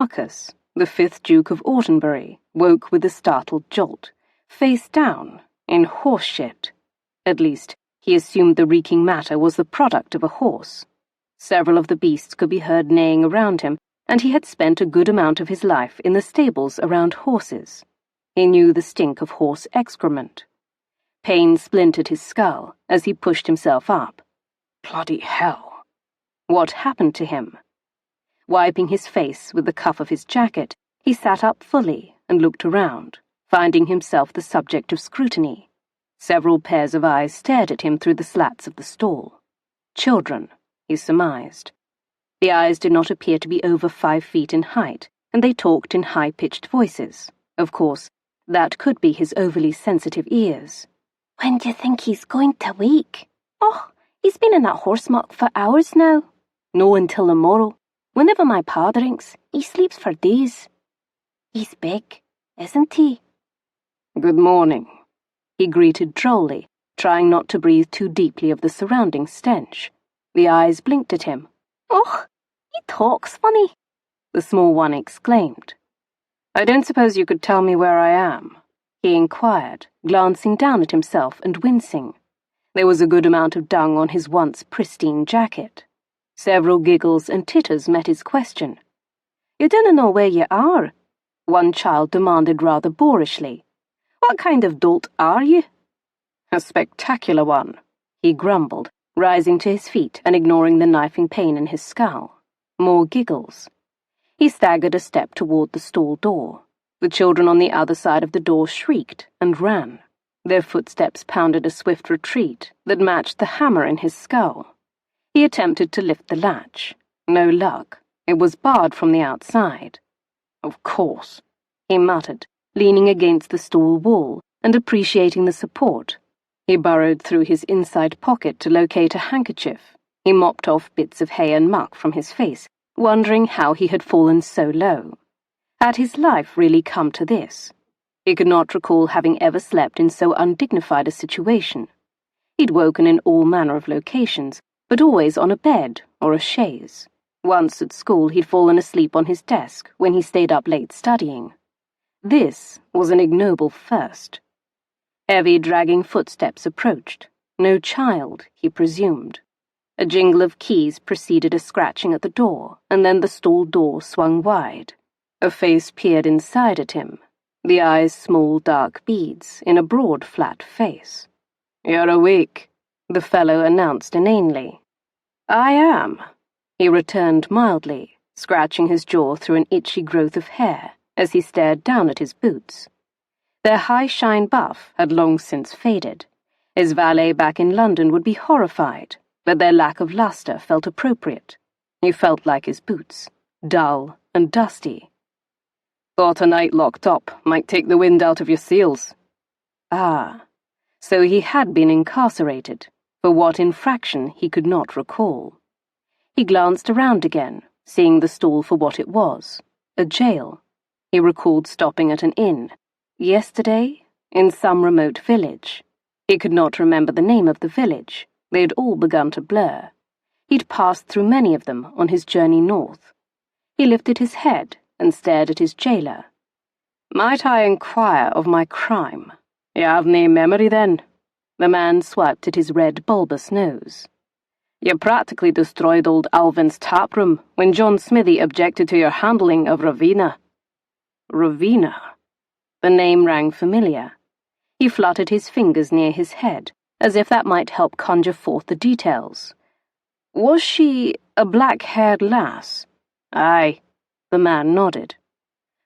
Marcus, the 5th Duke of Autenberry, woke with a startled jolt, face down, in horse shit. At least, he assumed the reeking matter was the product of a horse. Several of the beasts could be heard neighing around him, and he had spent a good amount of his life in the stables around horses. He knew the stink of horse excrement. Pain splintered his skull as he pushed himself up. Bloody hell! What happened to him? Wiping his face with the cuff of his jacket, he sat up fully and looked around, finding himself the subject of scrutiny. Several pairs of eyes stared at him through the slats of the stall. Children, he surmised. The eyes did not appear to be over 5 feet in height, and they talked in high-pitched voices. Of course, that could be his overly sensitive ears. "When do you think he's going to wake?" "Oh, he's been in that horse muck for hours now." "No, until tomorrow. Whenever my pa drinks, he sleeps for days." "He's big, isn't he?" "Good morning," he greeted drolly, trying not to breathe too deeply of the surrounding stench. The eyes blinked at him. "Oh, he talks funny," the small one exclaimed. "I don't suppose you could tell me where I am?" he inquired, glancing down at himself and wincing. There was a good amount of dung on his once pristine jacket. Several giggles and titters met his question. "You don't know where you are?" one child demanded rather boorishly. "What kind of dolt are you?" "A spectacular one," he grumbled, rising to his feet and ignoring the knifing pain in his skull. More giggles. He staggered a step toward the stall door. The children on the other side of the door shrieked and ran. Their footsteps pounded a swift retreat that matched the hammer in his skull. He attempted to lift the latch. No luck. It was barred from the outside. "Of course," he muttered, leaning against the stall wall and appreciating the support. He burrowed through his inside pocket to locate a handkerchief. He mopped off bits of hay and muck from his face, wondering how he had fallen so low. Had his life really come to this? He could not recall having ever slept in so undignified a situation. He'd woken in all manner of locations, but always on a bed or a chaise. Once at school he'd fallen asleep on his desk when he stayed up late studying. This was an ignoble first. Heavy, dragging footsteps approached. No child, he presumed. A jingle of keys preceded a scratching at the door, and then the stall door swung wide. A face peered inside at him, the eyes small dark beads in a broad flat face. "You're awake," the fellow announced inanely. "I am," he returned mildly, scratching his jaw through an itchy growth of hair as he stared down at his boots. Their high-shine buff had long since faded. His valet back in London would be horrified, but their lack of luster felt appropriate. He felt like his boots, dull and dusty. "Thought a night locked up might take the wind out of your sails." Ah, so he had been incarcerated, for what infraction he could not recall. He glanced around again, seeing the stall for what it was, a jail. He recalled stopping at an inn, yesterday, in some remote village. He could not remember the name of the village. They had all begun to blur. He'd passed through many of them on his journey north. He lifted his head and stared at his jailer. "Might I inquire of my crime? You have nae memory, then?" The man swiped at his red, bulbous nose. "You practically destroyed old Alvin's taproom when John Smithy objected to your handling of Rowena." Rowena? The name rang familiar. He fluttered his fingers near his head, as if that might help conjure forth the details. "Was she a black-haired lass?" "Aye." The man nodded.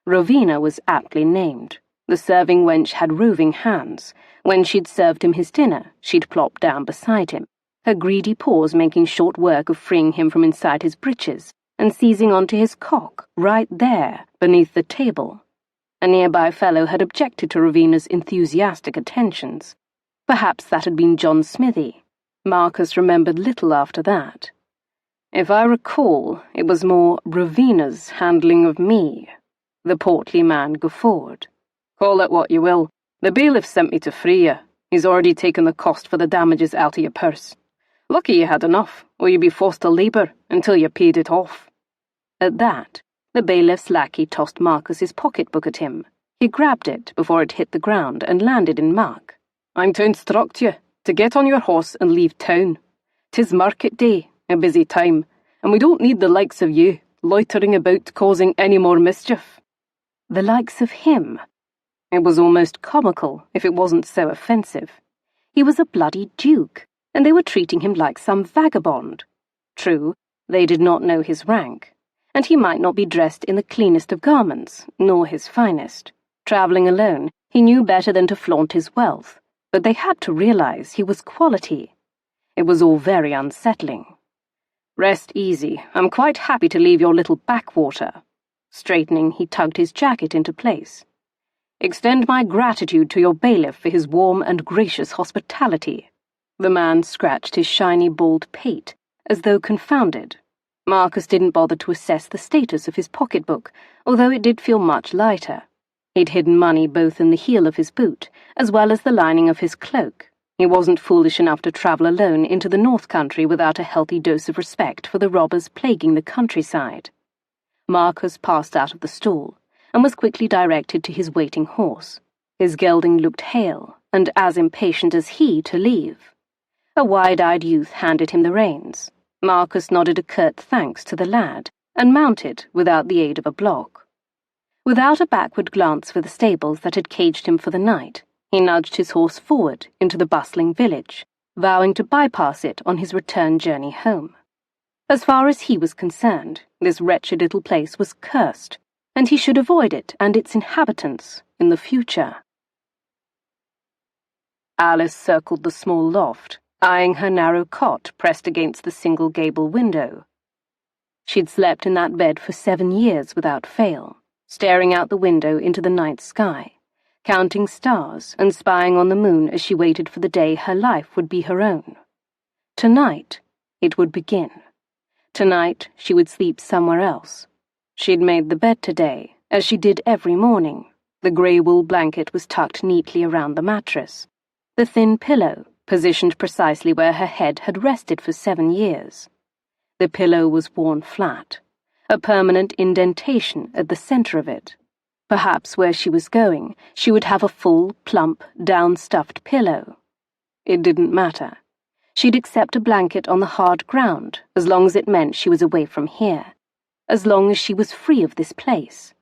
Rowena was aptly named. The serving wench had roving hands. When she'd served him his dinner, she'd plop down beside him, her greedy paws making short work of freeing him from inside his breeches and seizing onto his cock right there, beneath the table. A nearby fellow had objected to Rowena's enthusiastic attentions. Perhaps that had been John Smithy. Marcus remembered little after that. "If I recall, it was more Rowena's handling of me," the portly man guffawed. "Call it what you will. The bailiff sent me to free you. He's already taken the cost for the damages out of your purse. Lucky you had enough, or you'd be forced to labour until you paid it off." At that, The bailiff's lackey tossed Marcus's pocketbook at him. He grabbed it before it hit the ground and landed in muck. "I'm to instruct you to get on your horse and leave town. 'Tis market day, a busy time, and we don't need the likes of you loitering about causing any more mischief." The likes of him? It was almost comical if it wasn't so offensive. He was a bloody duke, and they were treating him like some vagabond. True, they did not know his rank, and he might not be dressed in the cleanest of garments, nor his finest. Travelling alone, he knew better than to flaunt his wealth, but they had to realize he was quality. It was all very unsettling. "Rest easy. I'm quite happy to leave your little backwater." Straightening, he tugged his jacket into place. "Extend my gratitude to your bailiff for his warm and gracious hospitality." The man scratched his shiny bald pate, as though confounded. Marcus didn't bother to assess the status of his pocketbook, although it did feel much lighter. He'd hidden money both in the heel of his boot, as well as the lining of his cloak. He wasn't foolish enough to travel alone into the North Country without a healthy dose of respect for the robbers plaguing the countryside. Marcus passed out of the stall, and was quickly directed to his waiting horse. His gelding looked hale, and as impatient as he to leave. A wide-eyed youth handed him the reins. Marcus nodded a curt thanks to the lad, and mounted without the aid of a block. Without a backward glance for the stables that had caged him for the night, he nudged his horse forward into the bustling village, vowing to bypass it on his return journey home. As far as he was concerned, this wretched little place was cursed, and he should avoid it and its inhabitants in the future. Alyse circled the small loft, eyeing her narrow cot pressed against the single gable window. She'd slept in that bed for 7 years without fail, staring out the window into the night sky, counting stars and spying on the moon as she waited for the day her life would be her own. Tonight, it would begin. Tonight, she would sleep somewhere else. She'd made the bed today, as she did every morning. The grey wool blanket was tucked neatly around the mattress. The thin pillow, positioned precisely where her head had rested for 7 years. The pillow was worn flat, a permanent indentation at the center of it. Perhaps where she was going, she would have a full, plump, down-stuffed pillow. It didn't matter. She'd accept a blanket on the hard ground, as long as it meant she was away from here, as long as she was free of this place.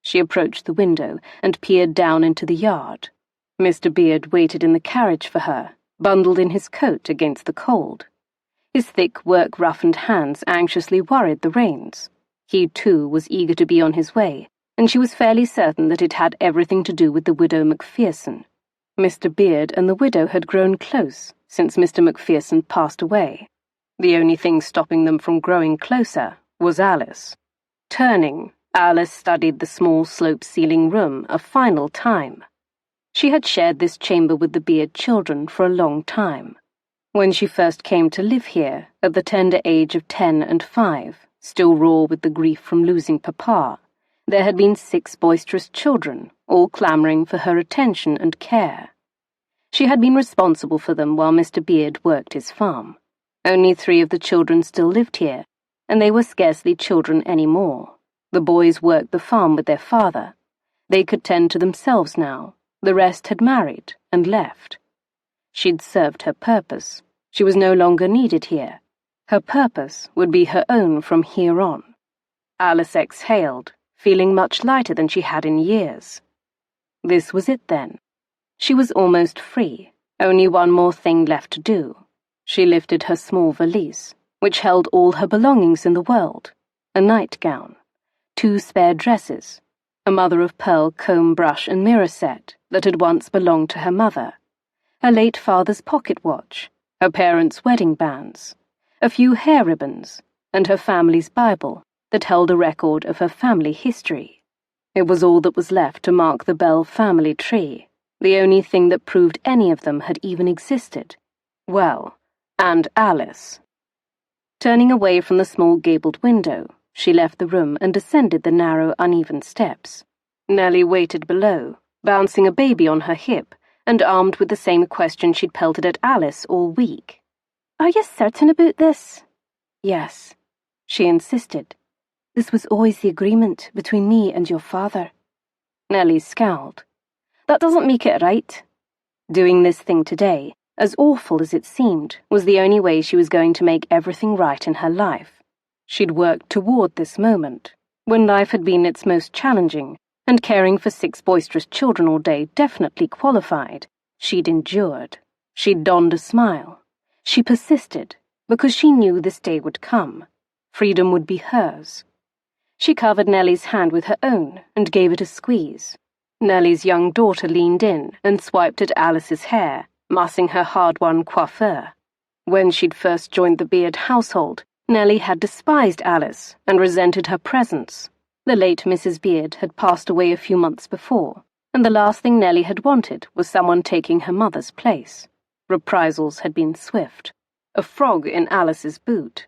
She approached the window and peered down into the yard. Mr. Beard waited in the carriage for her, bundled in his coat against the cold. His thick, work-roughened hands anxiously worried the reins. He, too, was eager to be on his way, and she was fairly certain that it had everything to do with the widow Macpherson. Mr. Beard and the widow had grown close since Mr. Macpherson passed away. The only thing stopping them from growing closer was Alyse. Turning, Alyse studied the small slope-ceiling room a final time. She had shared this chamber with the Beard children for a long time. When she first came to live here, at the tender age of 10 and 5, still raw with the grief from losing Papa, there had been 6 boisterous children, all clamouring for her attention and care. She had been responsible for them while Mr. Beard worked his farm. Only 3 of the children still lived here, and they were scarcely children any more. The boys worked the farm with their father. They could tend to themselves now. The rest had married and left. She'd served her purpose. She was no longer needed here. Her purpose would be her own from here on. Alyse exhaled, feeling much lighter than she had in years. This was it then. She was almost free, only one more thing left to do. She lifted her small valise, which held all her belongings in the world, a nightgown, 2 spare dresses, a mother-of-pearl comb, brush and mirror set that had once belonged to her mother, her late father's pocket watch, her parents' wedding bands, a few hair ribbons, and her family's Bible that held a record of her family history. It was all that was left to mark the Bell family tree, the only thing that proved any of them had even existed. Well, and Alyse. Turning away from the small gabled window, she left the room and descended the narrow, uneven steps. Nellie waited below, bouncing a baby on her hip, and armed with the same question she'd pelted at Alyse all week. "Are you certain about this?" "Yes," she insisted. This was always the agreement between me and your father. Nellie scowled. That doesn't make it right. Doing this thing today, as awful as it seemed, was the only way she was going to make everything right in her life. She'd worked toward this moment, when life had been its most challenging, and caring for 6 boisterous children all day definitely qualified. She'd endured. She'd donned a smile. She persisted, because she knew this day would come. Freedom would be hers. She covered Nellie's hand with her own and gave it a squeeze. Nellie's young daughter leaned in and swiped at Alice's hair, mussing her hard-won coiffure. When she'd first joined the Beard household, Nellie had despised Alice and resented her presence. The late Mrs. Beard had passed away a few months before, and the last thing Nellie had wanted was someone taking her mother's place. Reprisals had been swift. A frog in Alice's boot.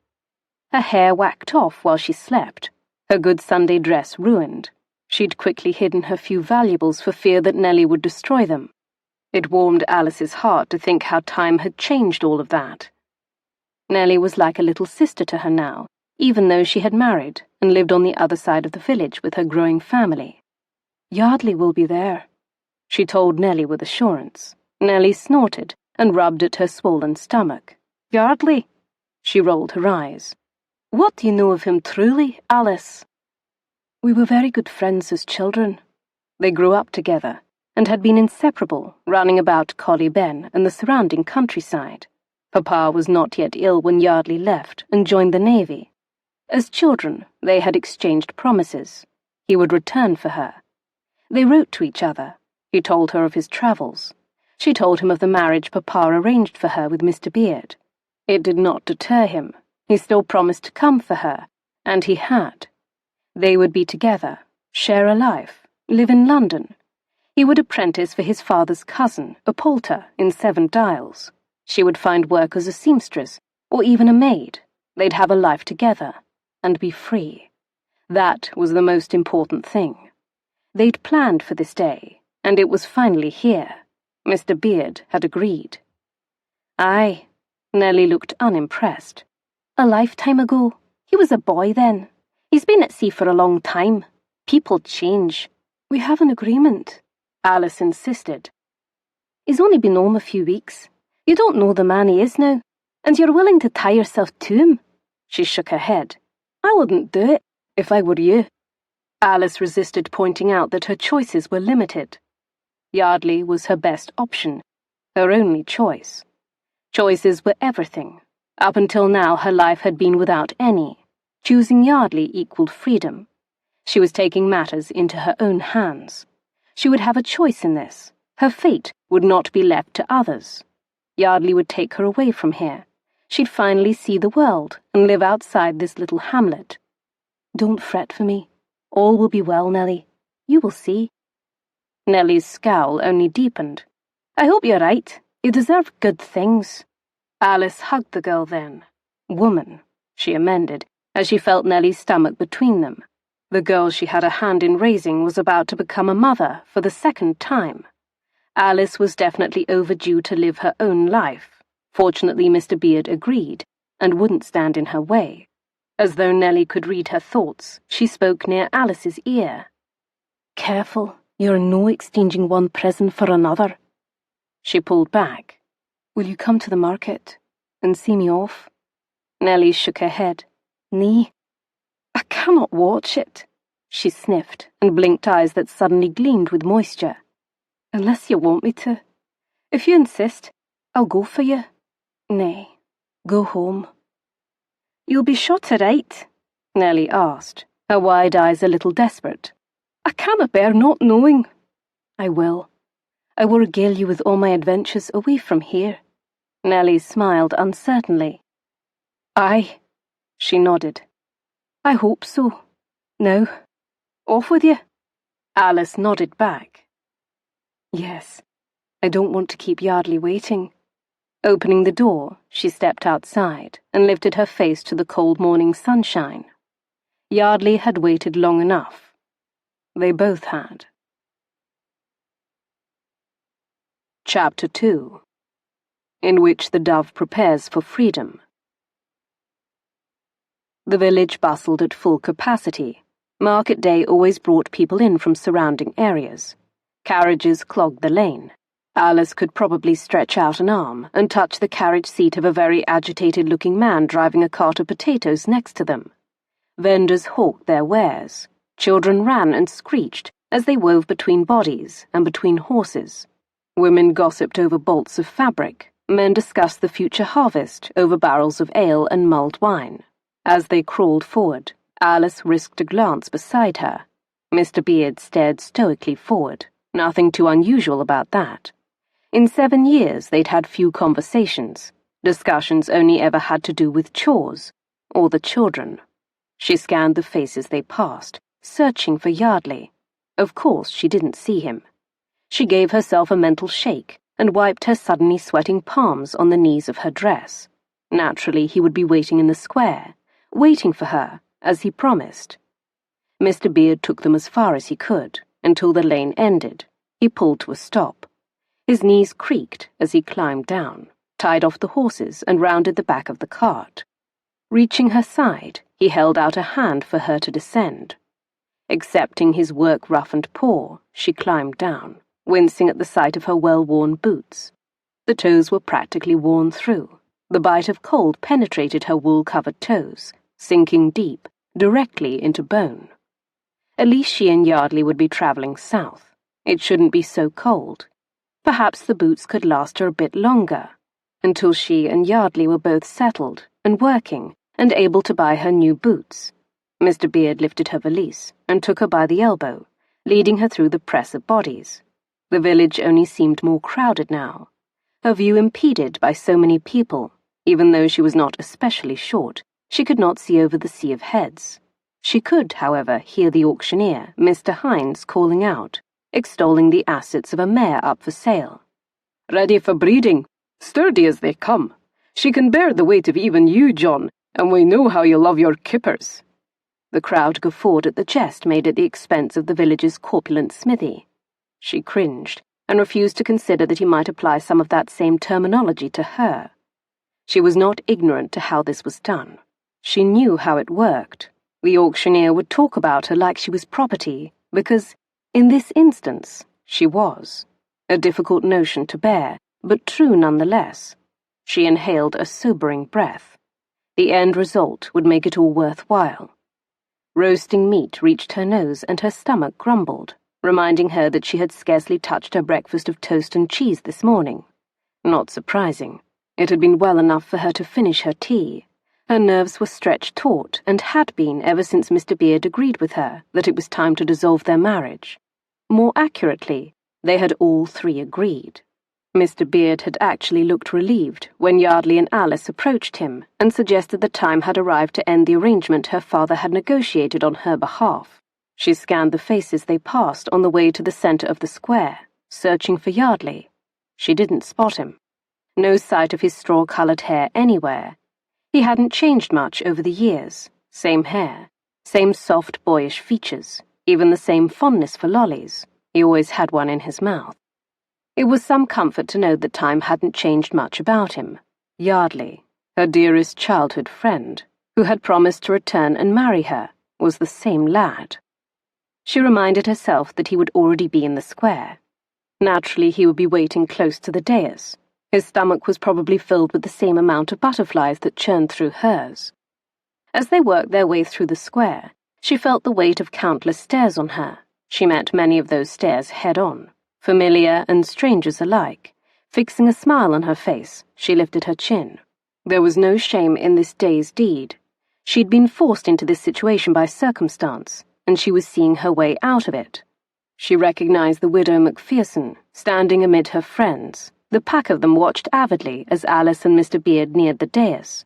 Her hair whacked off while she slept. Her good Sunday dress ruined. She'd quickly hidden her few valuables for fear that Nellie would destroy them. It warmed Alice's heart to think how time had changed all of that. Nellie was like a little sister to her now, even though she had married and lived on the other side of the village with her growing family. Yardley will be there, she told Nellie with assurance. Nellie snorted and rubbed at her swollen stomach. Yardley? She rolled her eyes. What do you know of him truly, Alice? We were very good friends as children. They grew up together and had been inseparable, running about Collie Ben and the surrounding countryside. Papa was not yet ill when Yardley left and joined the Navy. As children, they had exchanged promises. He would return for her. They wrote to each other. He told her of his travels. She told him of the marriage Papa arranged for her with Mr. Beard. It did not deter him. He still promised to come for her, and he had. They would be together, share a life, live in London. He would apprentice for his father's cousin, a poulter, in 7 Dials. She would find work as a seamstress, or even a maid. They'd have a life together, and be free. That was the most important thing. They'd planned for this day, and it was finally here. Mr. Beard had agreed. Aye, Nellie looked unimpressed. A lifetime ago. He was a boy then. He's been at sea for a long time. People change. We have an agreement, Alice insisted. He's only been home a few weeks. You don't know the man he is now, and you're willing to tie yourself to him. She shook her head. I wouldn't do it, if I were you. Alice resisted pointing out that her choices were limited. Yardley was her best option, her only choice. Choices were everything. Up until now, her life had been without any. Choosing Yardley equaled freedom. She was taking matters into her own hands. She would have a choice in this. Her fate would not be left to others. Yardley would take her away from here. She'd finally see the world and live outside this little hamlet. Don't fret for me. All will be well, Nellie. You will see. Nellie's scowl only deepened. I hope you're right. You deserve good things. Alice hugged the girl then. Woman, she amended, as she felt Nellie's stomach between them. The girl she had a hand in raising was about to become a mother for the 2nd time. Alice was definitely overdue to live her own life. Fortunately, Mr. Beard agreed, and wouldn't stand in her way. As though Nellie could read her thoughts, she spoke near Alice's ear. Careful, you're no exchanging one present for another. She pulled back. Will you come to the market and see me off? Nellie shook her head. Nee, I cannot watch it. She sniffed and blinked eyes that suddenly gleamed with moisture. Unless you want me to. If you insist, I'll go for you. Nay, go home. You'll be sure to write? Nellie asked, her wide eyes a little desperate. I canna bear not knowing. I will. I will regale you with all my adventures away from here. Nellie smiled uncertainly. Aye, she nodded. I hope so. Now, off with you. Alice nodded back. Yes, I don't want to keep Yardley waiting. Opening the door, she stepped outside and lifted her face to the cold morning sunshine. Yardley had waited long enough. They both had. Chapter 2, in which the dove prepares for freedom. The village bustled at full capacity. Market day always brought people in from surrounding areas. Carriages clogged the lane. Alyse could probably stretch out an arm and touch the carriage seat of a very agitated-looking man driving a cart of potatoes next to them. Vendors hawked their wares. Children ran and screeched as they wove between bodies and between horses. Women gossiped over bolts of fabric. Men discussed the future harvest over barrels of ale and mulled wine. As they crawled forward, Alyse risked a glance beside her. Mr. Beard stared stoically forward. Nothing too unusual about that. In 7 years they'd had few conversations. Discussions only ever had to do with chores, or the children. She scanned the faces they passed, searching for Yardley. Of course she didn't see him. She gave herself a mental shake and wiped her suddenly sweating palms on the knees of her dress. Naturally, he would be waiting in the square, waiting for her, as he promised. Mr. Beard took them as far as he could, until the lane ended. He pulled to a stop. His knees creaked as he climbed down, tied off the horses, and rounded the back of the cart. Reaching her side, he held out a hand for her to descend. Accepting his work-roughened paw, she climbed down, wincing at the sight of her well-worn boots. The toes were practically worn through. The bite of cold penetrated her wool-covered toes, sinking deep, directly into bone. At least she and Yardley would be travelling south. It shouldn't be so cold. Perhaps the boots could last her a bit longer, until she and Yardley were both settled and working and able to buy her new boots. Mr. Beard lifted her valise and took her by the elbow, leading her through the press of bodies. The village only seemed more crowded now, her view impeded by so many people. Even though she was not especially short, she could not see over the sea of heads. She could, however, hear the auctioneer, Mr. Hines, calling out, extolling the assets of a mare up for sale. "Ready for breeding, sturdy as they come. She can bear the weight of even you, John, and we know how you love your kippers." The crowd guffawed at the jest made at the expense of the village's corpulent smithy. She cringed, and refused to consider that he might apply some of that same terminology to her. She was not ignorant to how this was done. She knew how it worked. The auctioneer would talk about her like she was property, because, in this instance, she was. A difficult notion to bear, but true nonetheless. She inhaled a sobering breath. The end result would make it all worthwhile. Roasting meat reached her nose and her stomach grumbled, reminding her that she had scarcely touched her breakfast of toast and cheese this morning. Not surprising. It had been well enough for her to finish her tea. Her nerves were stretched taut and had been ever since Mr. Beard agreed with her that it was time to dissolve their marriage. More accurately, they had all three agreed. Mr. Beard had actually looked relieved when Yardley and Alyse approached him and suggested the time had arrived to end the arrangement her father had negotiated on her behalf. She scanned the faces they passed on the way to the centre of the square, searching for Yardley. She didn't spot him. No sight of his straw-coloured hair anywhere. He hadn't changed much over the years. Same hair, same soft, boyish features, even the same fondness for lollies. He always had one in his mouth. It was some comfort to know that time hadn't changed much about him. Yardley, her dearest childhood friend, who had promised to return and marry her, was the same lad. She reminded herself that he would already be in the square. Naturally, he would be waiting close to the dais. His stomach was probably filled with the same amount of butterflies that churned through hers. As they worked their way through the square, she felt the weight of countless stares on her. She met many of those stares head-on, familiar and strangers alike. Fixing a smile on her face, she lifted her chin. There was no shame in this day's deed. She'd been forced into this situation by circumstance, and she was seeing her way out of it. She recognized the widow Macpherson, standing amid her friends. The pack of them watched avidly as Alyse and Mr. Beard neared the dais.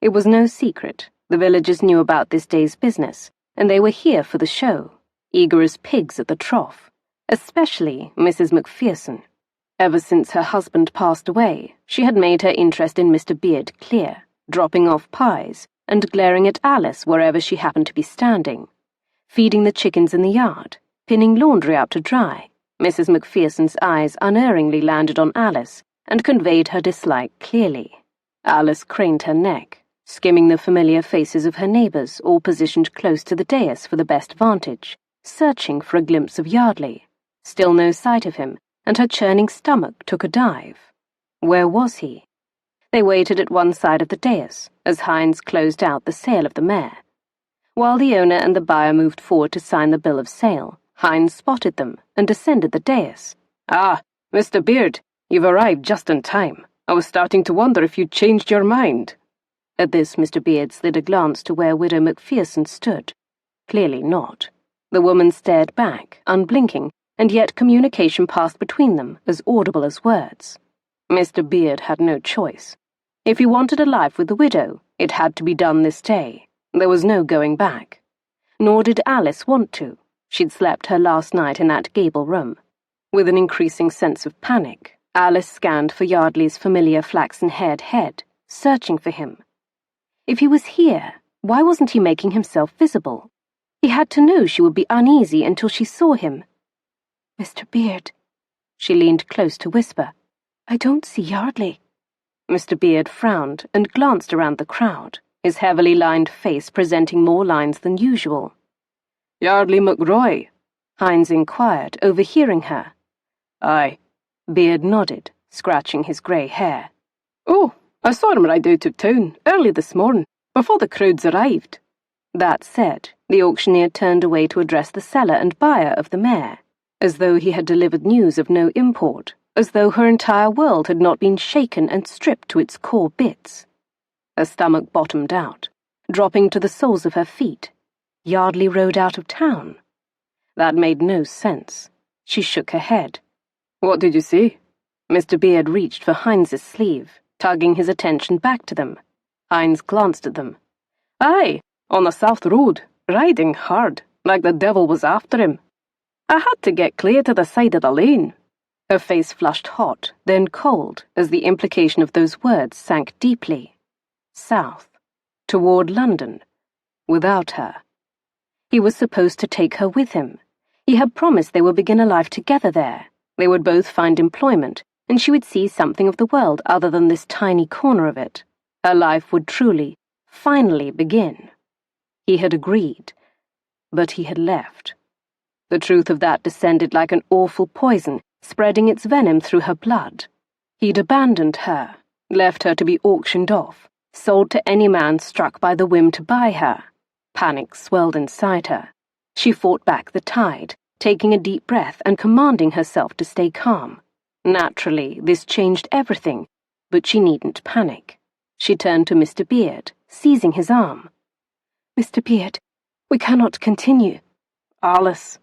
It was no secret. The villagers knew about this day's business, and they were here for the show, eager as pigs at the trough, especially Mrs. Macpherson. Ever since her husband passed away, she had made her interest in Mr. Beard clear, dropping off pies and glaring at Alyse wherever she happened to be standing, feeding the chickens in the yard, pinning laundry out to dry. Mrs. Macpherson's eyes unerringly landed on Alyse and conveyed her dislike clearly. Alyse craned her neck, skimming the familiar faces of her neighbours, all positioned close to the dais for the best vantage, searching for a glimpse of Yardley. Still no sight of him, and her churning stomach took a dive. Where was he? They waited at one side of the dais, as Hines closed out the sale of the mare. While the owner and the buyer moved forward to sign the bill of sale, Hines spotted them and descended the dais. "Ah, Mr. Beard, you've arrived just in time. I was starting to wonder if you'd changed your mind." At this, Mr. Beard slid a glance to where Widow Macpherson stood. Clearly not. The woman stared back, unblinking, and yet communication passed between them, as audible as words. Mr. Beard had no choice. If he wanted a life with the widow, it had to be done this day. There was no going back. Nor did Alyse want to. She'd slept her last night in that gable room. With an increasing sense of panic, Alyse scanned for Yardley's familiar flaxen-haired head, searching for him. If he was here, why wasn't he making himself visible? He had to know she would be uneasy until she saw him. "Mr. Beard," she leaned close to whisper, "I don't see Yardley." Mr. Beard frowned and glanced around the crowd, his heavily lined face presenting more lines than usual. "Yardley McRoy?" Hines inquired, overhearing her. "Aye." Beard nodded, scratching his grey hair. "Oh, I saw him ride out of town early this morning, before the crowds arrived." That said, the auctioneer turned away to address the seller and buyer of the mare, as though he had delivered news of no import, as though her entire world had not been shaken and stripped to its core bits. Her stomach bottomed out, dropping to the soles of her feet. Yardley rode out of town. That made no sense. She shook her head. "What did you say?" Mr. Beard reached for Hines's sleeve, tugging his attention back to them. Hines glanced at them. "Aye, on the South Road, riding hard, like the devil was after him. I had to get clear to the side of the lane." Her face flushed hot, then cold, as the implication of those words sank deeply. South. Toward London. Without her. He was supposed to take her with him. He had promised they would begin a life together there. They would both find employment, and she would see something of the world other than this tiny corner of it. Her life would truly, finally begin. He had agreed, but he had left. The truth of that descended like an awful poison, spreading its venom through her blood. He'd abandoned her, left her to be auctioned off, sold to any man struck by the whim to buy her. Panic swelled inside her. She fought back the tide, taking a deep breath and commanding herself to stay calm. Naturally, this changed everything, but she needn't panic. She turned to Mr. Beard, seizing his arm. "Mr. Beard, we cannot continue." "Alyse."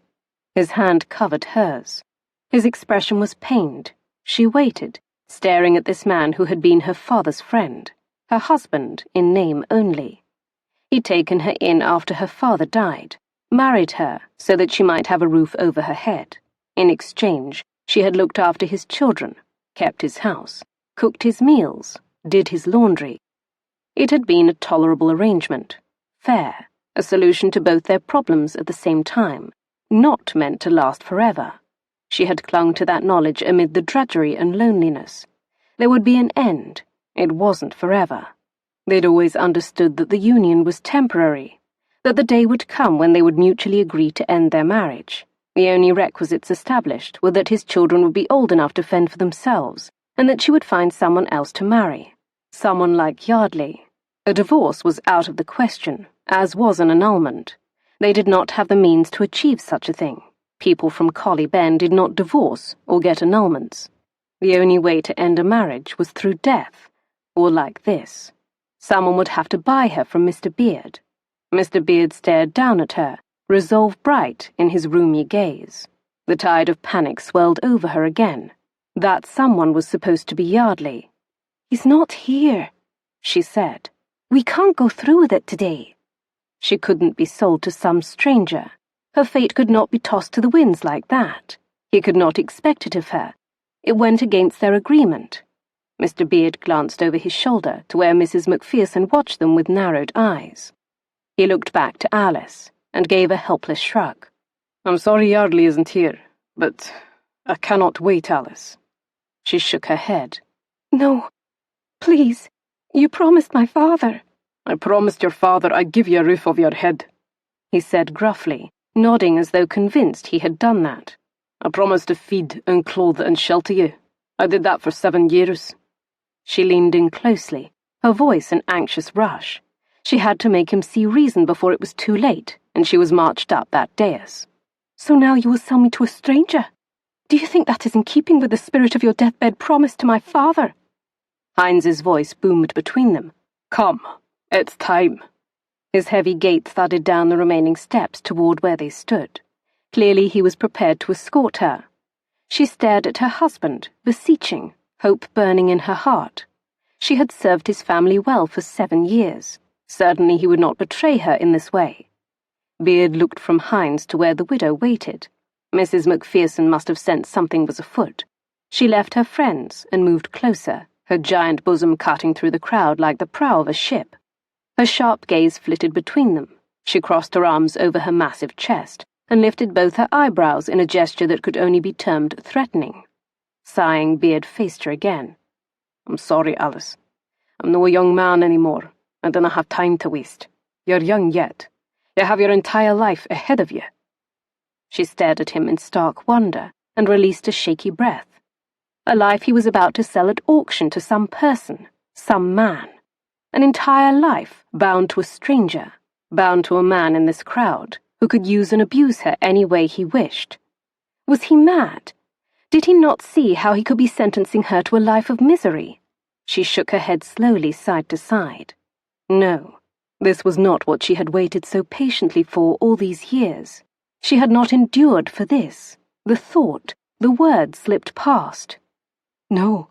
His hand covered hers. His expression was pained. She waited, staring at this man who had been her father's friend, her husband in name only. He'd taken her in after her father died, married her so that she might have a roof over her head. In exchange, she had looked after his children, kept his house, cooked his meals, did his laundry. It had been a tolerable arrangement, fair, a solution to both their problems at the same time, not meant to last forever. She had clung to that knowledge amid the drudgery and loneliness. There would be an end. It wasn't forever. They'd always understood that the union was temporary, that the day would come when they would mutually agree to end their marriage. The only requisites established were that his children would be old enough to fend for themselves, and that she would find someone else to marry. Someone like Yardley. A divorce was out of the question, as was an annulment. They did not have the means to achieve such a thing. People from Collie Ben did not divorce or get annulments. The only way to end a marriage was through death, or like this. Someone would have to buy her from Mr. Beard. Mr. Beard stared down at her, resolve bright in his roomy gaze. The tide of panic swelled over her again. That someone was supposed to be Yardley. "He's not here," she said. "We can't go through with it today." She couldn't be sold to some stranger. Her fate could not be tossed to the winds like that. He could not expect it of her. It went against their agreement. Mr. Beard glanced over his shoulder to where Mrs. Macpherson watched them with narrowed eyes. He looked back to Alyse and gave a helpless shrug. "I'm sorry Yardley isn't here, but I cannot wait, Alyse." She shook her head. "No, please, you promised my father." I promised your father I'd give you a roof over your head, he said gruffly, nodding as though convinced he had done that. I promised to feed and clothe and shelter you. I did that for 7 years. She leaned in closely, her voice an anxious rush. She had to make him see reason before it was too late, and she was marched up that dais. So now you will sell me to a stranger? Do you think that is in keeping with the spirit of your deathbed promise to my father? Heinz's voice boomed between them. Come, it's time. His heavy gait thudded down the remaining steps toward where they stood. Clearly he was prepared to escort her. She stared at her husband, beseeching, hope burning in her heart. She had served his family well for 7 years. Certainly he would not betray her in this way. Beard looked from Heinz to where the widow waited. Mrs. Macpherson must have sensed something was afoot. She left her friends and moved closer, her giant bosom cutting through the crowd like the prow of a ship. Her sharp gaze flitted between them. She crossed her arms over her massive chest and lifted both her eyebrows in a gesture that could only be termed threatening. Sighing, Beard faced her again. I'm sorry, Alyse. I'm no young man anymore. I don't have time to waste. You're young yet. You have your entire life ahead of you. She stared at him in stark wonder and released a shaky breath. A life he was about to sell at auction to some person, some man. An entire life bound to a stranger, bound to a man in this crowd who could use and abuse her any way he wished. Was he mad? Did he not see how he could be sentencing her to a life of misery? She shook her head slowly side to side. No, this was not what she had waited so patiently for all these years. She had not endured for this. The thought, the word slipped past. No.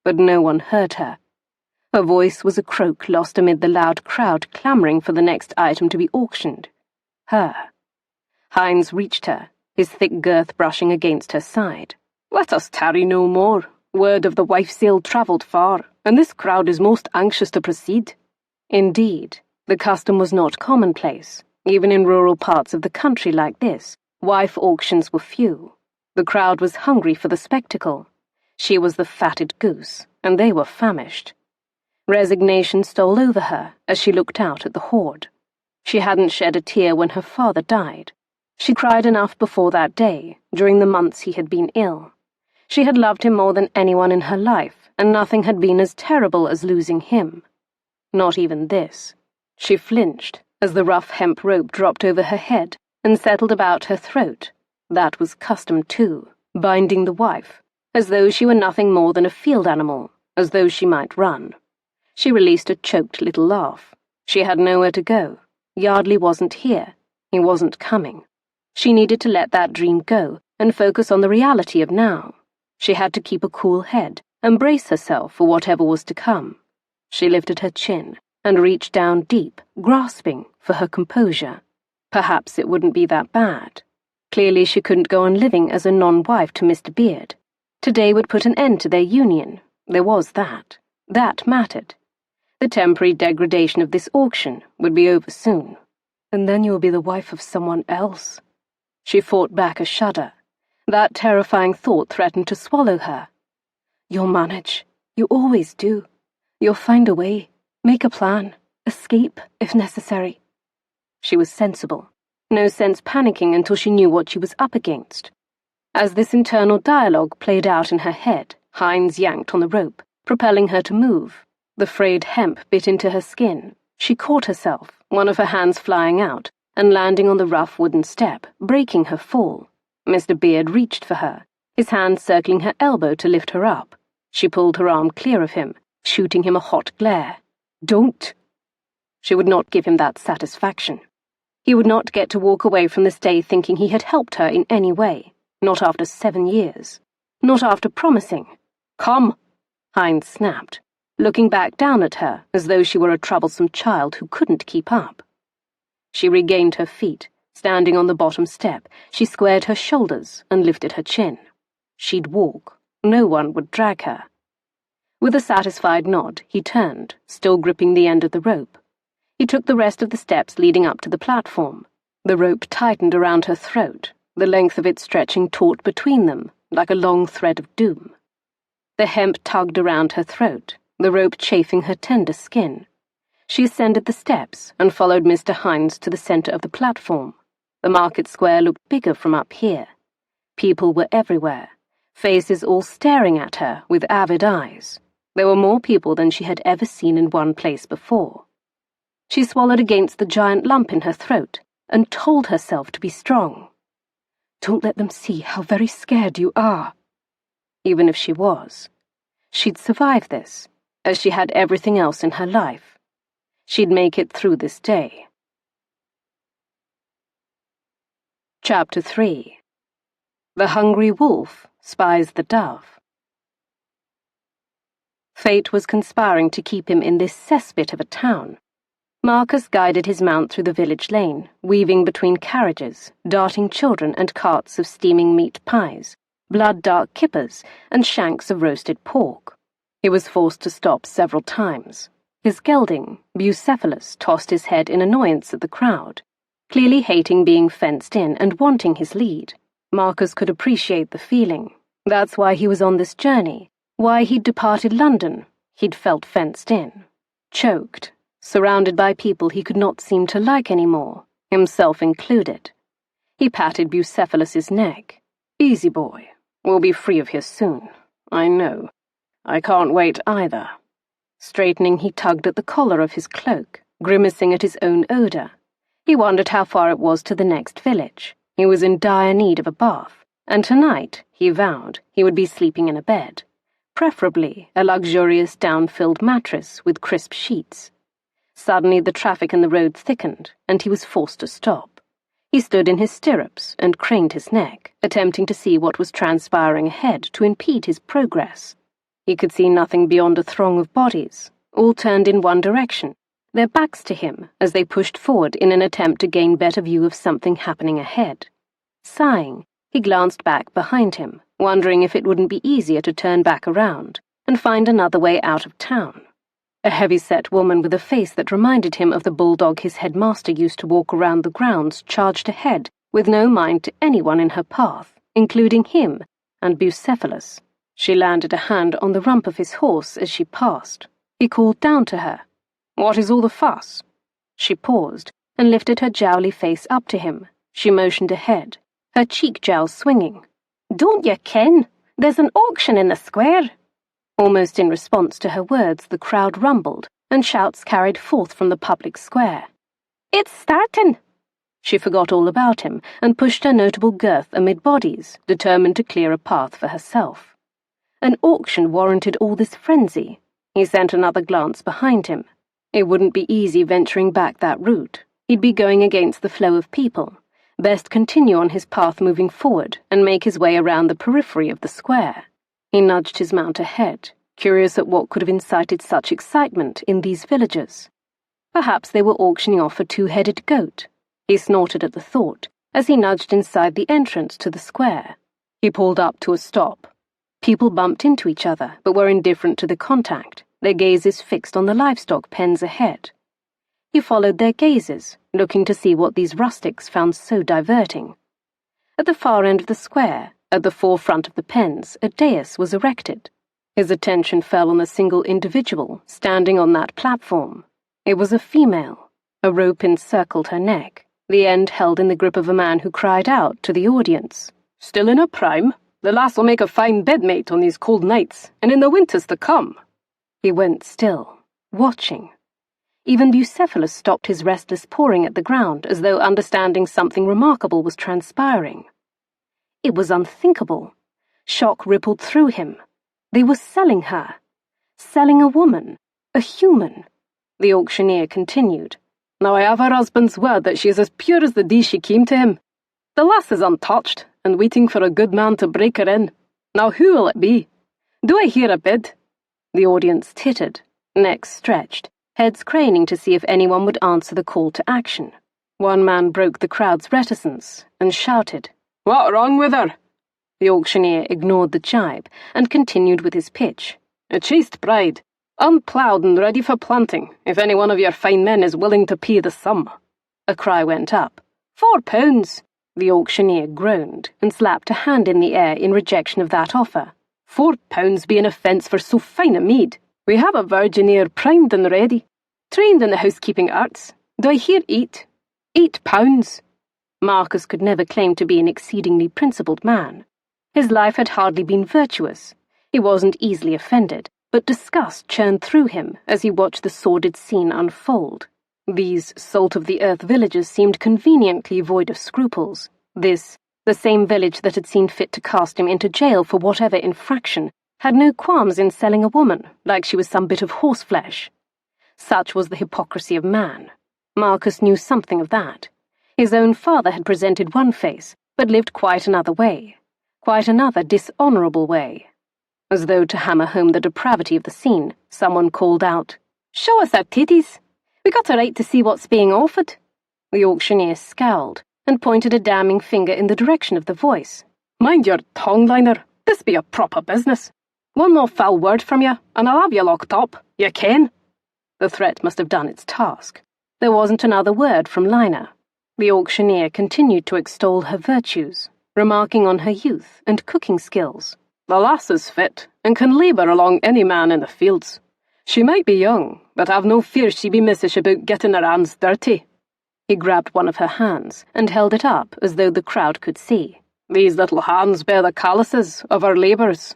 But no one heard her. Her voice was a croak lost amid the loud crowd clamoring for the next item to be auctioned. Her. Heinz reached her, his thick girth brushing against her side. Let us tarry no more. Word of the wife sale travelled far, and this crowd is most anxious to proceed. Indeed, the custom was not commonplace. Even in rural parts of the country like this, wife auctions were few. The crowd was hungry for the spectacle. She was the fatted goose, and they were famished. Resignation stole over her as she looked out at the horde. She hadn't shed a tear when her father died. She cried enough before that day, during the months he had been ill. She had loved him more than anyone in her life, and nothing had been as terrible as losing him. Not even this. She flinched as the rough hemp rope dropped over her head and settled about her throat. That was custom too, binding the wife, as though she were nothing more than a field animal, as though she might run. She released a choked little laugh. She had nowhere to go. Yardley wasn't here. He wasn't coming. She needed to let that dream go and focus on the reality of now. She had to keep a cool head and brace herself for whatever was to come. She lifted her chin and reached down deep, grasping for her composure. Perhaps it wouldn't be that bad. Clearly she couldn't go on living as a non-wife to Mr. Beard. Today would put an end to their union. There was that. That mattered. The temporary degradation of this auction would be over soon. And then you will be the wife of someone else. She fought back a shudder. That terrifying thought threatened to swallow her. You'll manage. You always do. You'll find a way. Make a plan. Escape, if necessary. She was sensible. No sense panicking until she knew what she was up against. As this internal dialogue played out in her head, Heinz yanked on the rope, propelling her to move. The frayed hemp bit into her skin. She caught herself, one of her hands flying out, and landing on the rough wooden step, breaking her fall. Mr. Beard reached for her, his hand circling her elbow to lift her up. She pulled her arm clear of him, shooting him a hot glare. Don't! She would not give him that satisfaction. He would not get to walk away from this day thinking he had helped her in any way. Not after 7 years. Not after promising. Come! Heinz snapped, looking back down at her as though she were a troublesome child who couldn't keep up. She regained her feet. Standing on the bottom step, she squared her shoulders and lifted her chin. She'd walk. No one would drag her. With a satisfied nod, he turned, still gripping the end of the rope. He took the rest of the steps leading up to the platform. The rope tightened around her throat, the length of it stretching taut between them, like a long thread of doom. The hemp tugged around her throat, the rope chafing her tender skin. She ascended the steps and followed Mr. Hines to the centre of the platform. The market square looked bigger from up here. People were everywhere, faces all staring at her with avid eyes. There were more people than she had ever seen in one place before. She swallowed against the giant lump in her throat and told herself to be strong. Don't let them see how very scared you are. Even if she was, she'd survive this, as she had everything else in her life. She'd make it through this day. Chapter 3. The Hungry Wolf Spies the Dove. Fate was conspiring to keep him in this cesspit of a town. Marcus guided his mount through the village lane, weaving between carriages, darting children and carts of steaming meat pies, blood-dark kippers, and shanks of roasted pork. He was forced to stop several times. His gelding, Bucephalus, tossed his head in annoyance at the crowd, clearly hating being fenced in and wanting his lead. Marcus could appreciate the feeling. That's why he was on this journey, why he'd departed London. He'd felt fenced in, choked, surrounded by people he could not seem to like anymore, himself included. He patted Bucephalus's neck. Easy, boy. We'll be free of here soon. I know. I can't wait either. Straightening, he tugged at the collar of his cloak, grimacing at his own odour. He wondered how far it was to the next village. He was in dire need of a bath, and tonight, he vowed, he would be sleeping in a bed, preferably a luxurious down-filled mattress with crisp sheets. Suddenly the traffic in the road thickened, and he was forced to stop. He stood in his stirrups and craned his neck, attempting to see what was transpiring ahead to impede his progress. He could see nothing beyond a throng of bodies, all turned in one direction, their backs to him as they pushed forward in an attempt to gain better view of something happening ahead. Sighing, he glanced back behind him, wondering if it wouldn't be easier to turn back around and find another way out of town. A heavy-set woman with a face that reminded him of the bulldog his headmaster used to walk around the grounds charged ahead with no mind to anyone in her path, including him and Bucephalus. She landed a hand on the rump of his horse as she passed. He called down to her. "What is all the fuss?" She paused and lifted her jowly face up to him. She motioned ahead, her cheek jowls swinging. "Don't you ken? There's an auction in the square." Almost in response to her words, the crowd rumbled, and shouts carried forth from the public square. "It's startin'!" She forgot all about him and pushed her notable girth amid bodies, determined to clear a path for herself. An auction warranted all this frenzy. He sent another glance behind him. It wouldn't be easy venturing back that route. He'd be going against the flow of people. Best continue on his path moving forward and make his way around the periphery of the square. He nudged his mount ahead, curious at what could have incited such excitement in these villagers. Perhaps they were auctioning off a two-headed goat. He snorted at the thought as he nudged inside the entrance to the square. He pulled up to a stop. People bumped into each other, but were indifferent to the contact, their gazes fixed on the livestock pens ahead. He followed their gazes, looking to see what these rustics found so diverting. At the far end of the square, at the forefront of the pens, a dais was erected. His attention fell on a single individual standing on that platform. It was a female. A rope encircled her neck, the end held in the grip of a man who cried out to the audience. "Still in her prime? The lass will make a fine bedmate on these cold nights, and in the winters to come." He went still, watching. Even Bucephalus stopped his restless pawing at the ground as though understanding something remarkable was transpiring. It was unthinkable. Shock rippled through him. They were selling her. Selling a woman. A human. The auctioneer continued. "Now I have her husband's word that she is as pure as the day she came to him. The lass is untouched, and waiting for a good man to break her in. Now who will it be? Do I hear a bid?" The audience tittered, necks stretched, heads craning to see if anyone would answer the call to action. One man broke the crowd's reticence and shouted, "What wrong with her?" The auctioneer ignored the jibe and continued with his pitch. "A chaste bride, unploughed and ready for planting, if any one of your fine men is willing to pay the sum." A cry went up. £4! The auctioneer groaned and slapped a hand in the air in rejection of that offer. £4 be an offence for so fine a maid. We have a virgin here primed and ready. Trained in the housekeeping arts. Do I hear £8? Marcus could never claim to be an exceedingly principled man. His life had hardly been virtuous. He wasn't easily offended, but disgust churned through him as he watched the sordid scene unfold. These salt-of-the-earth villagers seemed conveniently void of scruples. This, the same village that had seen fit to cast him into jail for whatever infraction, had no qualms in selling a woman like she was some bit of horseflesh. Such was the hypocrisy of man. Marcus knew something of that. His own father had presented one face, but lived quite another way. Quite another dishonourable way. As though to hammer home the depravity of the scene, someone called out, "Show us our titties! We got a right to see what's being offered." The auctioneer scowled and pointed a damning finger in the direction of the voice. "Mind your tongue, Liner. This be a proper business. One more foul word from you, and I'll have you locked up. You ken?" The threat must have done its task. There wasn't another word from Liner. The auctioneer continued to extol her virtues, remarking on her youth and cooking skills. "The lass is fit, and can labour along any man in the fields. She might be young, but I've no fear she be missish about getting her hands dirty." He grabbed one of her hands and held it up as though the crowd could see. "These little hands bear the calluses of our labours."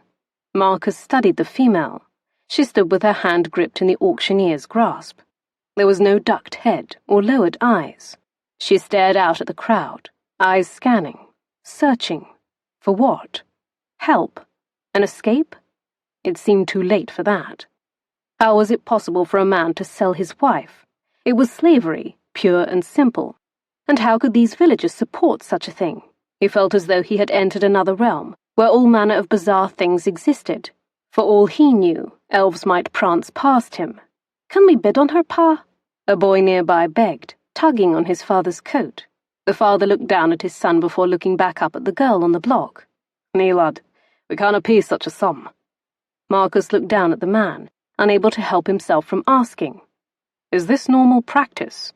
Marcus studied the female. She stood with her hand gripped in the auctioneer's grasp. There was no ducked head or lowered eyes. She stared out at the crowd, eyes scanning, searching. For what? Help? An escape? It seemed too late for that. How was it possible for a man to sell his wife? It was slavery, pure and simple. And how could these villagers support such a thing? He felt as though he had entered another realm, where all manner of bizarre things existed. For all he knew, elves might prance past him. "Can we bid on her, Pa?" A boy nearby begged, tugging on his father's coat. The father looked down at his son before looking back up at the girl on the block. "Nay, lad, we canna pay such a sum." Marcus looked down at the man, unable to help himself from asking, "Is this normal practice?"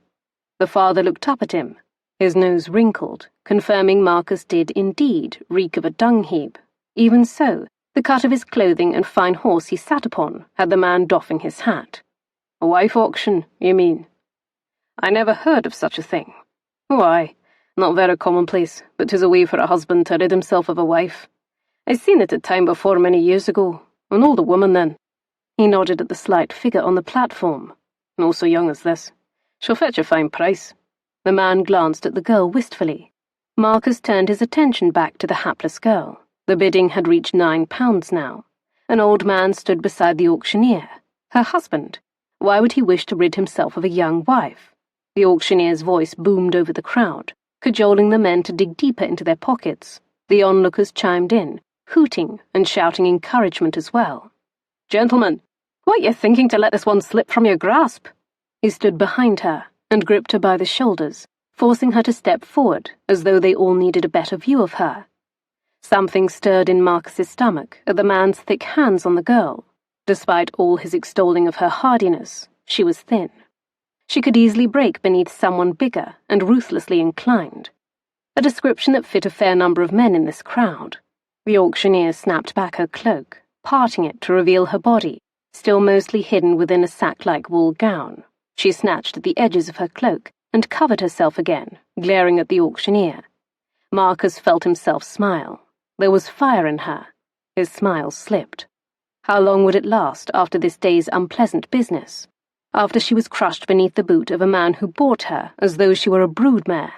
The father looked up at him, his nose wrinkled, confirming Marcus did indeed reek of a dung heap. Even so, the cut of his clothing and fine horse he sat upon had the man doffing his hat. "A wife auction, you mean?" "I never heard of such a thing." "Oh, aye, not very commonplace, but 'tis a way for a husband to rid himself of a wife. I seen it a time before many years ago, an older woman then." He nodded at the slight figure on the platform. "No so young as this. She'll fetch a fine price." The man glanced at the girl wistfully. Marcus turned his attention back to the hapless girl. The bidding had reached £9 now. An old man stood beside the auctioneer. Her husband. Why would he wish to rid himself of a young wife? The auctioneer's voice boomed over the crowd, cajoling the men to dig deeper into their pockets. The onlookers chimed in, hooting and shouting encouragement as well. "Gentlemen, what you thinking to let this one slip from your grasp?" He stood behind her and gripped her by the shoulders, forcing her to step forward as though they all needed a better view of her. Something stirred in Marcus's stomach at the man's thick hands on the girl. Despite all his extolling of her hardiness, she was thin. She could easily break beneath someone bigger and ruthlessly inclined. A description that fit a fair number of men in this crowd. The auctioneer snapped back her cloak, parting it to reveal her body, still mostly hidden within a sack-like wool gown. She snatched at the edges of her cloak and covered herself again, glaring at the auctioneer. Marcus felt himself smile. There was fire in her. His smile slipped. How long would it last after this day's unpleasant business? After she was crushed beneath the boot of a man who bought her as though she were a broodmare?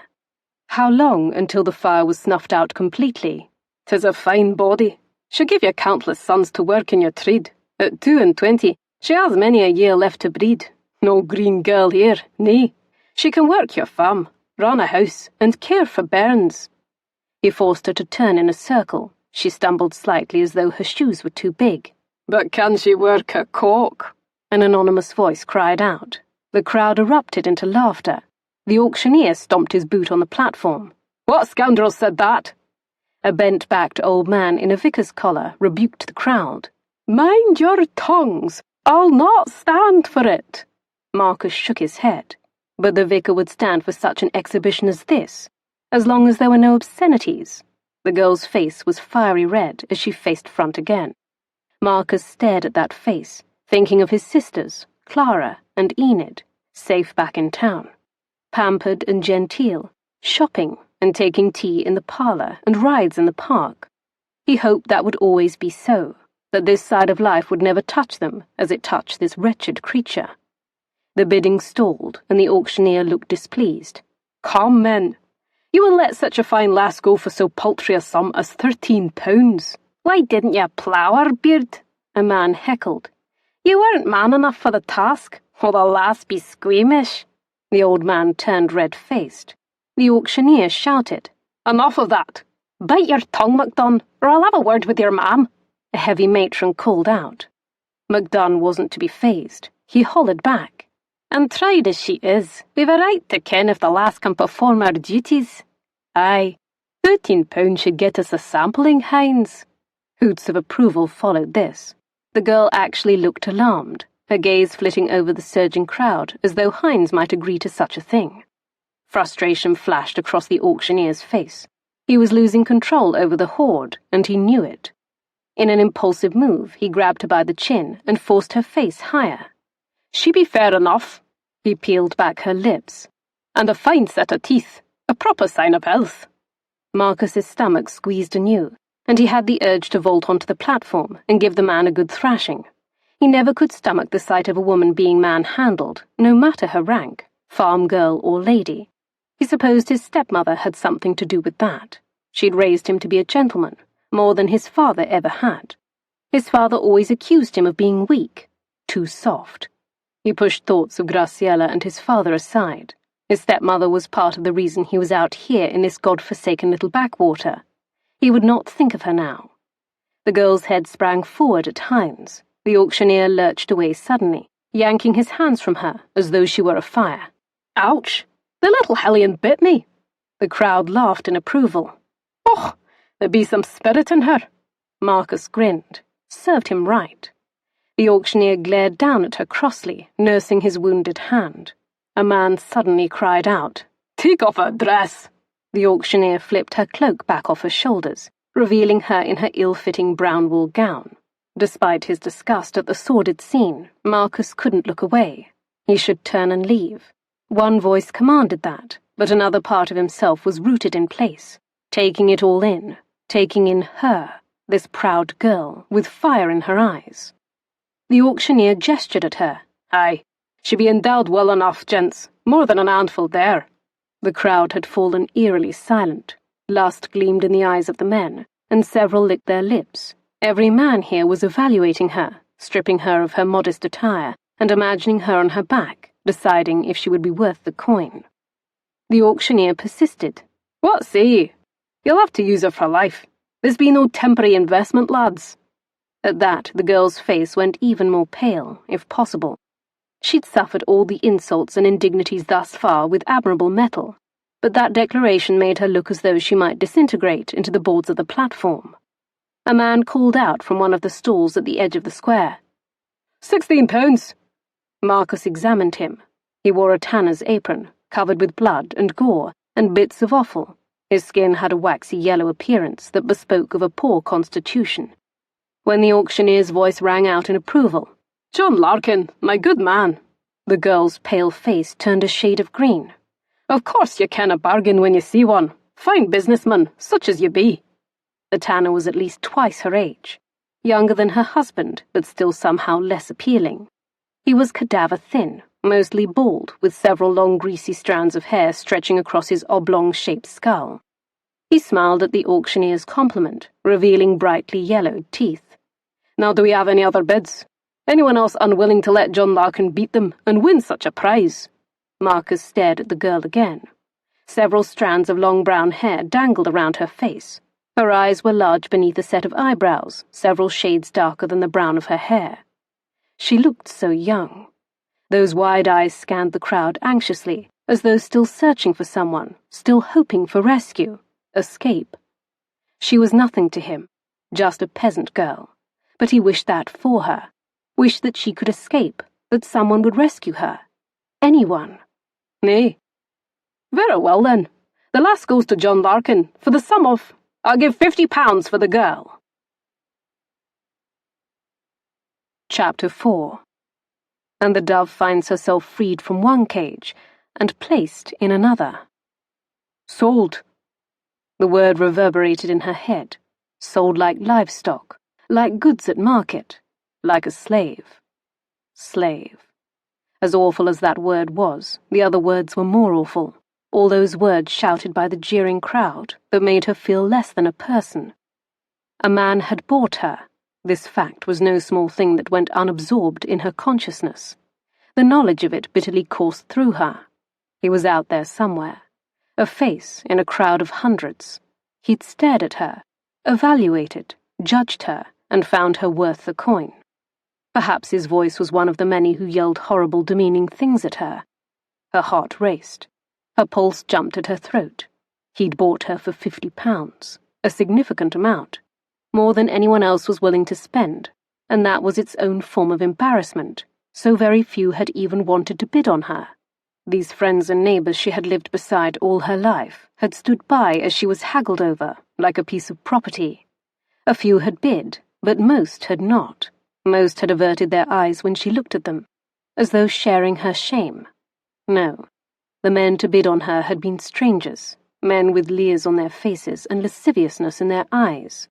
How long until the fire was snuffed out completely? "'Tis a fine body. She'll give you countless sons to work in your trade. At 22, she has many a year left to breed. No green girl here, nay. She can work your farm, run a house, and care for bairns." He forced her to turn in a circle. She stumbled slightly as though her shoes were too big. "But can she work a cock?" An anonymous voice cried out. The crowd erupted into laughter. The auctioneer stomped his boot on the platform. "What scoundrel said that?" A bent-backed old man in a vicar's collar rebuked the crowd. "Mind your tongues! I'll not stand for it." Marcus shook his head. But the vicar would stand for such an exhibition as this, as long as there were no obscenities. The girl's face was fiery red as she faced front again. Marcus stared at that face, thinking of his sisters, Clara and Enid, safe back in town, pampered and genteel, shopping and taking tea in the parlour and rides in the park. He hoped that would always be so, that this side of life would never touch them as it touched this wretched creature. The bidding stalled, and the auctioneer looked displeased. "Come, men! You will let such a fine lass go for so paltry a sum as £13. Why didn't you plough her, Beard?" a man heckled. "You weren't man enough for the task, or the lass be squeamish." The old man turned red-faced. The auctioneer shouted, "Enough of that! Bite your tongue, MacDunn, or I'll have a word with your mam," a heavy matron called out. MacDunn wasn't to be fazed. He hollered back, "And tried as she is, we've a right to ken if the lass can perform her duties. Aye, £13 should get us a sampling, Hines." Hoots of approval followed this. The girl actually looked alarmed, her gaze flitting over the surging crowd as though Hines might agree to such a thing. Frustration flashed across the auctioneer's face. He was losing control over the hoard, and he knew it. In an impulsive move, he grabbed her by the chin and forced her face higher. "She be fair enough." He peeled back her lips. "And a fine set of teeth, a proper sign of health." Marcus's stomach squeezed anew, and he had the urge to vault onto the platform and give the man a good thrashing. He never could stomach the sight of a woman being manhandled, no matter her rank, farm girl or lady. He supposed his stepmother had something to do with that. She'd raised him to be a gentleman, more than his father ever had. His father always accused him of being weak, too soft. He pushed thoughts of Graciela and his father aside. His stepmother was part of the reason he was out here in this god-forsaken little backwater. He would not think of her now. The girl's head sprang forward at Hines. The auctioneer lurched away suddenly, yanking his hands from her as though she were afire. "Ouch! The little hellion bit me!" The crowd laughed in approval. "Oh, there be some spirit in her." Marcus grinned. Served him right. The auctioneer glared down at her crossly, nursing his wounded hand. A man suddenly cried out, "Take off her dress!" The auctioneer flipped her cloak back off her shoulders, revealing her in her ill-fitting brown wool gown. Despite his disgust at the sordid scene, Marcus couldn't look away. He should turn and leave. One voice commanded that, but another part of himself was rooted in place, taking it all in, taking in her, this proud girl, with fire in her eyes. The auctioneer gestured at her. "Aye, she be endowed well enough, gents, more than an handful there." The crowd had fallen eerily silent. Lust gleamed in the eyes of the men, and several licked their lips. Every man here was evaluating her, stripping her of her modest attire, and imagining her on her back, deciding if she would be worth the coin. The auctioneer persisted. "What say ye? You'll have to use her for life. This be no temporary investment, lads." At that, the girl's face went even more pale, if possible. She'd suffered all the insults and indignities thus far with admirable mettle, but that declaration made her look as though she might disintegrate into the boards of the platform. A man called out from one of the stalls at the edge of the square. £16. Marcus examined him. He wore a tanner's apron, covered with blood and gore and bits of offal. His skin had a waxy yellow appearance that bespoke of a poor constitution. When the auctioneer's voice rang out in approval, "John Larkin, my good man," the girl's pale face turned a shade of green. "Of course you ken a bargain when you see one. Fine businessman, such as you be." The tanner was at least twice her age, younger than her husband, but still somehow less appealing. He was cadaver-thin, mostly bald, with several long greasy strands of hair stretching across his oblong-shaped skull. He smiled at the auctioneer's compliment, revealing brightly yellowed teeth. "Now do we have any other bids? Anyone else unwilling to let John Larkin beat them and win such a prize?" Marcus stared at the girl again. Several strands of long brown hair dangled around her face. Her eyes were large beneath a set of eyebrows, several shades darker than the brown of her hair. She looked so young. Those wide eyes scanned the crowd anxiously, as though still searching for someone, still hoping for rescue, escape. She was nothing to him, just a peasant girl, but he wished that for her, wished that she could escape, that someone would rescue her. Anyone. "Nay." "Very well then. The last goes to John Larkin, for the sum of... I'll give £50 for the girl." Chapter 4. and the dove finds herself freed from one cage and placed in another. Sold. The word reverberated in her head. Sold like livestock, like goods at market, like a slave. Slave. As awful as that word was, the other words were more awful. All those words shouted by the jeering crowd that made her feel less than a person. A man had bought her. This fact was no small thing that went unabsorbed in her consciousness. The knowledge of it bitterly coursed through her. He was out there somewhere, a face in a crowd of hundreds. He'd stared at her, evaluated, judged her, and found her worth the coin. Perhaps his voice was one of the many who yelled horrible, demeaning things at her. Her heart raced. Her pulse jumped at her throat. He'd bought her for £50, a significant amount, more than anyone else was willing to spend, and that was its own form of embarrassment. So very few had even wanted to bid on her. These friends and neighbours she had lived beside all her life had stood by as she was haggled over, like a piece of property. A few had bid, but most had not. Most had averted their eyes when she looked at them, as though sharing her shame. No, the men to bid on her had been strangers, men with leers on their faces and lasciviousness in their eyes.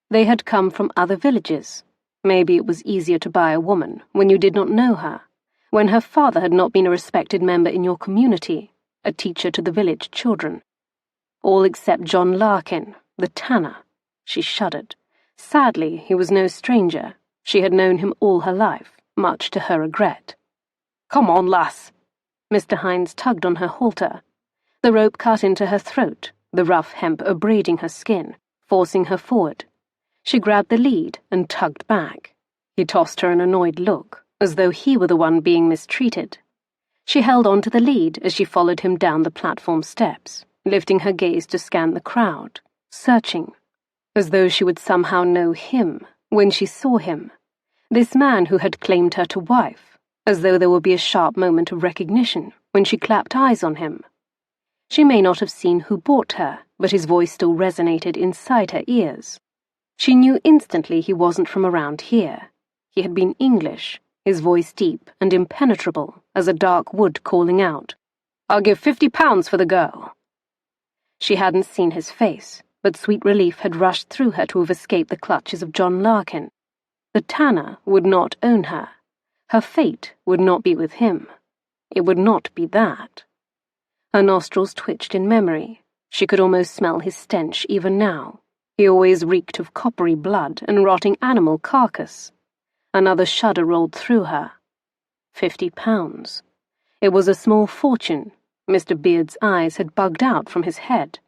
They had come from other villages. Maybe it was easier to buy a woman when you did not know her, when her father had not been a respected member in your community, a teacher to the village children. All except John Larkin, the tanner. She shuddered. Sadly, he was no stranger. She had known him all her life, much to her regret. "Come on, lass." Mr. Hines tugged on her halter. The rope cut into her throat, the rough hemp abrading her skin, forcing her forward. She grabbed the lead and tugged back. He tossed her an annoyed look, as though he were the one being mistreated. She held on to the lead as she followed him down the platform steps, lifting her gaze to scan the crowd, searching, as though she would somehow know him when she saw him, this man who had claimed her to wife, as though there would be a sharp moment of recognition when she clapped eyes on him. She may not have seen who bought her, but his voice still resonated inside her ears. She knew instantly he wasn't from around here. He had been English, his voice deep and impenetrable as a dark wood calling out, "I'll give £50 for the girl." She hadn't seen his face, but sweet relief had rushed through her to have escaped the clutches of John Larkin. The tanner would not own her. Her fate would not be with him. It would not be that. Her nostrils twitched in memory. She could almost smell his stench even now. He always reeked of coppery blood and rotting animal carcass. Another shudder rolled through her. £50. It was a small fortune. Mr. Beard's eyes had bugged out from his head.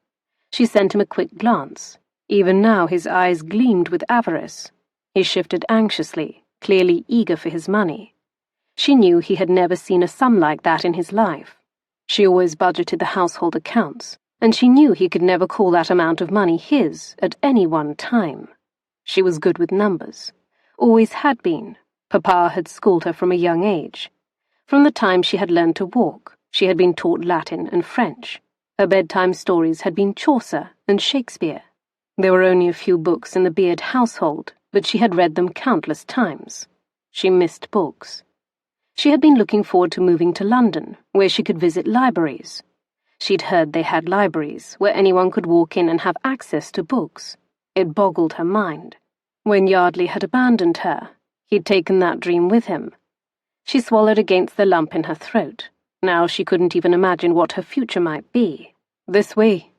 She sent him a quick glance. Even now his eyes gleamed with avarice. He shifted anxiously, clearly eager for his money. She knew he had never seen a sum like that in his life. She always budgeted the household accounts, and she knew he could never call that amount of money his at any one time. She was good with numbers. Always had been. Papa had schooled her from a young age. From the time she had learned to walk, she had been taught Latin and French. Her bedtime stories had been Chaucer and Shakespeare. There were only a few books in the Beard household, but she had read them countless times. She missed books. She had been looking forward to moving to London, where she could visit libraries. She'd heard they had libraries where anyone could walk in and have access to books. It boggled her mind. When Yardley had abandoned her, he'd taken that dream with him. She swallowed against the lump in her throat. Now she couldn't even imagine what her future might be. This way.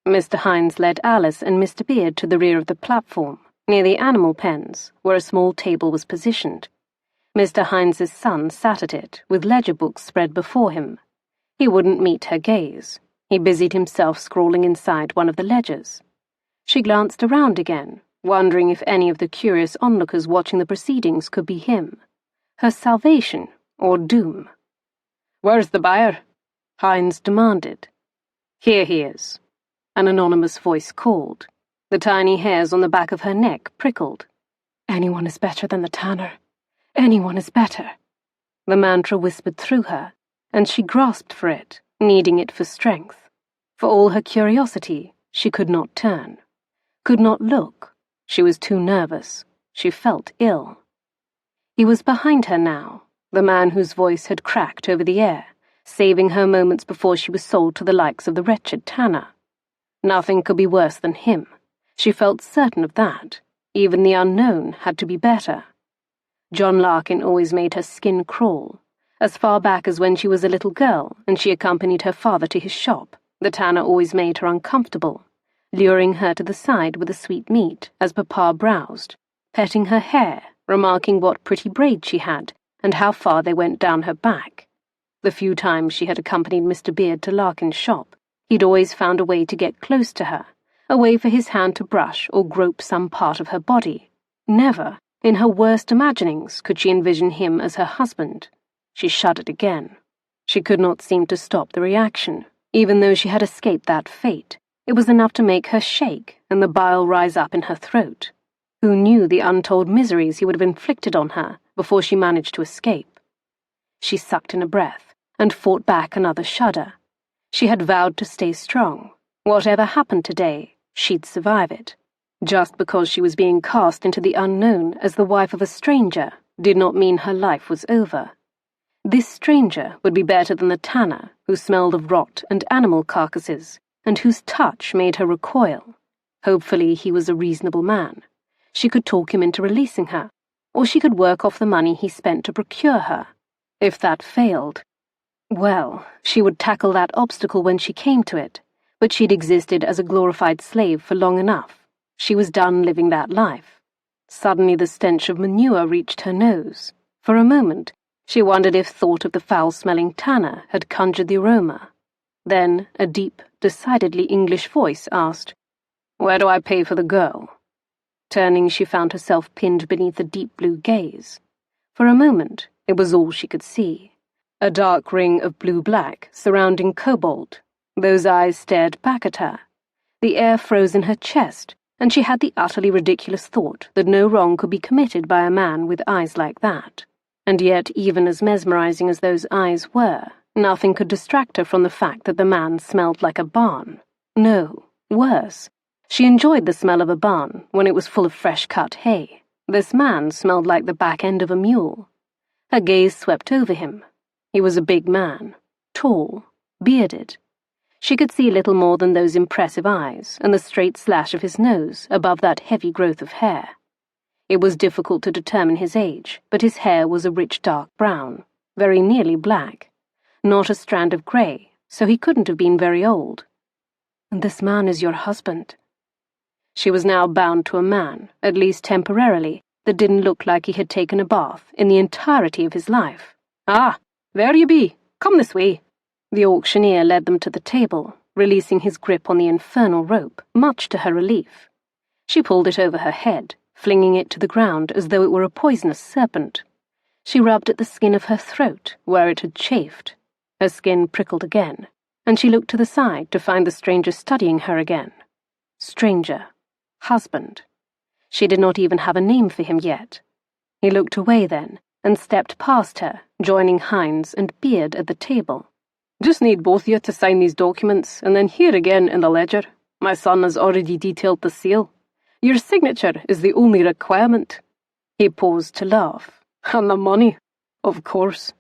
Mr. Hines led Alice and Mr. Beard to the rear of the platform, near the animal pens, where a small table was positioned. Mr. Hines's son sat at it, with ledger books spread before him. He wouldn't meet her gaze. He busied himself scrawling inside one of the ledgers. She glanced around again, wondering if any of the curious onlookers watching the proceedings could be him. Her salvation or doom. "Where's the buyer?" Hines demanded. "Here he is," an anonymous voice called. The tiny hairs on the back of her neck prickled. "Anyone is better than the tanner. Anyone is better." The mantra whispered through her, and she grasped for it, needing it for strength. For all her curiosity, she could not turn, could not look. She was too nervous. She felt ill. He was behind her now, the man whose voice had cracked over the air, saving her moments before she was sold to the likes of the wretched Tanner. Nothing could be worse than him. She felt certain of that. Even the unknown had to be better. John Larkin always made her skin crawl. As far back as when she was a little girl and she accompanied her father to his shop, the Tanner always made her uncomfortable, luring her to the side with a sweetmeat as Papa browsed, petting her hair, remarking what pretty braids she had and how far they went down her back. The few times she had accompanied Mr. Beard to Larkin's shop, he'd always found a way to get close to her, a way for his hand to brush or grope some part of her body. Never, in her worst imaginings, could she envision him as her husband. She shuddered again. She could not seem to stop the reaction. Even though she had escaped that fate, it was enough to make her shake and the bile rise up in her throat. Who knew the untold miseries he would have inflicted on her before she managed to escape? She sucked in a breath and fought back another shudder. She had vowed to stay strong. Whatever happened today, she'd survive it. Just because she was being cast into the unknown as the wife of a stranger did not mean her life was over. This stranger would be better than the Tanner, who smelled of rot and animal carcasses, and whose touch made her recoil. Hopefully he was a reasonable man. She could talk him into releasing her, or she could work off the money he spent to procure her. If that failed, well, she would tackle that obstacle when she came to it, but she'd existed as a glorified slave for long enough. She was done living that life. Suddenly the stench of manure reached her nose. For a moment, she wondered if thought of the foul-smelling Tanner had conjured the aroma. Then a deep, decidedly English voice asked, "Where do I pay for the girl?" Turning, she found herself pinned beneath a deep blue gaze. For a moment, it was all she could see. A dark ring of blue-black surrounding cobalt. Those eyes stared back at her. The air froze in her chest, and she had the utterly ridiculous thought that no wrong could be committed by a man with eyes like that. And yet, even as mesmerizing as those eyes were, nothing could distract her from the fact that the man smelled like a barn. No, worse. She enjoyed the smell of a barn when it was full of fresh-cut hay. This man smelled like the back end of a mule. Her gaze swept over him. He was a big man, tall, bearded. She could see little more than those impressive eyes and the straight slash of his nose above that heavy growth of hair. It was difficult to determine his age, but his hair was a rich dark brown, very nearly black. Not a strand of grey, so he couldn't have been very old. "And this man is your husband." She was now bound to a man, at least temporarily, that didn't look like he had taken a bath in the entirety of his life. "Ah, there you be. Come this way." The auctioneer led them to the table, releasing his grip on the infernal rope, much to her relief. She pulled it over her head, flinging it to the ground as though it were a poisonous serpent. She rubbed at the skin of her throat, where it had chafed. Her skin prickled again, and she looked to the side to find the stranger studying her again. Stranger. Husband. She did not even have a name for him yet. He looked away then, and stepped past her, joining Hines and Beard at the table. "Just need both you to sign these documents, and then here again in the ledger. My son has already detailed the sale. Your signature is the only requirement." He paused to laugh. "And the money, of course."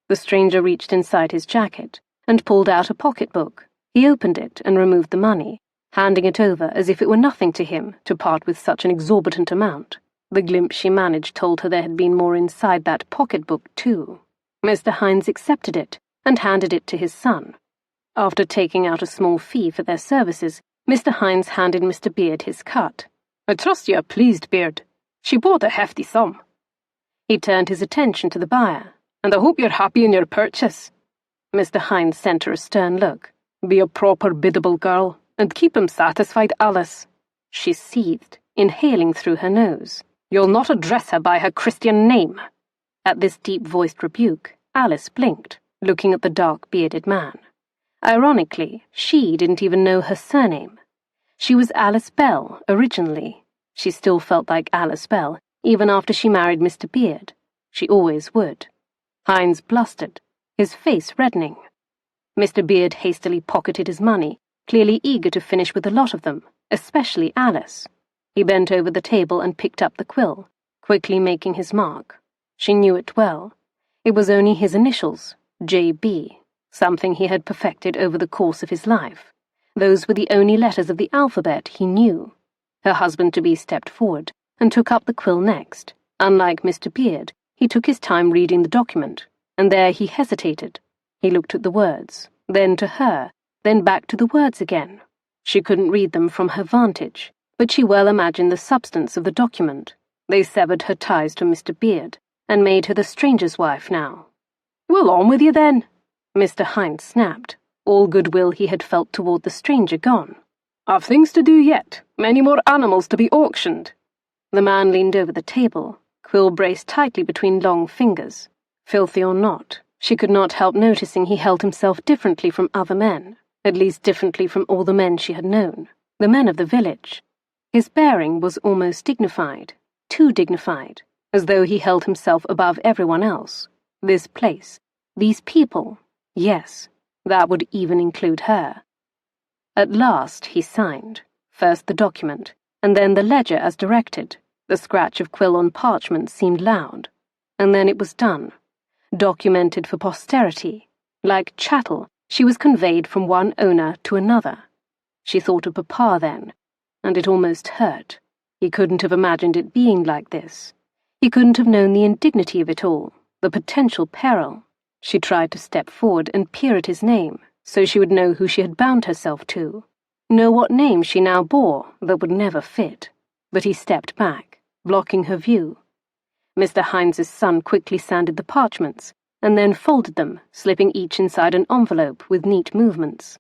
The stranger reached inside his jacket and pulled out a pocketbook. He opened it and removed the money, handing it over as if it were nothing to him to part with such an exorbitant amount. The glimpse she managed told her there had been more inside that pocketbook, too. Mr. Hines accepted it and handed it to his son. After taking out a small fee for their services, Mr. Hines handed Mr. Beard his cut. "I trust you are pleased, Beard. She bought a hefty sum." He turned his attention to the buyer. "And I hope you're happy in your purchase." Mr. Hines sent her a stern look. "Be a proper biddable girl, and keep him satisfied, Alice." She seethed, inhaling through her nose. "You'll not address her by her Christian name." At this deep-voiced rebuke, Alice blinked, looking at the dark-bearded man. Ironically, she didn't even know her surname. She was Alyse Bell, originally. She still felt like Alyse Bell, even after she married Mr. Beard. She always would. Hines blustered, his face reddening. Mr. Beard hastily pocketed his money, clearly eager to finish with a lot of them, especially Alice. He bent over the table and picked up the quill, quickly making his mark. She knew it well. It was only his initials, J.B., something he had perfected over the course of his life. Those were the only letters of the alphabet he knew. Her husband-to-be stepped forward and took up the quill next. Unlike Mr. Beard, he took his time reading the document, and there he hesitated. He looked at the words, then to her, then back to the words again. She couldn't read them from her vantage, but she well imagined the substance of the document. They severed her ties to Mr. Beard, and made her the stranger's wife now. "Well, on with you then," Mr. Hines snapped, all goodwill he had felt toward the stranger gone. "I've things to do yet, many more animals to be auctioned." The man leaned over the table, quill braced tightly between long fingers. Filthy or not, she could not help noticing he held himself differently from other men, at least differently from all the men she had known, the men of the village. His bearing was almost dignified, too dignified, as though he held himself above everyone else. This place, these people, yes, that would even include her. At last he signed, first the document, and then the ledger as directed. The scratch of quill on parchment seemed loud. And then it was done, documented for posterity. Like chattel, she was conveyed from one owner to another. She thought of Papa then, and it almost hurt. He couldn't have imagined it being like this. He couldn't have known the indignity of it all, the potential peril. She tried to step forward and peer at his name, so she would know who she had bound herself to, know what name she now bore that would never fit. But he stepped back, blocking her view. Mr. Hines's son quickly sanded the parchments, and then folded them, slipping each inside an envelope with neat movements.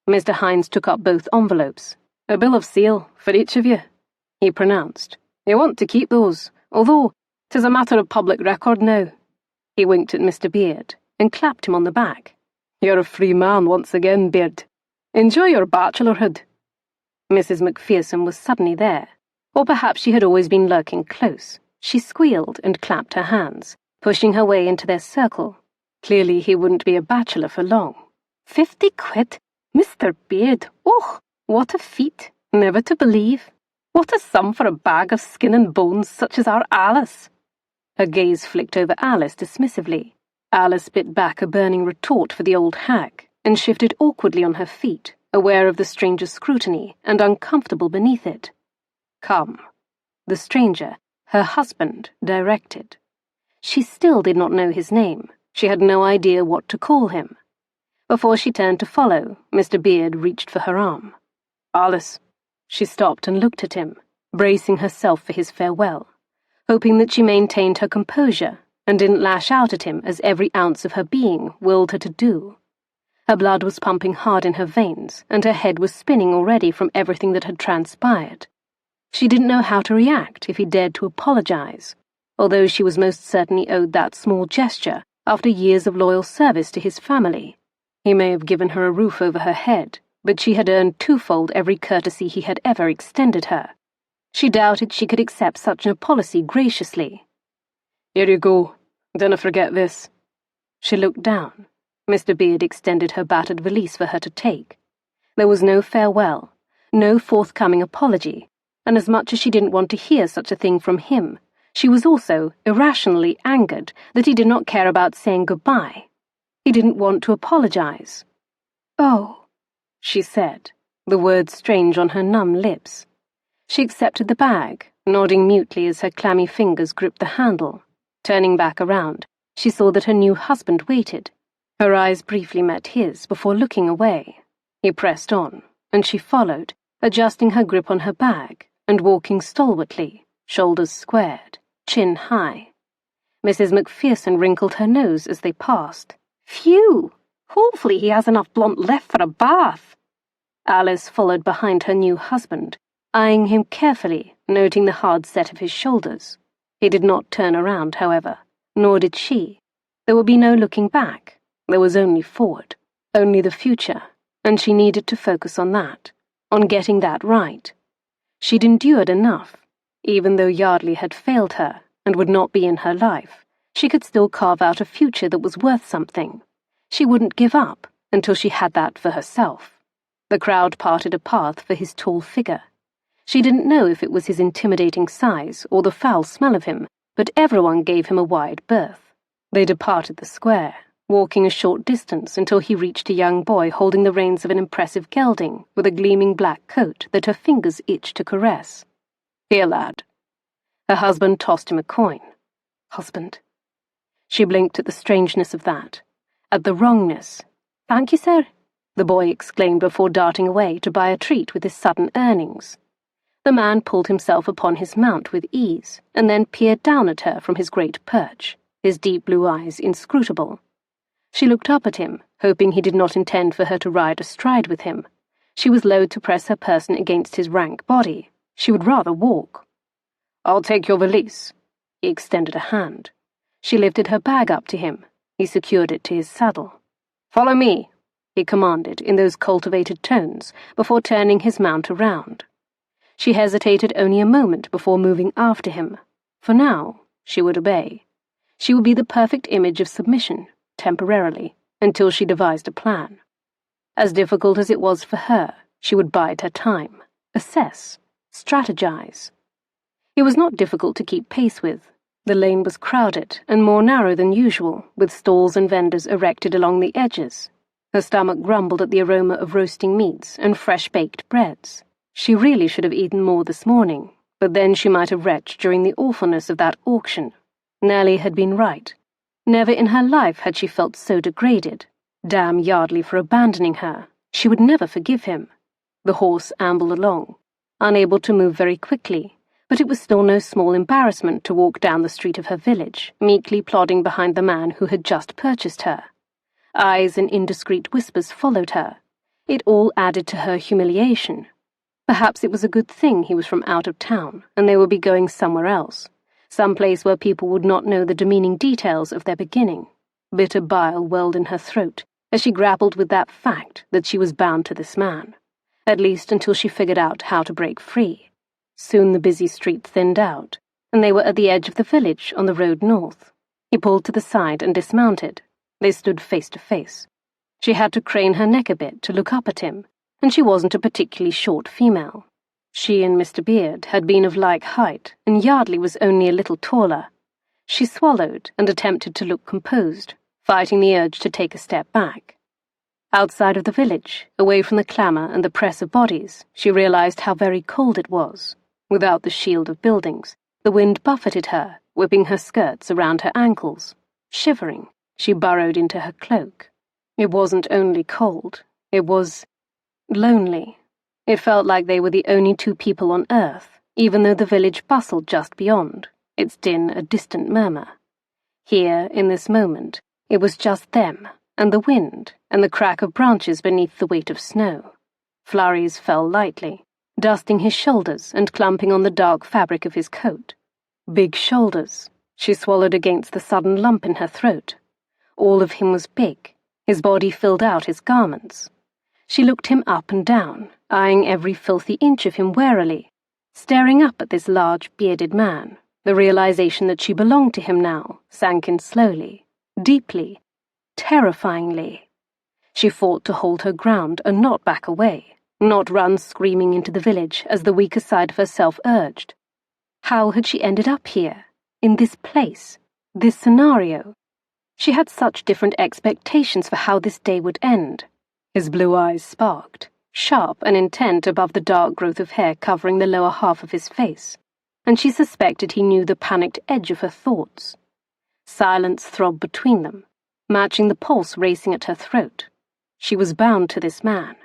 Mr. Hines took up both envelopes. "A bill of sale, for each of you," he pronounced. "You want to keep those, although 'tis a matter of public record now." He winked at Mr. Beard, and clapped him on the back. "You're a free man once again, Beard. Enjoy your bachelorhood." Mrs. Macpherson was suddenly there, or perhaps she had always been lurking close. She squealed and clapped her hands, pushing her way into their circle. Clearly he wouldn't be a bachelor for long. 50 quid? Mr. Beard, oh, what a feat, never to believe. What a sum for a bag of skin and bones such as our Alyse. Her gaze flicked over Alyse dismissively. Alyse bit back a burning retort for the old hag, and shifted awkwardly on her feet, aware of the stranger's scrutiny and uncomfortable beneath it. "Come," the stranger, her husband, directed. She still did not know his name. She had no idea what to call him. Before she turned to follow, Mr. Beard reached for her arm. "Alyse." She stopped and looked at him, bracing herself for his farewell, hoping that she maintained her composure and didn't lash out at him as every ounce of her being willed her to do. Her blood was pumping hard in her veins, and her head was spinning already from everything that had transpired. She didn't know how to react if he dared to apologize, although she was most certainly owed that small gesture after years of loyal service to his family. He may have given her a roof over her head, but she had earned twofold every courtesy he had ever extended her. She doubted she could accept such an apology graciously. "Here you go. Dinna forget this." She looked down. Mr. Beard extended her battered valise for her to take. There was no farewell, no forthcoming apology, and as much as she didn't want to hear such a thing from him, she was also irrationally angered that he did not care about saying goodbye. He didn't want to apologize. "Oh," she said, the words strange on her numb lips. She accepted the bag, nodding mutely as her clammy fingers gripped the handle. Turning back around, she saw that her new husband waited. Her eyes briefly met his before looking away. He pressed on, and she followed, adjusting her grip on her bag and walking stalwartly, shoulders squared, chin high. Mrs. Macpherson wrinkled her nose as they passed. "Phew! Hopefully he has enough blunt left for a bath." Alyse followed behind her new husband, eyeing him carefully, noting the hard set of his shoulders. He did not turn around, however, nor did she. There would be no looking back. There was only forward, only the future, and she needed to focus on that, on getting that right. She'd endured enough. Even though Yardley had failed her and would not be in her life, she could still carve out a future that was worth something. She wouldn't give up until she had that for herself. The crowd parted a path for his tall figure. She didn't know if it was his intimidating size or the foul smell of him, but everyone gave him a wide berth. They departed the square, walking a short distance until he reached a young boy holding the reins of an impressive gelding with a gleaming black coat that her fingers itched to caress. "Here, lad." Her husband tossed him a coin. Husband. She blinked at the strangeness of that, at the wrongness. "Thank you, sir," the boy exclaimed before darting away to buy a treat with his sudden earnings. The man pulled himself upon his mount with ease, and then peered down at her from his great perch, his deep blue eyes inscrutable. She looked up at him, hoping he did not intend for her to ride astride with him. She was loath to press her person against his rank body. She would rather walk. "I'll take your valise." He extended a hand. She lifted her bag up to him. He secured it to his saddle. "Follow me," he commanded in those cultivated tones before turning his mount around. She hesitated only a moment before moving after him. For now, she would obey. She would be the perfect image of submission, temporarily, until she devised a plan. As difficult as it was for her, she would bide her time, assess, strategize. It was not difficult to keep pace with. The lane was crowded and more narrow than usual, with stalls and vendors erected along the edges. Her stomach grumbled at the aroma of roasting meats and fresh-baked breads. She really should have eaten more this morning, but then she might have retched during the awfulness of that auction. Nellie had been right. Never in her life had she felt so degraded. Damn Yardley for abandoning her. She would never forgive him. The horse ambled along, unable to move very quickly, but it was still no small embarrassment to walk down the street of her village, meekly plodding behind the man who had just purchased her. Eyes and indiscreet whispers followed her. It all added to her humiliation. Perhaps it was a good thing he was from out of town, and they would be going somewhere else, some place where people would not know the demeaning details of their beginning. Bitter bile welled in her throat as she grappled with that fact that she was bound to this man, at least until she figured out how to break free. Soon the busy street thinned out, and they were at the edge of the village on the road north. He pulled to the side and dismounted. They stood face to face. She had to crane her neck a bit to look up at him, and she wasn't a particularly short female. She and Mr. Beard had been of like height, and Yardley was only a little taller. She swallowed and attempted to look composed, fighting the urge to take a step back. Outside of the village, away from the clamour and the press of bodies, she realized how very cold it was. Without the shield of buildings, the wind buffeted her, whipping her skirts around her ankles. Shivering, she burrowed into her cloak. It wasn't only cold, it was lonely. It felt like they were the only two people on earth, even though the village bustled just beyond, its din a distant murmur. Here, in this moment, it was just them, and the wind, and the crack of branches beneath the weight of snow. Flurries fell lightly, dusting his shoulders and clumping on the dark fabric of his coat. Big shoulders. She swallowed against the sudden lump in her throat. All of him was big. His body filled out his garments. She looked him up and down, eyeing every filthy inch of him warily, staring up at this large, bearded man. The realization that she belonged to him now sank in slowly, deeply, terrifyingly. She fought to hold her ground and not back away, not run screaming into the village as the weaker side of herself urged. How had she ended up here, in this place, this scenario? She had such different expectations for how this day would end. His blue eyes sparked, sharp and intent above the dark growth of hair covering the lower half of his face, and she suspected he knew the panicked edge of her thoughts. Silence throbbed between them, matching the pulse racing at her throat. She was bound to this man.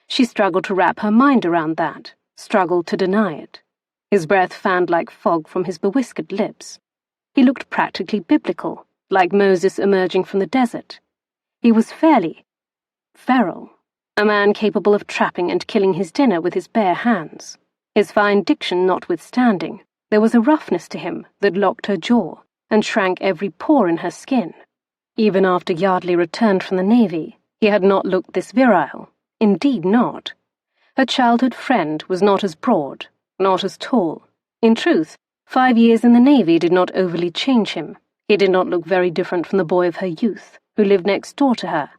She struggled to wrap her mind around that, struggled to deny it. His breath fanned like fog from his bewhiskered lips. He looked practically biblical, like Moses emerging from the desert. He was feral, a man capable of trapping and killing his dinner with his bare hands. His fine diction notwithstanding, there was a roughness to him that locked her jaw and shrank every pore in her skin. Even after Yardley returned from the Navy, he had not looked this virile. Indeed not. Her childhood friend was not as broad, not as tall. In truth, 5 years in the Navy did not overly change him. He did not look very different from the boy of her youth, who lived next door to her.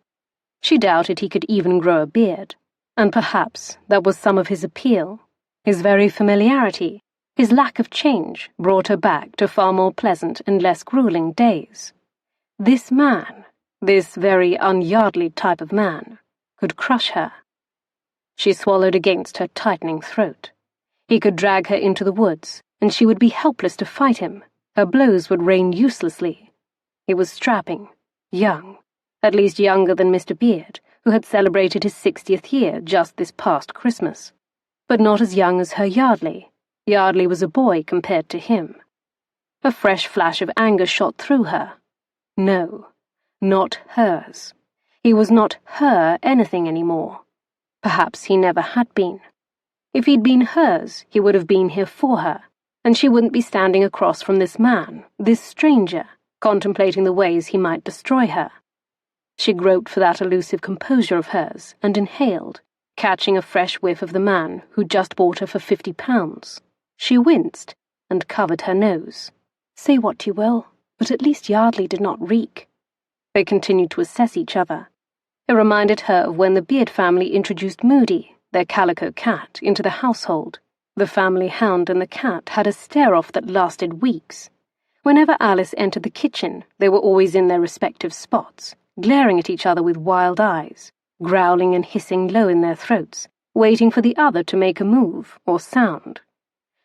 She doubted he could even grow a beard, and perhaps that was some of his appeal. His very familiarity, his lack of change, brought her back to far more pleasant and less grueling days. This man, this very unyardly type of man, could crush her. She swallowed against her tightening throat. He could drag her into the woods, and she would be helpless to fight him. Her blows would rain uselessly. He was strapping, young, at least younger than Mr. Beard, who had celebrated his 60th year just this past Christmas, but not as young as her Yardley. Yardley was a boy compared to him. A fresh flash of anger shot through her. No, not hers. He was not her anything anymore. Perhaps he never had been. If he'd been hers, he would have been here for her, and she wouldn't be standing across from this man, this stranger, contemplating the ways he might destroy her. She groped for that elusive composure of hers and inhaled, catching a fresh whiff of the man who'd just bought her for £50. She winced and covered her nose. Say what you will, but at least Yardley did not reek. They continued to assess each other. It reminded her of when the Beard family introduced Moody, their calico cat, into the household. The family hound and the cat had a stare-off that lasted weeks. Whenever Alyse entered the kitchen, they were always in their respective spots, glaring at each other with wild eyes, growling and hissing low in their throats, waiting for the other to make a move or sound.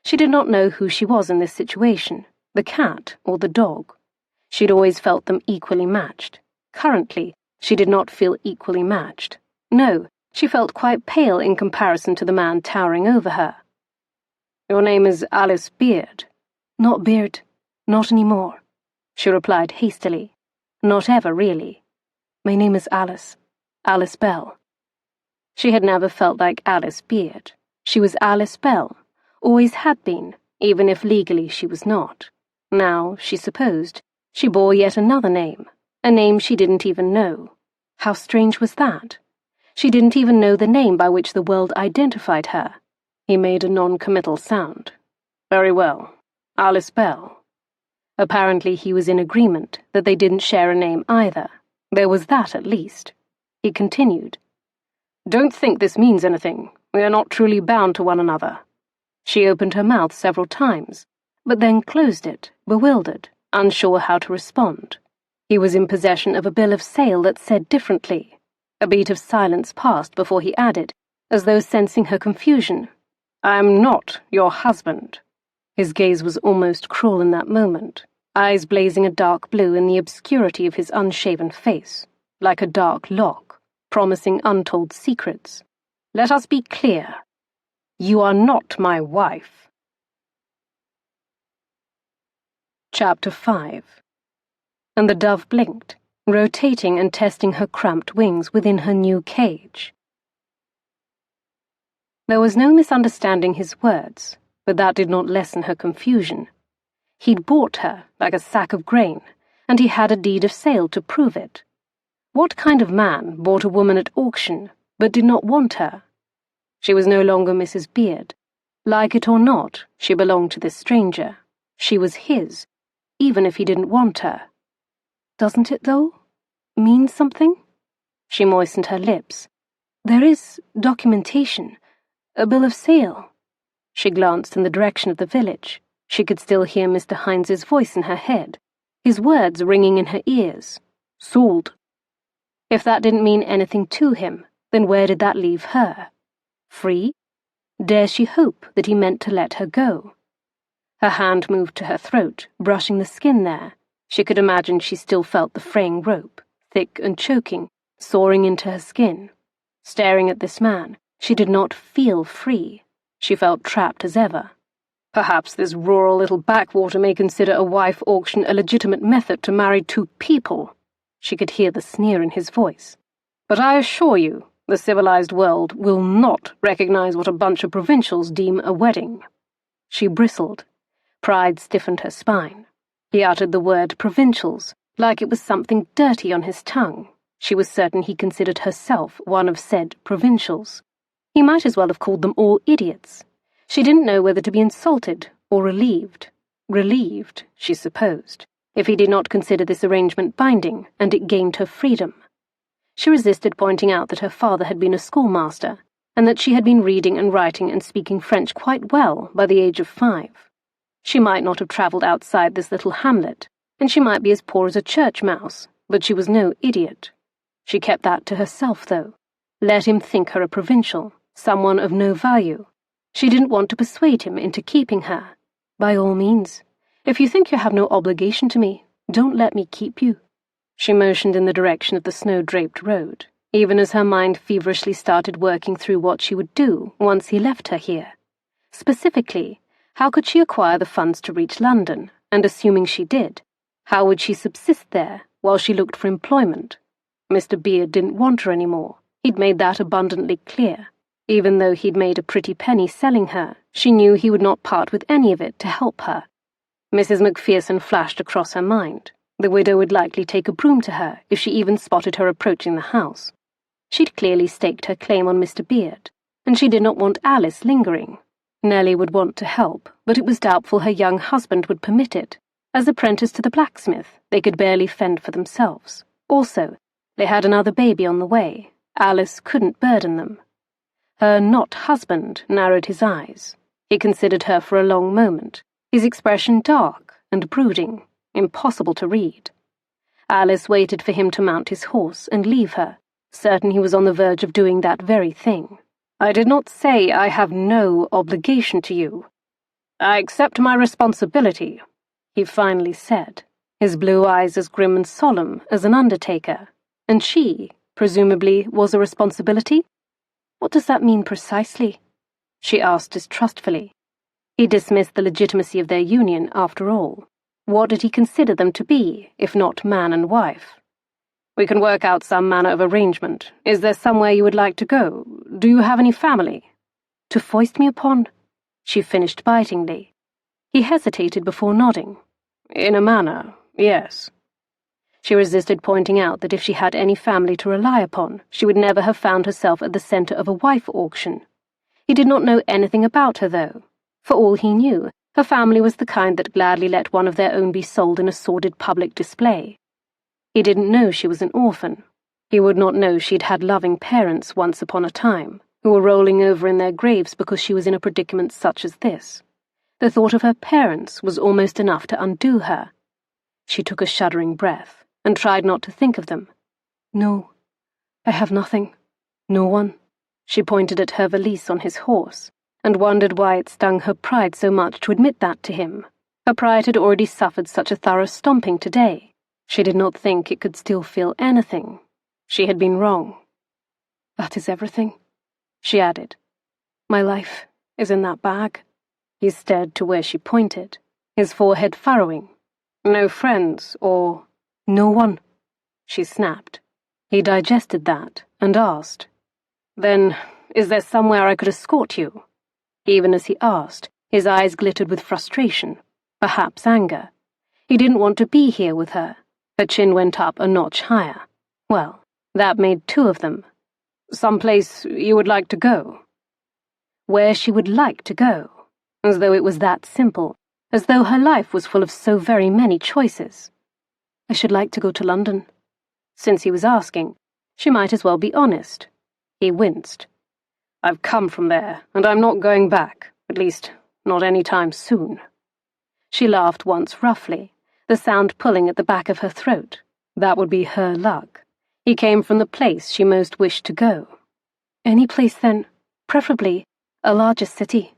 She did not know who she was in this situation, the cat or the dog. She'd always felt them equally matched. Currently, she did not feel equally matched. No, she felt quite pale in comparison to the man towering over her. "Your name is Alyse Beard." "Not Beard. Not anymore," she replied hastily. Not ever, really. "My name is Alyse. Alyse Bell." She had never felt like Alyse Beard. She was Alyse Bell, always had been, even if legally she was not. Now, she supposed, she bore yet another name, a name she didn't even know. How strange was that? She didn't even know the name by which the world identified her. He made a non-committal sound. "Very well. Alyse Bell." Apparently he was in agreement that they didn't share a name either. There was that at least. He continued. "Don't think this means anything. We are not truly bound to one another." She opened her mouth several times, but then closed it, bewildered, unsure how to respond. He was in possession of a bill of sale that said differently. A beat of silence passed before he added, as though sensing her confusion, "I am not your husband." His gaze was almost cruel in that moment, eyes blazing a dark blue in the obscurity of his unshaven face, like a dark lock, promising untold secrets. "Let us be clear. You are not my wife." Chapter 5. And the dove blinked, rotating and testing her cramped wings within her new cage. There was no misunderstanding his words, but that did not lessen her confusion. He'd bought her like a sack of grain, and he had a deed of sale to prove it. What kind of man bought a woman at auction, but did not want her? She was no longer Mrs. Beard. Like it or not, she belonged to this stranger. She was his, even if he didn't want her. "Doesn't it, though? Mean something?" She moistened her lips. "There is documentation, a bill of sale." She glanced in the direction of the village. She could still hear Mr. Hines's voice in her head, his words ringing in her ears. "Sold." If that didn't mean anything to him, then where did that leave her? Free? Dare she hope that he meant to let her go? Her hand moved to her throat, brushing the skin there. She could imagine she still felt the fraying rope, thick and choking, soaring into her skin. Staring at this man, she did not feel free. She felt trapped as ever. Perhaps this rural little backwater may consider a wife auction a legitimate method to marry two people. She could hear the sneer in his voice. But I assure you, the civilized world will not recognize what a bunch of provincials deem a wedding. She bristled. Pride stiffened her spine. He uttered the word provincials, like it was something dirty on his tongue. She was certain he considered herself one of said provincials. He might as well have called them all idiots. She didn't know whether to be insulted or relieved. Relieved, she supposed, if he did not consider this arrangement binding, and it gained her freedom. She resisted pointing out that her father had been a schoolmaster, and that she had been reading and writing and speaking French quite well by the age of 5. She might not have travelled outside this little hamlet, and she might be as poor as a church mouse, but she was no idiot. She kept that to herself, though. Let him think her a provincial, someone of no value. She didn't want to persuade him into keeping her. By all means, if you think you have no obligation to me, don't let me keep you. She motioned in the direction of the snow-draped road, even as her mind feverishly started working through what she would do once he left her here. Specifically, how could she acquire the funds to reach London, and assuming she did, how would she subsist there while she looked for employment? Mr. Beard didn't want her anymore. He'd made that abundantly clear. Even though he'd made a pretty penny selling her, she knew he would not part with any of it to help her. Mrs. Macpherson flashed across her mind. The widow would likely take a broom to her if she even spotted her approaching the house. She'd clearly staked her claim on Mr. Beard, and she did not want Alyse lingering. Nellie would want to help, but it was doubtful her young husband would permit it. As apprentice to the blacksmith, they could barely fend for themselves. Also, they had another baby on the way. Alyse couldn't burden them. Her not-husband narrowed his eyes. He considered her for a long moment, his expression dark and brooding, impossible to read. Alyse waited for him to mount his horse and leave her, certain he was on the verge of doing that very thing. I did not say I have no obligation to you. I accept my responsibility, he finally said, his blue eyes as grim and solemn as an undertaker. And she, presumably, was a responsibility? What does that mean precisely? She asked distrustfully. He dismissed the legitimacy of their union, after all. What did he consider them to be, if not man and wife? We can work out some manner of arrangement. Is there somewhere you would like to go? Do you have any family? To foist me upon? She finished bitingly. He hesitated before nodding. In a manner, yes. She resisted pointing out that if she had any family to rely upon, she would never have found herself at the centre of a wife auction. He did not know anything about her, though. For all he knew, her family was the kind that gladly let one of their own be sold in a sordid public display. He didn't know she was an orphan. He would not know she'd had loving parents once upon a time, who were rolling over in their graves because she was in a predicament such as this. The thought of her parents was almost enough to undo her. She took a shuddering breath and tried not to think of them. No, I have nothing. No one. She pointed at her valise on his horse, and wondered why it stung her pride so much to admit that to him. Her pride had already suffered such a thorough stomping today. She did not think it could still feel anything. She had been wrong. That is everything, she added. My life is in that bag. He stared to where she pointed, his forehead furrowing. No friends, or... No one, she snapped. He digested that and asked, Then, is there somewhere I could escort you? Even as he asked, his eyes glittered with frustration, perhaps anger. He didn't want to be here with her. Her chin went up a notch higher. Well, that made two of them. Someplace you would like to go? Where she would like to go, as though it was that simple, as though her life was full of so very many choices. I should like to go to London. Since he was asking, she might as well be honest. He winced. I've come from there, and I'm not going back, at least not any time soon. She laughed once roughly, the sound pulling at the back of her throat. That would be her luck. He came from the place she most wished to go. Any place, then, preferably a larger city.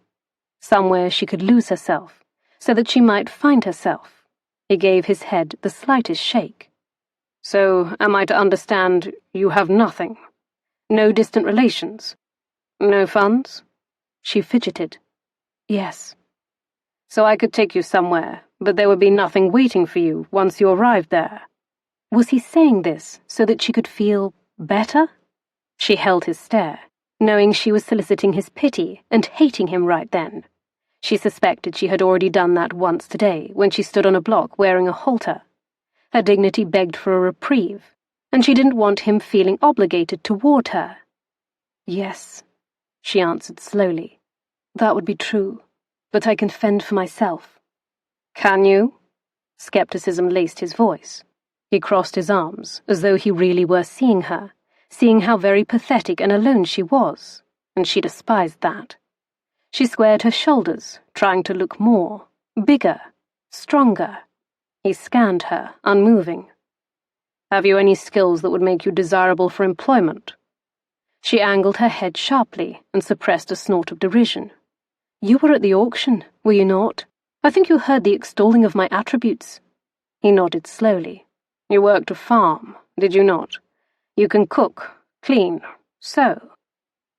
Somewhere she could lose herself, so that she might find herself. He gave his head the slightest shake. So, am I to understand you have nothing? No distant relations? No funds? She fidgeted. Yes. So I could take you somewhere, but there would be nothing waiting for you once you arrived there. Was he saying this so that she could feel better? She held his stare, knowing she was soliciting his pity and hating him right then. She suspected she had already done that once today when she stood on a block wearing a halter. Her dignity begged for a reprieve, and she didn't want him feeling obligated toward her. Yes, she answered slowly. That would be true, but I can fend for myself. Can you? Skepticism laced his voice. He crossed his arms, as though he really were seeing her, seeing how very pathetic and alone she was, and she despised that. She squared her shoulders, trying to look more, bigger, stronger. He scanned her, unmoving. Have you any skills that would make you desirable for employment? She angled her head sharply and suppressed a snort of derision. You were at the auction, were you not? I think you heard the extolling of my attributes. He nodded slowly. You worked a farm, did you not? You can cook, clean, sew.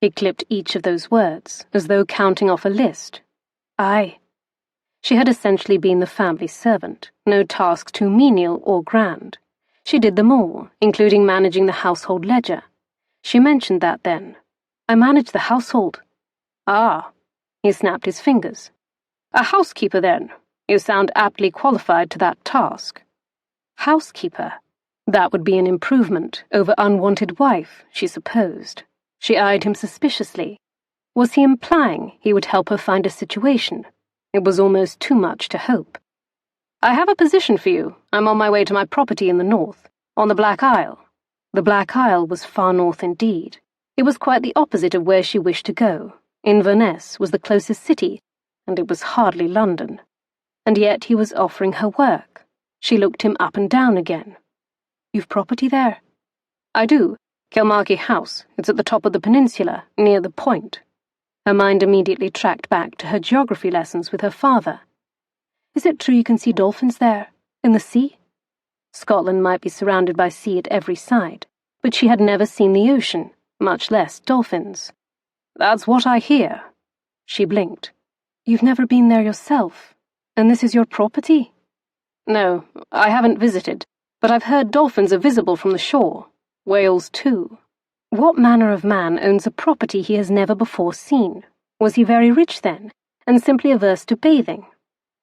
He clipped each of those words, as though counting off a list. Aye. She had essentially been the family servant, no task too menial or grand. She did them all, including managing the household ledger. She mentioned that then. I managed the household. Ah, he snapped his fingers. A housekeeper, then. You sound aptly qualified to that task. Housekeeper? That would be an improvement over unwanted wife, she supposed. She eyed him suspiciously. Was he implying he would help her find a situation? It was almost too much to hope. I have a position for you. I'm on my way to my property in the north, on the Black Isle. The Black Isle was far north indeed. It was quite the opposite of where she wished to go. Inverness was the closest city, and it was hardly London. And yet he was offering her work. She looked him up and down again. You've property there? I do. Kilmarky House. It's at the top of the peninsula, near the point. Her mind immediately tracked back to her geography lessons with her father. Is it true you can see dolphins there, in the sea? Scotland might be surrounded by sea at every side, but she had never seen the ocean, much less dolphins. That's what I hear. She blinked. You've never been there yourself, and this is your property? No, I haven't visited, but I've heard dolphins are visible from the shore. Whales too. What manner of man owns a property he has never before seen? Was he very rich then, and simply averse to bathing?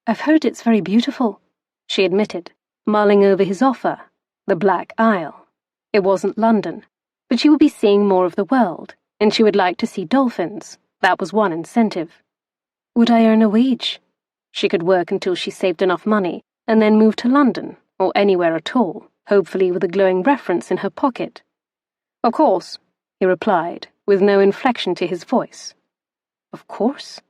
I've heard it's very beautiful, she admitted, mulling over his offer, the Black Isle. It wasn't London, but she would be seeing more of the world, and she would like to see dolphins. That was one incentive. Would I earn a wage? She could work until she saved enough money, and then move to London, or anywhere at all, hopefully with a glowing reference in her pocket. Of course, he replied, with no inflection to his voice. Of course.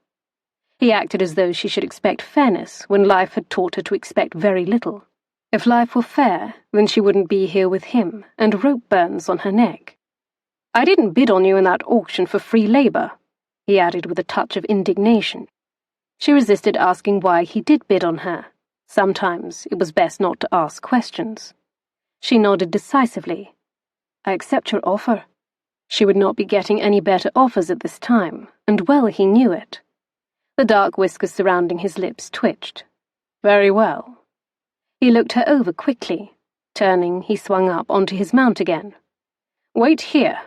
He acted as though she should expect fairness when life had taught her to expect very little. If life were fair, then she wouldn't be here with him, and rope burns on her neck. I didn't bid on you in that auction for free labour, he added with a touch of indignation. She resisted asking why he did bid on her. Sometimes it was best not to ask questions. She nodded decisively. I accept your offer. She would not be getting any better offers at this time, and well he knew it. The dark whiskers surrounding his lips twitched. Very well. He looked her over quickly. Turning, he swung up onto his mount again. Wait here.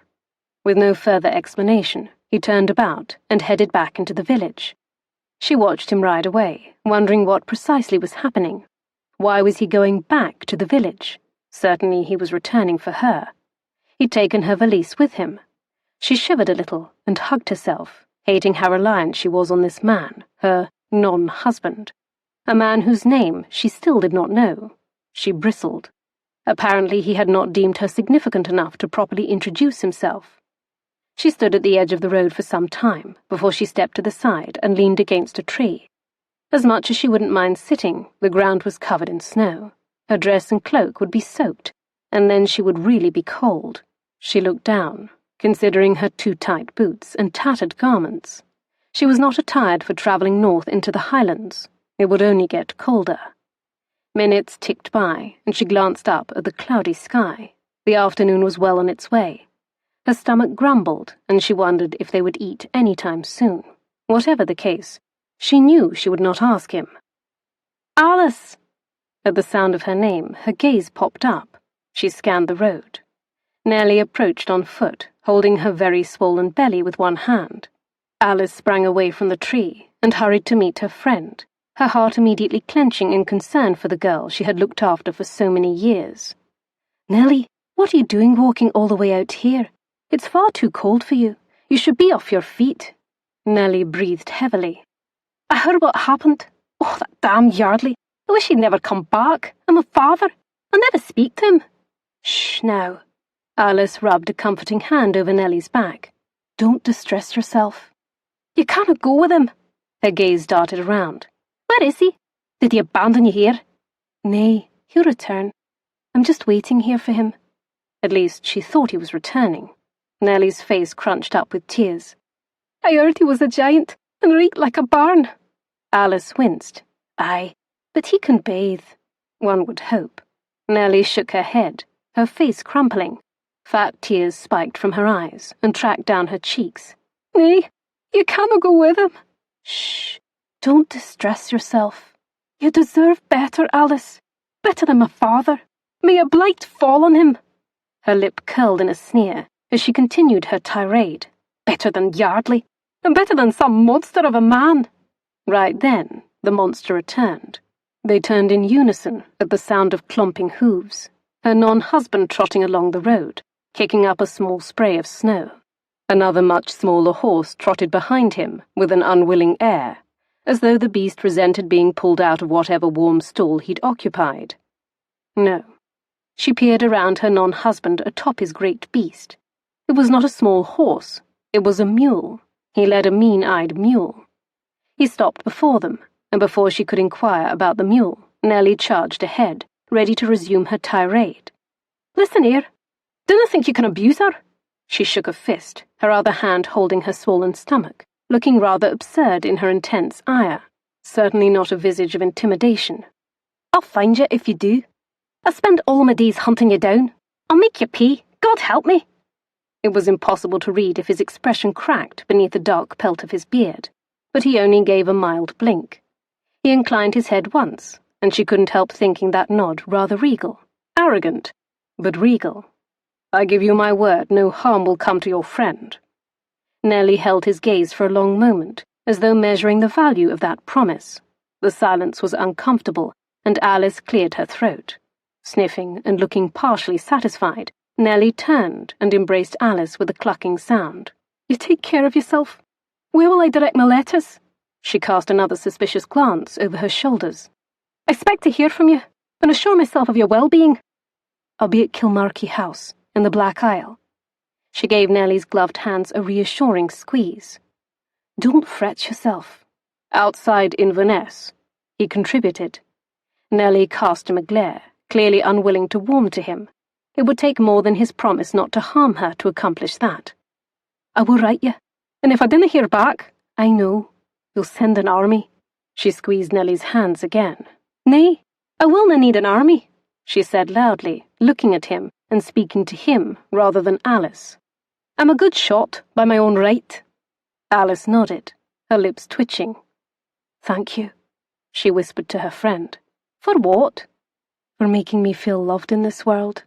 With no further explanation, he turned about and headed back into the village. She watched him ride away, wondering what precisely was happening. Why was he going back to the village? Certainly he was returning for her. He'd taken her valise with him. She shivered a little and hugged herself, hating how reliant she was on this man, her non-husband. A man whose name she still did not know. She bristled. Apparently he had not deemed her significant enough to properly introduce himself. She stood at the edge of the road for some time before she stepped to the side and leaned against a tree. As much as she wouldn't mind sitting, the ground was covered in snow. Her dress and cloak would be soaked, and then she would really be cold. She looked down, considering her too tight boots and tattered garments. She was not attired for travelling north into the Highlands. It would only get colder. Minutes ticked by, and she glanced up at the cloudy sky. The afternoon was well on its way. Her stomach grumbled, and she wondered if they would eat any time soon. Whatever the case, she knew she would not ask him. Alyse! At the sound of her name, her gaze popped up. She scanned the road. Nellie approached on foot, holding her very swollen belly with one hand. Alyse sprang away from the tree and hurried to meet her friend, her heart immediately clenching in concern for the girl she had looked after for so many years. Nellie, what are you doing walking all the way out here? It's far too cold for you. You should be off your feet. Nellie breathed heavily. I heard what happened. Oh, that damn Yardley. I wish he'd never come back. I'm a father. I'll never speak to him. Shh, now. Alyse rubbed a comforting hand over Nellie's back. Don't distress yourself. You cannot go with him. Her gaze darted around. Where is he? Did he abandon you here? Nay, he'll return. I'm just waiting here for him. At least she thought he was returning. Nellie's face crunched up with tears. I heard he was a giant and reeked like a barn. Alyse winced. Aye, but he can bathe. One would hope. Nellie shook her head, her face crumpling. Fat tears spiked from her eyes and tracked down her cheeks. Nay, you cannot go with him. Shh, don't distress yourself. You deserve better, Alyse. Better than my father. May a blight fall on him. Her lip curled in a sneer as she continued her tirade. Better than Yardley, and better than some monster of a man. Right then, the monster returned. They turned in unison at the sound of clomping hooves, her non-husband trotting along the road, kicking up a small spray of snow. Another much smaller horse trotted behind him with an unwilling air, as though the beast resented being pulled out of whatever warm stall he'd occupied. No. She peered around her non-husband atop his great beast. It was not a small horse. It was a mule. He led a mean-eyed mule. He stopped before them, and before she could inquire about the mule, Nellie charged ahead, ready to resume her tirade. Listen here. Dinna think you can abuse her? She shook a fist, her other hand holding her swollen stomach, looking rather absurd in her intense ire. Certainly not a visage of intimidation. I'll find you if you do. I'll spend all my days hunting you down. I'll make you pay. God help me. It was impossible to read if his expression cracked beneath the dark pelt of his beard, but he only gave a mild blink. He inclined his head once, and she couldn't help thinking that nod rather regal. Arrogant, but regal. I give you my word no harm will come to your friend. Nellie held his gaze for a long moment, as though measuring the value of that promise. The silence was uncomfortable, and Alyse cleared her throat. Sniffing and looking partially satisfied, Nellie turned and embraced Alyse with a clucking sound. You take care of yourself. Where will I direct my letters? She cast another suspicious glance over her shoulders. I expect to hear from you, and assure myself of your well-being. I'll be at Kilmarky House, in the Black Isle. She gave Nellie's gloved hands a reassuring squeeze. Don't fret yourself. Outside Inverness, he contributed. Nellie cast him a glare, clearly unwilling to warm to him. It would take more than his promise not to harm her to accomplish that. I will write you, and if I didn't hear back, I know. You'll send an army. She squeezed Nellie's hands again. Nay, I will not need an army, she said loudly, looking at him and speaking to him rather than Alyse. I'm a good shot by my own right. Alyse nodded, her lips twitching. Thank you, she whispered to her friend. For what? For making me feel loved in this world.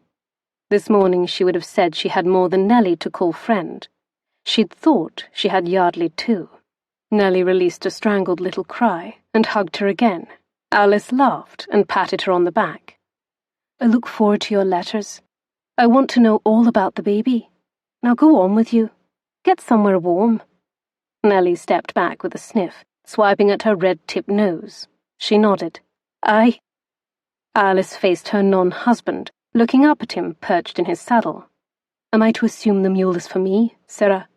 This morning she would have said she had more than Nellie to call friend. She'd thought she had Yardley too. Nellie released a strangled little cry and hugged her again. Alyse laughed and patted her on the back. I look forward to your letters. I want to know all about the baby. Now go on with you. Get somewhere warm. Nellie stepped back with a sniff, swiping at her red-tipped nose. She nodded. Aye. Alyse faced her non-husband, looking up at him perched in his saddle. Am I to assume the mule is for me, Sarah?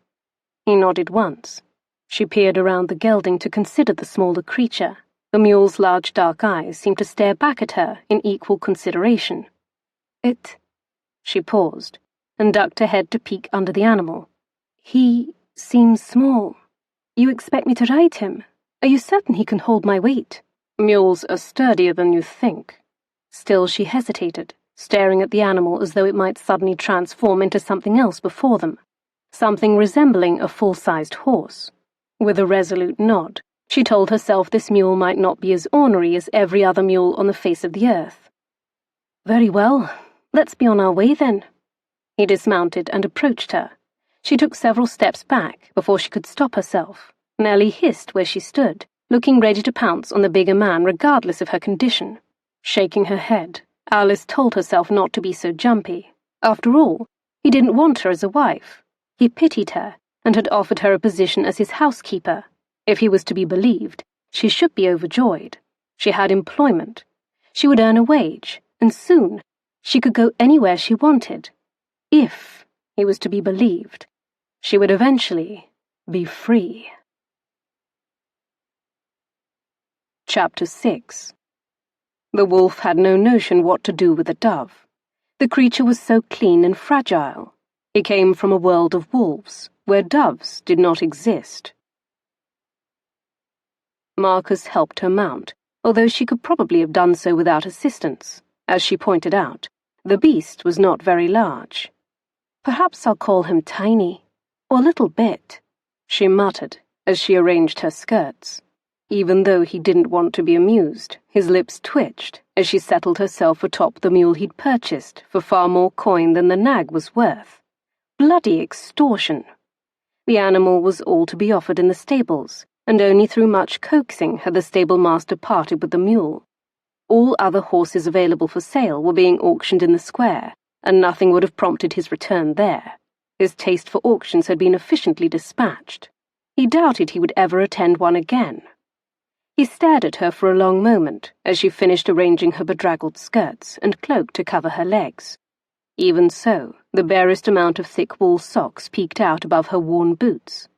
He nodded once. She peered around the gelding to consider the smaller creature. The mule's large dark eyes seemed to stare back at her in equal consideration. She paused, and ducked her head to peek under the animal. He seems small. You expect me to ride him? Are you certain he can hold my weight? Mules are sturdier than you think. Still she hesitated, staring at the animal as though it might suddenly transform into something else before them, something resembling a full-sized horse. With a resolute nod, she told herself this mule might not be as ornery as every other mule on the face of the earth. Very well, let's be on our way then. He dismounted and approached her. She took several steps back before she could stop herself. Nellie hissed where she stood, looking ready to pounce on the bigger man regardless of her condition. Shaking her head, Alyse told herself not to be so jumpy. After all, he didn't want her as a wife. He pitied her and had offered her a position as his housekeeper. If he was to be believed, she should be overjoyed. She had employment. She would earn a wage, and soon she could go anywhere she wanted. If he was to be believed, she would eventually be free. Chapter 6. The wolf had no notion what to do with a dove. The creature was so clean and fragile. He came from a world of wolves, where doves did not exist. Marcus helped her mount, although she could probably have done so without assistance. As she pointed out, the beast was not very large. Perhaps I'll call him tiny, or a little bit, she muttered as she arranged her skirts. Even though he didn't want to be amused, his lips twitched as she settled herself atop the mule he'd purchased for far more coin than the nag was worth. Bloody extortion! The animal was all to be offered in the stables, and only through much coaxing had the stable-master parted with the mule. All other horses available for sale were being auctioned in the square, and nothing would have prompted his return there. His taste for auctions had been efficiently dispatched. He doubted he would ever attend one again. He stared at her for a long moment as she finished arranging her bedraggled skirts and cloak to cover her legs. Even so, the barest amount of thick wool socks peeked out above her worn boots.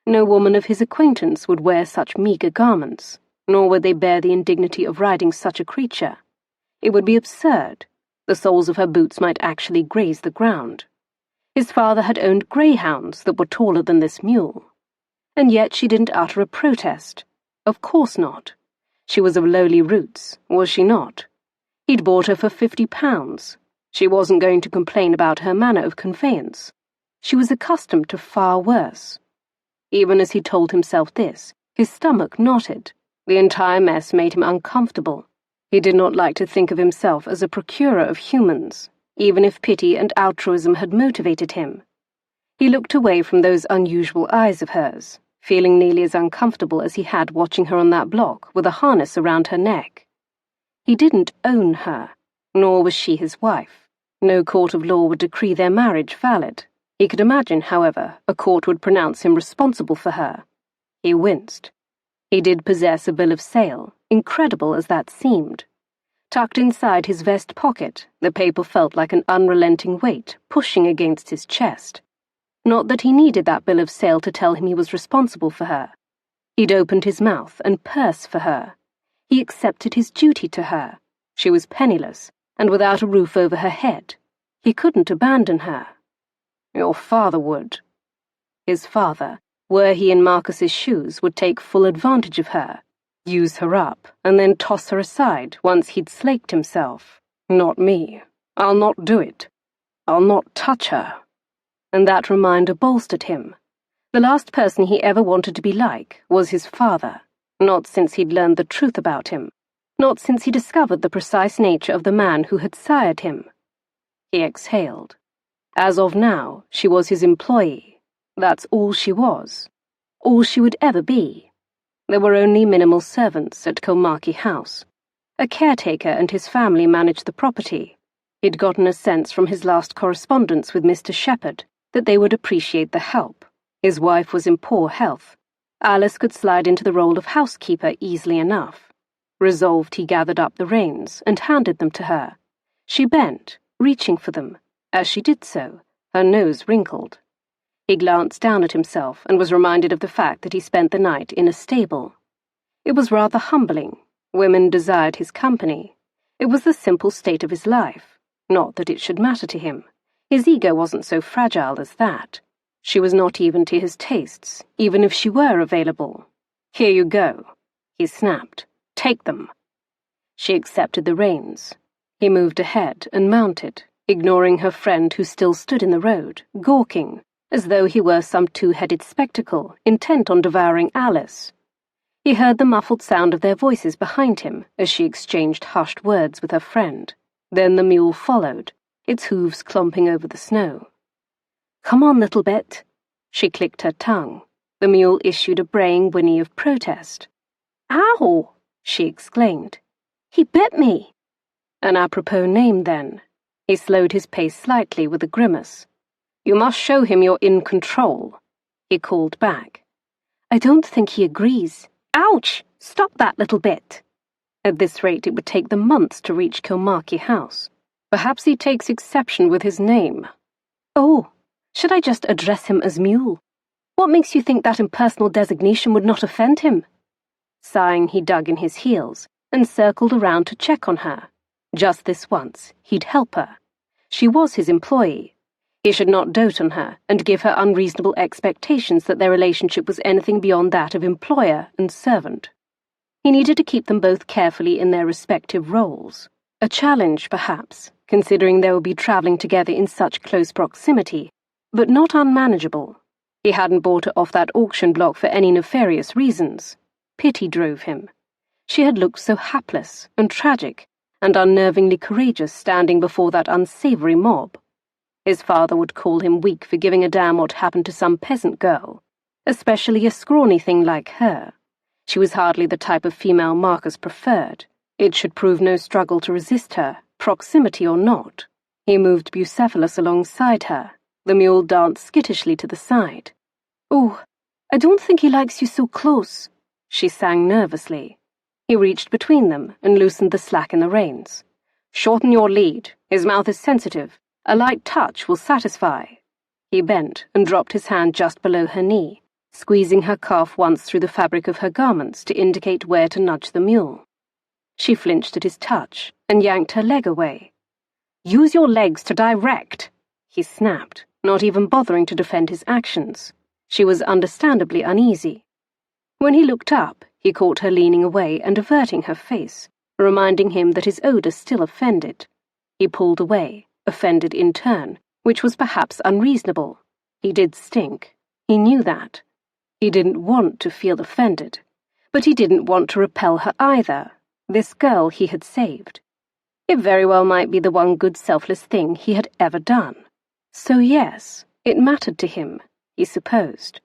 No woman of his acquaintance would wear such meagre garments, nor would they bear the indignity of riding such a creature. It would be absurd. The soles of her boots might actually graze the ground. His father had owned greyhounds that were taller than this mule. And yet she didn't utter a protest. Of course not. She was of lowly roots, was she not? He'd bought her for £50. She wasn't going to complain about her manner of conveyance. She was accustomed to far worse. Even as he told himself this, his stomach knotted. The entire mess made him uncomfortable. He did not like to think of himself as a procurer of humans, even if pity and altruism had motivated him. He looked away from those unusual eyes of hers, feeling nearly as uncomfortable as he had watching her on that block with a harness around her neck. He didn't own her, nor was she his wife. No court of law would decree their marriage valid. He could imagine, however, a court would pronounce him responsible for her. He winced. He did possess a bill of sale, incredible as that seemed. Tucked inside his vest pocket, the paper felt like an unrelenting weight pushing against his chest. Not that he needed that bill of sale to tell him he was responsible for her. He'd opened his mouth and purse for her. He accepted his duty to her. She was penniless, and without a roof over her head. He couldn't abandon her. Your father would. His father, were he in Marcus's shoes, would take full advantage of her, use her up, and then toss her aside once he'd slaked himself. Not me. I'll not do it. I'll not touch her. And that reminder bolstered him. The last person he ever wanted to be like was his father, not since he'd learned the truth about him, not since he discovered the precise nature of the man who had sired him. He exhaled. As of now, she was his employee. That's all she was. All she would ever be. There were only minimal servants at Kilmarky House. A caretaker and his family managed the property. He'd gotten a sense from his last correspondence with Mr. Shepherd that they would appreciate the help. His wife was in poor health. Alyse could slide into the role of housekeeper easily enough. Resolved, he gathered up the reins and handed them to her. She bent, reaching for them. As she did so, her nose wrinkled. He glanced down at himself and was reminded of the fact that he spent the night in a stable. It was rather humbling. Women desired his company. It was the simple state of his life. Not that it should matter to him. His ego wasn't so fragile as that. She was not even to his tastes, even if she were available. Here you go, he snapped. Take them. She accepted the reins. He moved ahead and mounted, ignoring her friend who still stood in the road, gawking, as though he were some two-headed spectacle, intent on devouring Alyse. He heard the muffled sound of their voices behind him as she exchanged hushed words with her friend. Then the mule followed, its hooves clomping over the snow. Come on, little bit. She clicked her tongue. The mule issued a braying whinny of protest. Ow! She exclaimed. He bit me. An apropos name, then. He slowed his pace slightly with a grimace. You must show him you're in control, he called back. I don't think he agrees. Ouch! Stop that little bit. At this rate, it would take them months to reach Kilmarky House. Perhaps he takes exception with his name. Oh, should I just address him as Mule? What makes you think that impersonal designation would not offend him? Sighing, he dug in his heels, and circled around to check on her. Just this once, he'd help her. She was his employee. He should not dote on her and give her unreasonable expectations that their relationship was anything beyond that of employer and servant. He needed to keep them both carefully in their respective roles. A challenge, perhaps, considering they would be travelling together in such close proximity, but not unmanageable. He hadn't bought her off that auction block for any nefarious reasons. Pity drove him. She had looked so hapless and tragic and unnervingly courageous standing before that unsavoury mob. His father would call him weak for giving a damn what happened to some peasant girl, especially a scrawny thing like her. She was hardly the type of female Marcus preferred. It should prove no struggle to resist her, proximity or not. He moved Bucephalus alongside her. The mule danced skittishly to the side. "Oh, I don't think he likes you so close," she sang nervously. He reached between them and loosened the slack in the reins. "Shorten your lead. His mouth is sensitive. A light touch will satisfy." He bent and dropped his hand just below her knee, squeezing her calf once through the fabric of her garments to indicate where to nudge the mule. She flinched at his touch and yanked her leg away. "Use your legs to direct," he snapped, not even bothering to defend his actions. She was understandably uneasy. When he looked up, he caught her leaning away and averting her face, reminding him that his odour still offended. He pulled away, offended in turn, which was perhaps unreasonable. He did stink. He knew that. He didn't want to feel offended, but he didn't want to repel her either, this girl he had saved. It very well might be the one good selfless thing he had ever done. So yes, it mattered to him, he supposed.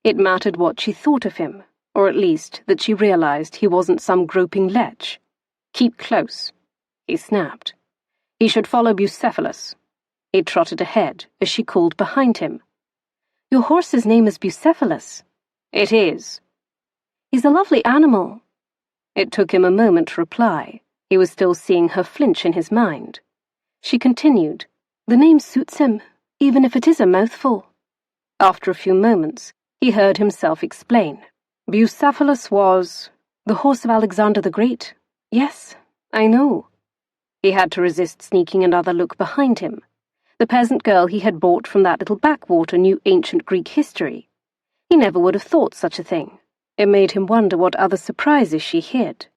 It mattered what she thought of him, or at least that she realized he wasn't some groping lech. "Keep close," he snapped. "He should follow Bucephalus." He trotted ahead as she called behind him. "Your horse's name is Bucephalus." "It is." "He's a lovely animal." It took him a moment to reply. He was still seeing her flinch in his mind. She continued, "The name suits him, even if it is a mouthful." After a few moments, he heard himself explain. "Bucephalus was the horse of Alexander the Great. Yes, I know." He had to resist sneaking another look behind him. The peasant girl he had bought from that little backwater knew ancient Greek history. He never would have thought such a thing. It made him wonder what other surprises she hid.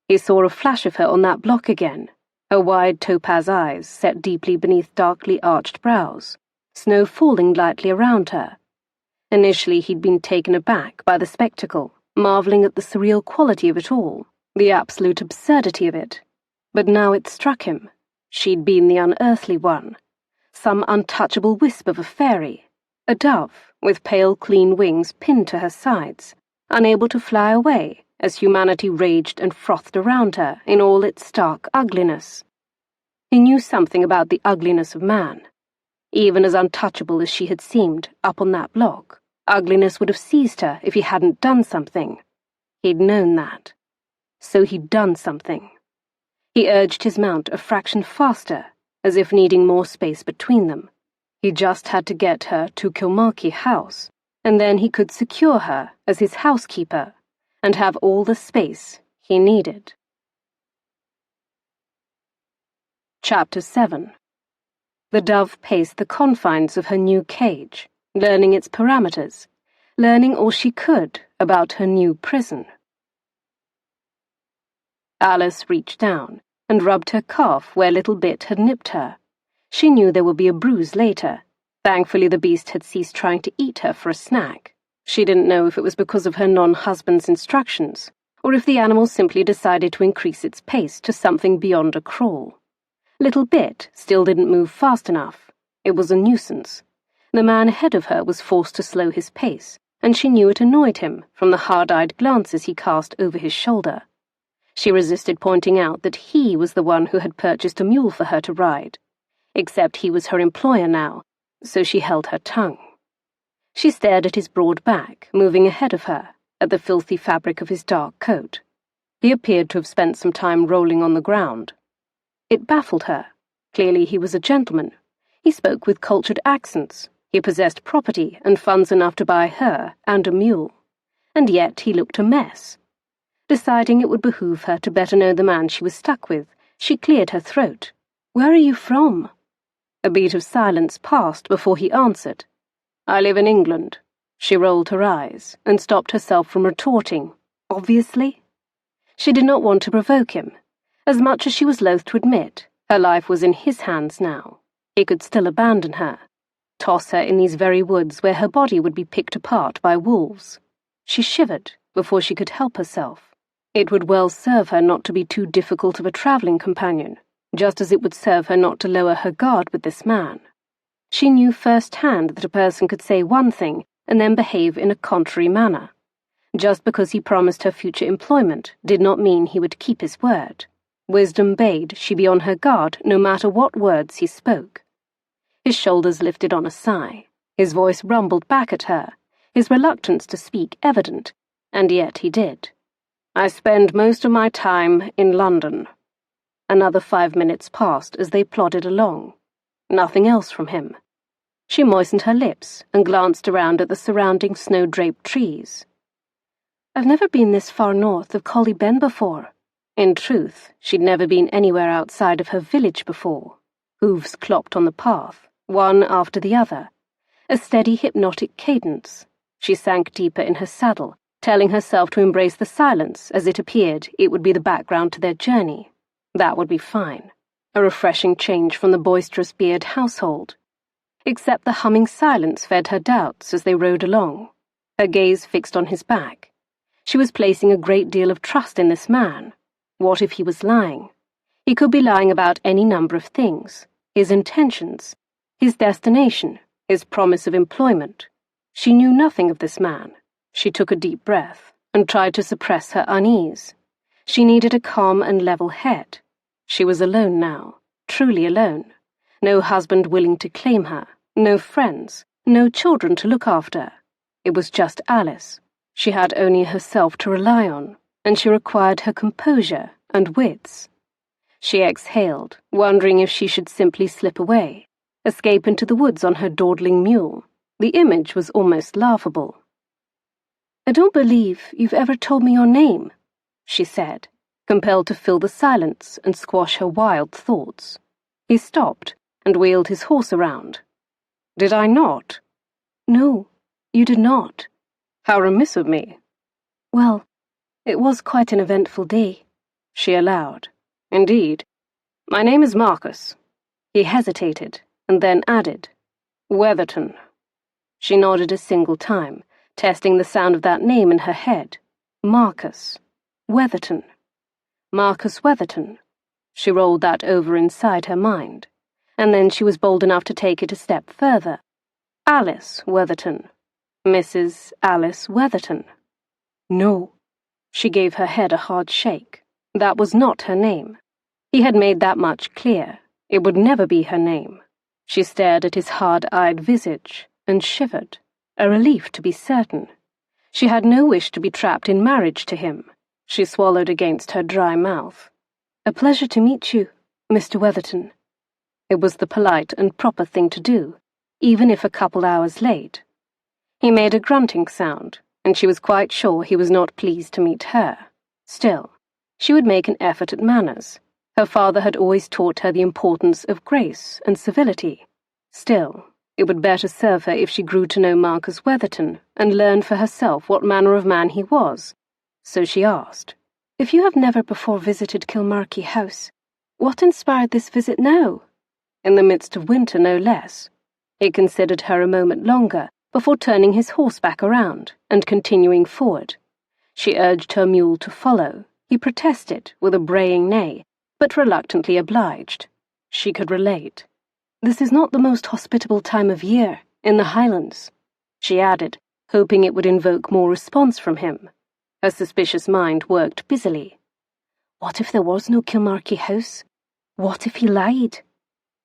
He saw a flash of her on that block again, her wide topaz eyes set deeply beneath darkly arched brows, snow falling lightly around her. Initially he'd been taken aback by the spectacle, marvelling at the surreal quality of it all, the absolute absurdity of it. But now it struck him. She'd been the unearthly one, some untouchable wisp of a fairy, a dove with pale clean wings pinned to her sides, unable to fly away as humanity raged and frothed around her in all its stark ugliness. He knew something about the ugliness of man. Even as untouchable as she had seemed up on that block, ugliness would have seized her if he hadn't done something. He'd known that. So he'd done something. He urged his mount a fraction faster, as if needing more space between them. He just had to get her to Kilmarchy House, and then he could secure her as his housekeeper, and have all the space he needed. Chapter 7. The dove paced the confines of her new cage, learning its parameters, learning all she could about her new prison. Alyse reached down and rubbed her calf where little Bit had nipped her. She knew there would be a bruise later. Thankfully the beast had ceased trying to eat her for a snack. She didn't know if it was because of her non-husband's instructions, or if the animal simply decided to increase its pace to something beyond a crawl. Little Bit still didn't move fast enough. It was a nuisance. The man ahead of her was forced to slow his pace, and she knew it annoyed him from the hard-eyed glances he cast over his shoulder. She resisted pointing out that he was the one who had purchased a mule for her to ride, except he was her employer now, so she held her tongue. She stared at his broad back, moving ahead of her, at the filthy fabric of his dark coat. He appeared to have spent some time rolling on the ground. It baffled her. Clearly he was a gentleman. He spoke with cultured accents. He possessed property and funds enough to buy her and a mule. And yet he looked a mess. Deciding it would behoove her to better know the man she was stuck with, she cleared her throat. "Where are you from?" A beat of silence passed before he answered. "I live in England." She rolled her eyes and stopped herself from retorting, "Obviously?" She did not want to provoke him. As much as she was loath to admit, her life was in his hands now. He could still abandon her, toss her in these very woods where her body would be picked apart by wolves. She shivered before she could help herself. It would well serve her not to be too difficult of a travelling companion, just as it would serve her not to lower her guard with this man. She knew firsthand that a person could say one thing and then behave in a contrary manner. Just because he promised her future employment did not mean he would keep his word. Wisdom bade she be on her guard no matter what words he spoke. His shoulders lifted on a sigh. His voice rumbled back at her, his reluctance to speak evident, and yet he did. "I spend most of my time in London." Another 5 minutes passed as they plodded along. Nothing else from him. She moistened her lips and glanced around at the surrounding snow-draped trees. "I've never been this far north of Collie Ben before." In truth, she'd never been anywhere outside of her village before. Hooves clopped on the path, one after the other. A steady hypnotic cadence. She sank deeper in her saddle, telling herself to embrace the silence as it appeared it would be the background to their journey. That would be fine. A refreshing change from the boisterous Beard household. Except the humming silence fed her doubts as they rode along, her gaze fixed on his back. She was placing a great deal of trust in this man. What if he was lying? He could be lying about any number of things. His intentions, his destination, his promise of employment. She knew nothing of this man. She took a deep breath and tried to suppress her unease. She needed a calm and level head. She was alone now, truly alone. No husband willing to claim her, no friends, no children to look after. It was just Alyse. She had only herself to rely on, and she required her composure and wits. She exhaled, wondering if she should simply slip away, escape into the woods on her dawdling mule. The image was almost laughable. "I don't believe you've ever told me your name," she said, compelled to fill the silence and squash her wild thoughts. He stopped and wheeled his horse around. "Did I not?" "No, you did not." "How remiss of me." "Well, it was quite an eventful day," she allowed. "Indeed. My name is Marcus." He hesitated, and then added, "Weatherton." She nodded a single time, testing the sound of that name in her head. Marcus. Weatherton. Marcus Weatherton. She rolled that over inside her mind, and then she was bold enough to take it a step further. Alyse Weatherton. Mrs. Alyse Weatherton. No. She gave her head a hard shake. That was not her name. He had made that much clear. It would never be her name. She stared at his hard-eyed visage and shivered, a relief to be certain. She had no wish to be trapped in marriage to him. She swallowed against her dry mouth. "A pleasure to meet you, Mr. Weatherton." It was the polite and proper thing to do, even if a couple hours late. He made a grunting sound, and she was quite sure he was not pleased to meet her. Still, she would make an effort at manners. Her father had always taught her the importance of grace and civility. Still, it would better serve her if she grew to know Marcus Weatherton and learned for herself what manner of man he was. So she asked, "If you have never before visited Kilmarky House, what inspired this visit now?" In the midst of winter, no less. He considered her a moment longer before turning his horse back around and continuing forward. She urged her mule to follow. He protested with a braying neigh, but reluctantly obliged. She could relate. "This is not the most hospitable time of year in the Highlands," she added, hoping it would invoke more response from him. Her suspicious mind worked busily. What if there was no Kilmarky House? What if he lied?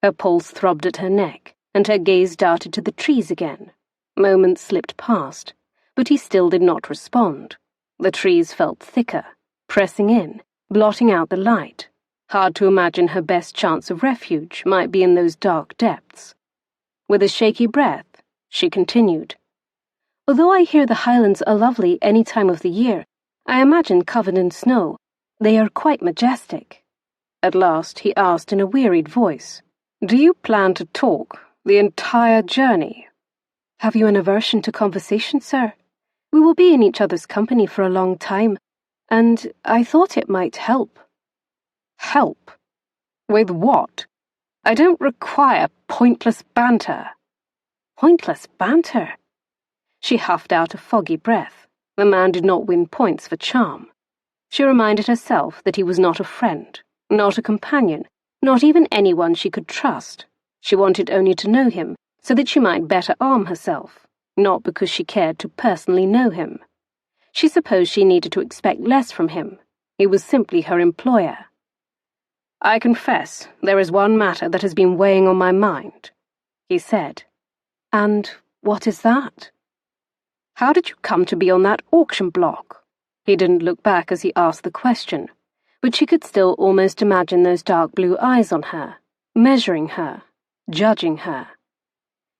Her pulse throbbed at her neck, and her gaze darted to the trees again. Moments slipped past, but he still did not respond. The trees felt thicker, pressing in, blotting out the light. Hard to imagine her best chance of refuge might be in those dark depths. With a shaky breath, she continued, "Although I hear the Highlands are lovely any time of the year, I imagine covered in snow. They are quite majestic. At last he asked in a wearied voice, "Do you plan to talk the entire journey?" "Have you an aversion to conversation, sir? We will be in each other's company for a long time, and I thought it might help." "Help? With what? I don't require pointless banter." "Pointless banter?" She huffed out a foggy breath. The man did not win points for charm. She reminded herself that he was not a friend, not a companion, not even anyone she could trust. She wanted only to know him, so that she might better arm herself, not because she cared to personally know him. She supposed she needed to expect less from him. He was simply her employer. "I confess there is one matter that has been weighing on my mind," he said. "And what is that?" "How did you come to be on that auction block?" He didn't look back as he asked the question, but she could still almost imagine those dark blue eyes on her, measuring her, judging her.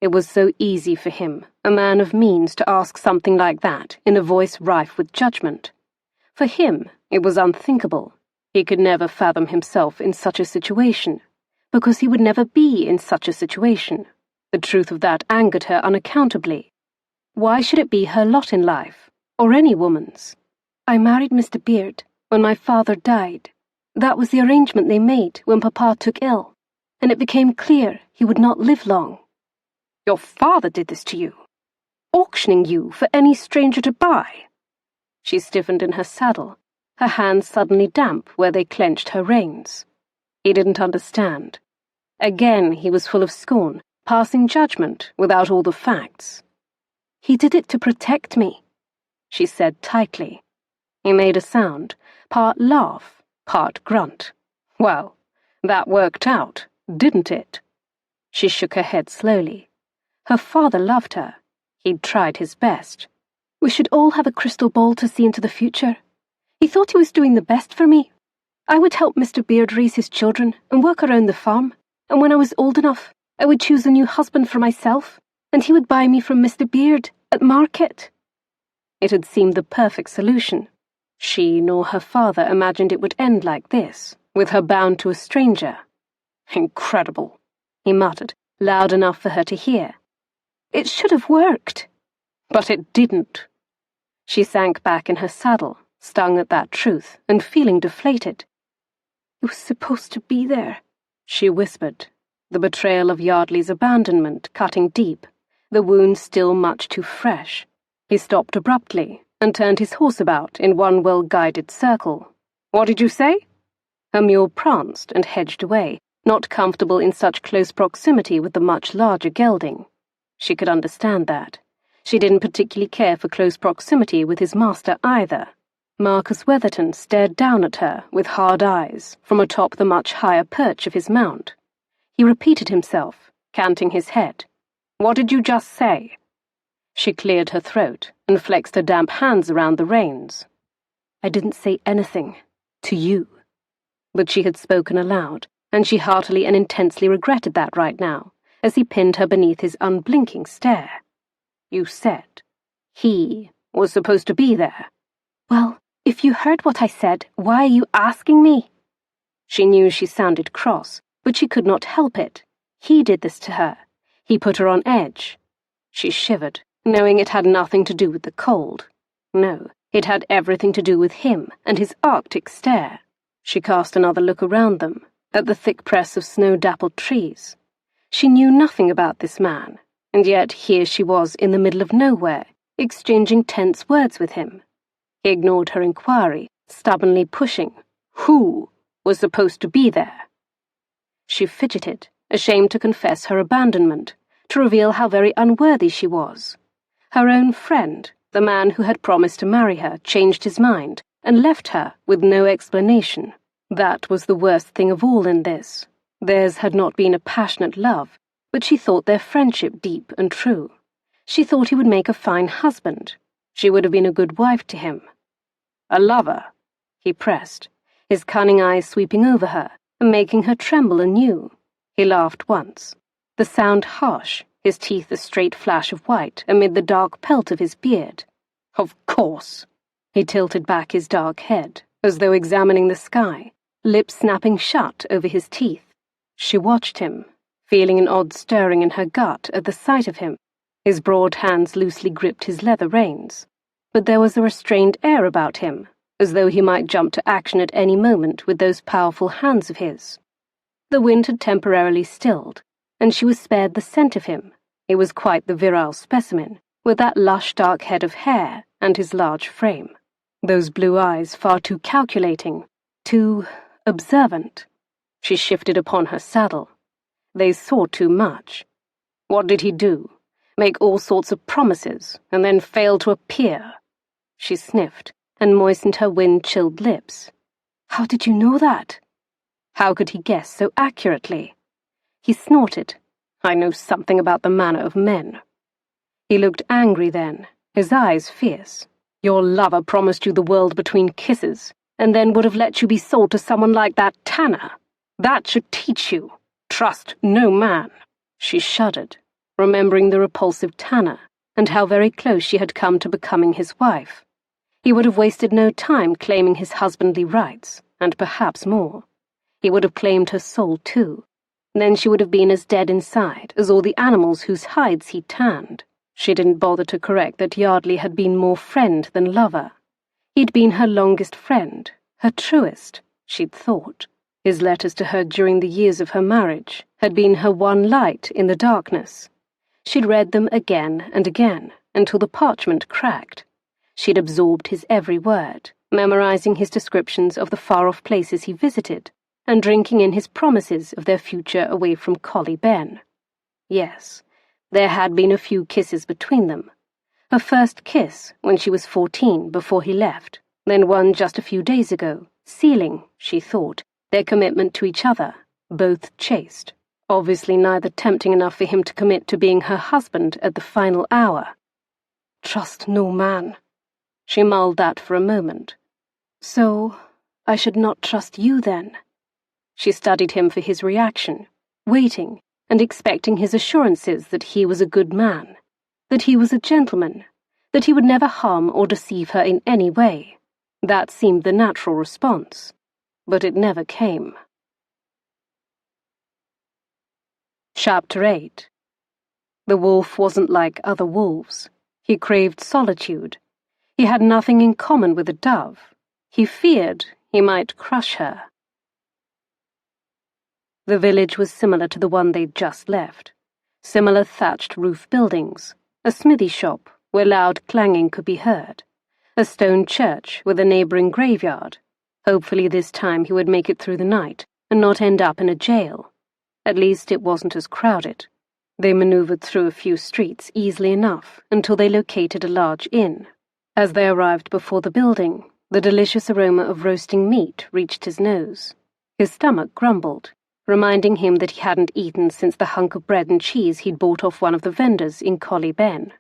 It was so easy for him, a man of means, to ask something like that in a voice rife with judgment. For him, it was unthinkable. He could never fathom himself in such a situation, because he would never be in such a situation. The truth of that angered her unaccountably. Why should it be her lot in life, or any woman's? "I married Mr. Beard when my father died. That was the arrangement they made when Papa took ill, and it became clear he would not live long." "Your father did this to you? Auctioning you for any stranger to buy?" She stiffened in her saddle, her hands suddenly damp where they clenched her reins. He didn't understand. Again he was full of scorn, passing judgment without all the facts. "He did it to protect me," she said tightly. He made a sound, part laugh, part grunt. "Well, that worked out, didn't it?" She shook her head slowly. Her father loved her. He'd tried his best. "We should all have a crystal ball to see into the future. He thought he was doing the best for me. I would help Mr. Beard raise his children and work around the farm, and when I was old enough, I would choose a new husband for myself, and he would buy me from Mr. Beard at market." It had seemed the perfect solution. She nor her father imagined it would end like this, with her bound to a stranger. "Incredible," he muttered, loud enough for her to hear. "It should have worked." "But it didn't." She sank back in her saddle, stung at that truth and feeling deflated. "He was supposed to be there," she whispered, the betrayal of Yardley's abandonment cutting deep, the wound still much too fresh. He stopped abruptly and turned his horse about in one well-guided circle. "What did you say?" Her mule pranced and hedged away, not comfortable in such close proximity with the much larger gelding. She could understand that. She didn't particularly care for close proximity with his master either. Marcus Weatherton stared down at her with hard eyes from atop the much higher perch of his mount. He repeated himself, canting his head. "What did you just say?" She cleared her throat and flexed her damp hands around the reins. "I didn't say anything to you." But she had spoken aloud, and she heartily and intensely regretted that right now, as he pinned her beneath his unblinking stare. "You said he was supposed to be there." "Well, if you heard what I said, why are you asking me?" She knew she sounded cross, but she could not help it. He did this to her. He put her on edge. She shivered, knowing it had nothing to do with the cold. No, it had everything to do with him and his Arctic stare. She cast another look around them, at the thick press of snow-dappled trees. She knew nothing about this man, and yet here she was in the middle of nowhere, exchanging tense words with him. He ignored her inquiry, stubbornly pushing. Who was supposed to be there? She fidgeted, ashamed to confess her abandonment, to reveal how very unworthy she was. Her own friend, the man who had promised to marry her, changed his mind and left her with no explanation. That was the worst thing of all in this. Theirs had not been a passionate love, but she thought their friendship deep and true. She thought he would make a fine husband. She would have been a good wife to him. "A lover?" he pressed, his cunning eyes sweeping over her and making her tremble anew. He laughed once, the sound harsh, his teeth a straight flash of white amid the dark pelt of his beard. "Of course." He tilted back his dark head, as though examining the sky, lips snapping shut over his teeth. She watched him, feeling an odd stirring in her gut at the sight of him. His broad hands loosely gripped his leather reins, but there was a restrained air about him, as though he might jump to action at any moment with those powerful hands of his. The wind had temporarily stilled, and she was spared the scent of him. He was quite the virile specimen, with that lush dark head of hair and his large frame. Those blue eyes far too calculating, too observant. She shifted upon her saddle. They saw too much. What did he do? Make all sorts of promises, and then fail to appear? She sniffed, and moistened her wind-chilled lips. How did you know that? How could he guess so accurately? He snorted. I know something about the manner of men. He looked angry then, his eyes fierce. Your lover promised you the world between kisses, and then would have let you be sold to someone like that Tanner. That should teach you. Trust no man. She shuddered, remembering the repulsive Tanner, and how very close she had come to becoming his wife. He would have wasted no time claiming his husbandly rights, and perhaps more. He would have claimed her soul too. Then she would have been as dead inside as all the animals whose hides he tanned. She didn't bother to correct that Yardley had been more friend than lover. He'd been her longest friend, her truest, she'd thought. His letters to her during the years of her marriage had been her one light in the darkness. She'd read them again and again, until the parchment cracked. She'd absorbed his every word, memorizing his descriptions of the far-off places he visited, and drinking in his promises of their future away from Collie Ben. Yes, there had been a few kisses between them. Her first kiss when she was 14 before he left, then one just a few days ago, sealing, she thought, their commitment to each other, both chaste. Obviously neither tempting enough for him to commit to being her husband at the final hour. Trust no man. She mulled that for a moment. So, I should not trust you then? She studied him for his reaction, waiting and expecting his assurances that he was a good man, that he was a gentleman, that he would never harm or deceive her in any way. That seemed the natural response, but it never came. Chapter 8. The wolf wasn't like other wolves. He craved solitude. He had nothing in common with a dove. He feared he might crush her. The village was similar to the one they'd just left. Similar thatched roof buildings, a smithy shop where loud clanging could be heard, a stone church with a neighbouring graveyard. Hopefully this time he would make it through the night and not end up in a jail. At least it wasn't as crowded. They manoeuvred through a few streets easily enough until they located a large inn. As they arrived before the building, the delicious aroma of roasting meat reached his nose. His stomach grumbled, reminding him that he hadn't eaten since the hunk of bread and cheese he'd bought off one of the vendors in Collie Ben.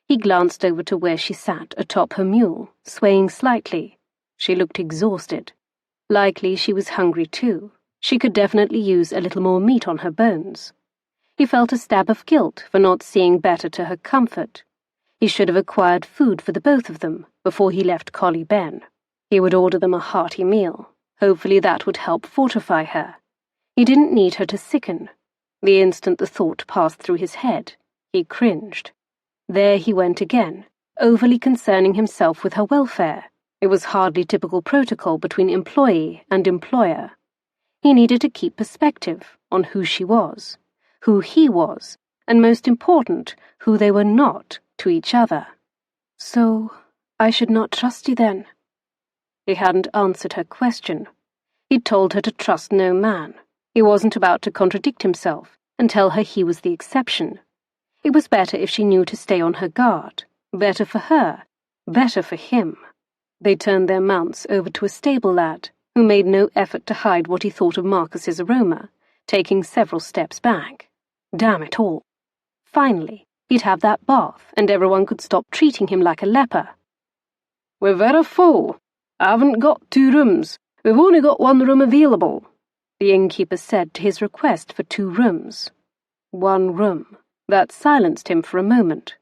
He glanced over to where she sat atop her mule, swaying slightly. She looked exhausted. Likely she was hungry too. She could definitely use a little more meat on her bones. He felt a stab of guilt for not seeing better to her comfort. He should have acquired food for the both of them before he left Collie Ben. He would order them a hearty meal. Hopefully that would help fortify her. He didn't need her to sicken. The instant the thought passed through his head, he cringed. There he went again, overly concerning himself with her welfare. It was hardly typical protocol between employee and employer. He needed to keep perspective on who she was, who he was, and most important, who they were not to each other. So, I should not trust you then? He hadn't answered her question. He'd told her to trust no man. He wasn't about to contradict himself and tell her he was the exception. It was better if she knew to stay on her guard. Better for her. Better for him. They turned their mounts over to a stable lad, who made no effort to hide what he thought of Marcus's aroma, taking several steps back. Damn it all. Finally, he'd have that bath, and everyone could stop treating him like a leper. "We're very full. I haven't got 2 rooms. We've only got 1 room available," the innkeeper said to his request for 2 rooms. 1 room. That silenced him for a moment.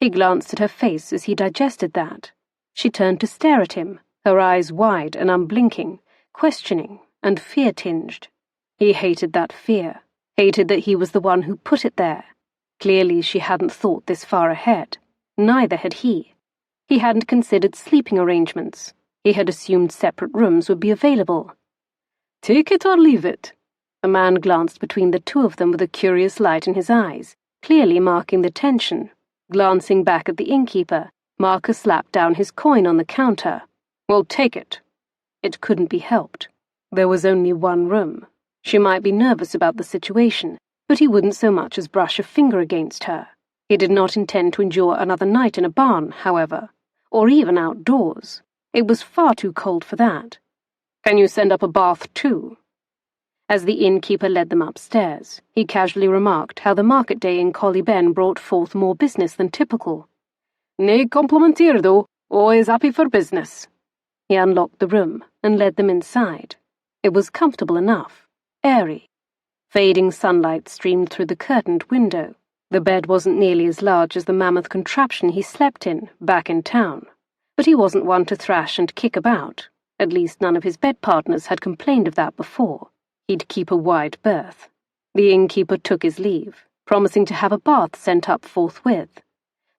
He glanced at her face as he digested that. She turned to stare at him, her eyes wide and unblinking, questioning and fear-tinged. He hated that fear, hated that he was the one who put it there. Clearly she hadn't thought this far ahead. Neither had he. He hadn't considered sleeping arrangements. He had assumed separate rooms would be available. "Take it or leave it." A man glanced between the two of them with a curious light in his eyes, clearly marking the tension. Glancing back at the innkeeper, Marcus slapped down his coin on the counter. "Well, take it." It couldn't be helped. There was only one room. She might be nervous about the situation, but he wouldn't so much as brush a finger against her. He did not intend to endure another night in a barn, however, or even outdoors. It was far too cold for that. "Can you send up a bath too?" As the innkeeper led them upstairs, he casually remarked how the market day in Collie Ben brought forth more business than typical. "Nae compliment here, though. Always happy for business." He unlocked the room and led them inside. It was comfortable enough, airy. Fading sunlight streamed through the curtained window. The bed wasn't nearly as large as the mammoth contraption he slept in, back in town. But he wasn't one to thrash and kick about. At least none of his bed partners had complained of that before. He'd keep a wide berth. The innkeeper took his leave, promising to have a bath sent up forthwith.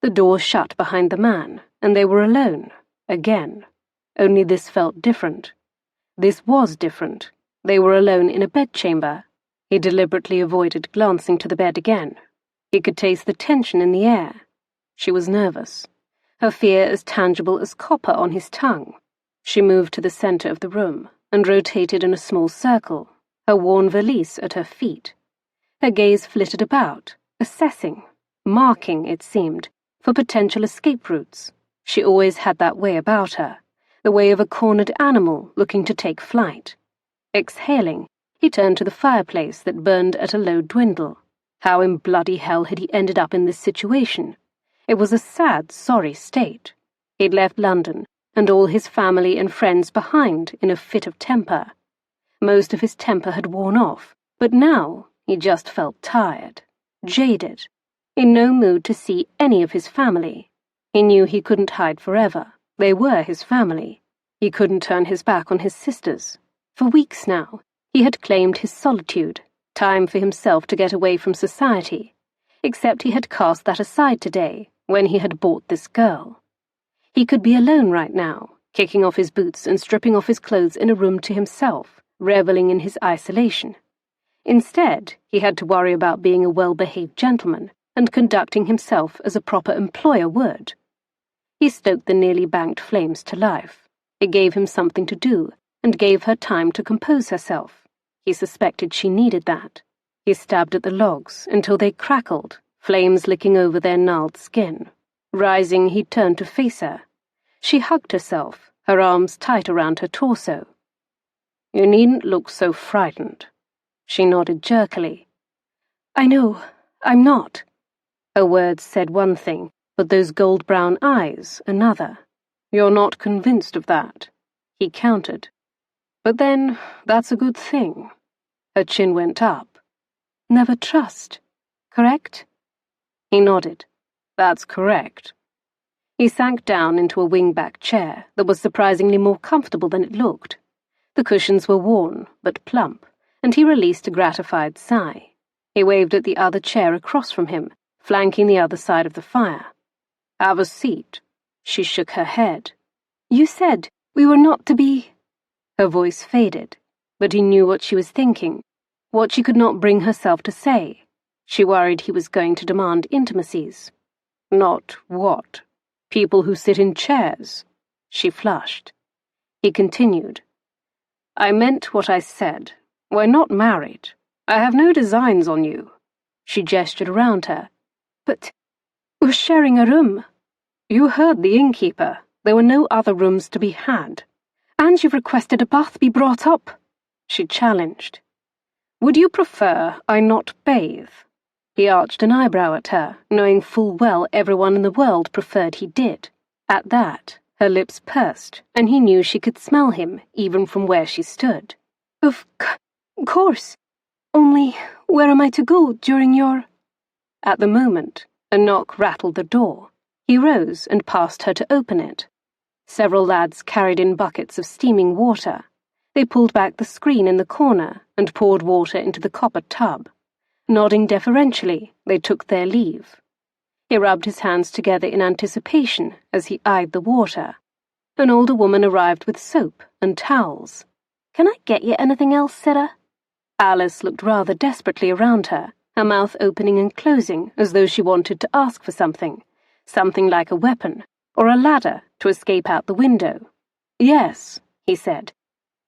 The door shut behind the man, and they were alone, again. Only this felt different. This was different. They were alone in a bedchamber. He deliberately avoided glancing to the bed again. He could taste the tension in the air. She was nervous, her fear as tangible as copper on his tongue. She moved to the center of the room and rotated in a small circle, her worn valise at her feet. Her gaze flitted about, assessing, marking, it seemed, for potential escape routes. She always had that way about her, the way of a cornered animal looking to take flight. Exhaling, he turned to the fireplace that burned at a low dwindle. How in bloody hell had he ended up in this situation? It was a sad, sorry state. He'd left London and all his family and friends behind in a fit of temper. Most of his temper had worn off, but now he just felt tired, jaded, in no mood to see any of his family. He knew he couldn't hide forever. They were his family. He couldn't turn his back on his sisters. For weeks now, he had claimed his solitude, time for himself to get away from society, except he had cast that aside today when he had bought this girl. He could be alone right now, kicking off his boots and stripping off his clothes in a room to himself, reveling in his isolation. Instead, he had to worry about being a well-behaved gentleman and conducting himself as a proper employer would. He stoked the nearly banked flames to life. It gave him something to do and gave her time to compose herself. He suspected she needed that. He stabbed at the logs until they crackled, flames licking over their gnarled skin. Rising, he turned to face her. She hugged herself, her arms tight around her torso. "You needn't look so frightened." She nodded jerkily. "I know, I'm not." Her words said one thing, but those gold-brown eyes another. "You're not convinced of that," he countered. "But then, that's a good thing." Her chin went up. "Never trust, correct?" He nodded. "That's correct." He sank down into a wing-back chair that was surprisingly more comfortable than it looked. The cushions were worn, but plump, and he released a gratified sigh. He waved at the other chair across from him, flanking the other side of the fire. "Have a seat." She shook her head. "You said we were not to be—" Her voice faded, but he knew what she was thinking, what she could not bring herself to say. She worried he was going to demand intimacies. "Not what? People who sit in chairs." She flushed. He continued. "I meant what I said. We're not married. I have no designs on you." She gestured around her. "But we're sharing a room." "You heard the innkeeper. There were no other rooms to be had." "And you've requested a bath be brought up," she challenged. "Would you prefer I not bathe?" He arched an eyebrow at her, knowing full well everyone in the world preferred he did. At that, her lips pursed, and he knew she could smell him even from where she stood. Of course. Only, where am I to go during your—" At the moment, a knock rattled the door. He rose and passed her to open it. Several lads carried in buckets of steaming water. They pulled back the screen in the corner and poured water into the copper tub. Nodding deferentially, they took their leave. He rubbed his hands together in anticipation as he eyed the water. An older woman arrived with soap and towels. "Can I get you anything else, Sarah?" Alyse looked rather desperately around her, her mouth opening and closing as though she wanted to ask for something like a weapon or a ladder to escape out the window. "Yes," he said.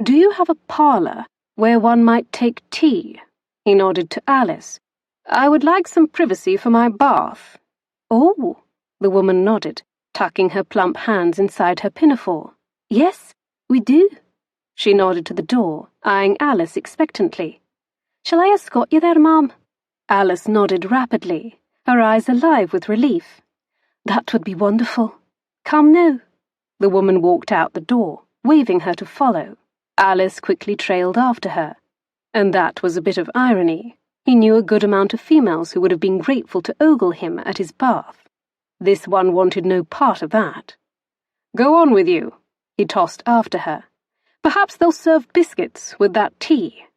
"Do you have a parlour where one might take tea?" He nodded to Alyse. "I would like some privacy for my bath." "Oh," the woman nodded, tucking her plump hands inside her pinafore. "Yes, we do." She nodded to the door, eyeing Alyse expectantly. "Shall I escort you there, Mom?" Alyse nodded rapidly, her eyes alive with relief. "That would be wonderful. Come now." The woman walked out the door, waving her to follow. Alyse quickly trailed after her. And that was a bit of irony. He knew a good amount of females who would have been grateful to ogle him at his bath. This one wanted no part of that. "Go on with you," he tossed after her. "Perhaps they'll serve biscuits with that tea."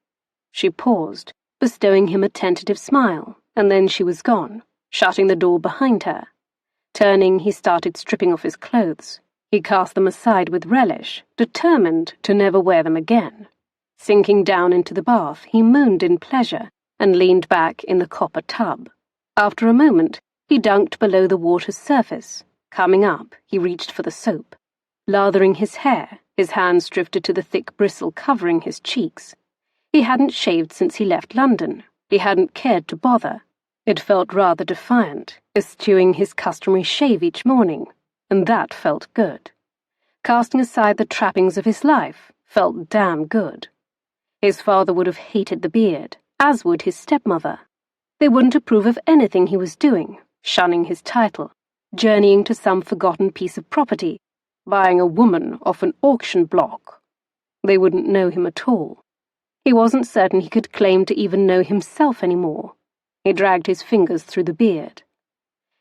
She paused, bestowing him a tentative smile, and then she was gone, shutting the door behind her. Turning, he started stripping off his clothes. He cast them aside with relish, determined to never wear them again. Sinking down into the bath, he moaned in pleasure and leaned back in the copper tub. After a moment, he dunked below the water's surface. Coming up, he reached for the soap. Lathering his hair, his hands drifted to the thick bristle covering his cheeks. He hadn't shaved since he left London. He hadn't cared to bother. It felt rather defiant, eschewing his customary shave each morning, and that felt good. Casting aside the trappings of his life felt damn good. His father would have hated the beard, as would his stepmother. They wouldn't approve of anything he was doing, shunning his title, journeying to some forgotten piece of property, buying a woman off an auction block. They wouldn't know him at all. He wasn't certain he could claim to even know himself anymore. He dragged his fingers through the beard.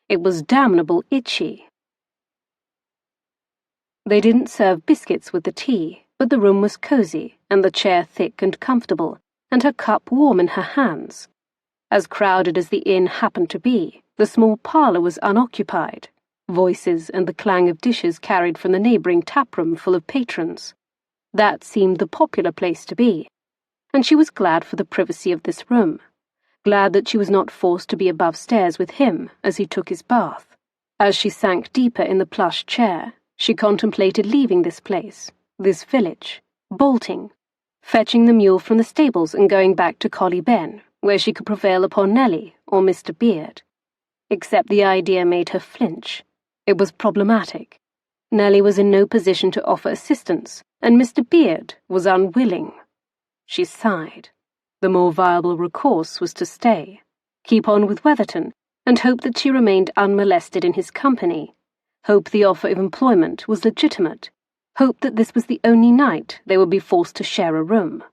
It was damnable itchy. They didn't serve biscuits with the tea, but the room was cozy, and the chair thick and comfortable, and her cup warm in her hands. As crowded as the inn happened to be, the small parlour was unoccupied. Voices and the clang of dishes carried from the neighbouring taproom full of patrons. That seemed the popular place to be, and she was glad for the privacy of this room, glad that she was not forced to be above stairs with him as he took his bath. As she sank deeper in the plush chair, she contemplated leaving this place, this village, bolting, fetching the mule from the stables and going back to Collie Ben, where she could prevail upon Nellie or Mr. Beard. Except the idea made her flinch. It was problematic. Nellie was in no position to offer assistance, and Mr. Beard was unwilling. She sighed. The more viable recourse was to stay, keep on with Weatherton, and hope that she remained unmolested in his company, hope the offer of employment was legitimate, hope that this was the only night they would be forced to share a room.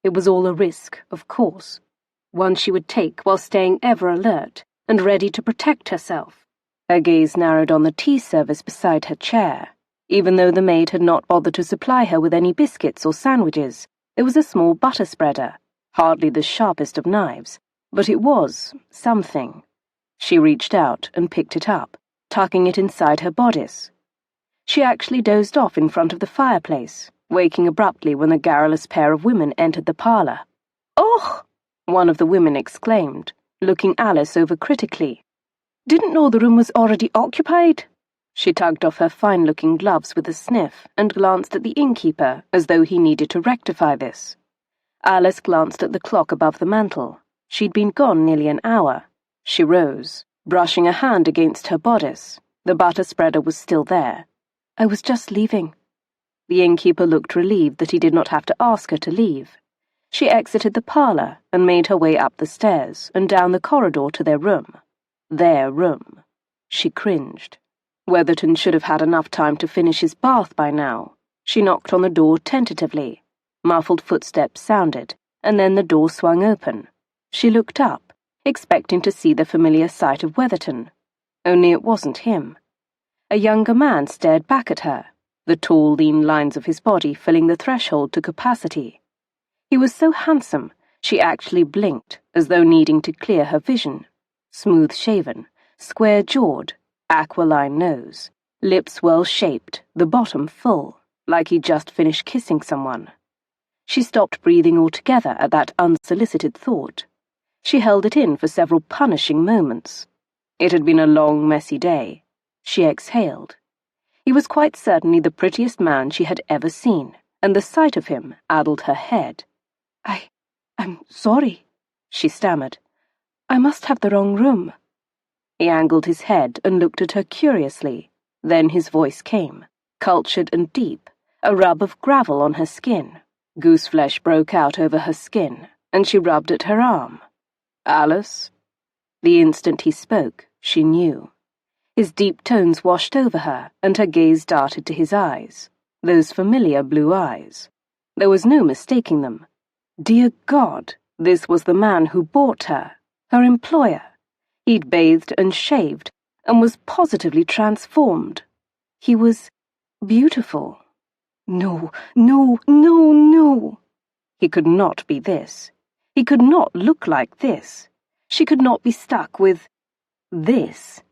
It was all a risk, of course, one she would take while staying ever alert and ready to protect herself. Her gaze narrowed on the tea service beside her chair. Even though the maid had not bothered to supply her with any biscuits or sandwiches, there was a small butter spreader, hardly the sharpest of knives, but it was something. She reached out and picked it up, tucking it inside her bodice. She actually dozed off in front of the fireplace, waking abruptly when the garrulous pair of women entered the parlour. "Oh!" one of the women exclaimed, looking Alyse over critically. "Didn't know the room was already occupied." She tugged off her fine-looking gloves with a sniff and glanced at the innkeeper as though he needed to rectify this. Alyse glanced at the clock above the mantel. She'd been gone nearly an hour. She rose, brushing a hand against her bodice. The butter spreader was still there. "I was just leaving." The innkeeper looked relieved that he did not have to ask her to leave. She exited the parlour and made her way up the stairs and down the corridor to their room. Their room. She cringed. Weatherton should have had enough time to finish his bath by now. She knocked on the door tentatively. Muffled footsteps sounded, and then the door swung open. She looked up, expecting to see the familiar sight of Weatherton. Only it wasn't him. A younger man stared back at her, the tall, lean lines of his body filling the threshold to capacity. He was so handsome, she actually blinked, as though needing to clear her vision. Smooth-shaven, square-jawed, aquiline nose, lips well-shaped, the bottom full, like he'd just finished kissing someone. She stopped breathing altogether at that unsolicited thought. She held it in for several punishing moments. It had been a long, messy day. She exhaled. He was quite certainly the prettiest man she had ever seen, and the sight of him addled her head. I'm sorry, she stammered. I must have the wrong room. He angled his head and looked at her curiously. Then his voice came, cultured and deep, a rub of gravel on her skin. Gooseflesh broke out over her skin, and she rubbed at her arm. Alice? The instant he spoke, she knew. His deep tones washed over her, and her gaze darted to his eyes, those familiar blue eyes. There was no mistaking them. Dear God, this was the man who bought her, her employer. He'd bathed and shaved, and was positively transformed. He was beautiful. No, no, no, no. He could not be this. He could not look like this. She could not be stuck with this.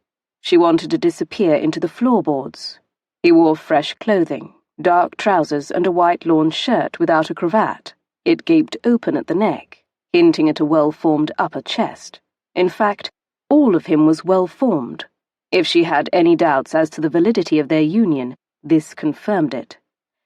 She wanted to disappear into the floorboards. He wore fresh clothing, dark trousers and a white lawn shirt without a cravat. It gaped open at the neck, hinting at a well-formed upper chest. In fact, all of him was well-formed. If she had any doubts as to the validity of their union, this confirmed it.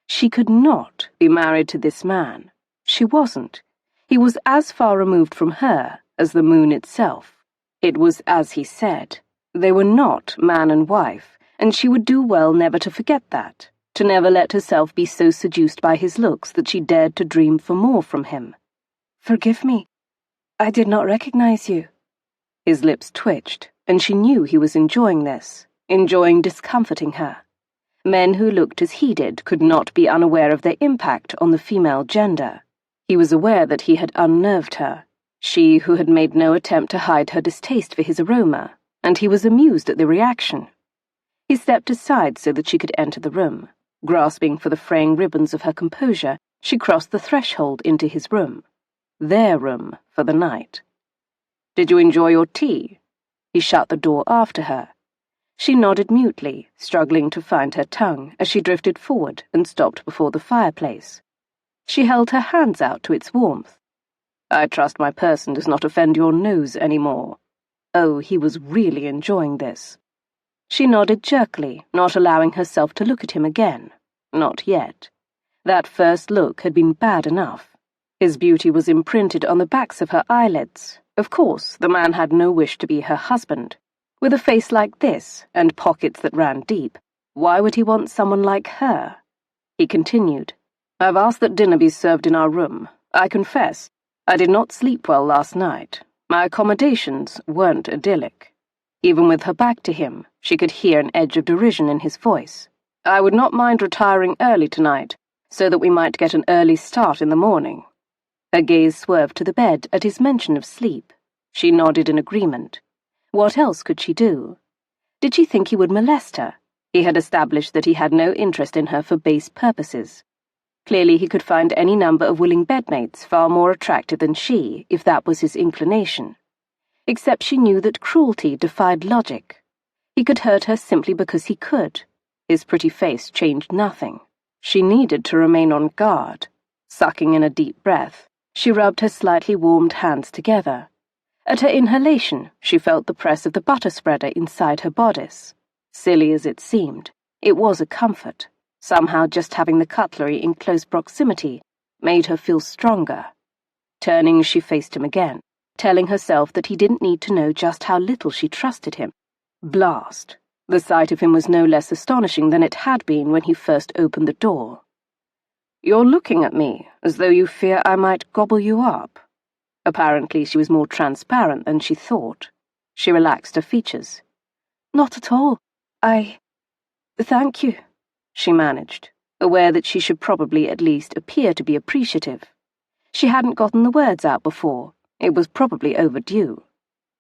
She could not be married to this man. She wasn't. He was as far removed from her as the moon itself. It was as he said. They were not man and wife, and she would do well never to forget that, to never let herself be so seduced by his looks that she dared to dream for more from him. Forgive me. I did not recognize you. His lips twitched, and she knew he was enjoying this, enjoying discomforting her. Men who looked as he did could not be unaware of their impact on the female gender. He was aware that he had unnerved her, she who had made no attempt to hide her distaste for his aroma, and he was amused at the reaction. He stepped aside so that she could enter the room. Grasping for the fraying ribbons of her composure, she crossed the threshold into his room. Their room for the night. Did you enjoy your tea? He shut the door after her. She nodded mutely, struggling to find her tongue as she drifted forward and stopped before the fireplace. She held her hands out to its warmth. I trust my person does not offend your nose any more. Oh, he was really enjoying this. She nodded jerkily, not allowing herself to look at him again. Not yet. That first look had been bad enough. His beauty was imprinted on the backs of her eyelids. Of course, the man had no wish to be her husband. With a face like this, and pockets that ran deep, why would he want someone like her? He continued, I've asked that dinner be served in our room. I confess, I did not sleep well last night. My accommodations weren't idyllic. Even with her back to him, she could hear an edge of derision in his voice. I would not mind retiring early tonight, so that we might get an early start in the morning. Her gaze swerved to the bed at his mention of sleep. She nodded in agreement. What else could she do? Did she think he would molest her? He had established that he had no interest in her for base purposes. Clearly he could find any number of willing bedmates far more attractive than she, if that was his inclination. Except she knew that cruelty defied logic. He could hurt her simply because he could. His pretty face changed nothing. She needed to remain on guard. Sucking in a deep breath, she rubbed her slightly warmed hands together. At her inhalation, she felt the press of the butter spreader inside her bodice. Silly as it seemed, it was a comfort. Somehow just having the cutlery in close proximity made her feel stronger. Turning, she faced him again, telling herself that he didn't need to know just how little she trusted him. Blast! The sight of him was no less astonishing than it had been when he first opened the door. You're looking at me, as though you fear I might gobble you up. Apparently she was more transparent than she thought. She relaxed her features. Not at all. Thank you, she managed, aware that she should probably at least appear to be appreciative. She hadn't gotten the words out before. It was probably overdue.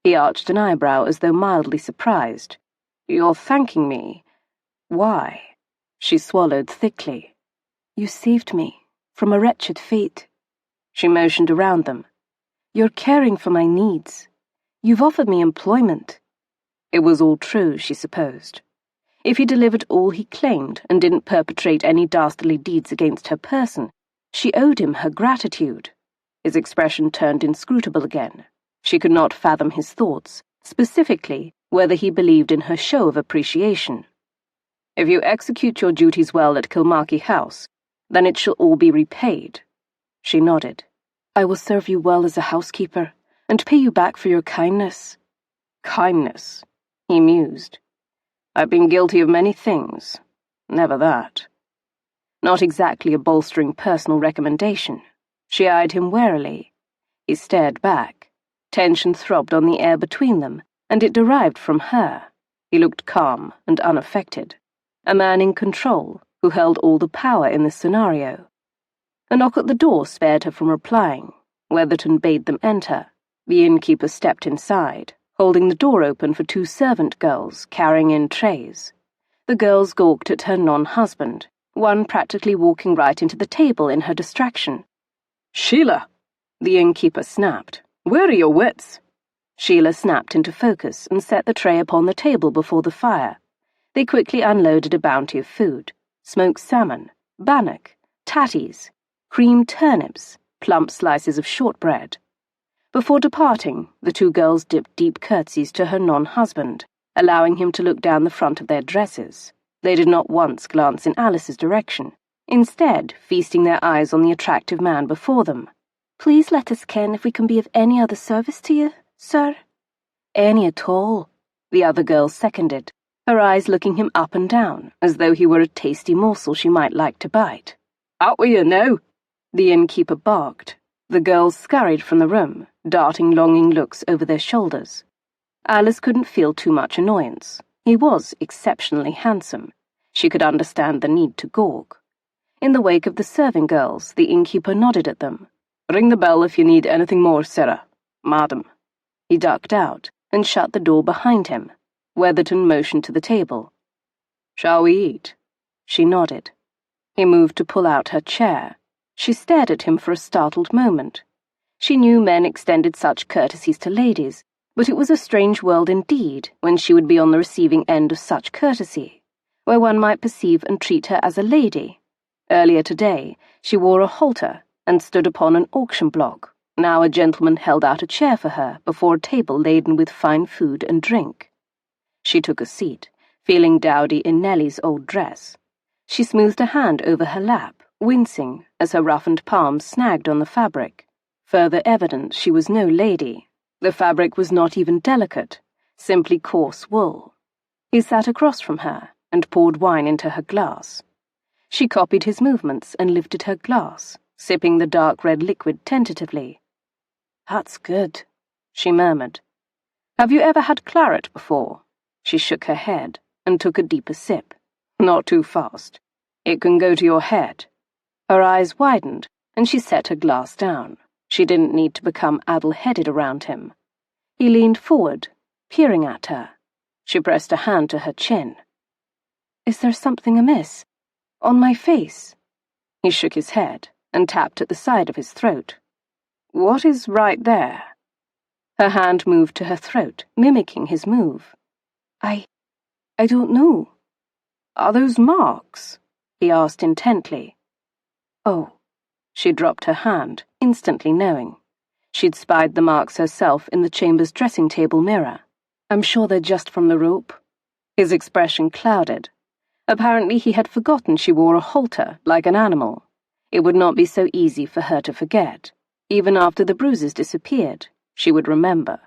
He arched an eyebrow as though mildly surprised. You're thanking me. Why? She swallowed thickly. You saved me from a wretched fate. She motioned around them. You're caring for my needs. You've offered me employment. It was all true, she supposed. If he delivered all he claimed and didn't perpetrate any dastardly deeds against her person, she owed him her gratitude. His expression turned inscrutable again. She could not fathom his thoughts, specifically whether he believed in her show of appreciation. If you execute your duties well at Kilmarky House, then it shall all be repaid. She nodded. I will serve you well as a housekeeper, and pay you back for your kindness. Kindness, he mused. I've been guilty of many things. Never that. Not exactly a bolstering personal recommendation. She eyed him warily. He stared back. Tension throbbed on the air between them, and it derived from her. He looked calm and unaffected. A man in control, who held all the power in this scenario. A knock at the door spared her from replying. Weatherton bade them enter. The innkeeper stepped inside, holding the door open for 2 servant girls carrying in trays. The girls gawked at her non-husband, one practically walking right into the table in her distraction. "Sheila!" the innkeeper snapped. "Where are your wits?" Sheila snapped into focus and set the tray upon the table before the fire. They quickly unloaded a bounty of food: smoked salmon, bannock, tatties, creamed turnips, plump slices of shortbread. Before departing, the 2 girls dipped deep curtsies to her non-husband, allowing him to look down the front of their dresses. They did not once glance in Alice's direction, instead feasting their eyes on the attractive man before them. Please let us ken if we can be of any other service to you, sir. Any at all, the other girl seconded, her eyes looking him up and down, as though he were a tasty morsel she might like to bite. "Out with you now!" the innkeeper barked. The girls scurried from the room, darting longing looks over their shoulders. Alice couldn't feel too much annoyance. He was exceptionally handsome. She could understand the need to gawk. In the wake of the serving girls, the innkeeper nodded at them. "Ring the bell if you need anything more, Sarah. Madam." He ducked out and shut the door behind him. Weatherton motioned to the table. "Shall we eat?" She nodded. He moved to pull out her chair. She stared at him for a startled moment. She knew men extended such courtesies to ladies, but it was a strange world indeed when she would be on the receiving end of such courtesy, where one might perceive and treat her as a lady. Earlier today, she wore a halter and stood upon an auction block. Now a gentleman held out a chair for her before a table laden with fine food and drink. She took a seat, feeling dowdy in Nellie's old dress. She smoothed a hand over her lap, wincing as her roughened palms snagged on the fabric. Further evidence she was no lady. The fabric was not even delicate, simply coarse wool. He sat across from her and poured wine into her glass. She copied his movements and lifted her glass, sipping the dark red liquid tentatively. "That's good," she murmured. "Have you ever had claret before?" She shook her head and took a deeper sip. "Not too fast. It can go to your head." Her eyes widened, and she set her glass down. She didn't need to become addle-headed around him. He leaned forward, peering at her. She pressed a hand to her chin. "Is there something amiss? On my face?" He shook his head and tapped at the side of his throat. "What is right there?" Her hand moved to her throat, mimicking his move. I don't know." "Are those marks?" he asked intently. "Oh." She dropped her hand, instantly knowing. She'd spied the marks herself in the chamber's dressing-table mirror. "I'm sure they're just from the rope." His expression clouded. Apparently he had forgotten she wore a halter, like an animal. It would not be so easy for her to forget. Even after the bruises disappeared, she would remember.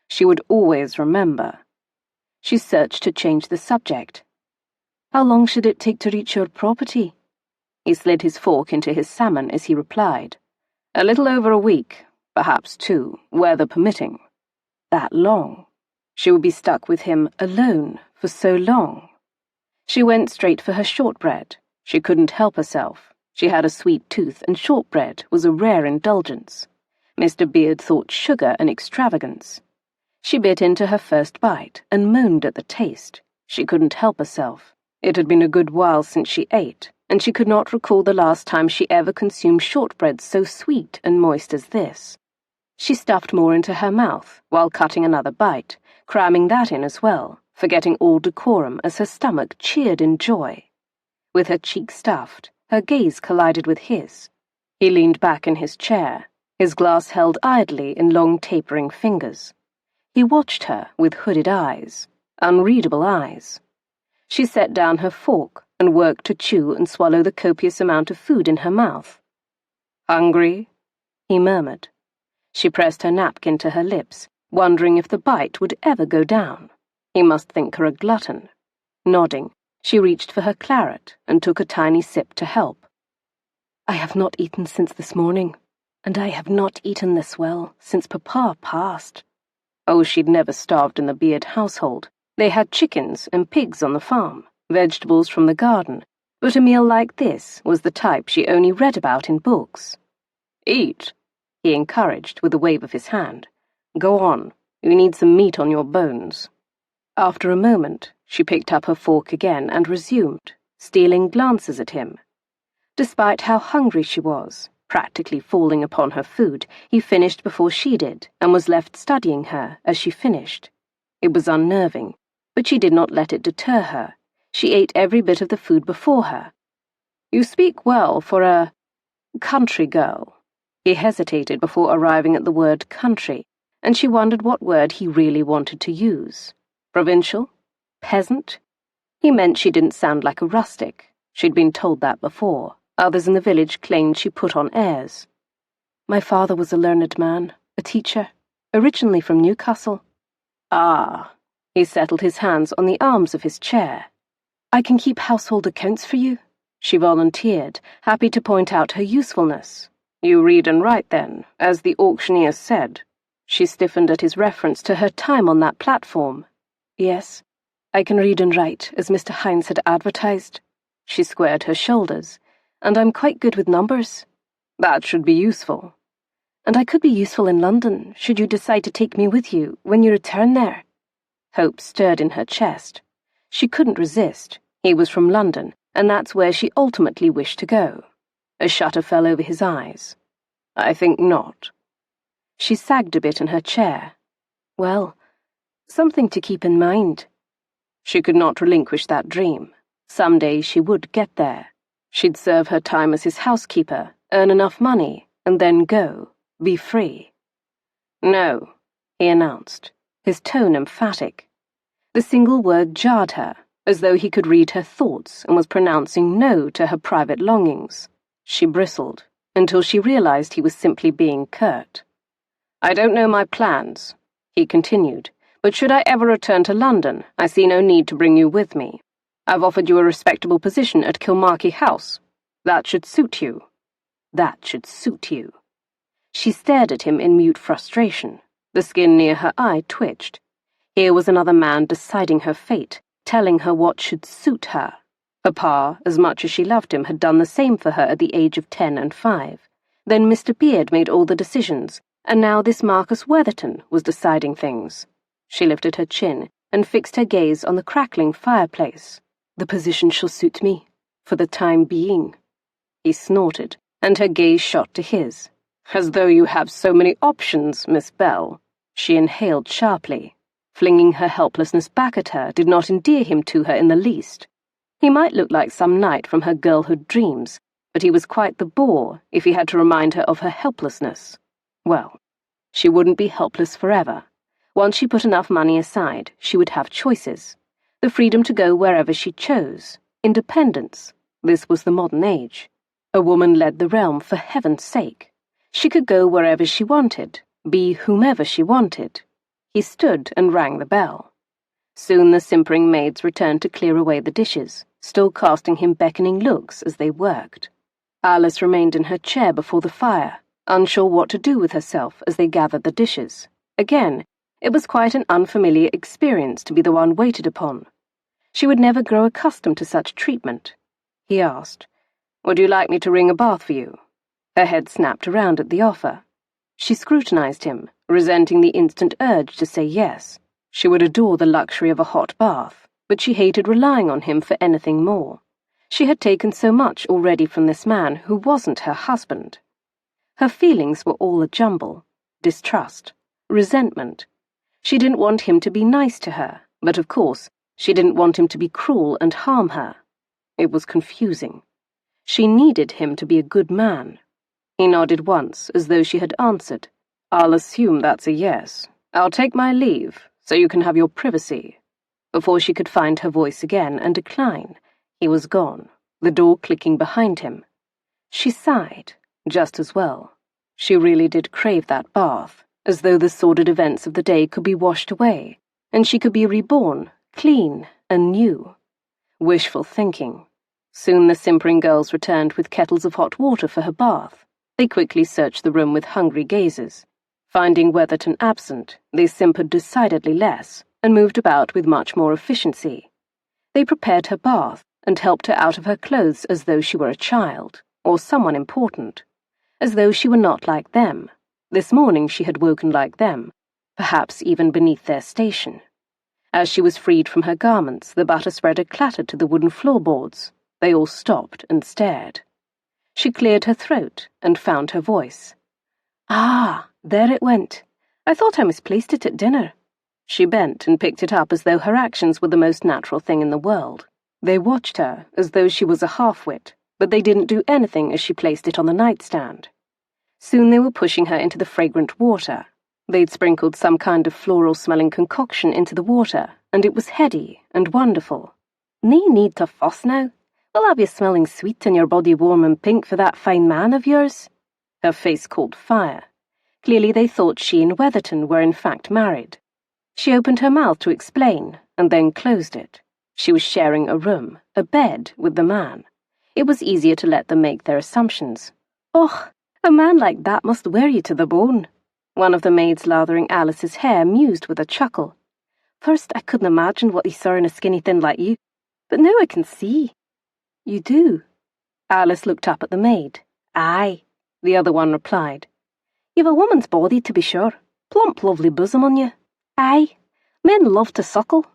She would always remember. She searched to change the subject. "How long should it take to reach your property?" He slid his fork into his salmon as he replied. "A little over a week, perhaps 2, weather permitting." That long. She would be stuck with him alone for so long. She went straight for her shortbread. She couldn't help herself. She had a sweet tooth, and shortbread was a rare indulgence. Mr. Beard thought sugar an extravagance. She bit into her first bite and moaned at the taste. She couldn't help herself. It had been a good while since she ate, and she could not recall the last time she ever consumed shortbread so sweet and moist as this. She stuffed more into her mouth while cutting another bite, cramming that in as well, forgetting all decorum as her stomach cheered in joy. With her cheek stuffed, her gaze collided with his. He leaned back in his chair, his glass held idly in long tapering fingers. He watched her with hooded eyes, unreadable eyes. She set down her fork and worked to chew and swallow the copious amount of food in her mouth. "Hungry?" he murmured. She pressed her napkin to her lips, wondering if the bite would ever go down. He must think her a glutton. Nodding, she reached for her claret and took a tiny sip to help. "I have not eaten since this morning, and I have not eaten this well since Papa passed." Oh, she'd never starved in the Beard household. They had chickens and pigs on the farm, vegetables from the garden, but a meal like this was the type she only read about in books. "Eat," he encouraged with a wave of his hand. "Go on, you need some meat on your bones." After a moment, she picked up her fork again and resumed, stealing glances at him. Despite how hungry she was, practically falling upon her food, he finished before she did and was left studying her as she finished. It was unnerving, but she did not let it deter her. She ate every bit of the food before her. "You speak well for a country girl." He hesitated before arriving at the word country, and she wondered what word he really wanted to use. Provincial? Peasant? He meant she didn't sound like a rustic. She'd been told that before. Others in the village claimed she put on airs. "My father was a learned man, a teacher, originally from Newcastle." "Ah." He settled his hands on the arms of his chair. "I can keep household accounts for you," she volunteered, happy to point out her usefulness. "You read and write, then, as the auctioneer said." She stiffened at his reference to her time on that platform. "Yes, I can read and write, as Mr. Hines had advertised." She squared her shoulders. "And I'm quite good with numbers." "That should be useful." "And I could be useful in London, should you decide to take me with you when you return there." Hope stirred in her chest. She couldn't resist. He was from London, and that's where she ultimately wished to go. A shutter fell over his eyes. "I think not." She sagged a bit in her chair. "Well, something to keep in mind." She could not relinquish that dream. Someday she would get there. She'd serve her time as his housekeeper, earn enough money, and then go, be free. "No," he announced, his tone emphatic. The single word jarred her, as though he could read her thoughts and was pronouncing no to her private longings. She bristled, until she realized he was simply being curt. "I don't know my plans," he continued, "but should I ever return to London, I see no need to bring you with me. I've offered you a respectable position at Kilmarchy House. That should suit you." That should suit you. She stared at him in mute frustration. The skin near her eye twitched. Here was another man deciding her fate, telling her what should suit her. Papa, as much as she loved him, had done the same for her at the age of 10 and 5. Then Mr. Beard made all the decisions, and now this Marcus Weatherton was deciding things. She lifted her chin and fixed her gaze on the crackling fireplace. "The position shall suit me, for the time being." He snorted, and her gaze shot to his. "As though you have so many options, Miss Bell." She inhaled sharply. Flinging her helplessness back at her did not endear him to her in the least. He might look like some knight from her girlhood dreams, but he was quite the bore if he had to remind her of her helplessness. Well, she wouldn't be helpless forever. Once she put enough money aside, she would have choices. The freedom to go wherever she chose. Independence. This was the modern age. A woman led the realm, for heaven's sake. She could go wherever she wanted, be whomever she wanted. He stood and rang the bell. Soon the simpering maids returned to clear away the dishes, still casting him beckoning looks as they worked. Alyse remained in her chair before the fire, unsure what to do with herself as they gathered the dishes. Again, it was quite an unfamiliar experience to be the one waited upon. She would never grow accustomed to such treatment. He asked, "Would you like me to ring a bath for you?" Her head snapped around at the offer. She scrutinized him, resenting the instant urge to say yes. She would adore the luxury of a hot bath. but she hated relying on him for anything more. She had taken so much already from this man who wasn't her husband. Her feelings were all a jumble: distrust, resentment. She didn't want him to be nice to her, but of course, she didn't want him to be cruel and harm her. It was confusing. She needed him to be a good man. He nodded once, as though she had answered. "I'll assume that's a yes. I'll take my leave, so you can have your privacy." Before she could find her voice again and decline, he was gone, the door clicking behind him. She sighed, just as well. She really did crave that bath, as though the sordid events of the day could be washed away, and she could be reborn, clean and new. Wishful thinking. Soon the simpering girls returned with kettles of hot water for her bath. They quickly searched the room with hungry gazes. Finding Weatherton absent, they simpered decidedly less, and moved about with much more efficiency. They prepared her bath, and helped her out of her clothes as though she were a child, or someone important, as though she were not like them. This morning she had woken like them, perhaps even beneath their station. As she was freed from her garments, the butter spreader clattered to the wooden floorboards. They all stopped and stared. She cleared her throat and found her voice. "Ah, there it went. I thought I misplaced it at dinner." She bent and picked it up as though her actions were the most natural thing in the world. They watched her as though she was a half-wit, but they didn't do anything as she placed it on the nightstand. Soon they were pushing her into the fragrant water. They'd sprinkled some kind of floral-smelling concoction into the water, and it was heady and wonderful. "Nae need to fuss now. We'll have you smelling sweet and your body warm and pink for that fine man of yours." Her face caught fire. Clearly they thought she and Weatherton were in fact married. She opened her mouth to explain, and then closed it. She was sharing a room, a bed, with the man. It was easier to let them make their assumptions. "Och, a man like that must wear you to the bone." One of the maids lathering Alice's hair mused with a chuckle. "First I couldn't imagine what he saw in a skinny thin like you, but now I can see." "You do?" Alice looked up at the maid. "Aye," the other one replied. "You've a woman's body, to be sure. Plump, lovely bosom on you. Aye, men love to suckle."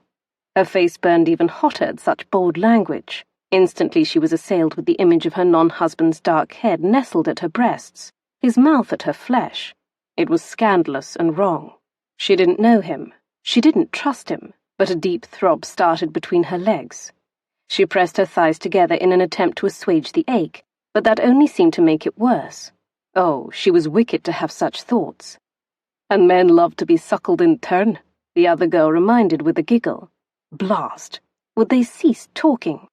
Her face burned even hotter at such bold language. Instantly she was assailed with the image of her non-husband's dark head nestled at her breasts, his mouth at her flesh. It was scandalous and wrong. She didn't know him. She didn't trust him, but a deep throb started between her legs. She pressed her thighs together in an attempt to assuage the ache, but that only seemed to make it worse. Oh, she was wicked to have such thoughts. "And men love to be suckled in turn," the other girl reminded with a giggle. Blast! Would they cease talking?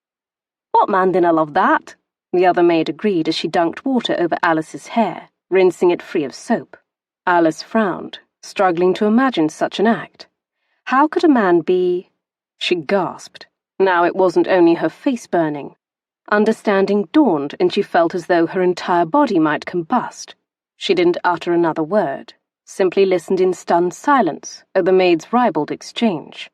"What man dinna love that?" the other maid agreed as she dunked water over Alice's hair, rinsing it free of soap. Alice frowned, struggling to imagine such an act. How could a man be... She gasped. Now it wasn't only her face burning. Understanding dawned, and she felt as though her entire body might combust. She didn't utter another word, simply listened in stunned silence at the maids' ribald exchange.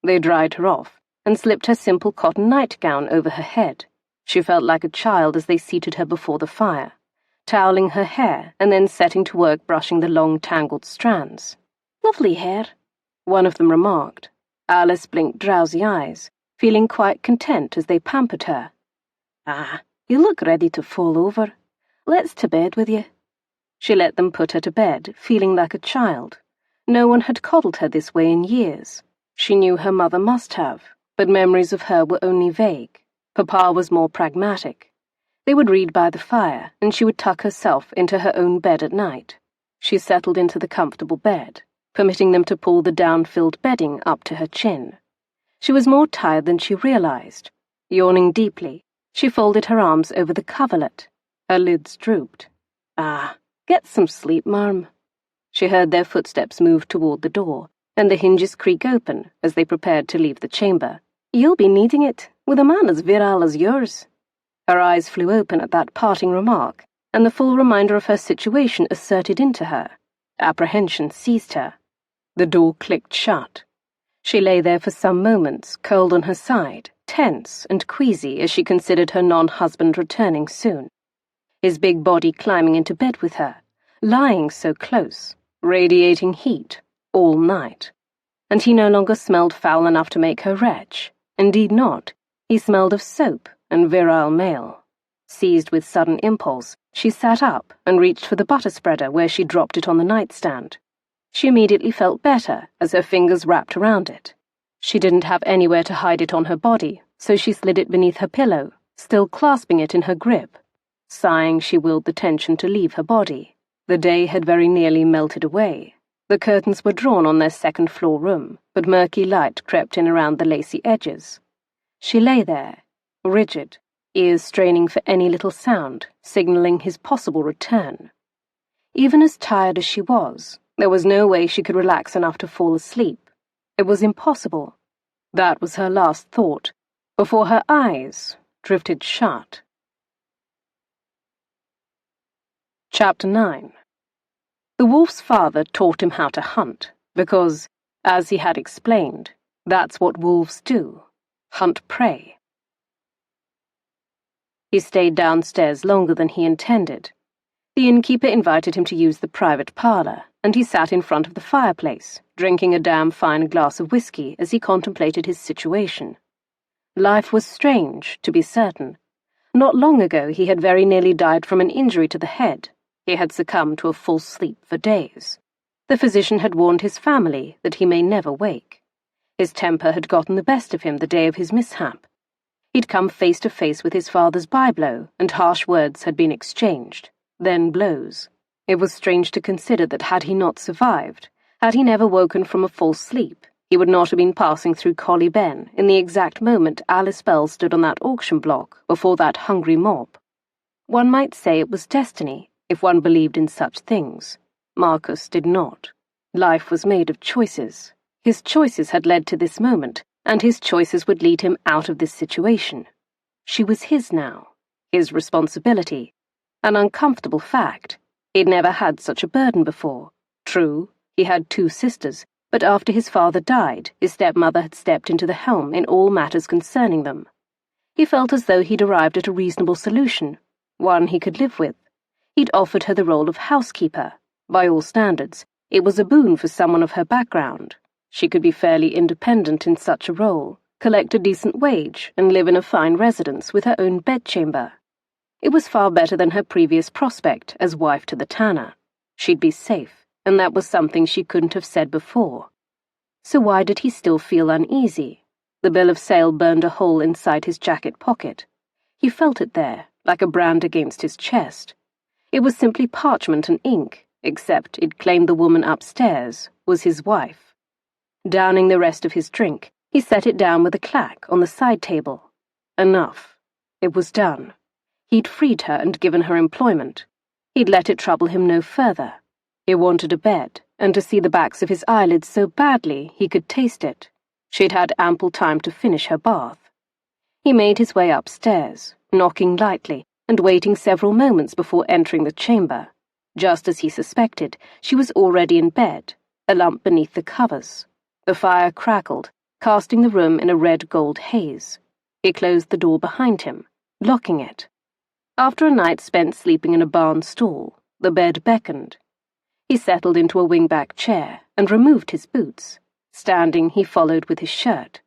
They dried her off and slipped her simple cotton nightgown over her head. She felt like a child as they seated her before the fire, toweling her hair and then setting to work brushing the long tangled strands. "Lovely hair," one of them remarked. Alice blinked drowsy eyes, feeling quite content as they pampered her. "Ah, you look ready to fall over. Let's to bed with you." She let them put her to bed, feeling like a child. No one had coddled her this way in years. She knew her mother must have, but memories of her were only vague. Papa was more pragmatic. They would read by the fire, and she would tuck herself into her own bed at night. She settled into the comfortable bed, permitting them to pull the down-filled bedding up to her chin. She was more tired than she realized. Yawning deeply, she folded her arms over the coverlet. Her lids drooped. "Ah, get some sleep, marm." She heard their footsteps move toward the door, and the hinges creak open as they prepared to leave the chamber. "You'll be needing it, with a man as virile as yours." Her eyes flew open at that parting remark, and the full reminder of her situation asserted into her. Apprehension seized her. The door clicked shut. She lay there for some moments, curled on her side, tense and queasy as she considered her non-husband returning soon. His big body climbing into bed with her, lying so close, radiating heat all night. And he no longer smelled foul enough to make her retch, Indeed not. He smelled of soap and virile male. Seized with sudden impulse, she sat up and reached for the butter spreader where she dropped it on the nightstand. She immediately felt better as her fingers wrapped around it. She didn't have anywhere to hide it on her body, so she slid it beneath her pillow, still clasping it in her grip. Sighing, she willed the tension to leave her body. The day had very nearly melted away. The curtains were drawn on their second-floor room, but murky light crept in around the lacy edges. She lay there, rigid, ears straining for any little sound, signaling his possible return. Even as tired as she was, there was no way she could relax enough to fall asleep. It was impossible. That was her last thought, before her eyes drifted shut. Chapter 9. The wolf's father taught him how to hunt, because, as he had explained, that's what wolves do, hunt prey. He stayed downstairs longer than he intended. The innkeeper invited him to use the private parlour, and he sat in front of the fireplace, drinking a damn fine glass of whiskey as he contemplated his situation. Life was strange, to be certain. Not long ago he had very nearly died from an injury to the head. He had succumbed to a false sleep for days. The physician had warned his family that he may never wake. His temper had gotten the best of him the day of his mishap. He'd come face to face with his father's byblow, and harsh words had been exchanged, then blows. It was strange to consider that had he not survived, had he never woken from a false sleep, he would not have been passing through Collie Ben in the exact moment Alyse Bell stood on that auction block before that hungry mob. One might say it was destiny, if one believed in such things. Marcus did not. Life was made of choices. His choices had led to this moment, and his choices would lead him out of this situation. She was his now, his responsibility. An uncomfortable fact. He'd never had such a burden before. True, he had 2 sisters, but after his father died, his stepmother had stepped into the helm in all matters concerning them. He felt as though he'd arrived at a reasonable solution, one he could live with. He'd offered her the role of housekeeper. By all standards, it was a boon for someone of her background. She could be fairly independent in such a role, collect a decent wage, and live in a fine residence with her own bedchamber. It was far better than her previous prospect as wife to the tanner. She'd be safe, and that was something she couldn't have said before. So why did he still feel uneasy? The bill of sale burned a hole inside his jacket pocket. He felt it there, like a brand against his chest. It was simply parchment and ink, except it claimed the woman upstairs was his wife. Downing the rest of his drink, he set it down with a clack on the side table. Enough. It was done. He'd freed her and given her employment. He'd let it trouble him no further. He wanted a bed, and to see the backs of his eyelids so badly he could taste it. She'd had ample time to finish her bath. He made his way upstairs, knocking lightly, and waiting several moments before entering the chamber. Just as he suspected, she was already in bed, a lump beneath the covers. The fire crackled, casting the room in a red-gold haze. He closed the door behind him, locking it. After a night spent sleeping in a barn stall, the bed beckoned. He settled into a wing-back chair and removed his boots. Standing, he followed with his shirt.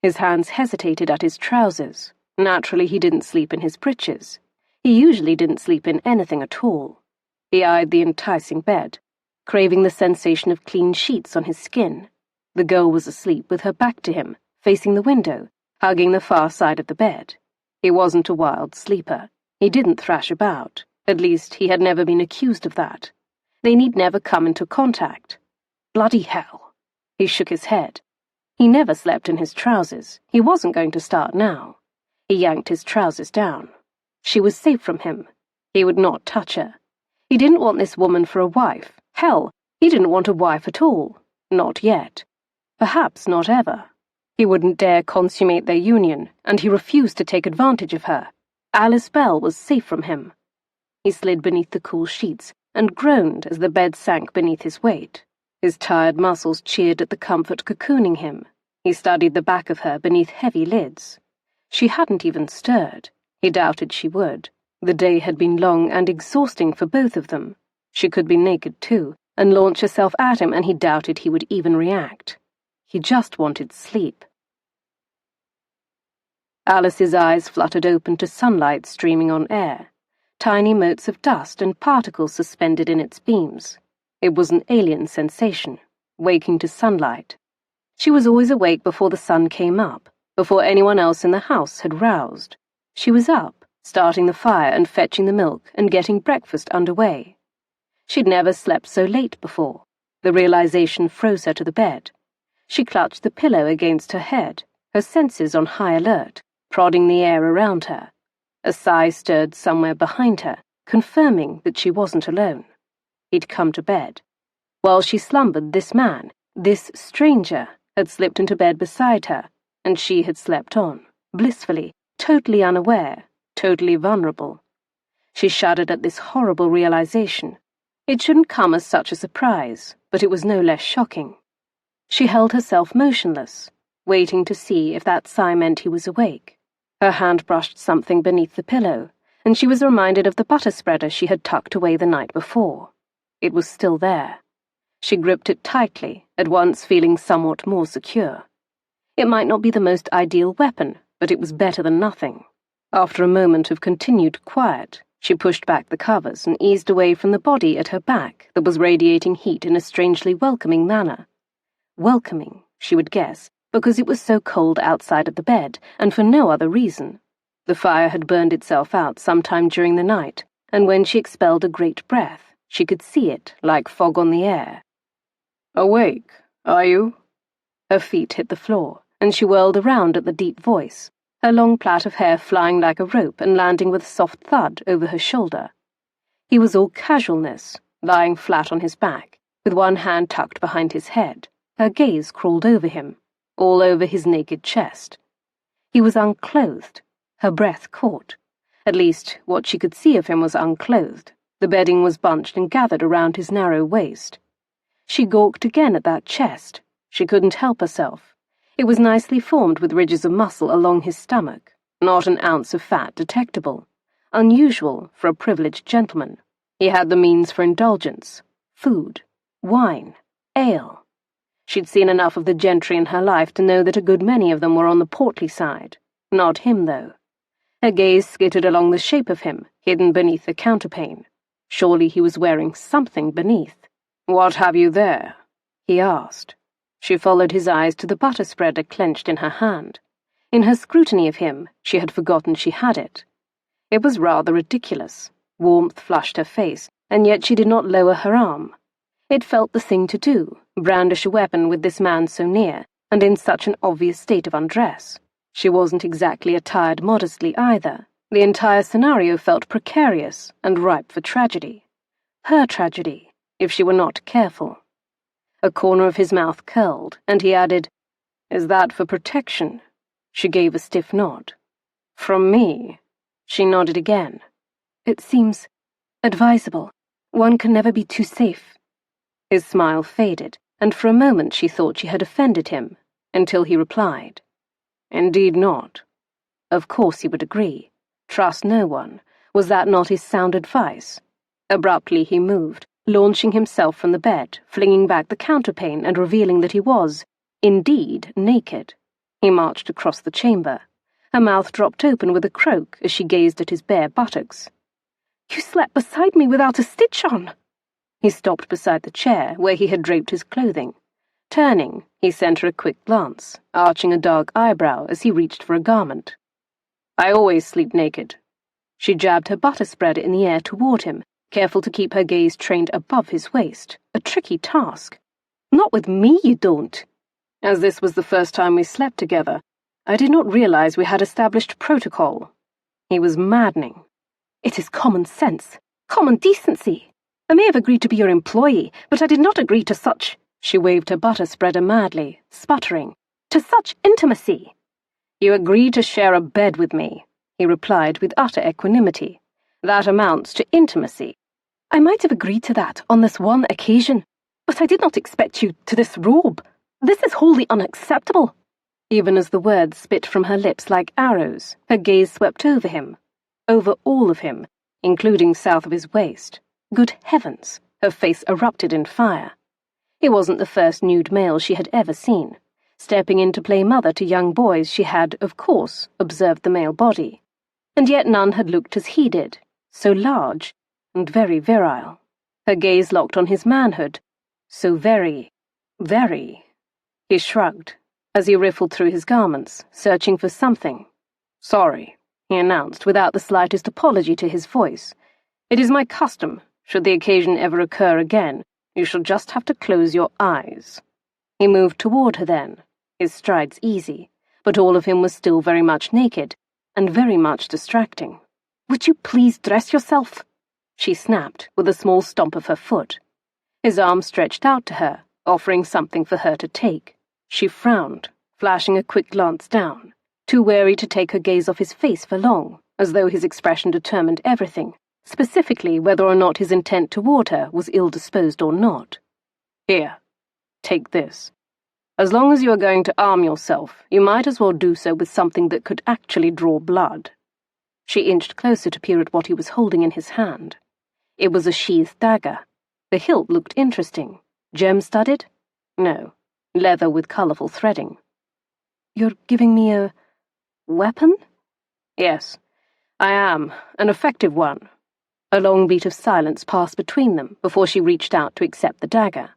His hands hesitated at his trousers. Naturally, he didn't sleep in his breeches. He usually didn't sleep in anything at all. He eyed the enticing bed, craving the sensation of clean sheets on his skin. The girl was asleep with her back to him, facing the window, hugging the far side of the bed. He wasn't a wild sleeper. He didn't thrash about. At least, he had never been accused of that. They need never come into contact. Bloody hell. He shook his head. He never slept in his trousers. He wasn't going to start now. He yanked his trousers down. She was safe from him. He would not touch her. He didn't want this woman for a wife. Hell, he didn't want a wife at all. Not yet. Perhaps not ever. He wouldn't dare consummate their union, and he refused to take advantage of her. Alyse Bell was safe from him. He slid beneath the cool sheets and groaned as the bed sank beneath his weight. His tired muscles cheered at the comfort cocooning him. He studied the back of her beneath heavy lids. She hadn't even stirred. He doubted she would. The day had been long and exhausting for both of them. She could be naked too, and launch herself at him, and he doubted he would even react. He just wanted sleep. Alice's eyes fluttered open to sunlight streaming on air, tiny motes of dust and particles suspended in its beams. It was an alien sensation, waking to sunlight. She was always awake before the sun came up, before anyone else in the house had roused. She was up, starting the fire and fetching the milk and getting breakfast underway. She'd never slept so late before. The realization froze her to the bed. She clutched the pillow against her head, her senses on high alert, prodding the air around her. A sigh stirred somewhere behind her, confirming that she wasn't alone. He'd come to bed. While she slumbered, this man, this stranger, had slipped into bed beside her, and she had slept on, blissfully, totally unaware, totally vulnerable. She shuddered at this horrible realization. It shouldn't come as such a surprise, but it was no less shocking. She held herself motionless, waiting to see if that sigh meant he was awake. Her hand brushed something beneath the pillow, and she was reminded of the butter spreader she had tucked away the night before. It was still there. She gripped it tightly, at once feeling somewhat more secure. It might not be the most ideal weapon, but it was better than nothing. After a moment of continued quiet, she pushed back the covers and eased away from the body at her back that was radiating heat in a strangely welcoming manner. Welcoming, she would guess, because it was so cold outside of the bed, and for no other reason. The fire had burned itself out sometime during the night, and when she expelled a great breath, she could see it like fog on the air. "Awake, are you?" Her feet hit the floor, and she whirled around at the deep voice, her long plait of hair flying like a rope and landing with a soft thud over her shoulder. He was all casualness, lying flat on his back, with one hand tucked behind his head. Her gaze crawled over him, all over his naked chest. He was unclothed. Her breath caught. At least, what she could see of him was unclothed. The bedding was bunched and gathered around his narrow waist. She gawked again at that chest. She couldn't help herself. It was nicely formed with ridges of muscle along his stomach, not an ounce of fat detectable. Unusual for a privileged gentleman. He had the means for indulgence, food, wine, ale. She'd seen enough of the gentry in her life to know that a good many of them were on the portly side. Not him, though. Her gaze skittered along the shape of him, hidden beneath the counterpane. Surely he was wearing something beneath. "What have you there?" he asked. She followed his eyes to the butter spreader clenched in her hand. In her scrutiny of him, she had forgotten she had it. It was rather ridiculous. Warmth flushed her face, and yet she did not lower her arm. It felt the thing to do, brandish a weapon with this man so near, and in such an obvious state of undress. She wasn't exactly attired modestly either. The entire scenario felt precarious and ripe for tragedy. Her tragedy, if she were not careful. A corner of his mouth curled, and he added, "Is that for protection?" She gave a stiff nod. "From me?" She nodded again. "It seems advisable. One can never be too safe." His smile faded, and for a moment she thought she had offended him, until he replied, "Indeed not." Of course he would agree. Trust no one. Was that not his sound advice? Abruptly he moved, launching himself from the bed, flinging back the counterpane and revealing that he was, indeed, naked. He marched across the chamber. Her mouth dropped open with a croak as she gazed at his bare buttocks. "You slept beside me without a stitch on!" He stopped beside the chair where he had draped his clothing. Turning, he sent her a quick glance, arching a dark eyebrow as he reached for a garment. "I always sleep naked." She jabbed her butter spreader in the air toward him, careful to keep her gaze trained above his waist, a tricky task. "Not with me, you don't." As this was the first time we slept together, I did not realize we had established protocol. He was maddening. "It is common sense, common decency. I may have agreed to be your employee, but I did not agree to such—" She waved her butter spreader madly, sputtering. "To such intimacy." "You agreed to share a bed with me," he replied with utter equanimity. "That amounts to intimacy." "I might have agreed to that on this one occasion, but I did not expect you to disrobe. This is wholly unacceptable." Even as the words spit from her lips like arrows, her gaze swept over him, over all of him, including south of his waist. Good heavens, her face erupted in fire. He wasn't the first nude male she had ever seen. Stepping in to play mother to young boys, she had, of course, observed the male body, and yet none had looked as he did, so large and very virile. Her gaze locked on his manhood, so very. He shrugged as he riffled through his garments, searching for something. "Sorry," he announced without the slightest apology to his voice. "It is my custom. Should the occasion ever occur again, you shall just have to close your eyes." He moved toward her then, his strides easy, but all of him was still very much naked, and very much distracting. "Would you please dress yourself?" she snapped, with a small stomp of her foot. His arm stretched out to her, offering something for her to take. She frowned, flashing a quick glance down, too wary to take her gaze off his face for long, as though his expression determined everything, specifically whether or not his intent toward her was ill-disposed or not. "Here, take this. As long as you are going to arm yourself, you might as well do so with something that could actually draw blood." She inched closer to peer at what he was holding in his hand. It was a sheathed dagger. The hilt looked interesting. Gem-studded? No, leather with colourful threading. "You're giving me a weapon?" "Yes, I am. An effective one." A long beat of silence passed between them before she reached out to accept the dagger.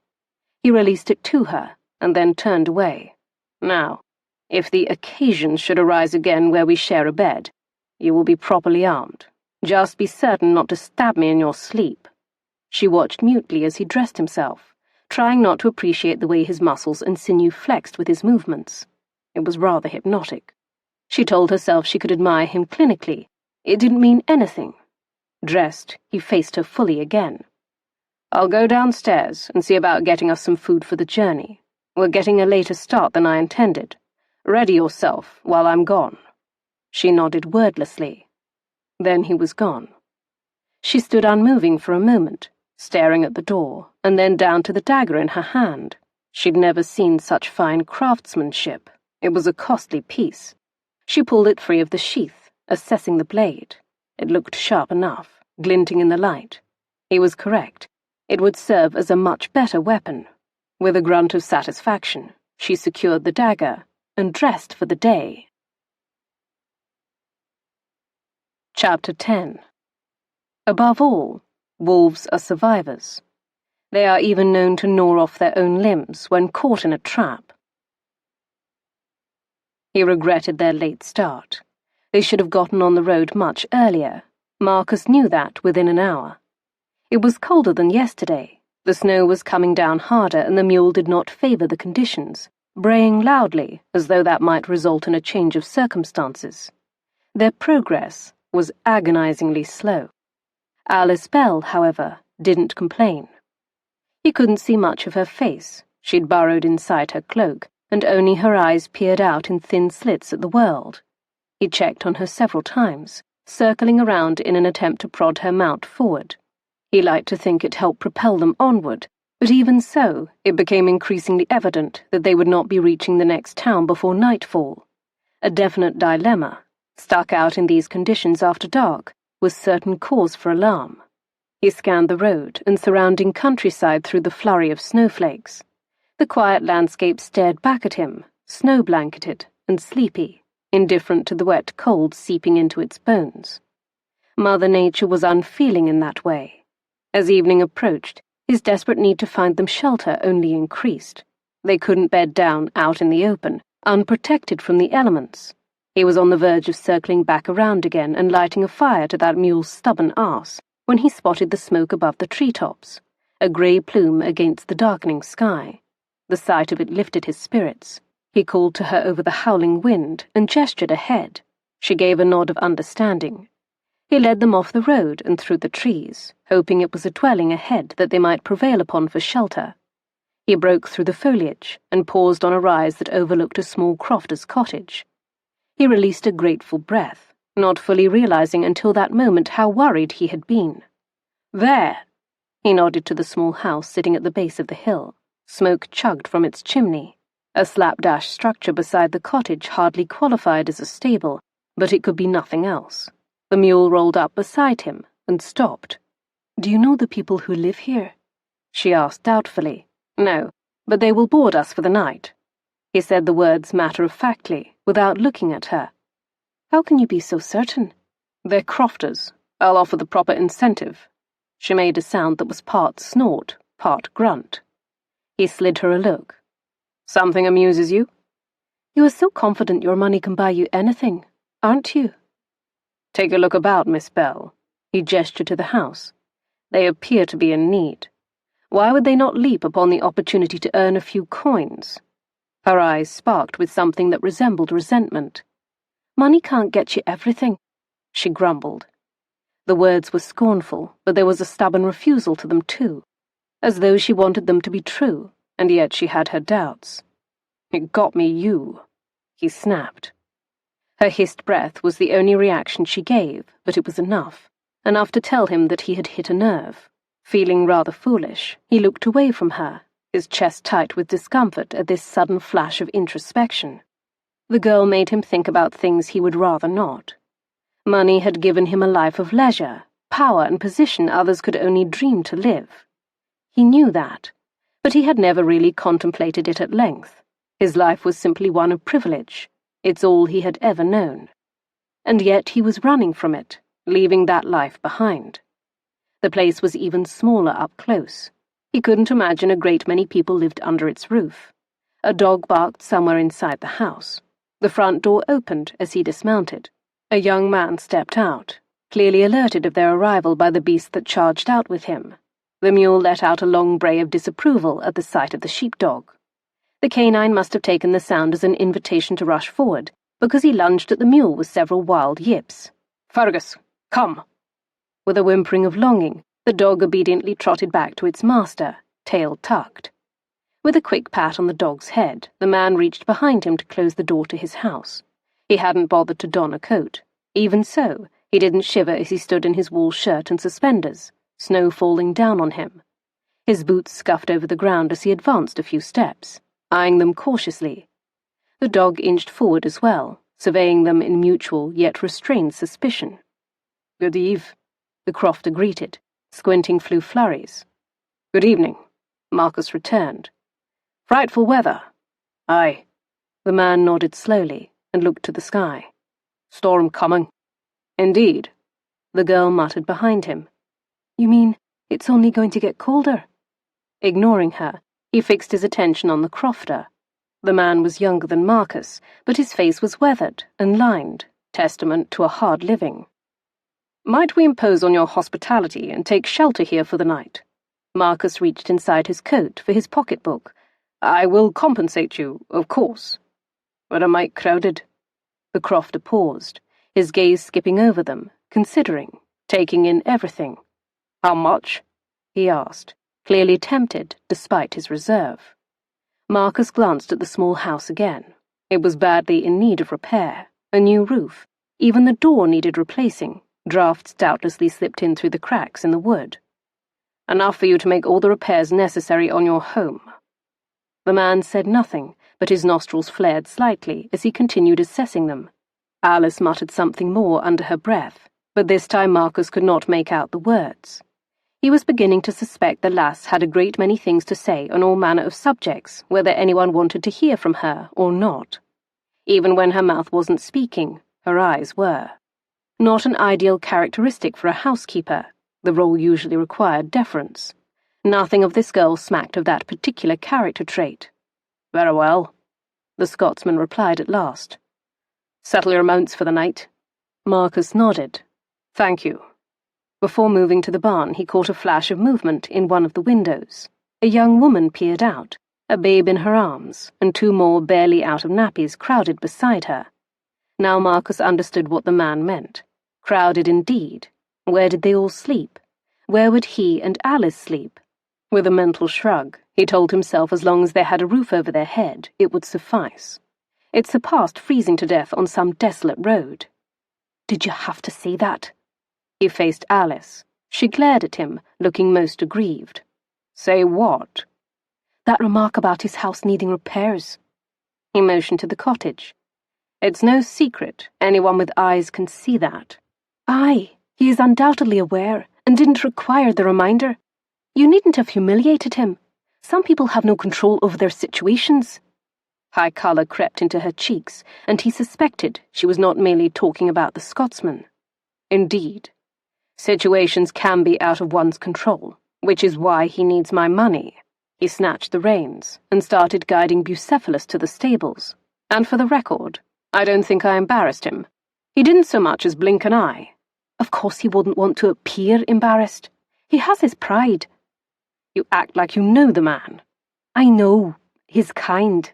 He released it to her, and then turned away. "Now, if the occasion should arise again where we share a bed, you will be properly armed. Just be certain not to stab me in your sleep." She watched mutely as he dressed himself, trying not to appreciate the way his muscles and sinew flexed with his movements. It was rather hypnotic. She told herself she could admire him clinically. It didn't mean anything. Dressed, he faced her fully again. "I'll go downstairs and see about getting us some food for the journey. We're getting a later start than I intended. Ready yourself while I'm gone." She nodded wordlessly. Then he was gone. She stood unmoving for a moment, staring at the door, and then down to the dagger in her hand. She'd never seen such fine craftsmanship. It was a costly piece. She pulled it free of the sheath, assessing the blade. It looked sharp enough, glinting in the light. He was correct. It would serve as a much better weapon. With a grunt of satisfaction, she secured the dagger and dressed for the day. Chapter 10. Above all, wolves are survivors. They are even known to gnaw off their own limbs when caught in a trap. He regretted their late start. They should have gotten on the road much earlier. Marcus knew that within an hour. It was colder than yesterday. The snow was coming down harder, and the mule did not favour the conditions, braying loudly as though that might result in a change of circumstances. Their progress was agonizingly slow. Alyse Bell, however, didn't complain. He couldn't see much of her face. She'd burrowed inside her cloak, and only her eyes peered out in thin slits at the world. He checked on her several times, circling around in an attempt to prod her mount forward. He liked to think it helped propel them onward, but even so, it became increasingly evident that they would not be reaching the next town before nightfall. A definite dilemma, stuck out in these conditions after dark, was certain cause for alarm. He scanned the road and surrounding countryside through the flurry of snowflakes. The quiet landscape stared back at him, snow-blanketed and sleepy, indifferent to the wet cold seeping into its bones. Mother Nature was unfeeling in that way. As evening approached, his desperate need to find them shelter only increased. They couldn't bed down out in the open, unprotected from the elements. He was on the verge of circling back around again and lighting a fire to that mule's stubborn arse when he spotted the smoke above the treetops, a grey plume against the darkening sky. The sight of it lifted his spirits. He called to her over the howling wind and gestured ahead. She gave a nod of understanding. He led them off the road and through the trees, hoping it was a dwelling ahead that they might prevail upon for shelter. He broke through the foliage and paused on a rise that overlooked a small crofter's cottage. He released a grateful breath, not fully realizing until that moment how worried he had been. "There!" He nodded to the small house sitting at the base of the hill. Smoke chugged from its chimney. A slapdash structure beside the cottage hardly qualified as a stable, but it could be nothing else. The mule rolled up beside him and stopped. "Do you know the people who live here?" she asked doubtfully. "No, but they will board us for the night." He said the words matter-of-factly, without looking at her. How can you be so certain? They're crofters. I'll offer the proper incentive. She made a sound that was part snort, part grunt. He slid her a look. Something amuses you? You are so confident your money can buy you anything, aren't you? Take a look about, Miss Bell. He gestured to the house. They appear to be in need. Why would they not leap upon the opportunity to earn a few coins? Her eyes sparked with something that resembled resentment. Money can't get you everything, she grumbled. The words were scornful, but there was a stubborn refusal to them too, as though she wanted them to be true, and yet she had her doubts. It got me you, he snapped. Her hissed breath was the only reaction she gave, but it was enough to tell him that he had hit a nerve. Feeling rather foolish, he looked away from her, his chest tight with discomfort at this sudden flash of introspection. The girl made him think about things he would rather not. Money had given him a life of leisure, power and position others could only dream to live. He knew that, but he had never really contemplated it at length. His life was simply one of privilege. It's all he had ever known. And yet he was running from it, leaving that life behind. The place was even smaller up close. He couldn't imagine a great many people lived under its roof. A dog barked somewhere inside the house. The front door opened as he dismounted. A young man stepped out, clearly alerted of their arrival by the beast that charged out with him. The mule let out a long bray of disapproval at the sight of the sheepdog. The canine must have taken the sound as an invitation to rush forward, because he lunged at the mule with several wild yips. "Fergus, come!" With a whimpering of longing, the dog obediently trotted back to its master, tail tucked. With a quick pat on the dog's head, the man reached behind him to close the door to his house. He hadn't bothered to don a coat. Even so, he didn't shiver as he stood in his wool shirt and suspenders, snow falling down on him. His boots scuffed over the ground as he advanced a few steps, eyeing them cautiously. The dog inched forward as well, surveying them in mutual yet restrained suspicion. "Good eve," the crofter greeted, squinting flew flurries. "Good evening," Marcus returned. "Frightful weather." "Aye." The man nodded slowly and looked to the sky. "Storm coming." "Indeed," the girl muttered behind him. You mean it's only going to get colder? Ignoring her, he fixed his attention on the crofter. The man was younger than Marcus, but his face was weathered and lined, testament to a hard living. "Might we impose on your hospitality and take shelter here for the night?" Marcus reached inside his coat for his pocketbook. "I will compensate you, of course." "But a mite crowded." The crofter paused, his gaze skipping over them, considering, taking in everything. "How much?" he asked, clearly tempted despite his reserve. Marcus glanced at the small house again. It was badly in need of repair, a new roof. Even the door needed replacing. Drafts doubtlessly slipped in through the cracks in the wood. "Enough for you to make all the repairs necessary on your home." The man said nothing, but his nostrils flared slightly as he continued assessing them. Alyse muttered something more under her breath, but this time Marcus could not make out the words. He was beginning to suspect the lass had a great many things to say on all manner of subjects, whether anyone wanted to hear from her or not. Even when her mouth wasn't speaking, her eyes were. Not an ideal characteristic for a housekeeper. The role usually required deference. Nothing of this girl smacked of that particular character trait. "Very well," the Scotsman replied at last. "Settle your mounts for the night." Marcus nodded. "Thank you." Before moving to the barn, he caught a flash of movement in one of the windows. A young woman peered out, a babe in her arms, and two more barely out of nappies crowded beside her. Now Marcus understood what the man meant. Crowded indeed. Where did they all sleep? Where would he and Alyse sleep? With a mental shrug, he told himself as long as they had a roof over their head, it would suffice. It surpassed freezing to death on some desolate road. "Did you have to say that?" He faced Alyse. She glared at him, looking most aggrieved. "Say what?" "That remark about his house needing repairs." He motioned to the cottage. "It's no secret. Anyone with eyes can see that." "Aye, he is undoubtedly aware, and didn't require the reminder. You needn't have humiliated him. Some people have no control over their situations." High colour crept into her cheeks, and he suspected she was not merely talking about the Scotsman. Indeed, situations can be out of one's control, which is why he needs my money. He snatched the reins and started guiding Bucephalus to the stables. And for the record, I don't think I embarrassed him. He didn't so much as blink an eye. Of course he wouldn't want to appear embarrassed. He has his pride. You act like you know the man. I know. His kind.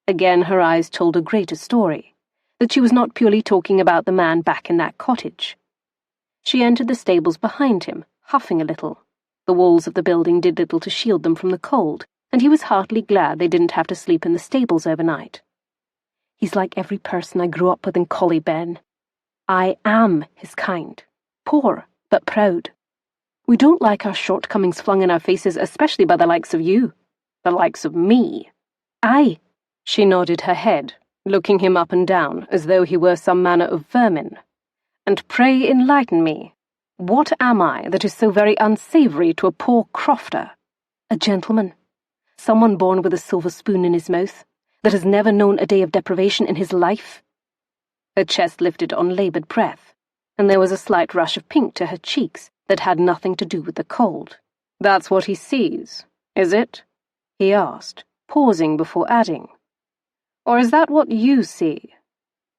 Again her eyes told a greater story, that she was not purely talking about the man back in that cottage. She entered the stables behind him, huffing a little. The walls of the building did little to shield them from the cold, and he was heartily glad they didn't have to sleep in the stables overnight. He's like every person I grew up with in Collie Ben. I am his kind. Poor, but proud. We don't like our shortcomings flung in our faces, especially by the likes of you. The likes of me. Aye. She nodded her head, looking him up and down as though he were some manner of vermin. And pray enlighten me. What am I that is so very unsavoury to a poor crofter? A gentleman. Someone born with a silver spoon in his mouth, that has never known a day of deprivation in his life. Her chest lifted on laboured breath, and there was a slight rush of pink to her cheeks that had nothing to do with the cold. That's what he sees, is it? He asked, pausing before adding. Or is that what you see?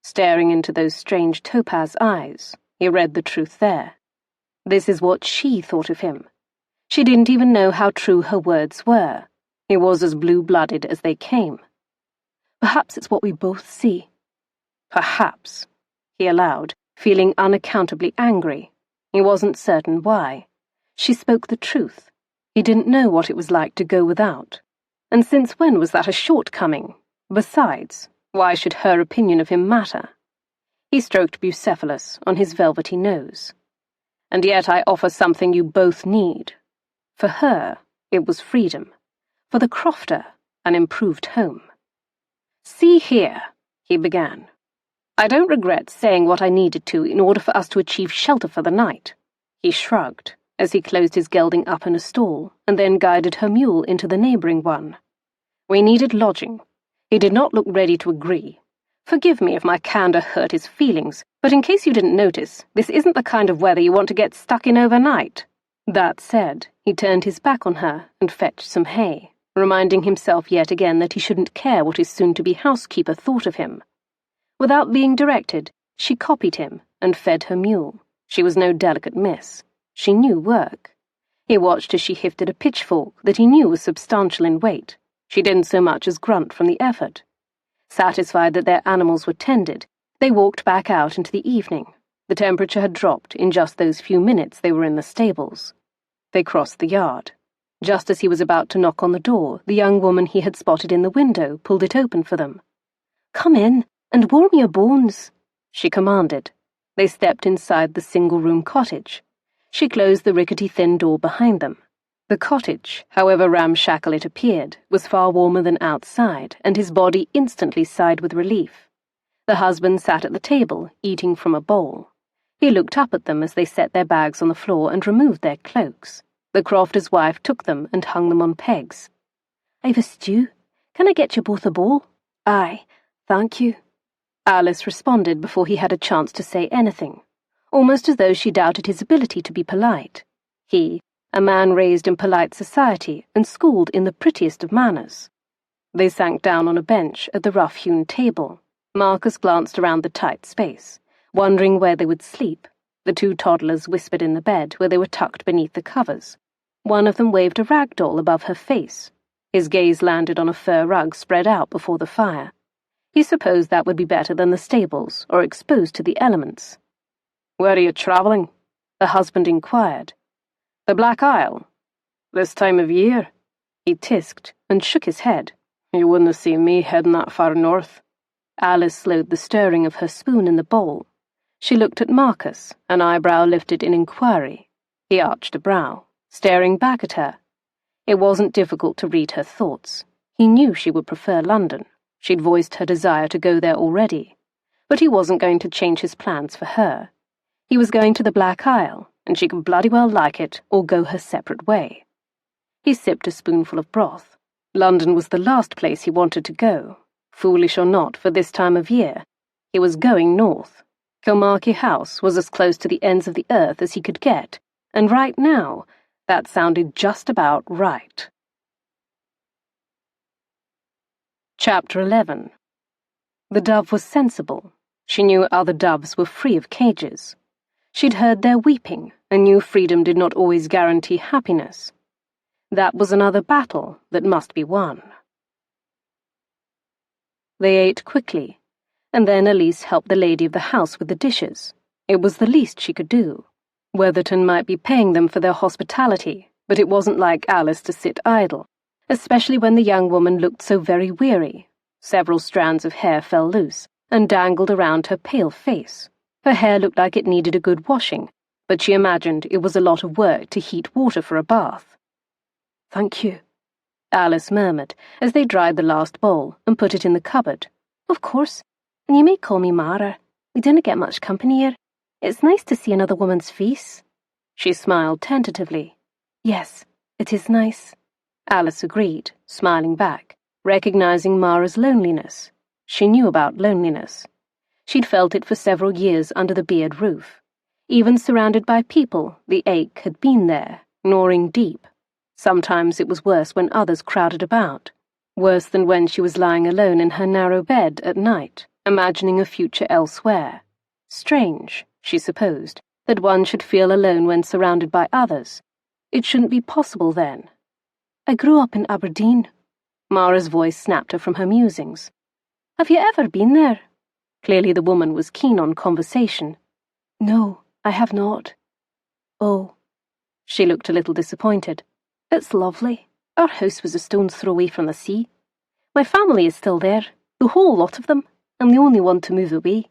Staring into those strange topaz eyes, he read the truth there. This is what she thought of him. She didn't even know how true her words were. He was as blue-blooded as they came. Perhaps it's what we both see. Perhaps, he allowed, feeling unaccountably angry. He wasn't certain why. She spoke the truth. He didn't know what it was like to go without. And since when was that a shortcoming? Besides, why should her opinion of him matter? He stroked Bucephalus on his velvety nose. And yet I offer something you both need. For her, it was freedom. For the crofter, an improved home. See here, he began. I don't regret saying what I needed to in order for us to achieve shelter for the night. He shrugged, as he closed his gelding up in a stall, and then guided her mule into the neighbouring one. We needed lodging. He did not look ready to agree. Forgive me if my candour hurt his feelings, but in case you didn't notice, this isn't the kind of weather you want to get stuck in overnight. That said, he turned his back on her and fetched some hay, reminding himself yet again that he shouldn't care what his soon-to-be housekeeper thought of him. Without being directed, she copied him and fed her mule. She was no delicate miss. She knew work. He watched as she lifted a pitchfork that he knew was substantial in weight. She didn't so much as grunt from the effort. Satisfied that their animals were tended, they walked back out into the evening. The temperature had dropped in just those few minutes they were in the stables. They crossed the yard. Just as he was about to knock on the door, the young woman he had spotted in the window pulled it open for them. Come in, and warm your bones, she commanded. They stepped inside the single-room cottage. She closed the rickety thin door behind them. The cottage, however ramshackle it appeared, was far warmer than outside, and his body instantly sighed with relief. The husband sat at the table, eating from a bowl. He looked up at them as they set their bags on the floor and removed their cloaks. The crofter's wife took them and hung them on pegs. I've a stew. Can I get you both a bowl? Aye, thank you. Alyse responded before he had a chance to say anything, almost as though she doubted his ability to be polite. He, a man raised in polite society and schooled in the prettiest of manners. They sank down on a bench at the rough-hewn table. Marcus glanced around the tight space, wondering where they would sleep. The two toddlers whispered in the bed where they were tucked beneath the covers. One of them waved a rag doll above her face. His gaze landed on a fur rug spread out before the fire. He supposed that would be better than the stables or exposed to the elements. "Where are you travelling?" the husband inquired. "The Black Isle. This time of year?" He tisked and shook his head. "You wouldn't have seen me heading that far north." Alyse slowed the stirring of her spoon in the bowl. She looked at Marcus, an eyebrow lifted in inquiry. He arched a brow, staring back at her. It wasn't difficult to read her thoughts. He knew she would prefer London. She'd voiced her desire to go there already. But he wasn't going to change his plans for her. He was going to the Black Isle, and she could bloody well like it or go her separate way. He sipped a spoonful of broth. London was the last place he wanted to go. Foolish or not for this time of year, he was going north. Kilmarky House was as close to the ends of the earth as he could get, and right now, that sounded just about right. Chapter 11. The dove was sensible. She knew other doves were free of cages. She'd heard their weeping, and knew freedom did not always guarantee happiness. That was another battle that must be won. They ate quickly, and then Alyse helped the lady of the house with the dishes. It was the least she could do. Weatherton might be paying them for their hospitality, but it wasn't like Alyse to sit idle, especially when the young woman looked so very weary. Several strands of hair fell loose and dangled around her pale face. Her hair looked like it needed a good washing, but she imagined it was a lot of work to heat water for a bath. "Thank you," Alyse murmured as they dried the last bowl and put it in the cupboard. "Of course, and you may call me Mara. We didn't get much company here. It's nice to see another woman's face." She smiled tentatively. "Yes, it is nice," Alyse agreed, smiling back, recognizing Mara's loneliness. She knew about loneliness. She'd felt it for several years under the Beard roof. Even surrounded by people, the ache had been there, gnawing deep. Sometimes it was worse when others crowded about. Worse than when she was lying alone in her narrow bed at night, imagining a future elsewhere. Strange, she supposed, that one should feel alone when surrounded by others. It shouldn't be possible then. "I grew up in Aberdeen." Mara's voice snapped her from her musings. "Have you ever been there?" Clearly the woman was keen on conversation. "No, I have not." "Oh." She looked a little disappointed. "It's lovely. Our house was a stone's throw away from the sea. My family is still there, the whole lot of them. I'm the only one to move away."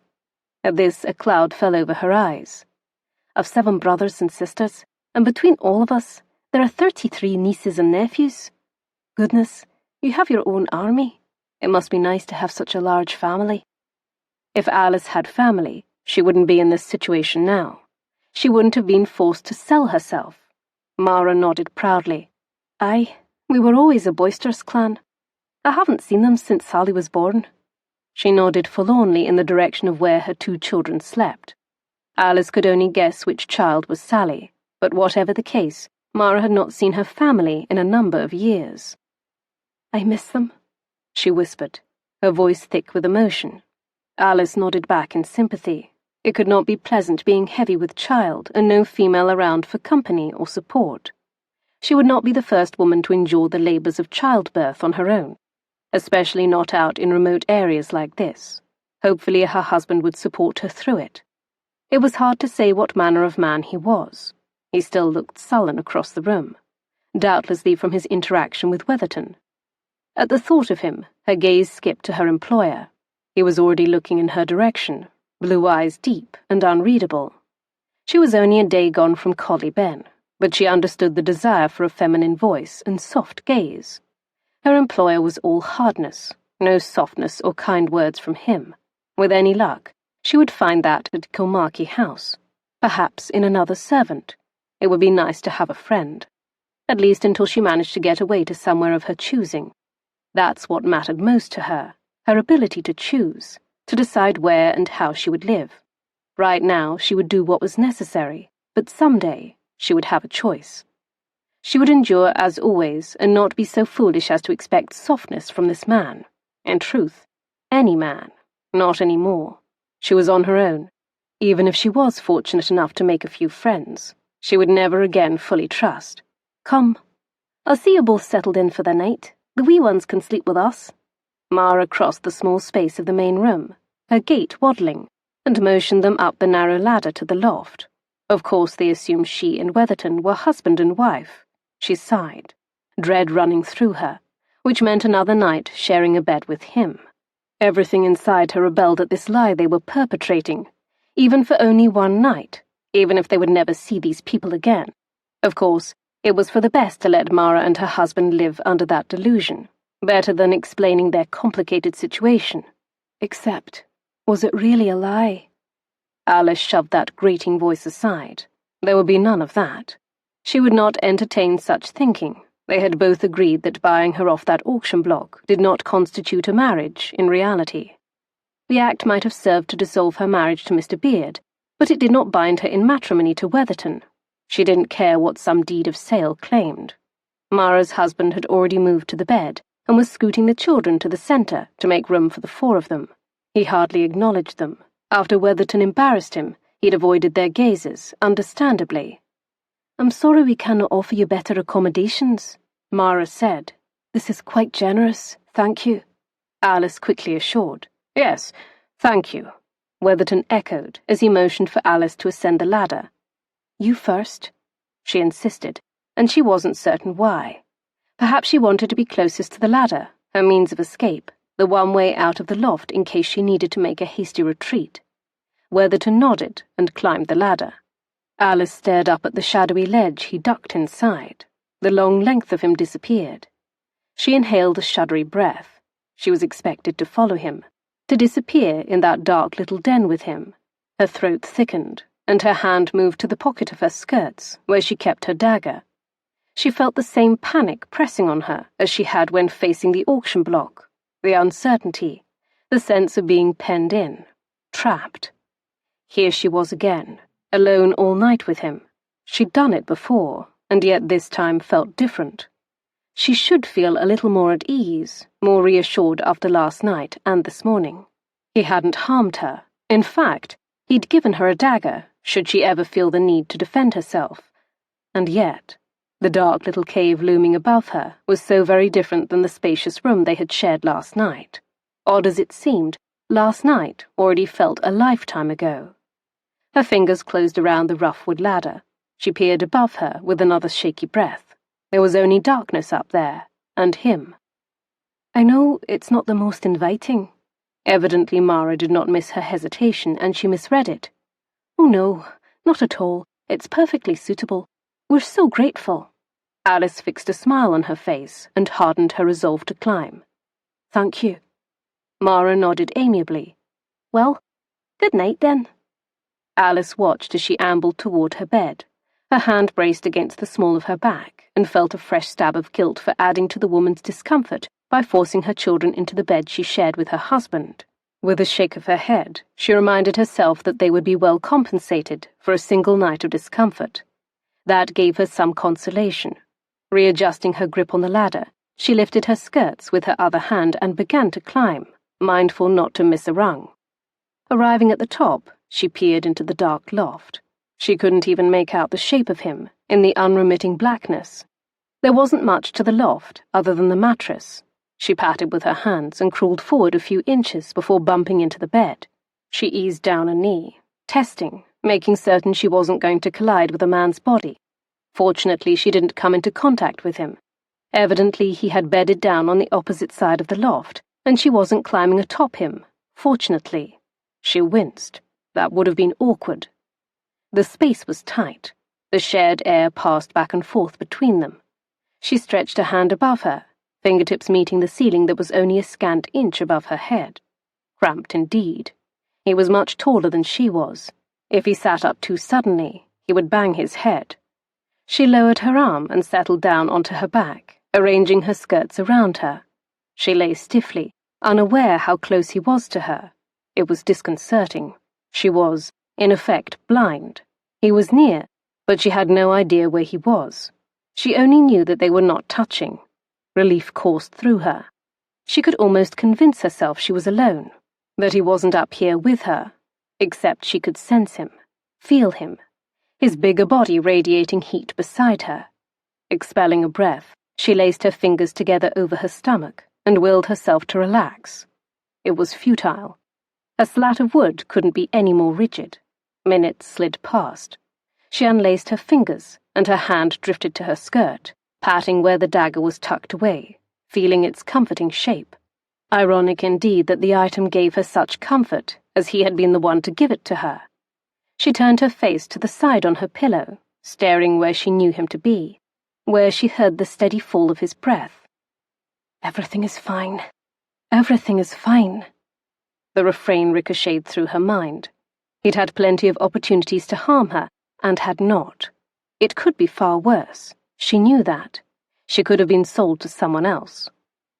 At this, a cloud fell over her eyes. "I've 7 brothers and sisters, and between all of us, there are 33 nieces and nephews. Goodness, you have your own army. It must be nice to have such a large family." If Alyse had family, she wouldn't be in this situation now. She wouldn't have been forced to sell herself. Mara nodded proudly. "Aye, we were always a boisterous clan. I haven't seen them since Sally was born." She nodded forlornly in the direction of where her 2 children slept. Alyse could only guess which child was Sally, but whatever the case, Mara had not seen her family in a number of years. "I miss them," she whispered, her voice thick with emotion. Alyse nodded back in sympathy. It could not be pleasant being heavy with child and no female around for company or support. She would not be the first woman to endure the labors of childbirth on her own, especially not out in remote areas like this. Hopefully her husband would support her through it. It was hard to say what manner of man he was. He still looked sullen across the room, doubtlessly from his interaction with Weatherton. At the thought of him, her gaze skipped to her employer. He was already looking in her direction, blue eyes deep and unreadable. She was only a day gone from Collie Ben, but she understood the desire for a feminine voice and soft gaze. Her employer was all hardness, no softness or kind words from him. With any luck, she would find that at Kilmarky House, perhaps in another servant. It would be nice to have a friend, at least until she managed to get away to somewhere of her choosing. That's what mattered most to her ability to choose, to decide where and how she would live. Right now, she would do what was necessary, but someday she would have a choice. She would endure as always and not be so foolish as to expect softness from this man. In truth, any man. Not any more. She was on her own. Even if she was fortunate enough to make a few friends, she would never again fully trust. "Come. I'll see you both settled in for the night. The wee ones can sleep with us." Mara crossed the small space of the main room, her gait waddling, and motioned them up the narrow ladder to the loft. Of course they assumed she and Weatherton were husband and wife. She sighed, dread running through her, which meant another night sharing a bed with him. Everything inside her rebelled at this lie they were perpetrating, even for only one night, even if they would never see these people again. Of course, it was for the best to let Mara and her husband live under that delusion, better than explaining their complicated situation. Except, was it really a lie? Alyse shoved that grating voice aside. There would be none of that. She would not entertain such thinking, They had both agreed that buying her off that auction block did not constitute a marriage in reality. The act might have served to dissolve her marriage to Mr. Beard, but it did not bind her in matrimony to Weatherton. She didn't care what some deed of sale claimed. Mara's husband had already moved to the bed and was scooting the children to the centre to make room for the four of them. He hardly acknowledged them. After Weatherton embarrassed him, he'd avoided their gazes, understandably. "I'm sorry we cannot offer you better accommodations," Mara said. "This is quite generous, thank you," Alyse quickly assured. "Yes, thank you," Weatherton echoed as he motioned for Alyse to ascend the ladder. "You first," she insisted, and she wasn't certain why. Perhaps she wanted to be closest to the ladder, her means of escape, the one way out of the loft in case she needed to make a hasty retreat. Weatherton nodded and climbed the ladder. Alyse stared up at the shadowy ledge he ducked inside. The long length of him disappeared. She inhaled a shuddery breath. She was expected to follow him, to disappear in that dark little den with him. Her throat thickened, and her hand moved to the pocket of her skirts, where she kept her dagger. She felt the same panic pressing on her as she had when facing the auction block, the uncertainty, the sense of being penned in, trapped. Here she was again, alone all night with him. She'd done it before, and yet this time felt different. She should feel a little more at ease, more reassured after last night and this morning. He hadn't harmed her. In fact, he'd given her a dagger, should she ever feel the need to defend herself. And yet, the dark little cave looming above her was so very different than the spacious room they had shared last night. Odd as it seemed, last night already felt a lifetime ago. Her fingers closed around the rough wood ladder. She peered above her with another shaky breath. There was only darkness up there, and him. "I know it's not the most inviting." Evidently Mara did not miss her hesitation, and she misread it. "Oh no, not at all. It's perfectly suitable. We're so grateful." Alyse fixed a smile on her face and hardened her resolve to climb. "Thank you." Mara nodded amiably. "Well, good night then." Alyse watched as she ambled toward her bed. Her hand braced against the small of her back and felt a fresh stab of guilt for adding to the woman's discomfort by forcing her children into the bed she shared with her husband. With a shake of her head, she reminded herself that they would be well compensated for a single night of discomfort. That gave her some consolation. Readjusting her grip on the ladder, she lifted her skirts with her other hand and began to climb, mindful not to miss a rung. Arriving at the top, she peered into the dark loft. She couldn't even make out the shape of him in the unremitting blackness. There wasn't much to the loft other than the mattress. She patted with her hands and crawled forward a few inches before bumping into the bed. She eased down a knee, testing, making certain she wasn't going to collide with a man's body. Fortunately, she didn't come into contact with him. Evidently, he had bedded down on the opposite side of the loft, and she wasn't climbing atop him, fortunately. She winced. That would have been awkward. The space was tight. The shared air passed back and forth between them. She stretched a hand above her, fingertips meeting the ceiling that was only a scant inch above her head. Cramped indeed. He was much taller than she was. If he sat up too suddenly, he would bang his head. She lowered her arm and settled down onto her back, arranging her skirts around her. She lay stiffly, unaware how close he was to her. It was disconcerting. She was, in effect, blind. He was near, but she had no idea where he was. She only knew that they were not touching. Relief coursed through her. She could almost convince herself she was alone, that he wasn't up here with her, except she could sense him, feel him, his bigger body radiating heat beside her. Expelling a breath, she laced her fingers together over her stomach and willed herself to relax. It was futile. A slat of wood couldn't be any more rigid. Minutes slid past. She unlaced her fingers, and her hand drifted to her skirt, patting where the dagger was tucked away, feeling its comforting shape. Ironic indeed that the item gave her such comfort, as he had been the one to give it to her. She turned her face to the side on her pillow, staring where she knew him to be, where she heard the steady fall of his breath. "Everything is fine. Everything is fine." The refrain ricocheted through her mind. He'd had plenty of opportunities to harm her, and had not. It could be far worse. She knew that. She could have been sold to someone else.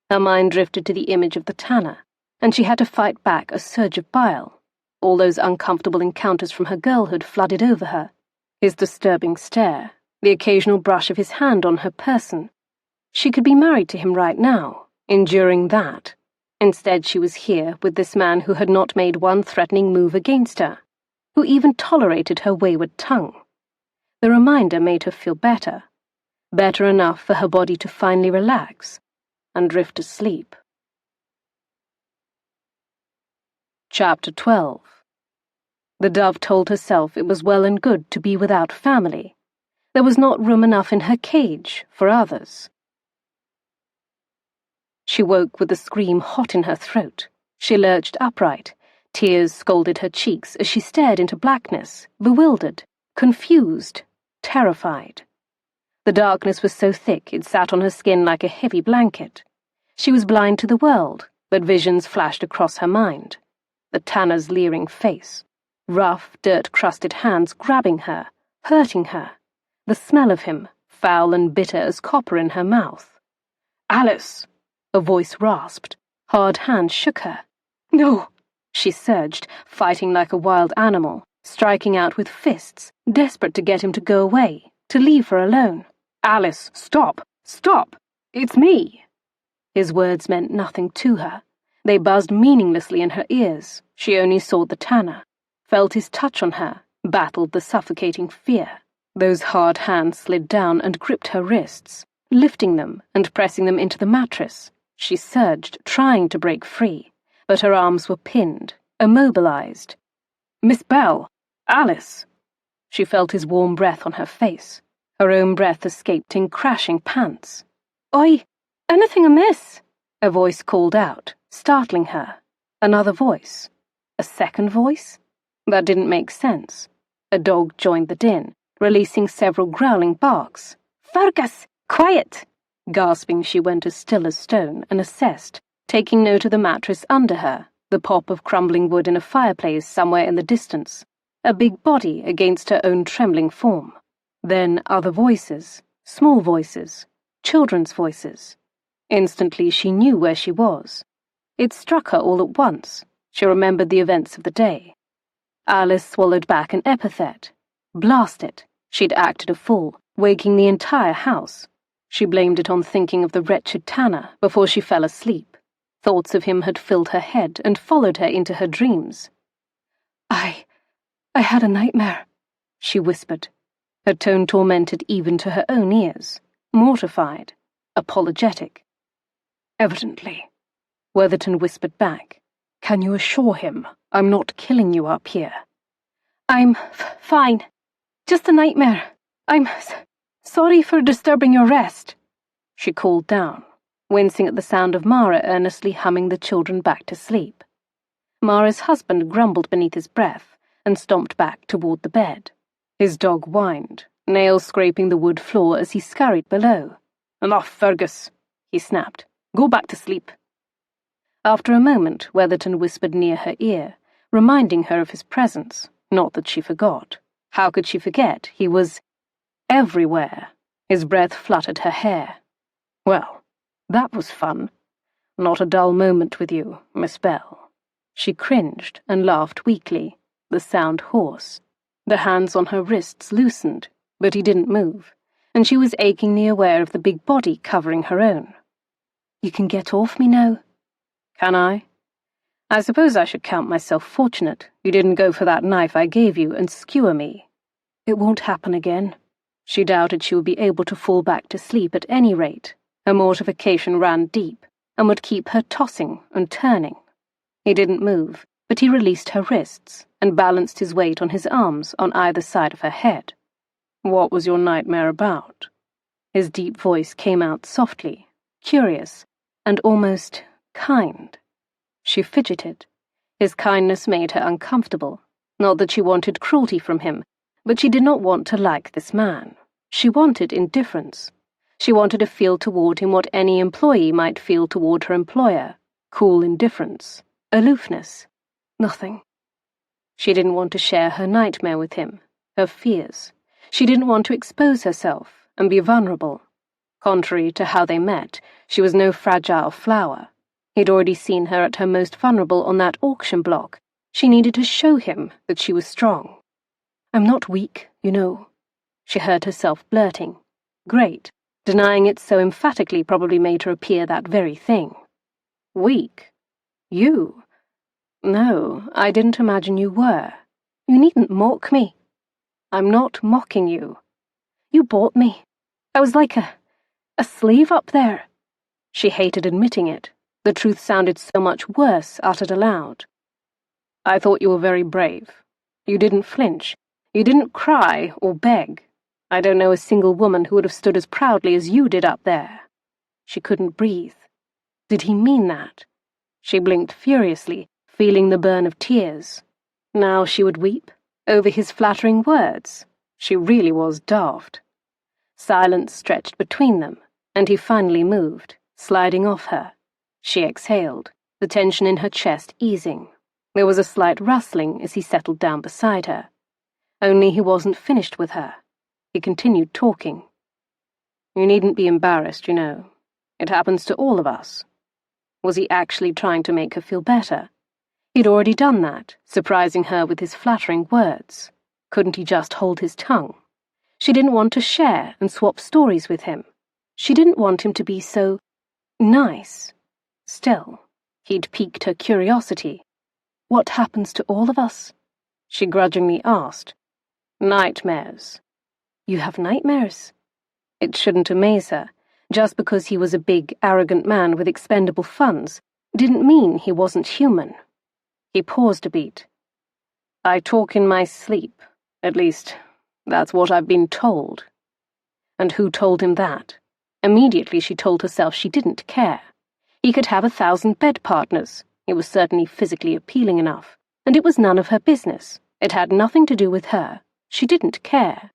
Her mind drifted to the image of the tanner, and she had to fight back a surge of bile. All those uncomfortable encounters from her girlhood flooded over her. His disturbing stare, the occasional brush of his hand on her person. She could be married to him right now, enduring that. Instead, she was here with this man who had not made one threatening move against her, who even tolerated her wayward tongue. The reminder made her feel better. Better enough for her body to finally relax and drift to sleep. Chapter 12. The dove told herself it was well and good to be without family. There was not room enough in her cage for others. She woke with a scream hot in her throat. She lurched upright. Tears scalded her cheeks as she stared into blackness, bewildered, confused, terrified. The darkness was so thick it sat on her skin like a heavy blanket. She was blind to the world, but visions flashed across her mind. The tanner's leering face, rough, dirt-crusted hands grabbing her, hurting her, the smell of him, foul and bitter as copper in her mouth. "Alyse!" A voice rasped. Hard hands shook her. "No!" She surged, fighting like a wild animal, striking out with fists, desperate to get him to go away, to leave her alone. "Alyse, stop! Stop! It's me!" His words meant nothing to her. They buzzed meaninglessly in her ears. She only saw the tanner, felt his touch on her, battled the suffocating fear. Those hard hands slid down and gripped her wrists, lifting them and pressing them into the mattress. She surged, trying to break free, but her arms were pinned, immobilized. "Miss Bell! Alyse!" She felt his warm breath on her face. Her own breath escaped in crashing pants. "Oi! Anything amiss?" A voice called out, startling her. Another voice. A second voice? That didn't make sense. A dog joined the din, releasing several growling barks. "Fergus! Quiet!" Gasping, she went as still as stone and assessed, taking note of the mattress under her, the pop of crumbling wood in a fireplace somewhere in the distance, a big body against her own trembling form. Then other voices, small voices, children's voices. Instantly she knew where she was. It struck her all at once. She remembered the events of the day. Alyse swallowed back an epithet. Blast it! She'd acted a fool, waking the entire house. She blamed it on thinking of the wretched tanner before she fell asleep. Thoughts of him had filled her head and followed her into her dreams. I had a nightmare," she whispered, her tone tormented even to her own ears, mortified, apologetic. "Evidently," Worthington whispered back. "Can you assure him I'm not killing you up here?" "I'm fine. Just a nightmare. I'm sorry for disturbing your rest," she called down, wincing at the sound of Mara earnestly humming the children back to sleep. Mara's husband grumbled beneath his breath and stomped back toward the bed. His dog whined, nails scraping the wood floor as he scurried below. "Enough, Fergus," he snapped. "Go back to sleep." After a moment, Worthington whispered near her ear, reminding her of his presence, not that she forgot. How could she forget? He was everywhere. His breath fluttered her hair. "Well, that was fun. Not a dull moment with you, Miss Bell." She cringed and laughed weakly, the sound hoarse. The hands on her wrists loosened, but he didn't move, and she was achingly aware of the big body covering her own. "You can get off me now." "Can I? I suppose I should count myself fortunate you didn't go for that knife I gave you and skewer me." "It won't happen again." She doubted she would be able to fall back to sleep at any rate. Her mortification ran deep and would keep her tossing and turning. He didn't move, but he released her wrists and balanced his weight on his arms on either side of her head. "What was your nightmare about?" His deep voice came out softly, curious, and almost kind. She fidgeted. His kindness made her uncomfortable. Not that she wanted cruelty from him, but she did not want to like this man. She wanted indifference. She wanted to feel toward him what any employee might feel toward her employer. Cool indifference. Aloofness. Nothing. She didn't want to share her nightmare with him, her fears. She didn't want to expose herself and be vulnerable. Contrary to how they met, she was no fragile flower. He'd already seen her at her most vulnerable on that auction block. She needed to show him that she was strong. "I'm not weak, you know," she heard herself blurting. Great. Denying it so emphatically probably made her appear that very thing. "Weak? You? No, I didn't imagine you were. You needn't mock me." "I'm not mocking you." "You bought me. I was like a slave up there." She hated admitting it. The truth sounded so much worse uttered aloud. "I thought you were very brave. You didn't flinch. You didn't cry or beg. I don't know a single woman who would have stood as proudly as you did up there." She couldn't breathe. Did he mean that? She blinked furiously, feeling the burn of tears. Now she would weep over his flattering words. She really was daft. Silence stretched between them, and he finally moved, sliding off her. She exhaled, the tension in her chest easing. There was a slight rustling as he settled down beside her. Only he wasn't finished with her. He continued talking. "You needn't be embarrassed, you know. It happens to all of us." Was he actually trying to make her feel better? He'd already done that, surprising her with his flattering words. Couldn't he just hold his tongue? She didn't want to share and swap stories with him. She didn't want him to be so nice. Still, he'd piqued her curiosity. "What happens to all of us?" she grudgingly asked. "Nightmares." "You have nightmares?" It shouldn't amaze her. Just because he was a big, arrogant man with expendable funds didn't mean he wasn't human. He paused a beat. "I talk in my sleep. At least, that's what I've been told." And who told him that? Immediately she told herself she didn't care. He could have 1,000 bed partners. He was certainly physically appealing enough. And it was none of her business. It had nothing to do with her. She didn't care.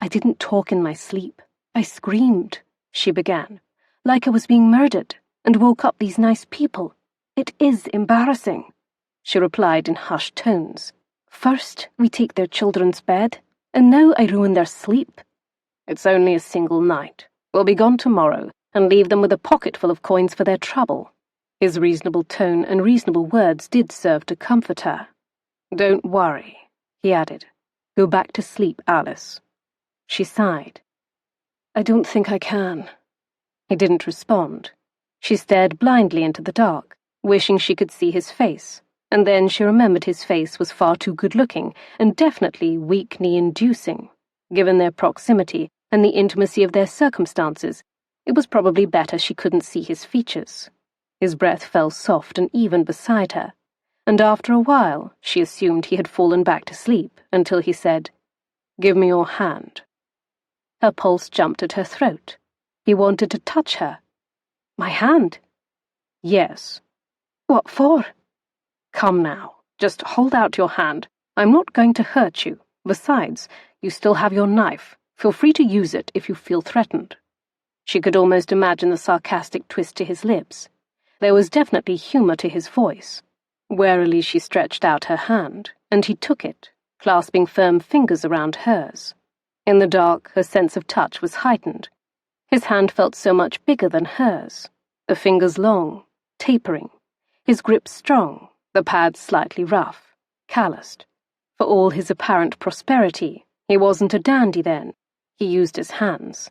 "I didn't talk in my sleep. I screamed," she began, "like I was being murdered, and woke up these nice people. It is embarrassing," she replied in hushed tones. "First, we take their children's bed, and now I ruin their sleep." "It's only a single night. We'll be gone tomorrow, and leave them with a pocket full of coins for their trouble." His reasonable tone and reasonable words did serve to comfort her. "Don't worry," he added. "Go back to sleep, Alyse." She sighed. "I don't think I can." He didn't respond. She stared blindly into the dark, wishing she could see his face, and then she remembered his face was far too good-looking and definitely weak-knee-inducing. Given their proximity and the intimacy of their circumstances, it was probably better she couldn't see his features. His breath fell soft and even beside her, and after a while she assumed he had fallen back to sleep until he said, "Give me your hand." Her pulse jumped at her throat. He wanted to touch her. "My hand?" "Yes." "What for?" "Come now. Just hold out your hand. I'm not going to hurt you. Besides, you still have your knife. Feel free to use it if you feel threatened." She could almost imagine the sarcastic twist to his lips. There was definitely humor to his voice. Warily she stretched out her hand, and he took it, clasping firm fingers around hers. In the dark, her sense of touch was heightened. His hand felt so much bigger than hers, the fingers long, tapering, his grip strong, the pads slightly rough, calloused. For all his apparent prosperity, he wasn't a dandy then. He used his hands.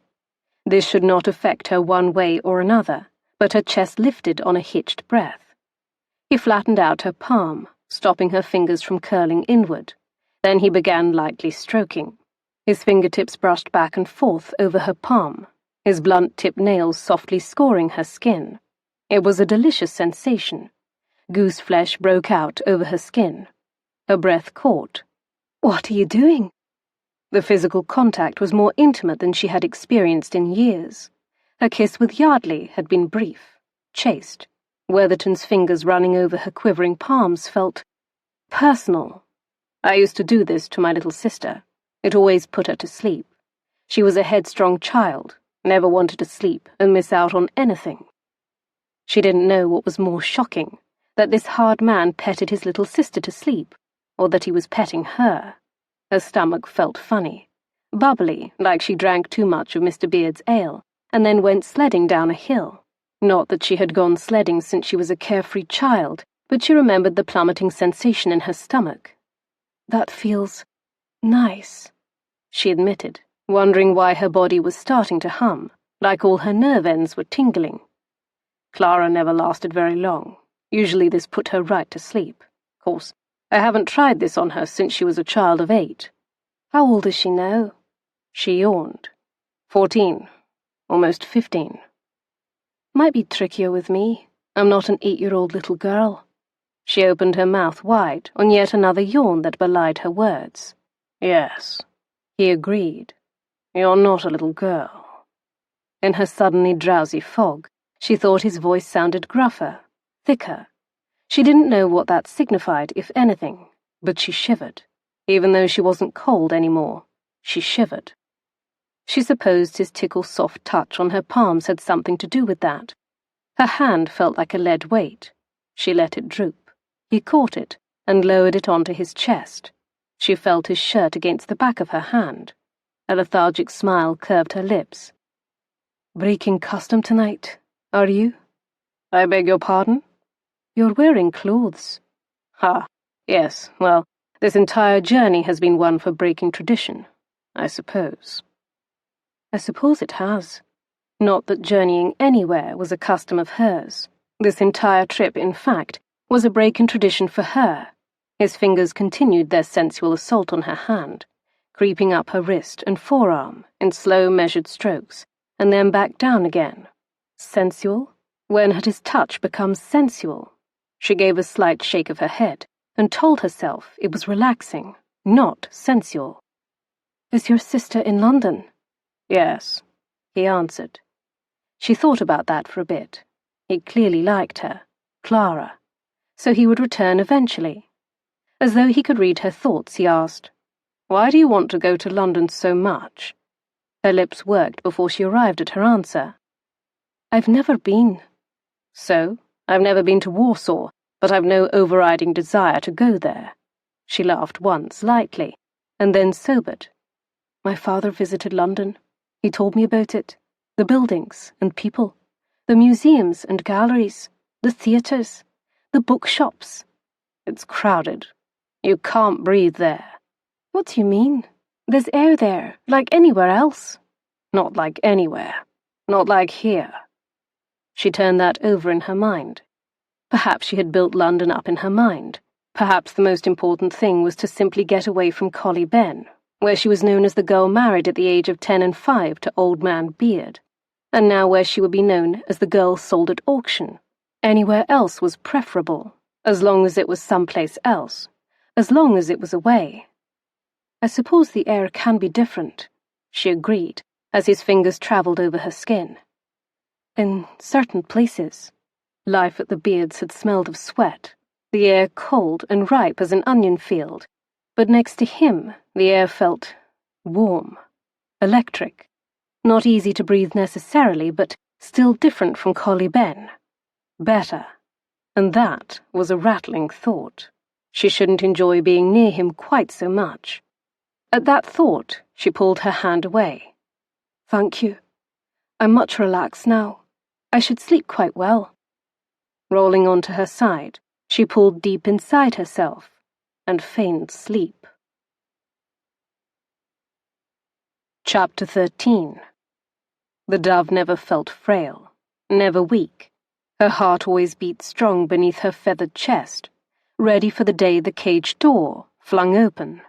This should not affect her one way or another, but her chest lifted on a hitched breath. He flattened out her palm, stopping her fingers from curling inward. Then he began lightly stroking. His fingertips brushed back and forth over her palm, his blunt-tipped nails softly scoring her skin. It was a delicious sensation. Goose flesh broke out over her skin. Her breath caught. "What are you doing?" The physical contact was more intimate than she had experienced in years. Her kiss with Yardley had been brief, chaste. Worthington's fingers running over her quivering palms felt personal. "I used to do this to my little sister. It always put her to sleep. She was a headstrong child, never wanted to sleep and miss out on anything." She didn't know what was more shocking, that this hard man petted his little sister to sleep, or that he was petting her. Her stomach felt funny, bubbly, like she drank too much of Mr. Beard's ale, and then went sledding down a hill. Not that she had gone sledding since she was a carefree child, but she remembered the plummeting sensation in her stomach. "That feels nice," she admitted, wondering why her body was starting to hum, like all her nerve ends were tingling. Clara never lasted very long. Usually this put her right to sleep. Of course, I haven't tried this on her since she was a child of 8. How old is she now? She yawned. 14. Almost 15. Might be trickier with me. I'm not an 8-year-old little girl. She opened her mouth wide on yet another yawn that belied her words. Yes, he agreed. You're not a little girl. In her suddenly drowsy fog, she thought his voice sounded gruffer, thicker. She didn't know what that signified, if anything, but she shivered. Even though she wasn't cold anymore, she shivered. She supposed his tickle-soft touch on her palms had something to do with that. Her hand felt like a lead weight. She let it droop. He caught it and lowered it onto his chest. She felt his shirt against the back of her hand. A lethargic smile curved her lips. "Breaking custom tonight, are you?" "I beg your pardon?" "You're wearing clothes." "Ha, yes, well, this entire journey has been one for breaking tradition, I suppose." "I suppose it has." Not that journeying anywhere was a custom of hers. This entire trip, in fact, was a break in tradition for her. His fingers continued their sensual assault on her hand, creeping up her wrist and forearm in slow, measured strokes, and then back down again. Sensual? When had his touch become sensual? She gave a slight shake of her head and told herself it was relaxing, not sensual. "Is your sister in London?" "Yes," he answered. She thought about that for a bit. He clearly liked her, Clara, so he would return eventually. As though he could read her thoughts, he asked, "Why do you want to go to London so much?" Her lips worked before she arrived at her answer. "I've never been." "So, I've never been to Warsaw, but I've no overriding desire to go there." She laughed once, lightly, and then sobered. "My father visited London. He told me about it. The buildings and people. The museums and galleries. The theatres. The bookshops." "It's crowded. You can't breathe there." "What do you mean? There's air there, like anywhere else." "Not like anywhere. Not like here." She turned that over in her mind. Perhaps she had built London up in her mind. Perhaps the most important thing was to simply get away from Collie Ben, where she was known as the girl married at the age of 10 and 5 to Old Man Beard, and now where she would be known as the girl sold at auction. Anywhere else was preferable, as long as it was someplace else, as long as it was away. "I suppose the air can be different," she agreed, as his fingers travelled over her skin. "In certain places." Life at the Beards had smelled of sweat, the air cold and ripe as an onion field, but next to him the air felt warm, electric, not easy to breathe necessarily, but still different from Collie Ben. Better. And that was a rattling thought. She shouldn't enjoy being near him quite so much. At that thought, she pulled her hand away. "Thank you. I'm much relaxed now. I should sleep quite well." Rolling onto her side, she pulled deep inside herself and feigned sleep. Chapter 13. The dove never felt frail, never weak. Her heart always beat strong beneath her feathered chest, ready for the day the cage door flung open.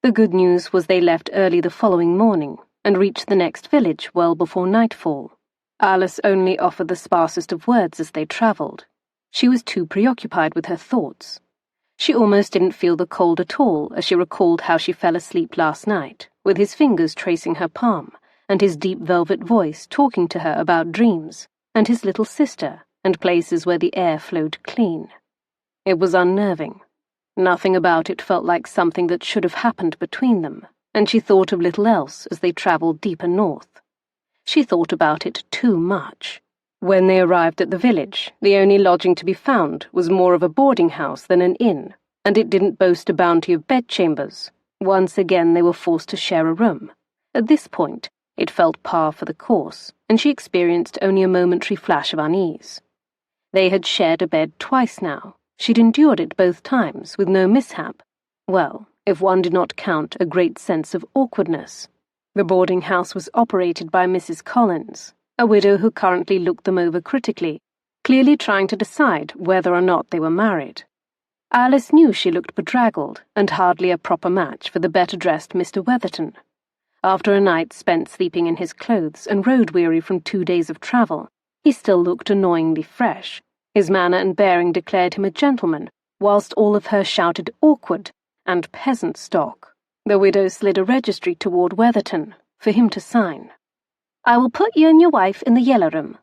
The good news was they left early the following morning and reached the next village well before nightfall. Alyse only offered the sparsest of words as they travelled. She was too preoccupied with her thoughts. She almost didn't feel the cold at all as she recalled how she fell asleep last night, with his fingers tracing her palm, and his deep velvet voice talking to her about dreams, and his little sister, and places where the air flowed clean. It was unnerving. Nothing about it felt like something that should have happened between them, and she thought of little else as they travelled deeper north. She thought about it too much. When they arrived at the village, the only lodging to be found was more of a boarding house than an inn, and it didn't boast a bounty of bedchambers. Once again they were forced to share a room. At this point, It felt par for the course, and she experienced only a momentary flash of unease. They had shared a bed twice now. She'd endured it both times, with no mishap. Well, if one did not count a great sense of awkwardness. The boarding house was operated by Mrs. Collins, a widow who currently looked them over critically, clearly trying to decide whether or not they were married. Alyse knew she looked bedraggled and hardly a proper match for the better-dressed Mr. Weatherton. After a night spent sleeping in his clothes and road-weary from 2 days of travel, he still looked annoyingly fresh. His manner and bearing declared him a gentleman, whilst all of her shouted awkward and peasant stock. The widow slid a registry toward Weatherton for him to sign. I will put you and your wife in the yellow room.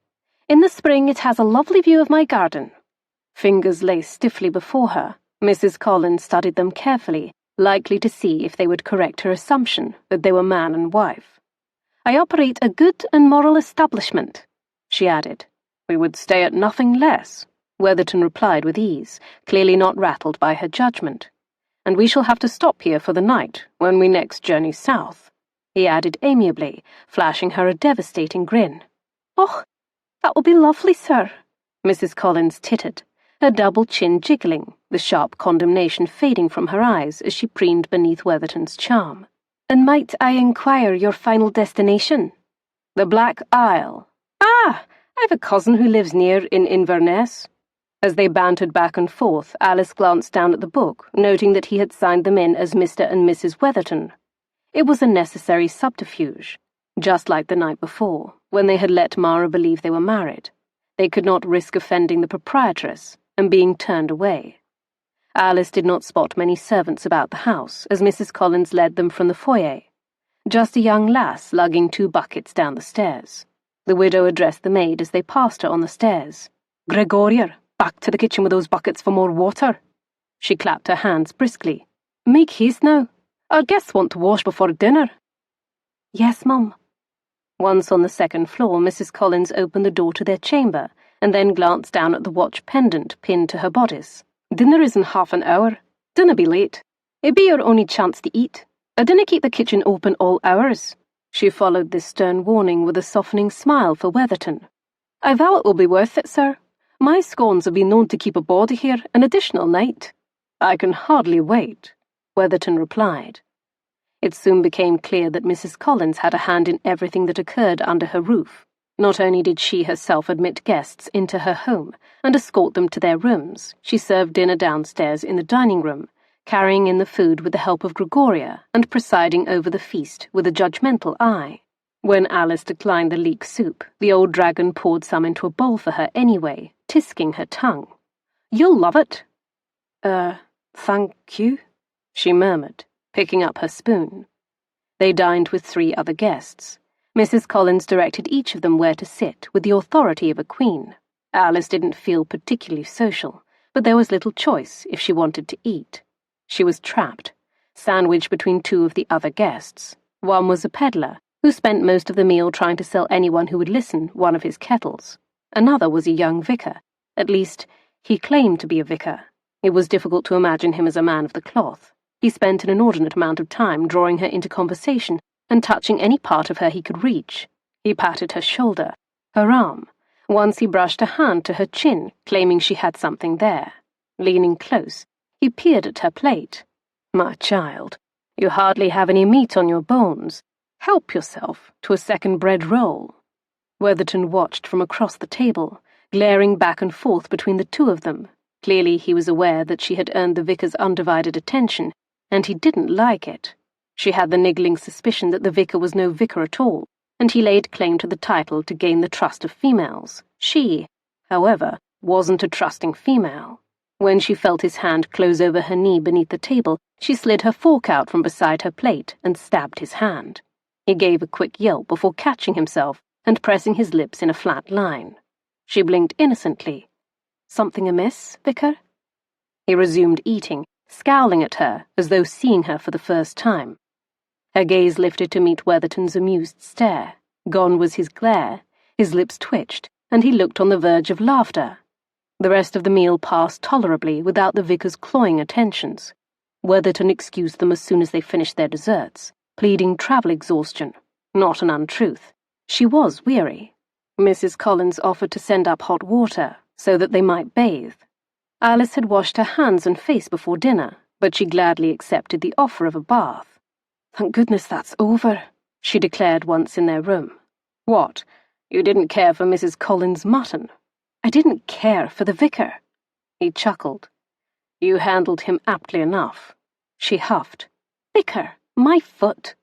In the spring it has a lovely view of my garden. Fingers lay stiffly before her. Mrs. Collins studied them carefully, likely to see if they would correct her assumption that they were man and wife. I operate a good and moral establishment, she added. We would stay at nothing less, Weatherton replied with ease, clearly not rattled by her judgment. And we shall have to stop here for the night when we next journey south, he added amiably, flashing her a devastating grin. Oh, that will be lovely, sir, Mrs. Collins tittered, her double chin jiggling, the sharp condemnation fading from her eyes as she preened beneath Weatherton's charm. And might I inquire your final destination? The Black Isle. Ah, I've a cousin who lives near in Inverness. As they bantered back and forth, Alyse glanced down at the book, noting that he had signed them in as Mr. and Mrs. Weatherton. It was a necessary subterfuge, just like the night before, when they had let Mara believe they were married. They could not risk offending the proprietress and being turned away. Alyse did not spot many servants about the house as Mrs. Collins led them from the foyer. Just a young lass lugging 2 buckets down the stairs. The widow addressed the maid as they passed her on the stairs. Gregoria, back to the kitchen with those buckets for more water. She clapped her hands briskly. Make haste now. Our guests want to wash before dinner. Yes, Mum. Once on the 2nd floor, Mrs. Collins opened the door to their chamber and then glanced down at the watch pendant pinned to her bodice. Dinner is in half an hour. Dinna be late. It be your only chance to eat. I dinna keep the kitchen open all hours. She followed this stern warning with a softening smile for Weatherton. I vow it will be worth it, sir. My scones have been known to keep a body here an additional night. I can hardly wait, Weatherton replied. It soon became clear that Mrs. Collins had a hand in everything that occurred under her roof. Not only did she herself admit guests into her home and escort them to their rooms, she served dinner downstairs in the dining room, carrying in the food with the help of Gregoria and presiding over the feast with a judgmental eye. When Alyse declined the leek soup, the old dragon poured some into a bowl for her anyway, tisking her tongue. You'll love it. Thank you, she murmured, picking up her spoon. They dined with 3 other guests. Mrs. Collins directed each of them where to sit with the authority of a queen. Alyse didn't feel particularly social, but there was little choice if she wanted to eat. She was trapped, sandwiched between 2 of the other guests. One was a peddler, who spent most of the meal trying to sell anyone who would listen one of his kettles. Another was a young vicar. At least, he claimed to be a vicar. It was difficult to imagine him as a man of the cloth. He spent an inordinate amount of time drawing her into conversation and touching any part of her he could reach. He patted her shoulder, her arm. Once he brushed a hand to her chin, claiming she had something there. Leaning close, he peered at her plate. My child, you hardly have any meat on your bones. Help yourself to a 2nd bread roll. Weatherton watched from across the table, glaring back and forth between the 2 of them. Clearly he was aware that she had earned the vicar's undivided attention, and he didn't like it. She had the niggling suspicion that the vicar was no vicar at all, and he laid claim to the title to gain the trust of females. She, however, wasn't a trusting female. When she felt his hand close over her knee beneath the table, she slid her fork out from beside her plate and stabbed his hand. He gave a quick yelp before catching himself and pressing his lips in a flat line. She blinked innocently. Something amiss, Vicar? He resumed eating, scowling at her as though seeing her for the first time. Her gaze lifted to meet Weatherton's amused stare. Gone was his glare, his lips twitched, and he looked on the verge of laughter. The rest of the meal passed tolerably without the vicar's cloying attentions. Weatherton excused them as soon as they finished their desserts, pleading travel exhaustion. Not an untruth. She was weary. Mrs. Collins offered to send up hot water so that they might bathe. Alyse had washed her hands and face before dinner, but she gladly accepted the offer of a bath. "Thank goodness that's over," she declared once in their room. "What? You didn't care for Mrs. Collins' mutton?" "I didn't care for the vicar." He chuckled. "You handled him aptly enough." She huffed. "Vicar, my foot."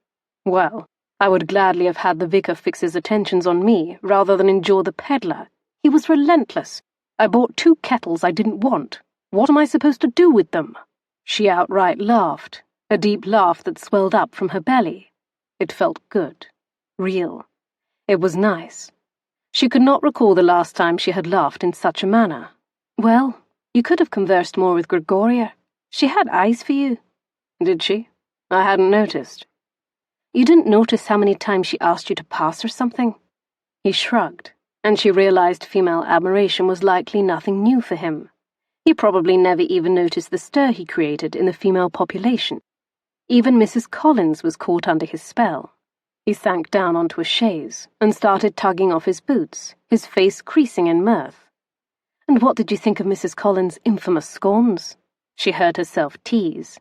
"Well, I would gladly have had the vicar fix his attentions on me rather than endure the peddler. He was relentless. I bought 2 kettles I didn't want. What am I supposed to do with them?" She outright laughed, a deep laugh that swelled up from her belly. It felt good. Real. It was nice. She could not recall the last time she had laughed in such a manner. "Well, you could have conversed more with Gregoria. She had eyes for you." "Did she? I hadn't noticed." "You didn't notice how many times she asked you to pass her something?" He shrugged, and she realized female admiration was likely nothing new for him. He probably never even noticed the stir he created in the female population. Even Mrs. Collins was caught under his spell. He sank down onto a chaise and started tugging off his boots, his face creasing in mirth. "And what did you think of Mrs. Collins' infamous scones?" she heard herself tease.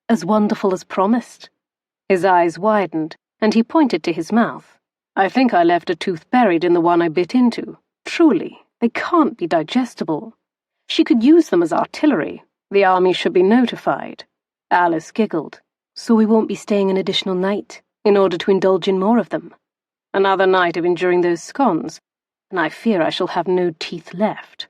"As wonderful as promised?" His eyes widened, and he pointed to his mouth. "I think I left a tooth buried in the one I bit into. Truly, they can't be digestible. She could use them as artillery. The army should be notified." Alyse giggled. "So we won't be staying an additional night, in order to indulge in more of them? Another night of enduring those scones, and I fear I shall have no teeth left."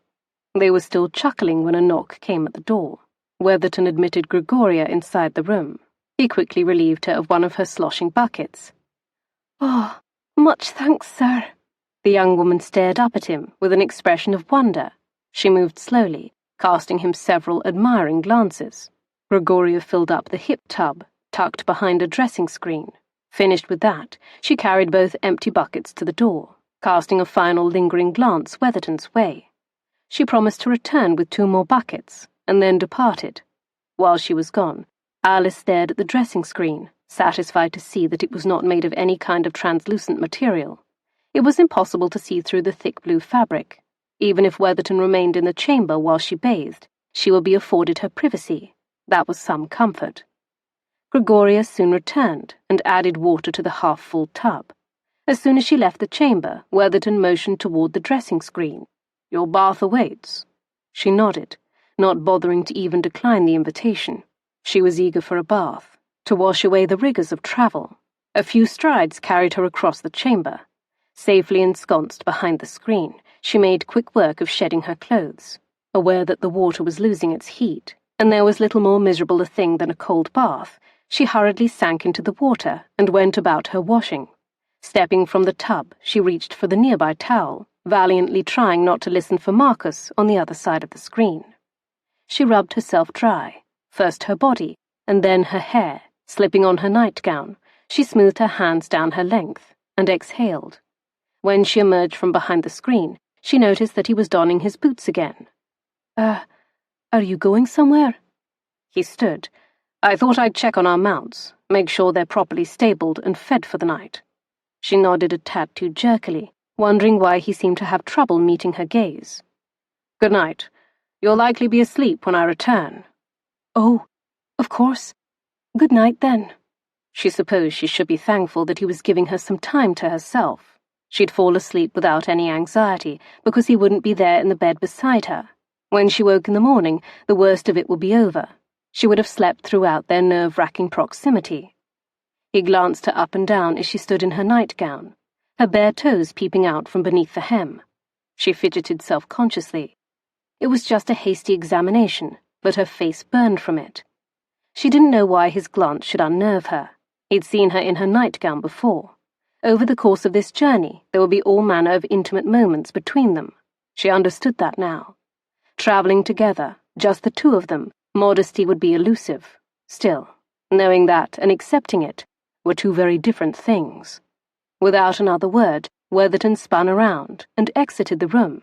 They were still chuckling when a knock came at the door. Weatherton admitted Gregoria inside the room. He quickly relieved her of one of her sloshing buckets. "Oh, much thanks, sir." The young woman stared up at him with an expression of wonder. She moved slowly, casting him several admiring glances. Gregoria filled up the hip tub, tucked behind a dressing screen. Finished with that, she carried both empty buckets to the door, casting a final lingering glance Weatherton's way. She promised to return with 2 more buckets, and then departed. While she was gone, Alyse stared at the dressing screen, satisfied to see that it was not made of any kind of translucent material. It was impossible to see through the thick blue fabric. Even if Weatherton remained in the chamber while she bathed, she would be afforded her privacy. That was some comfort. Gregoria soon returned and added water to the half-full tub. As soon as she left the chamber, Weatherton motioned toward the dressing screen. "Your bath awaits." She nodded, not bothering to even decline the invitation. She was eager for a bath, to wash away the rigors of travel. A few strides carried her across the chamber. Safely ensconced behind the screen, she made quick work of shedding her clothes, aware that the water was losing its heat, and there was little more miserable a thing than a cold bath. She hurriedly sank into the water and went about her washing. Stepping from the tub, she reached for the nearby towel, valiantly trying not to listen for Marcus on the other side of the screen. She rubbed herself dry, first her body, and then her hair. Slipping on her nightgown, she smoothed her hands down her length, and exhaled. When she emerged from behind the screen, she noticed that he was donning his boots again. Are you going somewhere?" He stood. "I thought I'd check on our mounts, make sure they're properly stabled and fed for the night." She nodded a tad too jerkily, wondering why he seemed to have trouble meeting her gaze. "Good night. You'll likely be asleep when I return." "Oh, of course. Good night, then." She supposed she should be thankful that he was giving her some time to herself. She'd fall asleep without any anxiety, because he wouldn't be there in the bed beside her. When she woke in the morning, the worst of it would be over. She would have slept throughout their nerve-wracking proximity. He glanced her up and down as she stood in her nightgown, her bare toes peeping out from beneath the hem. She fidgeted self-consciously. It was just a hasty examination, but her face burned from it. She didn't know why his glance should unnerve her. He'd seen her in her nightgown before. Over the course of this journey, there would be all manner of intimate moments between them. She understood that now. Traveling together, just the 2 of them, modesty would be elusive. Still, knowing that and accepting it were 2 very different things. Without another word, Weatherton spun around and exited the room.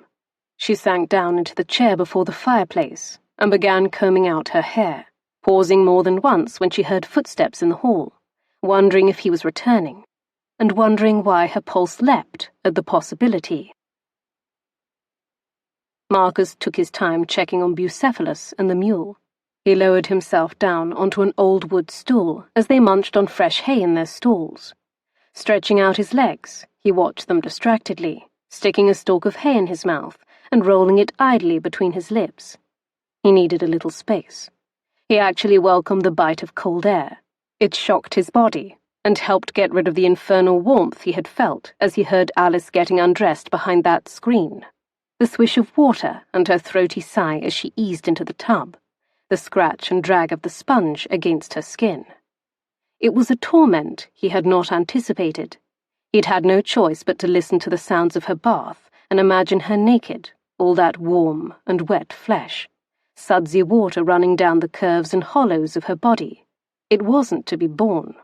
She sank down into the chair before the fireplace and began combing out her hair, pausing more than once when she heard footsteps in the hall, wondering if he was returning. and wondering why her pulse leapt at the possibility. Marcus took his time checking on Bucephalus and the mule. He lowered himself down onto an old wood stool as they munched on fresh hay in their stalls. Stretching out his legs, he watched them distractedly, sticking a stalk of hay in his mouth and rolling it idly between his lips. He needed a little space. He actually welcomed the bite of cold air. It shocked his body and helped get rid of the infernal warmth he had felt as he heard Alyse getting undressed behind that screen. The swish of water and her throaty sigh as she eased into the tub, the scratch and drag of the sponge against her skin. It was a torment he had not anticipated. He'd had no choice but to listen to the sounds of her bath and imagine her naked, all that warm and wet flesh, sudsy water running down the curves and hollows of her body. It wasn't to be borne.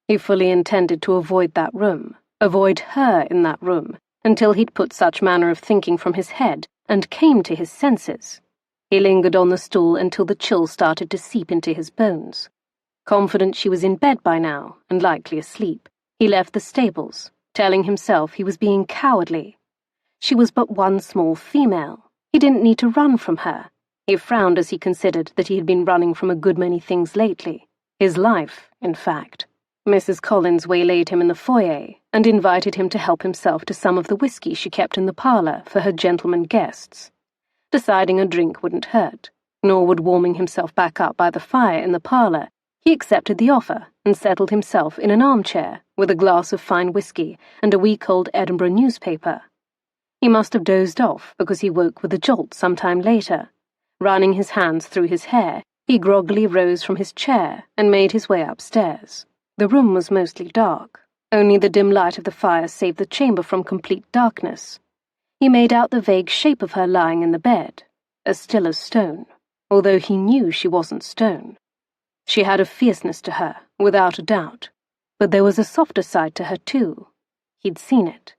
He fully intended to avoid that room, avoid her in that room, until he'd put such manner of thinking from his head and came to his senses. He lingered on the stool until the chill started to seep into his bones. Confident she was in bed by now, and likely asleep, he left the stables, telling himself he was being cowardly. She was but one small female. He didn't need to run from her. He frowned as he considered that he had been running from a good many things lately. His life, in fact. Mrs. Collins waylaid him in the foyer and invited him to help himself to some of the whiskey she kept in the parlour for her gentlemen guests. Deciding a drink wouldn't hurt, nor would warming himself back up by the fire in the parlour. He accepted the offer and settled himself in an armchair with a glass of fine whiskey and a week-old Edinburgh newspaper. He must have dozed off because he woke with a jolt some time later. Running his hands through his hair, he groggily rose from his chair and made his way upstairs. The room was mostly dark. Only the dim light of the fire saved the chamber from complete darkness. He made out the vague shape of her lying in the bed, as still as stone, although he knew she wasn't stone. She had a fierceness to her, without a doubt, but there was a softer side to her too. He'd seen it.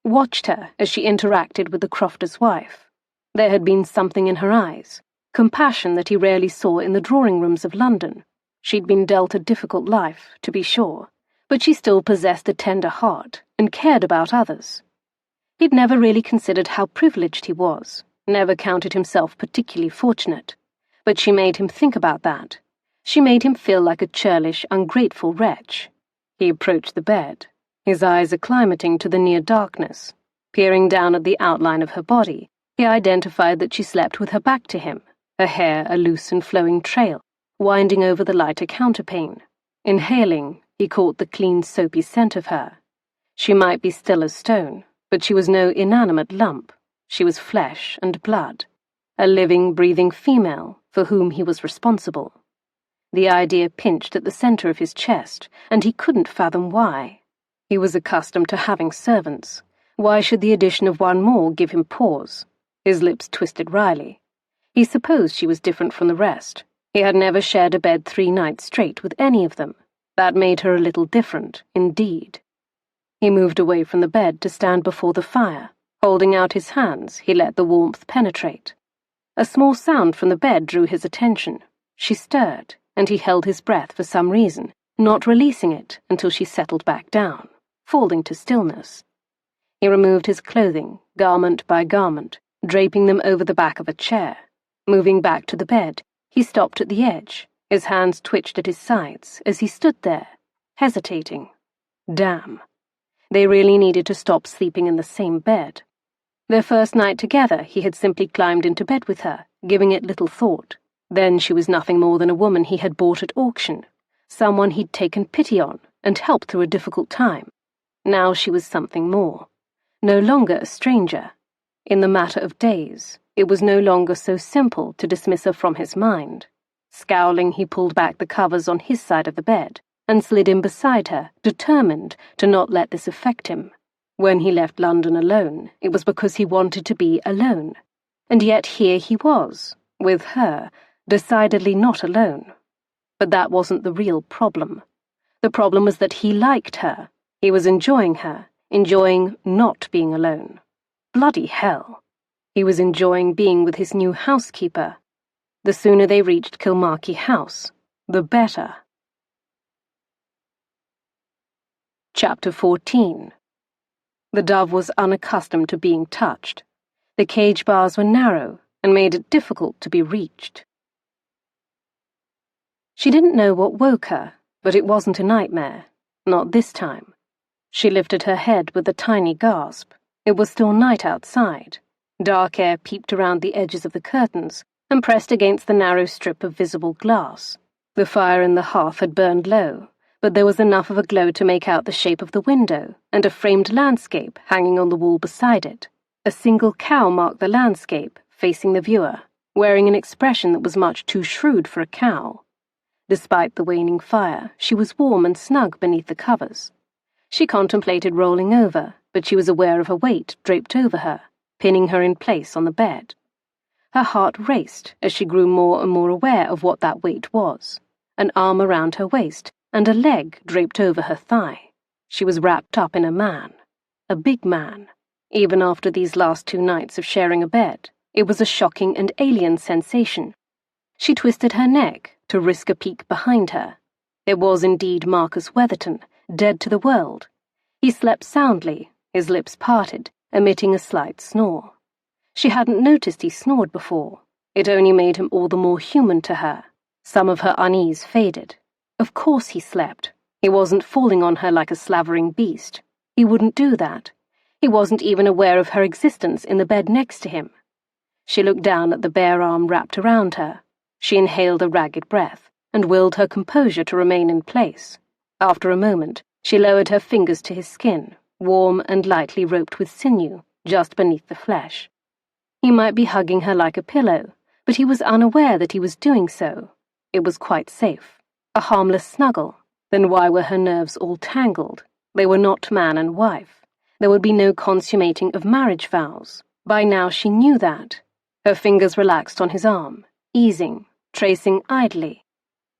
Watched her as she interacted with the crofter's wife. There had been something in her eyes, compassion that he rarely saw in the drawing rooms of London. She'd been dealt a difficult life, to be sure, but she still possessed a tender heart and cared about others. He'd never really considered how privileged he was, never counted himself particularly fortunate, but she made him think about that. She made him feel like a churlish, ungrateful wretch. He approached the bed, his eyes acclimating to the near darkness. Peering down at the outline of her body, he identified that she slept with her back to him, her hair a loose and flowing trail, winding over the lighter counterpane. Inhaling, he caught the clean, soapy scent of her. She might be still as stone, but she was no inanimate lump. She was flesh and blood, a living, breathing female for whom he was responsible. The idea pinched at the center of his chest, and he couldn't fathom why. He was accustomed to having servants. Why should the addition of one more give him pause? His lips twisted wryly. He supposed she was different from the rest. He had never shared a bed 3 nights straight with any of them. That made her a little different, indeed. He moved away from the bed to stand before the fire. Holding out his hands, he let the warmth penetrate. A small sound from the bed drew his attention. She stirred, and he held his breath for some reason, not releasing it until she settled back down, falling to stillness. He removed his clothing, garment by garment, draping them over the back of a chair. Moving back to the bed, he stopped at the edge. His hands twitched at his sides as he stood there, hesitating. Damn. They really needed to stop sleeping in the same bed. Their first night together, he had simply climbed into bed with her, giving it little thought. Then she was nothing more than a woman he had bought at auction, someone he'd taken pity on and helped through a difficult time. Now she was something more. No longer a stranger. In the matter of days, it was no longer so simple to dismiss her from his mind. Scowling, he pulled back the covers on his side of the bed and slid in beside her, determined to not let this affect him. When he left London alone, it was because he wanted to be alone. And yet here he was, with her, decidedly not alone. But that wasn't the real problem. The problem was that he liked her. He was enjoying her, enjoying not being alone. Bloody hell. He was enjoying being with his new housekeeper. The sooner they reached Kilmarky House, the better. Chapter 14. The dove was unaccustomed to being touched. The cage bars were narrow and made it difficult to be reached. She didn't know what woke her, but it wasn't a nightmare. Not this time. She lifted her head with a tiny gasp. It was still night outside. Dark air peeped around the edges of the curtains and pressed against the narrow strip of visible glass. The fire in the hearth had burned low, but there was enough of a glow to make out the shape of the window and a framed landscape hanging on the wall beside it. A single cow marked the landscape, facing the viewer, wearing an expression that was much too shrewd for a cow. Despite the waning fire, she was warm and snug beneath the covers. She contemplated rolling over, but she was aware of a weight draped over her, pinning her in place on the bed. Her heart raced as she grew more and more aware of what that weight was. An arm around her waist, and a leg draped over her thigh. She was wrapped up in a man. A big man. Even after these last 2 nights of sharing a bed, it was a shocking and alien sensation. She twisted her neck to risk a peek behind her. It was indeed Marcus Weatherton, dead to the world. He slept soundly, his lips parted, emitting a slight snore. She hadn't noticed he snored before. It only made him all the more human to her. Some of her unease faded. Of course he slept. He wasn't falling on her like a slavering beast. He wouldn't do that. He wasn't even aware of her existence in the bed next to him. She looked down at the bare arm wrapped around her. She inhaled a ragged breath and willed her composure to remain in place. After a moment, she lowered her fingers to his skin, warm and lightly roped with sinew, just beneath the flesh. He might be hugging her like a pillow, but he was unaware that he was doing so. It was quite safe. A harmless snuggle. Then why were her nerves all tangled? They were not man and wife. There would be no consummating of marriage vows. By now she knew that. Her fingers relaxed on his arm, easing, tracing idly.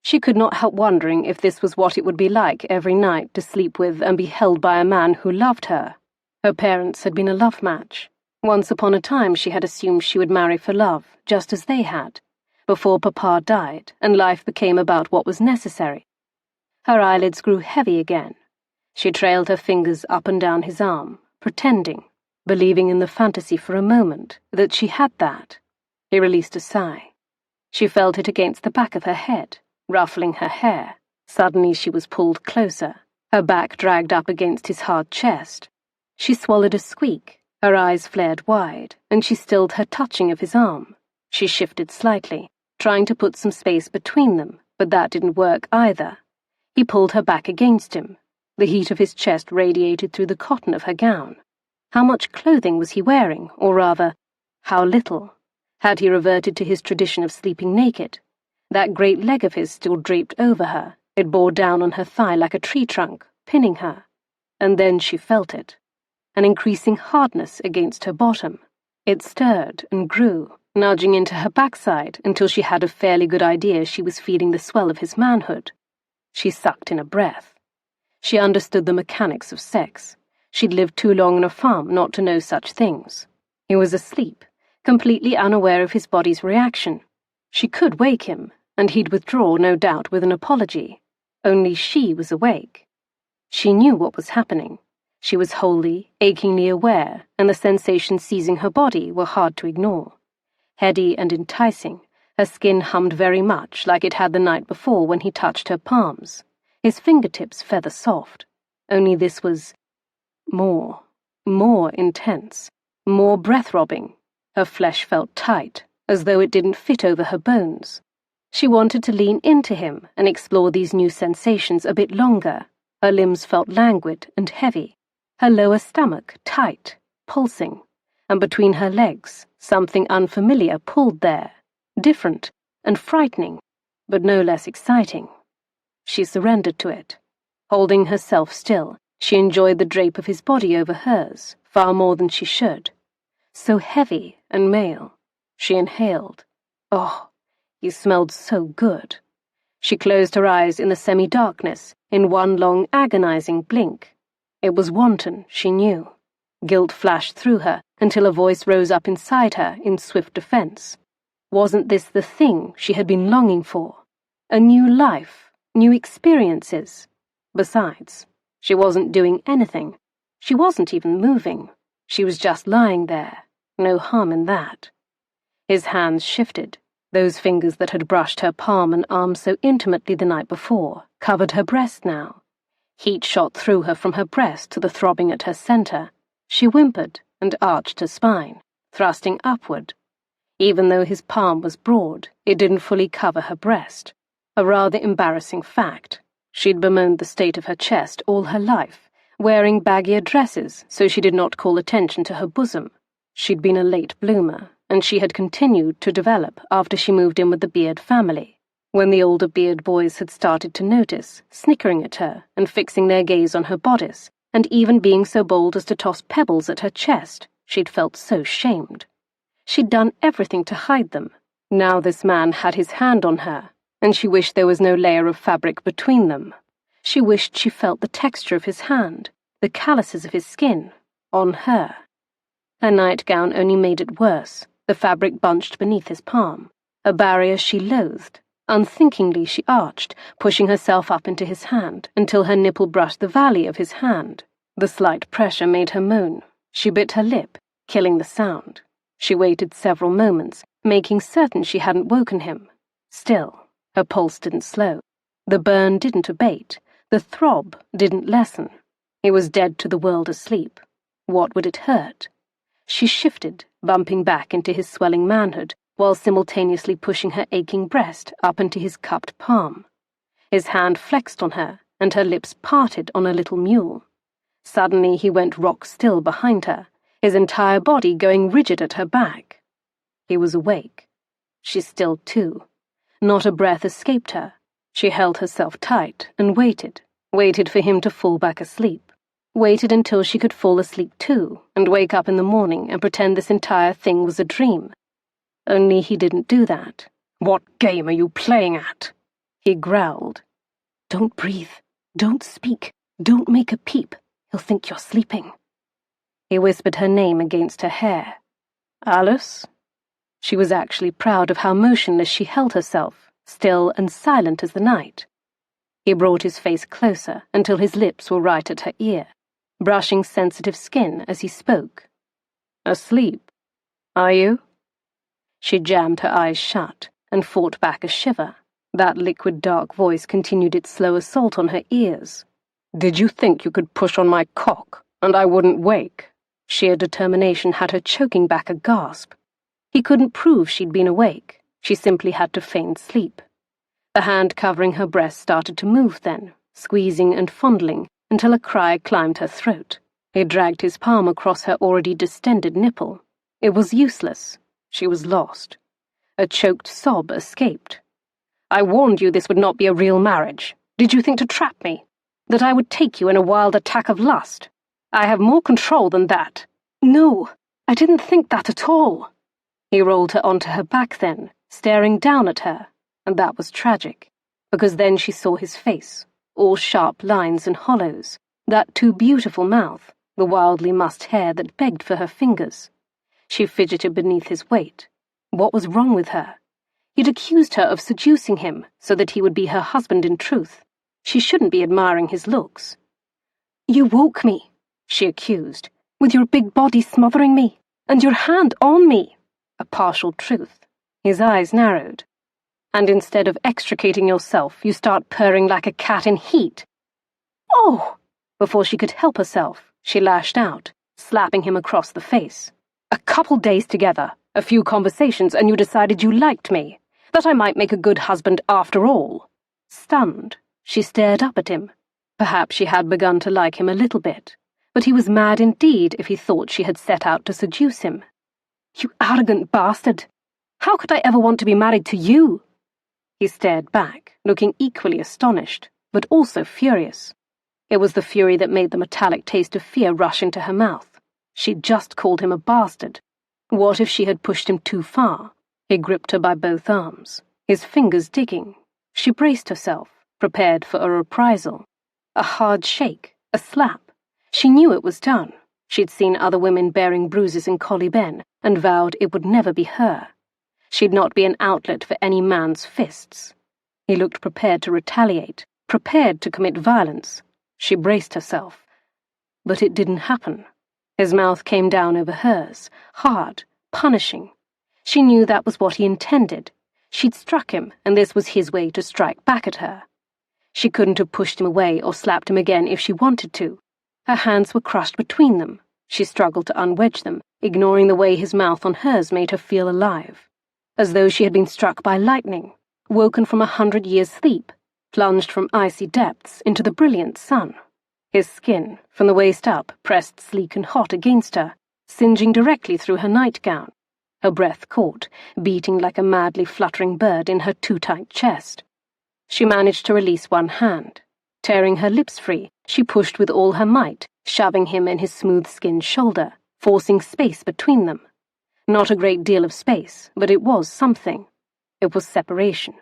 She could not help wondering if this was what it would be like every night to sleep with and be held by a man who loved her. Her parents had been a love match. Once upon a time she had assumed she would marry for love, just as they had, before Papa died and life became about what was necessary. Her eyelids grew heavy again. She trailed her fingers up and down his arm, pretending, believing in the fantasy for a moment, that she had that. He released a sigh. She felt it against the back of her head, ruffling her hair. Suddenly she was pulled closer, her back dragged up against his hard chest. She swallowed a squeak, her eyes flared wide, and she stilled her touching of his arm. She shifted slightly, trying to put some space between them, but that didn't work either. He pulled her back against him. The heat of his chest radiated through the cotton of her gown. How much clothing was he wearing, or rather, how little? Had he reverted to his tradition of sleeping naked? That great leg of his still draped over her. It bore down on her thigh like a tree trunk, pinning her. And then she felt it. An increasing hardness against her bottom. It stirred and grew, nudging into her backside until she had a fairly good idea she was feeling the swell of his manhood. She sucked in a breath. She understood the mechanics of sex. She'd lived too long on a farm not to know such things. He was asleep, completely unaware of his body's reaction. She could wake him, and he'd withdraw, no doubt, with an apology. Only she was awake. She knew what was happening. She was wholly, achingly aware, and the sensations seizing her body were hard to ignore. Heady and enticing, her skin hummed very much like it had the night before when he touched her palms, his fingertips feather soft. Only this was more intense, more breath-robbing. Her flesh felt tight, as though it didn't fit over her bones. She wanted to lean into him and explore these new sensations a bit longer. Her limbs felt languid and heavy, her lower stomach tight, pulsing, and between her legs, something unfamiliar pulled there, different and frightening, but no less exciting. She surrendered to it. Holding herself still, she enjoyed the drape of his body over hers, far more than she should. So heavy and male. She inhaled. Oh, he smelled so good. She closed her eyes in the semi-darkness, in one long agonizing blink. It was wanton, she knew. Guilt flashed through her until a voice rose up inside her in swift defense. Wasn't this the thing she had been longing for? A new life, new experiences. Besides, She wasn't doing anything. She wasn't even moving. She was just lying there. No harm in that. His hands shifted. Those fingers that had brushed her palm and arm so intimately the night before covered her breast now. Heat shot through her from her breast to the throbbing at her center. She whimpered and arched her spine, thrusting upward. Even though his palm was broad, it didn't fully cover her breast. A rather embarrassing fact. She'd bemoaned the state of her chest all her life, wearing baggier dresses so she did not call attention to her bosom. She'd been a late bloomer, and she had continued to develop after she moved in with the Beard family. When the older Beard boys had started to notice, snickering at her and fixing their gaze on her bodice, and even being so bold as to toss pebbles at her chest, she'd felt so shamed. She'd done everything to hide them. Now this man had his hand on her, and she wished there was no layer of fabric between them. She wished she felt the texture of his hand, the calluses of his skin, on her. Her nightgown only made it worse, the fabric bunched beneath his palm, a barrier she loathed. Unthinkingly she arched, pushing herself up into his hand, until her nipple brushed the valley of his hand. The slight pressure made her moan. She bit her lip, killing the sound. She waited several moments, making certain she hadn't woken him. Still, her pulse didn't slow. The burn didn't abate. The throb didn't lessen. He was dead to the world asleep. What would it hurt? She shifted, bumping back into his swelling manhood, while simultaneously pushing her aching breast up into his cupped palm. His hand flexed on her, and her lips parted on a little mule. Suddenly he went rock still behind her, his entire body going rigid at her back. He was awake. She stilled too. Not a breath escaped her. She held herself tight and waited for him to fall back asleep. Waited until she could fall asleep too, and wake up in the morning and pretend this entire thing was a dream. Only he didn't do that. "What game are you playing at?" he growled. "Don't breathe. Don't speak. Don't make a peep. He'll think you're sleeping." He whispered her name against her hair. "Alyse?" She was actually proud of how motionless she held herself, still and silent as the night. He brought his face closer until his lips were right at her ear, brushing sensitive skin as he spoke. "Asleep? Are you?" She jammed her eyes shut and fought back a shiver. That liquid dark voice continued its slow assault on her ears. "Did you think you could push on my cock, and I wouldn't wake?" Sheer determination had her choking back a gasp. He couldn't prove she'd been awake. She simply had to feign sleep. The hand covering her breast started to move then, squeezing and fondling, until a cry climbed her throat. He dragged his palm across her already distended nipple. It was useless. She was lost. A choked sob escaped. "I warned you this would not be a real marriage. Did you think to trap me? That I would take you in a wild attack of lust? I have more control than that." "No, I didn't think that at all." He rolled her onto her back then, staring down at her, and that was tragic, because then she saw his face, all sharp lines and hollows, that too beautiful mouth, the wildly mussed hair that begged for her fingers. She fidgeted beneath his weight. What was wrong with her? He'd accused her of seducing him so that he would be her husband in truth. She shouldn't be admiring his looks. "You woke me," she accused, "with your big body smothering me, and your hand on me." A partial truth. His eyes narrowed. "And instead of extricating yourself, you start purring like a cat in heat." "Oh!" Before she could help herself, she lashed out, slapping him across the face. "A couple days together, a few conversations, and you decided you liked me, that I might make a good husband after all." Stunned, she stared up at him. Perhaps she had begun to like him a little bit, but he was mad indeed if he thought she had set out to seduce him. "You arrogant bastard! How could I ever want to be married to you?" He stared back, looking equally astonished, but also furious. It was the fury that made the metallic taste of fear rush into her mouth. She'd just called him a bastard. What if she had pushed him too far? He gripped her by both arms, his fingers digging. She braced herself, prepared for a reprisal. A hard shake, a slap. She knew it was done. She'd seen other women bearing bruises in Collie Ben, and vowed it would never be her. She'd not be an outlet for any man's fists. He looked prepared to retaliate, prepared to commit violence. She braced herself. But it didn't happen. His mouth came down over hers, hard, punishing. She knew that was what he intended. She'd struck him, and this was his way to strike back at her. She couldn't have pushed him away or slapped him again if she wanted to. Her hands were crushed between them. She struggled to unwedge them, ignoring the way his mouth on hers made her feel alive. As though she had been struck by lightning, woken from 100 years' sleep, plunged from icy depths into the brilliant sun. His skin, from the waist up, pressed sleek and hot against her, singeing directly through her nightgown. Her breath caught, beating like a madly fluttering bird in her too-tight chest. She managed to release one hand. Tearing her lips free, she pushed with all her might, shoving him in his smooth-skinned shoulder, forcing space between them. Not a great deal of space, but it was something. It was separation.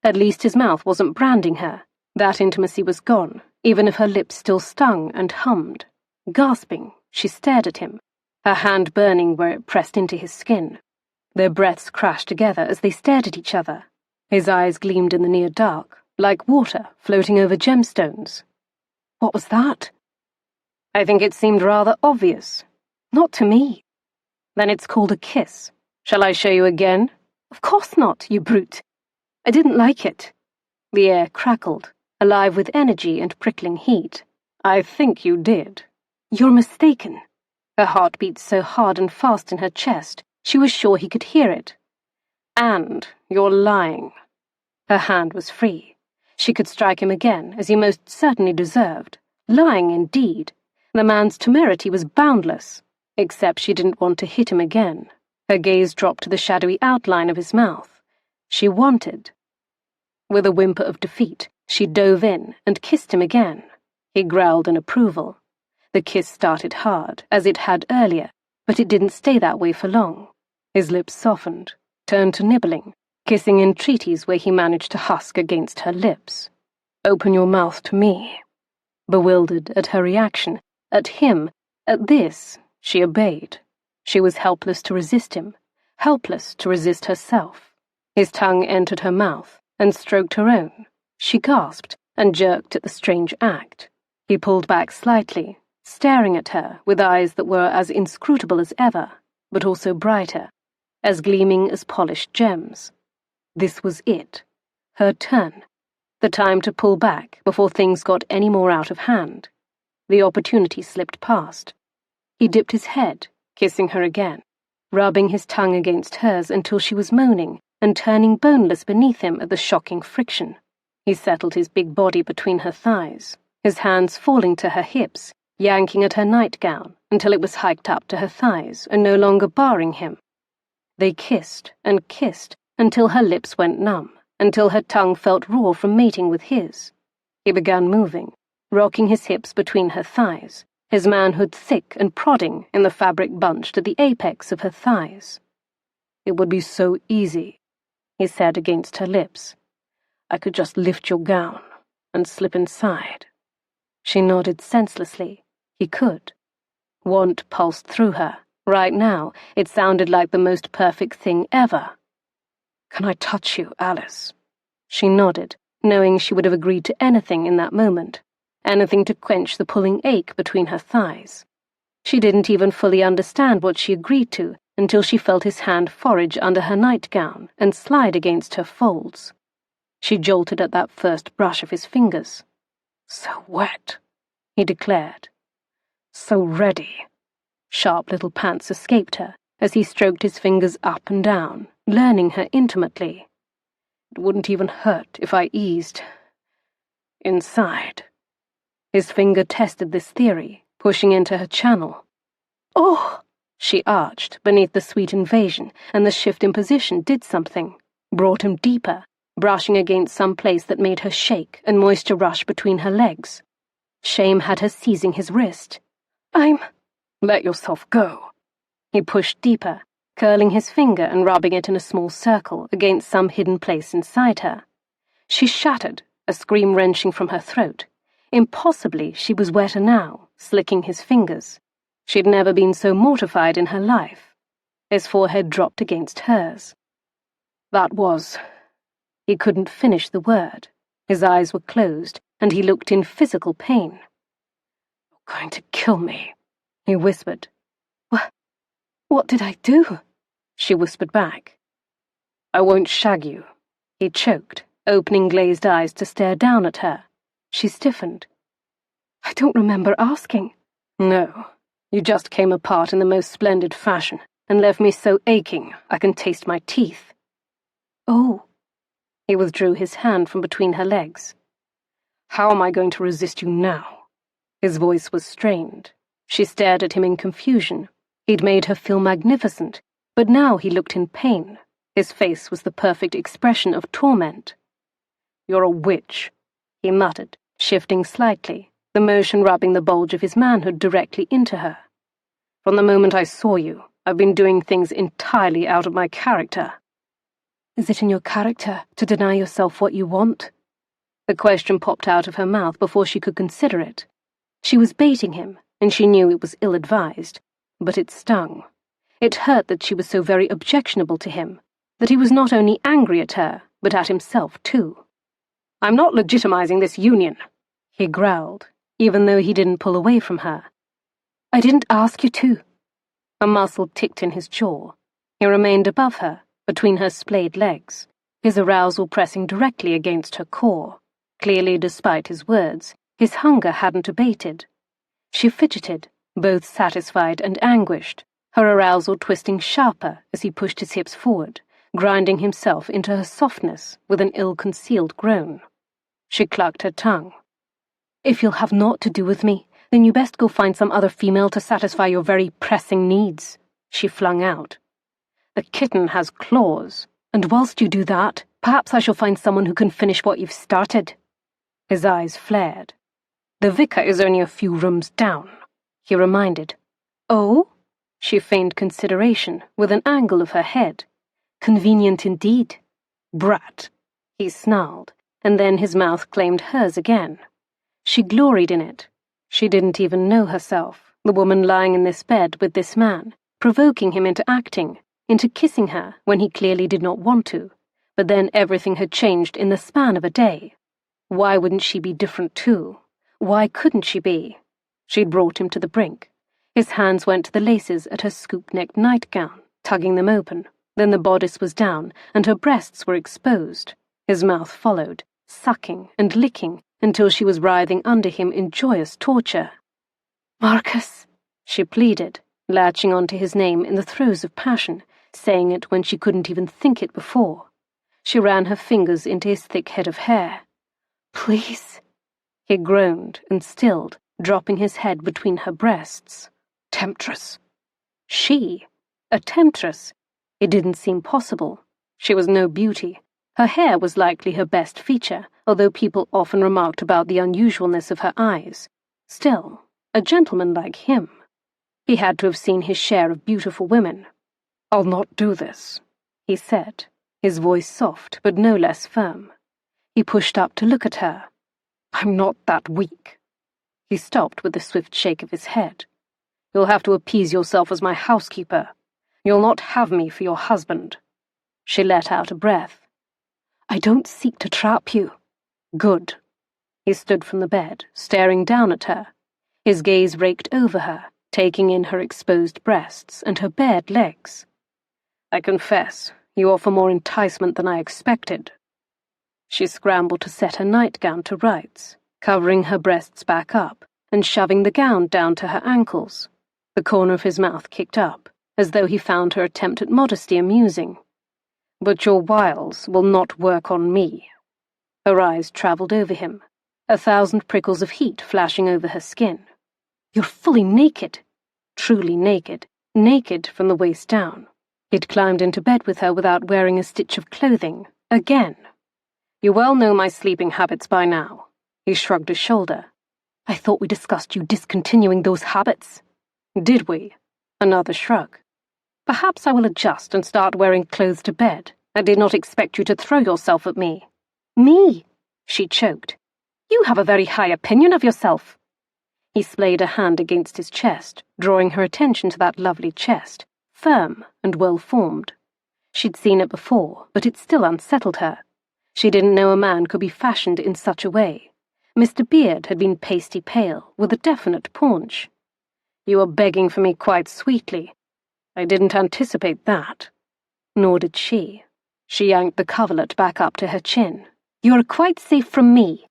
At least his mouth wasn't branding her. That intimacy was gone, even if her lips still stung and hummed. Gasping, she stared at him, her hand burning where it pressed into his skin. Their breaths crashed together as they stared at each other. His eyes gleamed in the near dark, like water floating over gemstones. What was that? I think it seemed rather obvious. Not to me. Then it's called a kiss. Shall I show you again? Of course not, you brute. I didn't like it. The air crackled, alive with energy and prickling heat. I think you did. You're mistaken. Her heart beat so hard and fast in her chest, she was sure he could hear it. And you're lying. Her hand was free. She could strike him again, as he most certainly deserved. Lying indeed. The man's temerity was boundless, except she didn't want to hit him again. Her gaze dropped to the shadowy outline of his mouth. She wanted. With a whimper of defeat, she dove in and kissed him again. He growled in approval. The kiss started hard, as it had earlier, but it didn't stay that way for long. His lips softened, turned to nibbling, kissing entreaties where he managed to husk against her lips. Open your mouth to me. Bewildered at her reaction, at him, at this, she obeyed. She was helpless to resist him, helpless to resist herself. His tongue entered her mouth and stroked her own. She gasped and jerked at the strange act. He pulled back slightly, staring at her with eyes that were as inscrutable as ever, but also brighter, as gleaming as polished gems. This was it. Her turn. The time to pull back before things got any more out of hand. The opportunity slipped past. He dipped his head, kissing her again, rubbing his tongue against hers until she was moaning and turning boneless beneath him at the shocking friction. He settled his big body between her thighs, his hands falling to her hips, yanking at her nightgown until it was hiked up to her thighs and no longer barring him. They kissed and kissed until her lips went numb, until her tongue felt raw from mating with his. He began moving, rocking his hips between her thighs, his manhood thick and prodding in the fabric bunched at the apex of her thighs. It would be so easy, he said against her lips. I could just lift your gown and slip inside. She nodded senselessly. He could. Want pulsed through her. Right now, it sounded like the most perfect thing ever. Can I touch you, Alyse? She nodded, knowing she would have agreed to anything in that moment, anything to quench the pulling ache between her thighs. She didn't even fully understand what she agreed to until she felt his hand forage under her nightgown and slide against her folds. She jolted at that first brush of his fingers. So wet, he declared. So ready. Sharp little pants escaped her as he stroked his fingers up and down, learning her intimately. It wouldn't even hurt if I eased inside. His finger tested this theory, pushing into her channel. Oh! She arched beneath the sweet invasion, and the shift in position did something, brought him deeper, brushing against some place that made her shake and moisture rush between her legs. Shame had her seizing his wrist. Let yourself go. He pushed deeper, curling his finger and rubbing it in a small circle against some hidden place inside her. She shattered, a scream wrenching from her throat. Impossibly, she was wetter now, slicking his fingers. She'd never been so mortified in her life. His forehead dropped against hers. That was... He couldn't finish the word. His eyes were closed, and he looked in physical pain. Going to kill me, he whispered. What did I do? She whispered back. I won't shag you, he choked, opening glazed eyes to stare down at her. She stiffened. I don't remember asking. No, you just came apart in the most splendid fashion and left me so aching I can taste my teeth. Oh. He withdrew his hand from between her legs. How am I going to resist you now? His voice was strained. She stared at him in confusion. He'd made her feel magnificent, but now he looked in pain. His face was the perfect expression of torment. You're a witch, he muttered, shifting slightly, the motion rubbing the bulge of his manhood directly into her. From the moment I saw you, I've been doing things entirely out of my character. Is it in your character to deny yourself what you want? The question popped out of her mouth before she could consider it. She was baiting him, and she knew it was ill-advised, but it stung. It hurt that she was so very objectionable to him, that he was not only angry at her, but at himself too. I'm not legitimizing this union, he growled, even though he didn't pull away from her. I didn't ask you to. A muscle ticked in his jaw. He remained above her, between her splayed legs, his arousal pressing directly against her core. Clearly, despite his words, his hunger hadn't abated. She fidgeted, both satisfied and anguished, her arousal twisting sharper as he pushed his hips forward, grinding himself into her softness with an ill-concealed groan. She clucked her tongue. If you'll have naught to do with me, then you best go find some other female to satisfy your very pressing needs, she flung out. The kitten has claws, and whilst you do that, perhaps I shall find someone who can finish what you've started. His eyes flared. The vicar is only a few rooms down, he reminded. Oh? She feigned consideration with an angle of her head. Convenient indeed. Brat, he snarled, and then his mouth claimed hers again. She gloried in it. She didn't even know herself, the woman lying in this bed with this man, provoking him into acting, into kissing her when he clearly did not want to, but then everything had changed in the span of a day. Why wouldn't she be different too? Why couldn't she be? She'd brought him to the brink. His hands went to the laces at her scoop-necked nightgown, tugging them open. Then the bodice was down, and her breasts were exposed. His mouth followed, sucking and licking, until she was writhing under him in joyous torture. Marcus, she pleaded, latching onto his name in the throes of passion, saying it when she couldn't even think it before. She ran her fingers into his thick head of hair. Please. He groaned and stilled, dropping his head between her breasts. Temptress. She? A temptress? It didn't seem possible. She was no beauty. Her hair was likely her best feature, although people often remarked about the unusualness of her eyes. Still, a gentleman like him. He had to have seen his share of beautiful women. I'll not do this, he said, his voice soft but no less firm. He pushed up to look at her. I'm not that weak. He stopped with a swift shake of his head. You'll have to appease yourself as my housekeeper. You'll not have me for your husband. She let out a breath. I don't seek to trap you. Good. He stood from the bed, staring down at her. His gaze raked over her, taking in her exposed breasts and her bared legs. I confess, you offer more enticement than I expected. She scrambled to set her nightgown to rights, covering her breasts back up and shoving the gown down to her ankles. The corner of his mouth kicked up, as though he found her attempt at modesty amusing. But your wiles will not work on me. Her eyes travelled over him, 1,000 prickles of heat flashing over her skin. You're fully naked. Truly naked. Naked from the waist down. He'd climbed into bed with her without wearing a stitch of clothing. Again. You well know my sleeping habits by now. He shrugged a shoulder. I thought we discussed you discontinuing those habits. Did we? Another shrug. Perhaps I will adjust and start wearing clothes to bed. I did not expect you to throw yourself at me. Me? She choked. You have a very high opinion of yourself. He splayed a hand against his chest, drawing her attention to that lovely chest, firm and well-formed. She'd seen it before, but it still unsettled her. She didn't know a man could be fashioned in such a way. Mr. Beard had been pasty pale, with a definite paunch. "You are begging for me quite sweetly. I didn't anticipate that." Nor did she. She yanked the coverlet back up to her chin. "You are quite safe from me."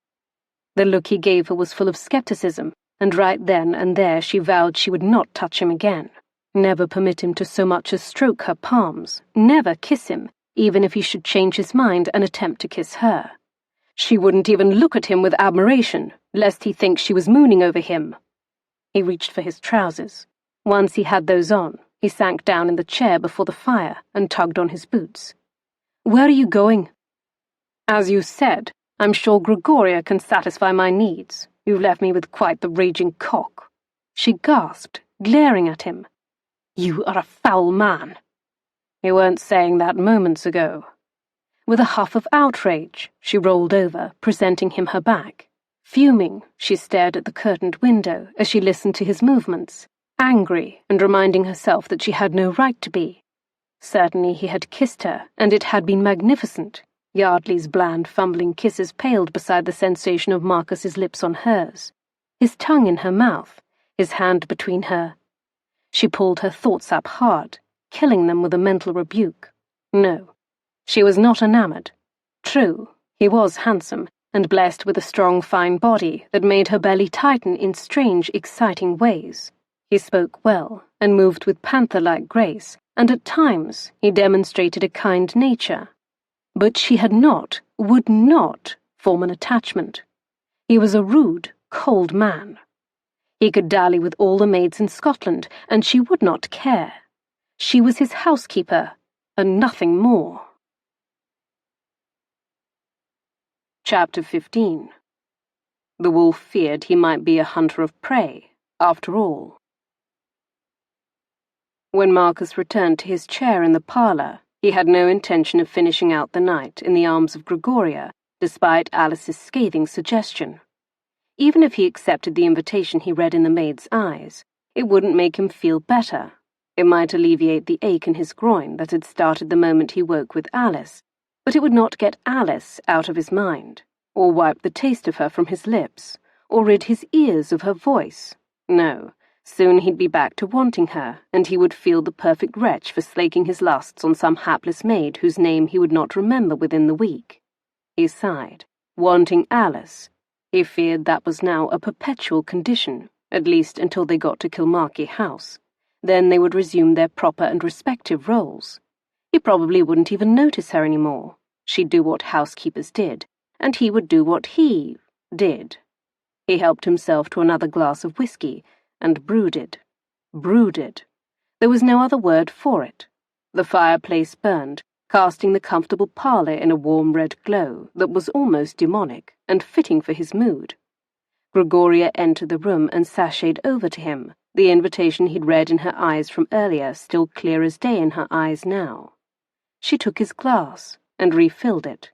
The look he gave her was full of skepticism, and right then and there she vowed she would not touch him again. Never permit him to so much as stroke her palms, never kiss him, even if he should change his mind and attempt to kiss her. She wouldn't even look at him with admiration, lest he think she was mooning over him. He reached for his trousers. Once he had those on, he sank down in the chair before the fire and tugged on his boots. "Where are you going?" "As you said, I'm sure Gregoria can satisfy my needs. You've left me with quite the raging cock." She gasped, glaring at him. "You are a foul man." "You weren't saying that moments ago." With a huff of outrage, she rolled over, presenting him her back. Fuming, she stared at the curtained window as she listened to his movements, angry and reminding herself that she had no right to be. Certainly he had kissed her, and it had been magnificent. Yardley's bland, fumbling kisses paled beside the sensation of Marcus's lips on hers, his tongue in her mouth, his hand between her. She pulled her thoughts up hard, killing them with a mental rebuke. No, she was not enamored. True, he was handsome, and blessed with a strong, fine body that made her belly tighten in strange, exciting ways. He spoke well, and moved with panther-like grace, and at times he demonstrated a kind nature. But she had not, would not, form an attachment. He was a rude, cold man. He could dally with all the maids in Scotland, and she would not care. She was his housekeeper, and nothing more. Chapter 15. The wolf feared he might be a hunter of prey, after all. When Marcus returned to his chair in the parlour, he had no intention of finishing out the night in the arms of Gregoria, despite Alice's scathing suggestion. Even if he accepted the invitation he read in the maid's eyes, it wouldn't make him feel better. It might alleviate the ache in his groin that had started the moment he woke with Alice, but it would not get Alice out of his mind, or wipe the taste of her from his lips, or rid his ears of her voice. No, soon he'd be back to wanting her, and he would feel the perfect wretch for slaking his lusts on some hapless maid whose name he would not remember within the week. He sighed. Wanting Alice. He feared that was now a perpetual condition, at least until they got to Kilmarchy House. Then they would resume their proper and respective roles. He probably wouldn't even notice her anymore. She'd do what housekeepers did, and he would do what he did. He helped himself to another glass of whiskey, and brooded. Brooded. There was no other word for it. The fireplace burned, casting the comfortable parlour in a warm red glow that was almost demonic and fitting for his mood. Gregoria entered the room and sashayed over to him, the invitation he'd read in her eyes from earlier still clear as day in her eyes now. She took his glass and refilled it.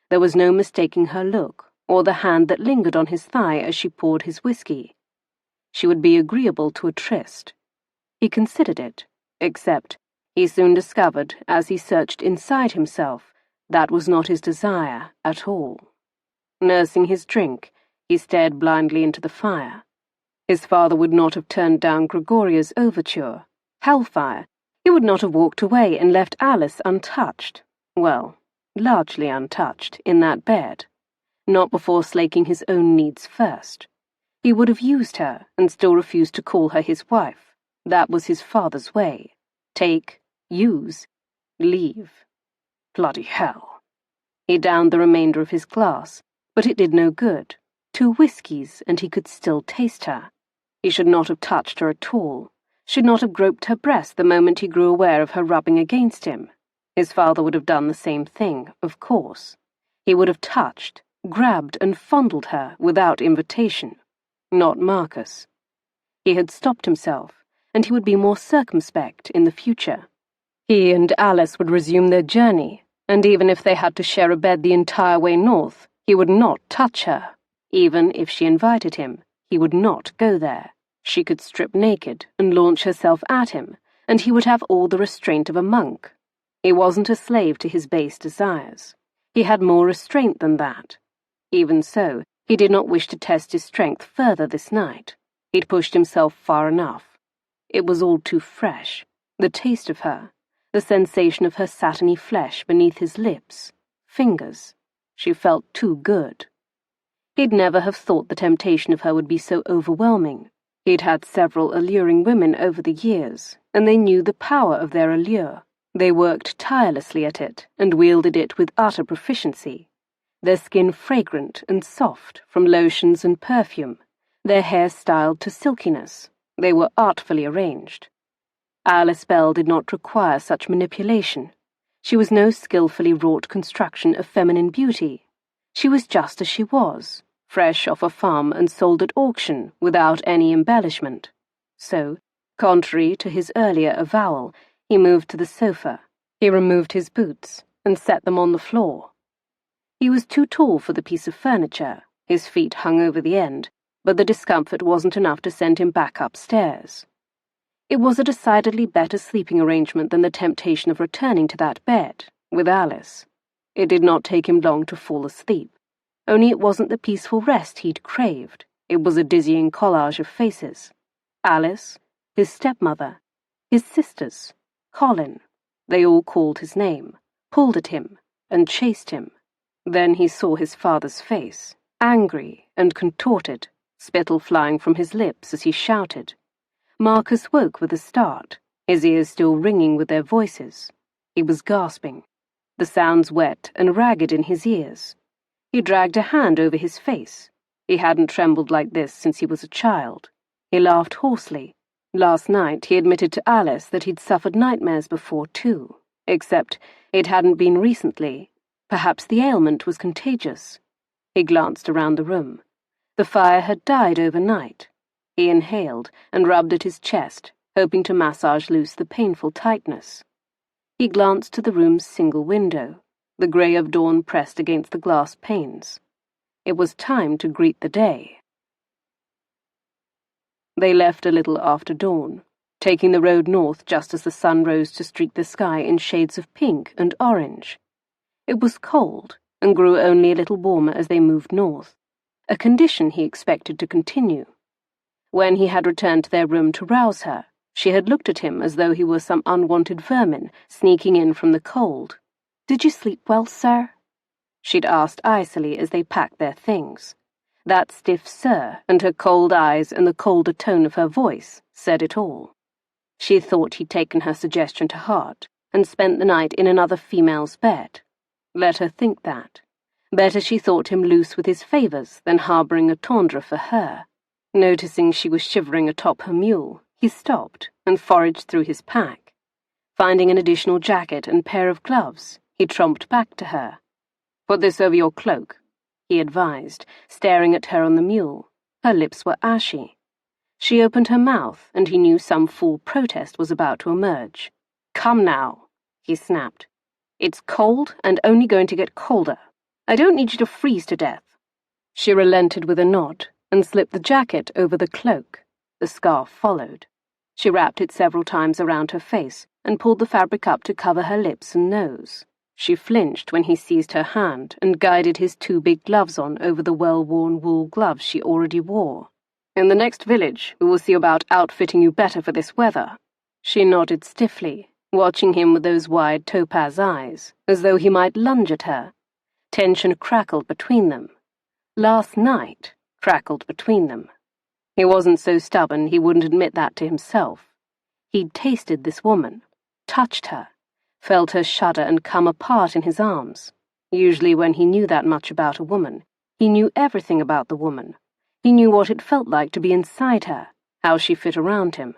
There was no mistaking her look, or the hand that lingered on his thigh as she poured his whiskey. She would be agreeable to a tryst. He considered it, except he soon discovered, as he searched inside himself, that was not his desire at all. Nursing his drink, he stared blindly into the fire. His father would not have turned down Gregoria's overture. Hellfire. He would not have walked away and left Alice untouched. Well, largely untouched, in that bed. Not before slaking his own needs first. He would have used her and still refused to call her his wife. That was his father's way. Take, use, leave. Bloody hell. He downed the remainder of his glass, but it did no good. 2 whiskies, and he could still taste her. He should not have touched her at all, should not have groped her breast the moment he grew aware of her rubbing against him. His father would have done the same thing, of course. He would have touched, grabbed and fondled her without invitation. Not Marcus. He had stopped himself, and he would be more circumspect in the future. He and Alice would resume their journey, and even if they had to share a bed the entire way north, he would not touch her. Even if she invited him, he would not go there. She could strip naked and launch herself at him, and he would have all the restraint of a monk. He wasn't a slave to his base desires. He had more restraint than that. Even so, He did not wish to test his strength further this night. He'd pushed himself far enough. It was all too fresh. The taste of her, the sensation of her satiny flesh beneath his lips, fingers. She felt too good. He'd never have thought the temptation of her would be so overwhelming. He'd had several alluring women over the years, and they knew the power of their allure. They worked tirelessly at it, and wielded it with utter proficiency. Their skin fragrant and soft from lotions and perfume, their hair styled to silkiness. They were artfully arranged. Alyse Bell did not require such manipulation. She was no skillfully wrought construction of feminine beauty. She was just as she was, fresh off a farm and sold at auction without any embellishment. So, contrary to his earlier avowal, he moved to the sofa. He removed his boots and set them on the floor. He was too tall for the piece of furniture. His feet hung over the end, but the discomfort wasn't enough to send him back upstairs. It was a decidedly better sleeping arrangement than the temptation of returning to that bed, with Alyse. It did not take him long to fall asleep. Only it wasn't the peaceful rest he'd craved. It was a dizzying collage of faces. Alyse, his stepmother, his sisters, Colin. They all called his name, pulled at him, and chased him. Then he saw his father's face, angry and contorted, spittle flying from his lips as he shouted. Marcus woke with a start, his ears still ringing with their voices. He was gasping, the sounds wet and ragged in his ears. He dragged a hand over his face. He hadn't trembled like this since he was a child. He laughed hoarsely. Last night he admitted to Alyse that he'd suffered nightmares before too, except it hadn't been recently. Perhaps the ailment was contagious. He glanced around the room. The fire had died overnight. He inhaled and rubbed at his chest, hoping to massage loose the painful tightness. He glanced to the room's single window, the grey of dawn pressed against the glass panes. It was time to greet the day. They left a little after dawn, taking the road north just as the sun rose to streak the sky in shades of pink and orange. It was cold, and grew only a little warmer as they moved north, a condition he expected to continue. When he had returned to their room to rouse her, she had looked at him as though he were some unwanted vermin sneaking in from the cold. "Did you sleep well, sir?" she'd asked icily as they packed their things. That stiff "sir" and her cold eyes and the colder tone of her voice said it all. She thought he'd taken her suggestion to heart and spent the night in another female's bed. Let her think that. Better she thought him loose with his favours than harbouring a tendre for her. Noticing she was shivering atop her mule, he stopped and foraged through his pack. Finding an additional jacket and pair of gloves, he tromped back to her. "Put this over your cloak," he advised, staring at her on the mule. Her lips were ashy. She opened her mouth, and he knew some fool protest was about to emerge. "Come now," he snapped. "It's cold and only going to get colder. I don't need you to freeze to death." She relented with a nod and slipped the jacket over the cloak. The scarf followed. She wrapped it several times around her face and pulled the fabric up to cover her lips and nose. She flinched when he seized her hand and guided his 2 big gloves on over the well-worn wool gloves she already wore. "In the next village, we will see about outfitting you better for this weather." She nodded stiffly, watching him with those wide topaz eyes, as though he might lunge at her. Tension crackled between them. Last night crackled between them. He wasn't so stubborn he wouldn't admit that to himself. He'd tasted this woman, touched her, felt her shudder and come apart in his arms. Usually when he knew that much about a woman, he knew everything about the woman. He knew what it felt like to be inside her, how she fit around him.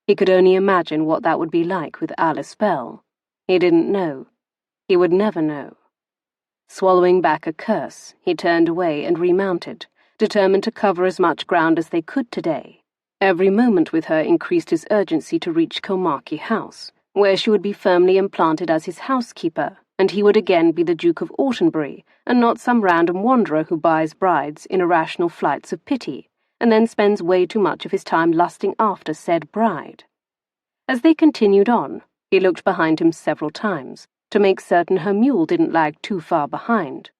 He could only imagine what that would be like with Alyse Bell. He didn't know. He would never know. Swallowing back a curse, he turned away and remounted, determined to cover as much ground as they could today. Every moment with her increased his urgency to reach Kilmarky House, where she would be firmly implanted as his housekeeper, and he would again be the Duke of Autenberry, and not some random wanderer who buys brides in irrational flights of pity, and then spends way too much of his time lusting after said bride. As they continued on, he looked behind him several times, to make certain her mule didn't lag too far behind.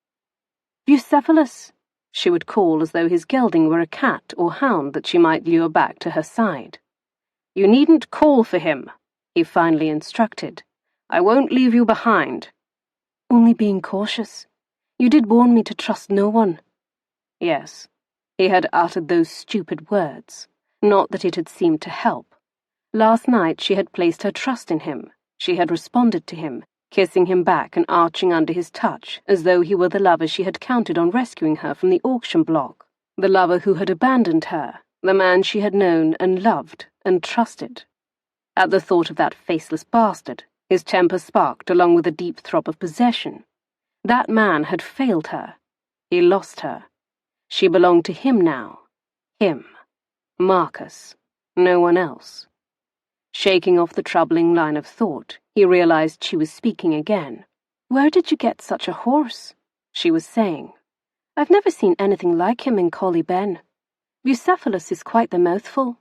"Bucephalus," she would call as though his gelding were a cat or hound that she might lure back to her side. "You needn't call for him," he finally instructed. "I won't leave you behind." "Only being cautious. You did warn me to trust no one." Yes, he had uttered those stupid words. Not that it had seemed to help. Last night she had placed her trust in him. She had responded to him, kissing him back and arching under his touch, as though he were the lover she had counted on rescuing her from the auction block, the lover who had abandoned her, the man she had known and loved and trusted. At the thought of that faceless bastard, his temper sparked along with a deep throb of possession. That man had failed her. He lost her. She belonged to him now. Him. Marcus. No one else. Shaking off the troubling line of thought, he realized she was speaking again. "Where did you get such a horse?" she was saying. "I've never seen anything like him in Collie Ben. Bucephalus is quite the mouthful.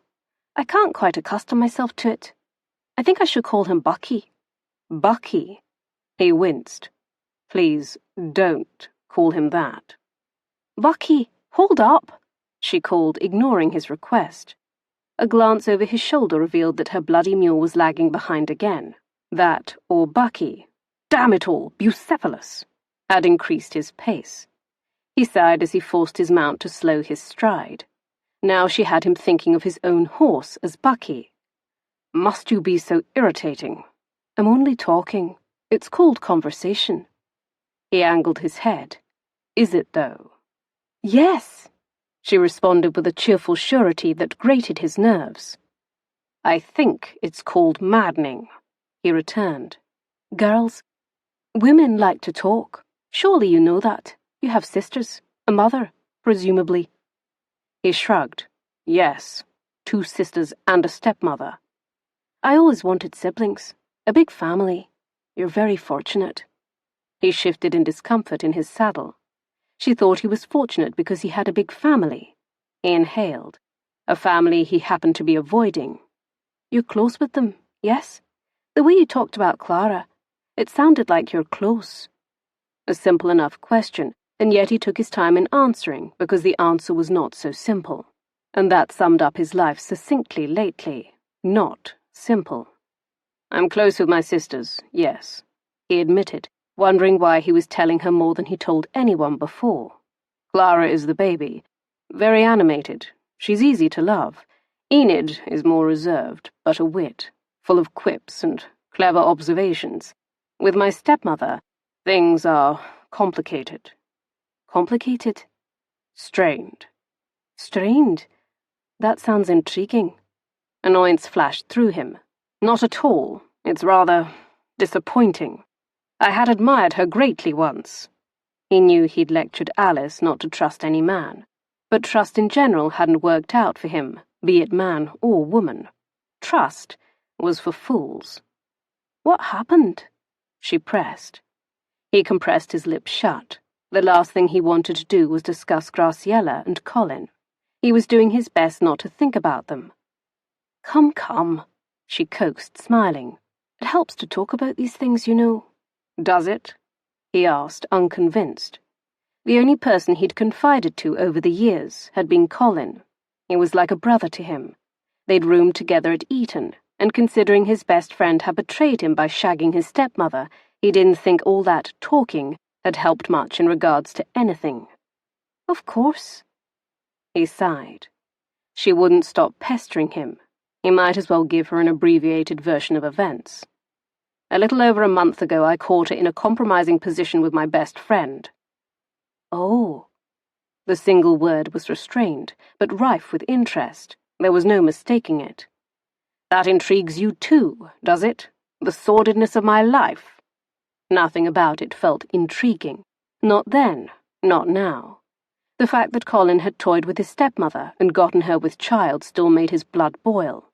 I can't quite accustom myself to it. I think I should call him Bucky." Bucky? He winced. "Please, don't call him that." "Bucky, hold up," she called, ignoring his request. A glance over his shoulder revealed that her bloody mule was lagging behind again. That, or Bucky, damn it all, Bucephalus, had increased his pace. He sighed as he forced his mount to slow his stride. Now she had him thinking of his own horse as Bucky. "Must you be so irritating?" "I'm only talking. It's called conversation." He angled his head. "Is it, though?" "Yes," she responded with a cheerful surety that grated his nerves. "I think it's called maddening," he returned. "Girls, women like to talk. Surely you know that. You have sisters, a mother, presumably." He shrugged. "Yes, 2 sisters and a stepmother." "I always wanted siblings. A big family. You're very fortunate." He shifted in discomfort in his saddle. She thought he was fortunate because he had a big family. He inhaled. A family he happened to be avoiding. "You're close with them, yes? The way you talked about Clara, it sounded like you're close." A simple enough question, and yet he took his time in answering because the answer was not so simple. And that summed up his life succinctly lately. Not simple. "I'm close with my sisters, yes," he admitted, wondering why he was telling her more than he told anyone before. "Clara is the baby. Very animated. She's easy to love. Enid is more reserved, but a wit, full of quips and clever observations. With my stepmother, things are complicated." "Complicated?" "Strained." "Strained? That sounds intriguing." Annoyance flashed through him. "Not at all. It's rather disappointing. I had admired her greatly once." He knew he'd lectured Alyse not to trust any man, but trust in general hadn't worked out for him, be it man or woman. Trust was for fools. "What happened?" she pressed. He compressed his lips shut. The last thing he wanted to do was discuss Graciella and Colin. He was doing his best not to think about them. Come, she coaxed, smiling. "It helps to talk about these things, you know." "Does it?" he asked, unconvinced. The only person he'd confided to over the years had been Colin. He was like a brother to him. They'd roomed together at Eton, and considering his best friend had betrayed him by shagging his stepmother, he didn't think all that talking had helped much in regards to anything. "Of course." He sighed. She wouldn't stop pestering him. He might as well give her an abbreviated version of events. "A little over a month ago I caught her in a compromising position with my best friend." "Oh." The single word was restrained, but rife with interest. There was no mistaking it. "That intrigues you too, does it? The sordidness of my life?" Nothing about it felt intriguing. Not then, not now. The fact that Colin had toyed with his stepmother and gotten her with child still made his blood boil.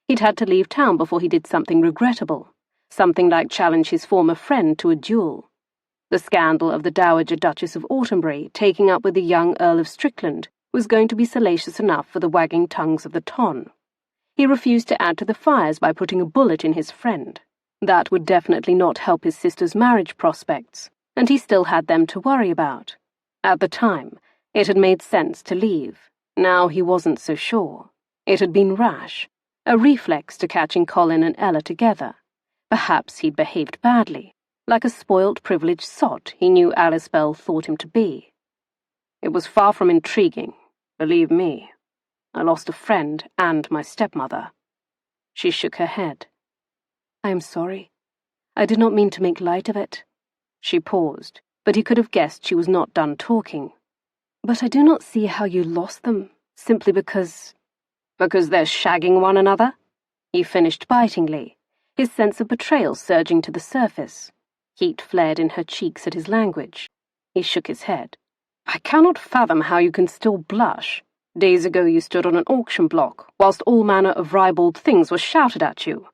He'd had to leave town before he did something regrettable, something like challenge his former friend to a duel. The scandal of the Dowager Duchess of Autenberry taking up with the young Earl of Strickland was going to be salacious enough for the wagging tongues of the ton. He refused to add to the fires by putting a bullet in his friend. That would definitely not help his sister's marriage prospects, and he still had them to worry about. At the time, It had made sense to leave. Now he wasn't so sure. It had been rash, a reflex to catching Colin and Ella together. Perhaps he'd behaved badly, like a spoilt, privileged sot he knew Alyse Bell thought him to be. It was far from intriguing, believe me. I lost a friend and my stepmother. She shook her head. I am sorry. I did not mean to make light of it. She paused, but he could have guessed she was not done talking. But I do not see how you lost them, simply because... Because they're shagging one another? He finished bitingly, his sense of betrayal surging to the surface. Heat flared in her cheeks at his language. He shook his head. I cannot fathom how you can still blush. Days ago you stood on an auction block, whilst all manner of ribald things were shouted at you.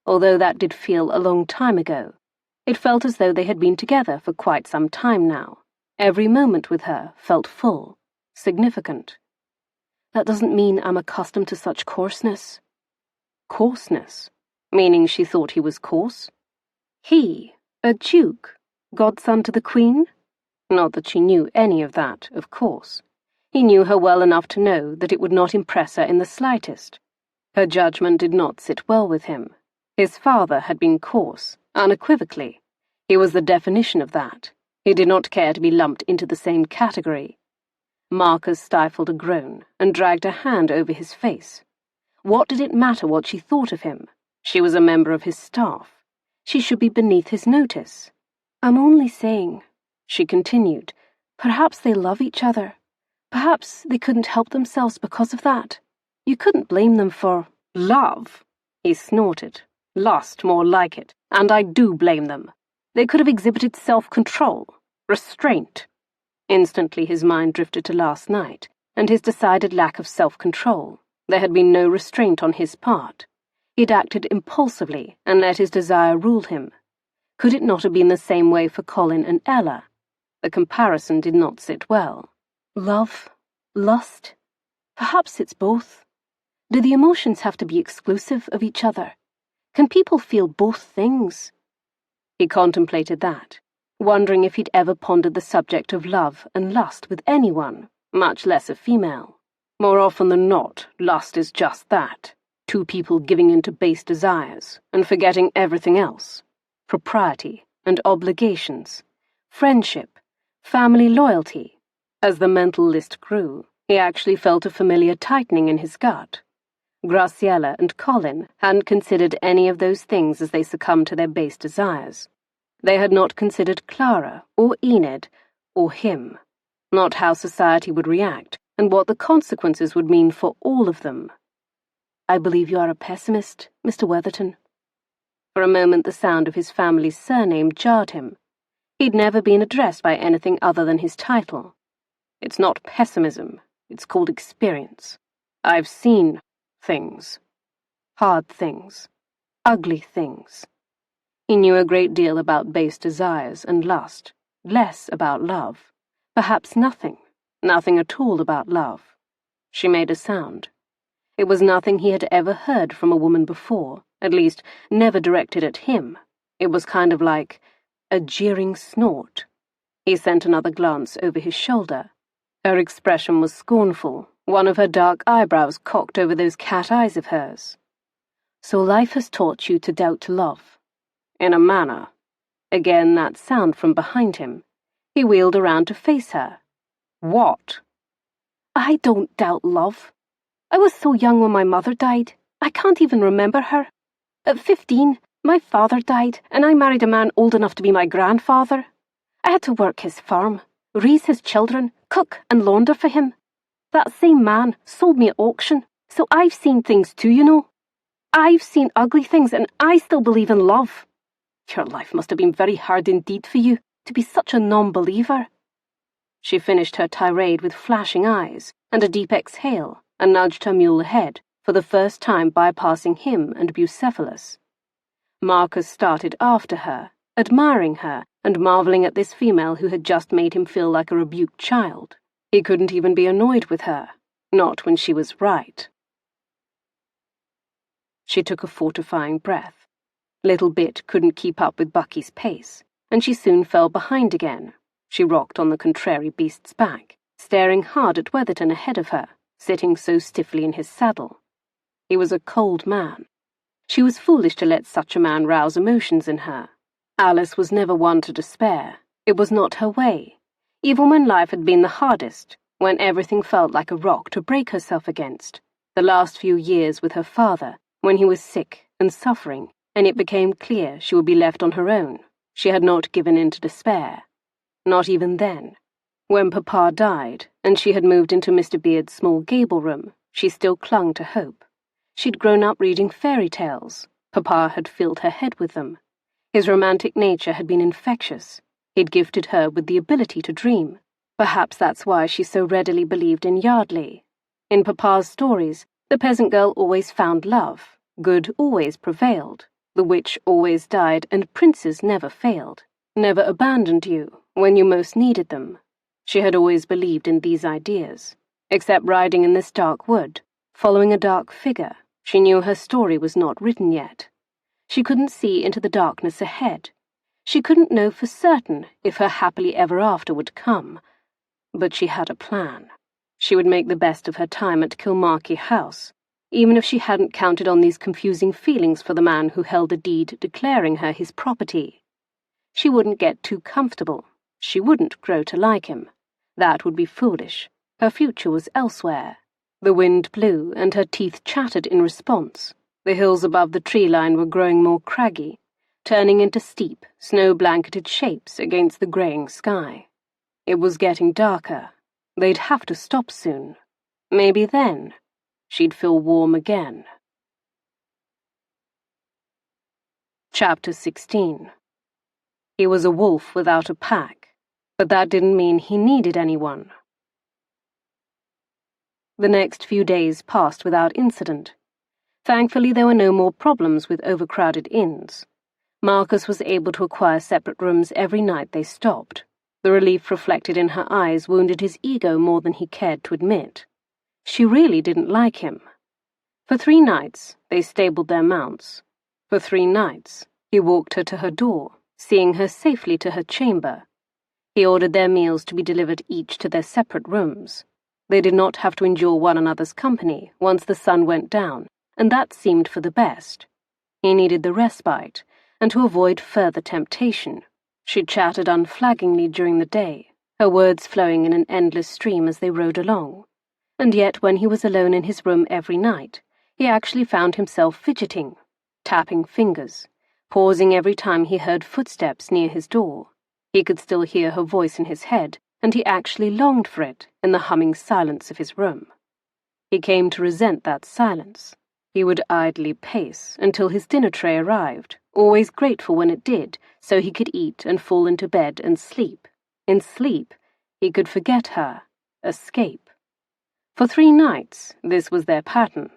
Although that did feel a long time ago, it felt as though they had been together for quite some time now. Every moment with her felt full, significant. That doesn't mean I'm accustomed to such coarseness. Coarseness? Meaning she thought he was coarse? He, a duke, godson to the Queen? Not that she knew any of that, of course. He knew her well enough to know that it would not impress her in the slightest. Her judgment did not sit well with him. His father had been coarse, unequivocally. He was the definition of that. He did not care to be lumped into the same category. Marcus stifled a groan and dragged a hand over his face. What did it matter what she thought of him? She was a member of his staff. She should be beneath his notice. I'm only saying, she continued, perhaps they love each other. Perhaps they couldn't help themselves because of that. You couldn't blame them for love. He snorted. Lust, more like it. And I do blame them. They could have exhibited self-control, restraint. Instantly his mind drifted to last night, and his decided lack of self-control. There had been no restraint on his part. He'd acted impulsively and let his desire rule him. Could it not have been the same way for Colin and Ella? The comparison did not sit well. Love? Lust? Perhaps it's both. Do the emotions have to be exclusive of each other? Can people feel both things? He contemplated that, wondering if he'd ever pondered the subject of love and lust with anyone, much less a female. More often than not, lust is just that. Two people giving in to base desires and forgetting everything else. Propriety and obligations, friendship, family loyalty. As the mental list grew, he actually felt a familiar tightening in his gut. Graciela and Colin hadn't considered any of those things as they succumbed to their base desires. They had not considered Clara or Enid or him, not how society would react and what the consequences would mean for all of them. I believe you are a pessimist, Mr. Weatherton. For a moment the sound of his family's surname jarred him. He'd never been addressed by anything other than his title. It's not pessimism, it's called experience. I've seen things. Hard things. Ugly things. He knew a great deal about base desires and lust, less about love. Perhaps nothing at all about love. She made a sound. It was nothing he had ever heard from a woman before, at least never directed at him. It was kind of like a jeering snort. He sent another glance over his shoulder. Her expression was scornful, one of her dark eyebrows cocked over those cat eyes of hers. So life has taught you to doubt love. In a manner. Again that sound from behind him. He wheeled around to face her. What? I don't doubt love. I was so young when my mother died. I can't even remember her. At 15, my father died, and I married a man old enough to be my grandfather. I had to work his farm, raise his children, cook and launder for him. That same man sold me at auction, so I've seen things too, you know. I've seen ugly things, and I still believe in love. Your life must have been very hard indeed for you, to be such a non-believer. She finished her tirade with flashing eyes and a deep exhale, and nudged her mule ahead, for the first time bypassing him and Bucephalus. Marcus started after her, admiring her and marvelling at this female who had just made him feel like a rebuked child. He couldn't even be annoyed with her, not when she was right. She took a fortifying breath. Little Bit couldn't keep up with Bucky's pace, and she soon fell behind again. She rocked on the contrary beast's back, staring hard at Weatherton ahead of her, sitting so stiffly in his saddle. He was a cold man. She was foolish to let such a man rouse emotions in her. Alyse was never one to despair. It was not her way. Even when life had been the hardest, when everything felt like a rock to break herself against, the last few years with her father, when he was sick and suffering, and it became clear she would be left on her own, she had not given in to despair. Not even then. When Papa died, and she had moved into Mr. Beard's small gable room, she still clung to hope. She'd grown up reading fairy tales. Papa had filled her head with them. His romantic nature had been infectious. He'd gifted her with the ability to dream. Perhaps that's why she so readily believed in Yardley. In Papa's stories, the peasant girl always found love, good always prevailed, the witch always died, and princes never failed, never abandoned you when you most needed them. She had always believed in these ideas. Except riding in this dark wood, following a dark figure, she knew her story was not written yet. She couldn't see into the darkness ahead. She couldn't know for certain if her happily ever after would come. But she had a plan. She would make the best of her time at Kilmarchy House, even if she hadn't counted on these confusing feelings for the man who held a deed declaring her his property. She wouldn't get too comfortable. She wouldn't grow to like him. That would be foolish. Her future was elsewhere. The wind blew, and her teeth chattered in response. The hills above the tree line were growing more craggy, turning into steep, snow-blanketed shapes against the greying sky. It was getting darker. They'd have to stop soon. Maybe then she'd feel warm again. Chapter 16. He was a wolf without a pack, but that didn't mean he needed anyone. The next few days passed without incident. Thankfully, there were no more problems with overcrowded inns. Marcus was able to acquire separate rooms every night they stopped. The relief reflected in her eyes wounded his ego more than he cared to admit. She really didn't like him. For 3 nights, they stabled their mounts. For 3 nights, he walked her to her door, seeing her safely to her chamber. He ordered their meals to be delivered each to their separate rooms. They did not have to endure one another's company once the sun went down, and that seemed for the best. He needed the respite, and to avoid further temptation. She chattered unflaggingly during the day, her words flowing in an endless stream as they rode along. And yet when he was alone in his room every night, he actually found himself fidgeting, tapping fingers, pausing every time he heard footsteps near his door. He could still hear her voice in his head, and he actually longed for it in the humming silence of his room. He came to resent that silence. He would idly pace until his dinner tray arrived, always grateful when it did, so he could eat and fall into bed and sleep. In sleep, he could forget her, escape. For 3 nights, this was their pattern.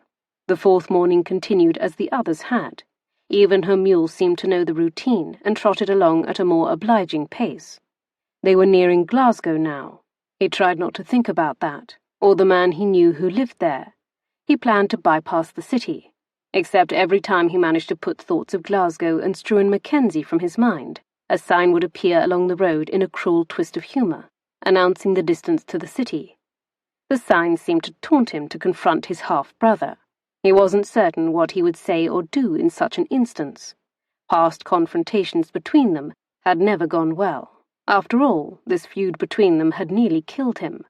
The 4th morning continued as the others had. Even her mule seemed to know the routine and trotted along at a more obliging pace. They were nearing Glasgow now. He tried not to think about that, or the man he knew who lived there. He planned to bypass the city, except every time he managed to put thoughts of Glasgow and Struan Mackenzie from his mind, a sign would appear along the road in a cruel twist of humour, announcing the distance to the city. The sign seemed to taunt him to confront his half-brother. He wasn't certain what he would say or do in such an instance. Past confrontations between them had never gone well. After all, this feud between them had nearly killed him.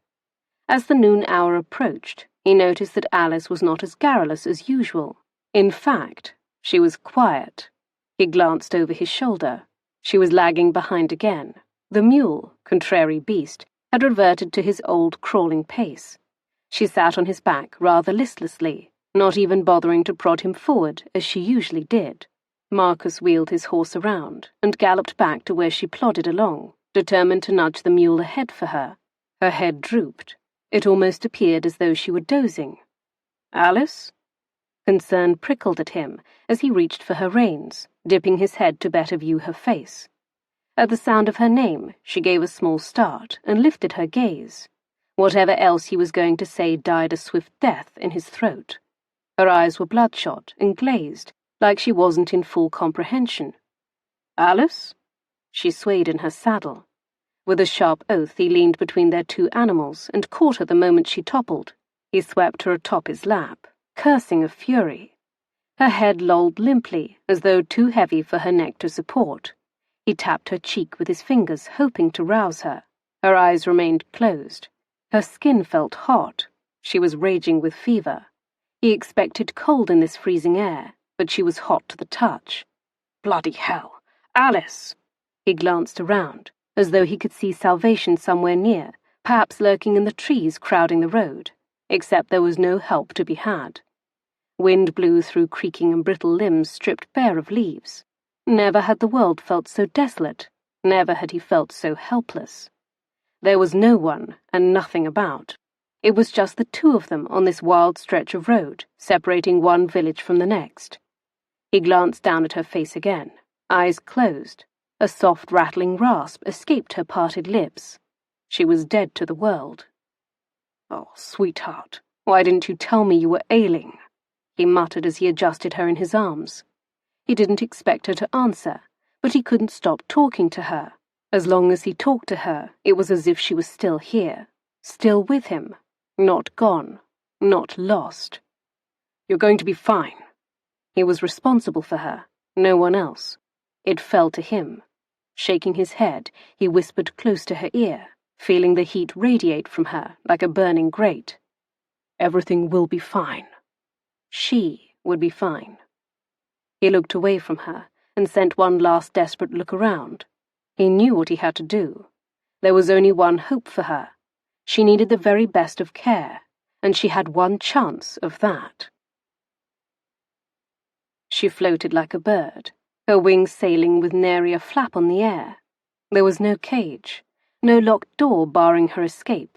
As the noon hour approached, he noticed that Alyse was not as garrulous as usual. In fact, she was quiet. He glanced over his shoulder. She was lagging behind again. The mule, contrary beast, had reverted to his old crawling pace. She sat on his back rather listlessly, not even bothering to prod him forward as she usually did. Marcus wheeled his horse around and galloped back to where she plodded along, determined to nudge the mule ahead for her. Her head drooped. It almost appeared as though she were dozing. "Alyse?" Concern prickled at him as he reached for her reins, dipping his head to better view her face. At the sound of her name, she gave a small start and lifted her gaze. Whatever else he was going to say died a swift death in his throat. Her eyes were bloodshot and glazed, like she wasn't in full comprehension. "Alyse?" She swayed in her saddle. With a sharp oath, he leaned between their two animals and caught her the moment she toppled. He swept her atop his lap, cursing a fury. Her head lolled limply, as though too heavy for her neck to support. He tapped her cheek with his fingers, hoping to rouse her. Her eyes remained closed. Her skin felt hot. She was raging with fever. He expected cold in this freezing air, but she was hot to the touch. Bloody hell! Alyse! He glanced around, as though he could see salvation somewhere near, perhaps lurking in the trees crowding the road, except there was no help to be had. Wind blew through creaking and brittle limbs stripped bare of leaves. Never had the world felt so desolate. Never had he felt so helpless. There was no one and nothing about. It was just the two of them on this wild stretch of road, separating one village from the next. He glanced down at her face again, eyes closed. A soft rattling rasp escaped her parted lips. She was dead to the world. "Oh, sweetheart, why didn't you tell me you were ailing?" he muttered as he adjusted her in his arms. He didn't expect her to answer, but he couldn't stop talking to her. As long as he talked to her, it was as if she was still here, still with him, not gone, not lost. "You're going to be fine." He was responsible for her, no one else. It fell to him. Shaking his head, he whispered close to her ear, feeling the heat radiate from her like a burning grate. "Everything will be fine." She would be fine. He looked away from her and sent one last desperate look around. He knew what he had to do. There was only one hope for her. She needed the very best of care, and she had one chance of that. She floated like a bird, her wings sailing with nary a flap on the air. There was no cage, no locked door barring her escape,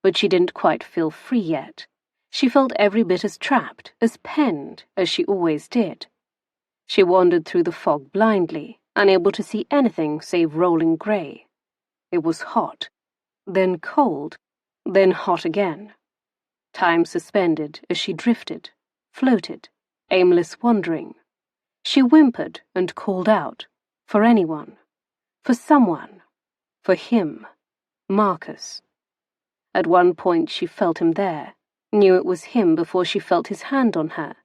but she didn't quite feel free yet. She felt every bit as trapped, as penned, as she always did. She wandered through the fog blindly, unable to see anything save rolling grey. It was hot, then cold, then hot again. Time suspended as she drifted, floated, aimless wandering. She whimpered and called out, for anyone, for someone, for him, Marcus. At one point she felt him there, knew it was him before she felt his hand on her,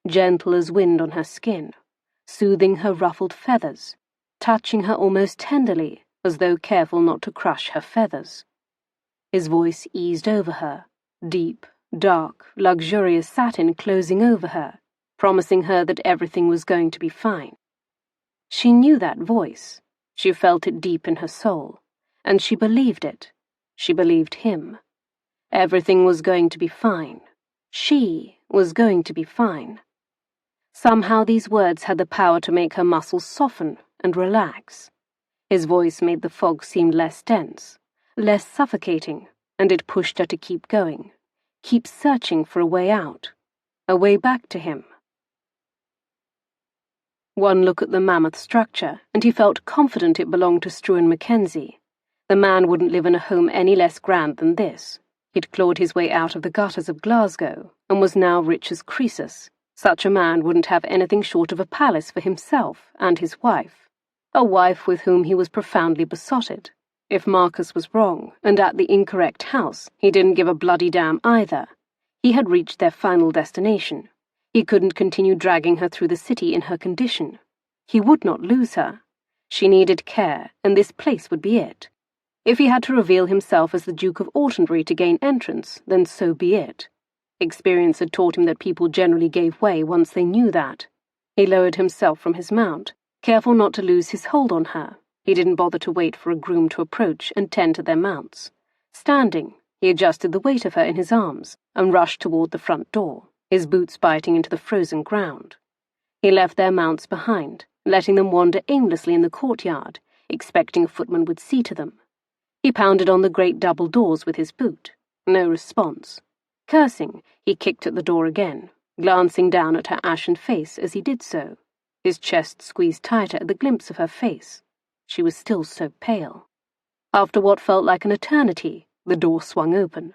gentle as wind on her skin, soothing her ruffled feathers, touching her almost tenderly, as though careful not to crush her feathers. His voice eased over her, deep, dark, luxurious satin closing over her, promising her that everything was going to be fine. She knew that voice. She felt it deep in her soul, and she believed it. She believed him. Everything was going to be fine. She was going to be fine. Somehow these words had the power to make her muscles soften and relax. His voice made the fog seem less dense, less suffocating, and it pushed her to keep going, keep searching for a way out, a way back to him. One look at the mammoth structure, and he felt confident it belonged to Struan Mackenzie. The man wouldn't live in a home any less grand than this. He'd clawed his way out of the gutters of Glasgow, and was now rich as Croesus. Such a man wouldn't have anything short of a palace for himself and his wife, a wife with whom he was profoundly besotted. If Marcus was wrong, and at the incorrect house, he didn't give a bloody damn either. He had reached their final destination. He couldn't continue dragging her through the city in her condition. He would not lose her. She needed care, and this place would be it. If he had to reveal himself as the Duke of Autenberry to gain entrance, then so be it. Experience had taught him that people generally gave way once they knew that. He lowered himself from his mount, careful not to lose his hold on her. He didn't bother to wait for a groom to approach and tend to their mounts. Standing, he adjusted the weight of her in his arms and rushed toward the front door, his boots biting into the frozen ground. He left their mounts behind, letting them wander aimlessly in the courtyard, expecting a footman would see to them. He pounded on the great double doors with his boot. No response. Cursing, he kicked at the door again, glancing down at her ashen face as he did so. His chest squeezed tighter at the glimpse of her face. She was still so pale. After what felt like an eternity, the door swung open.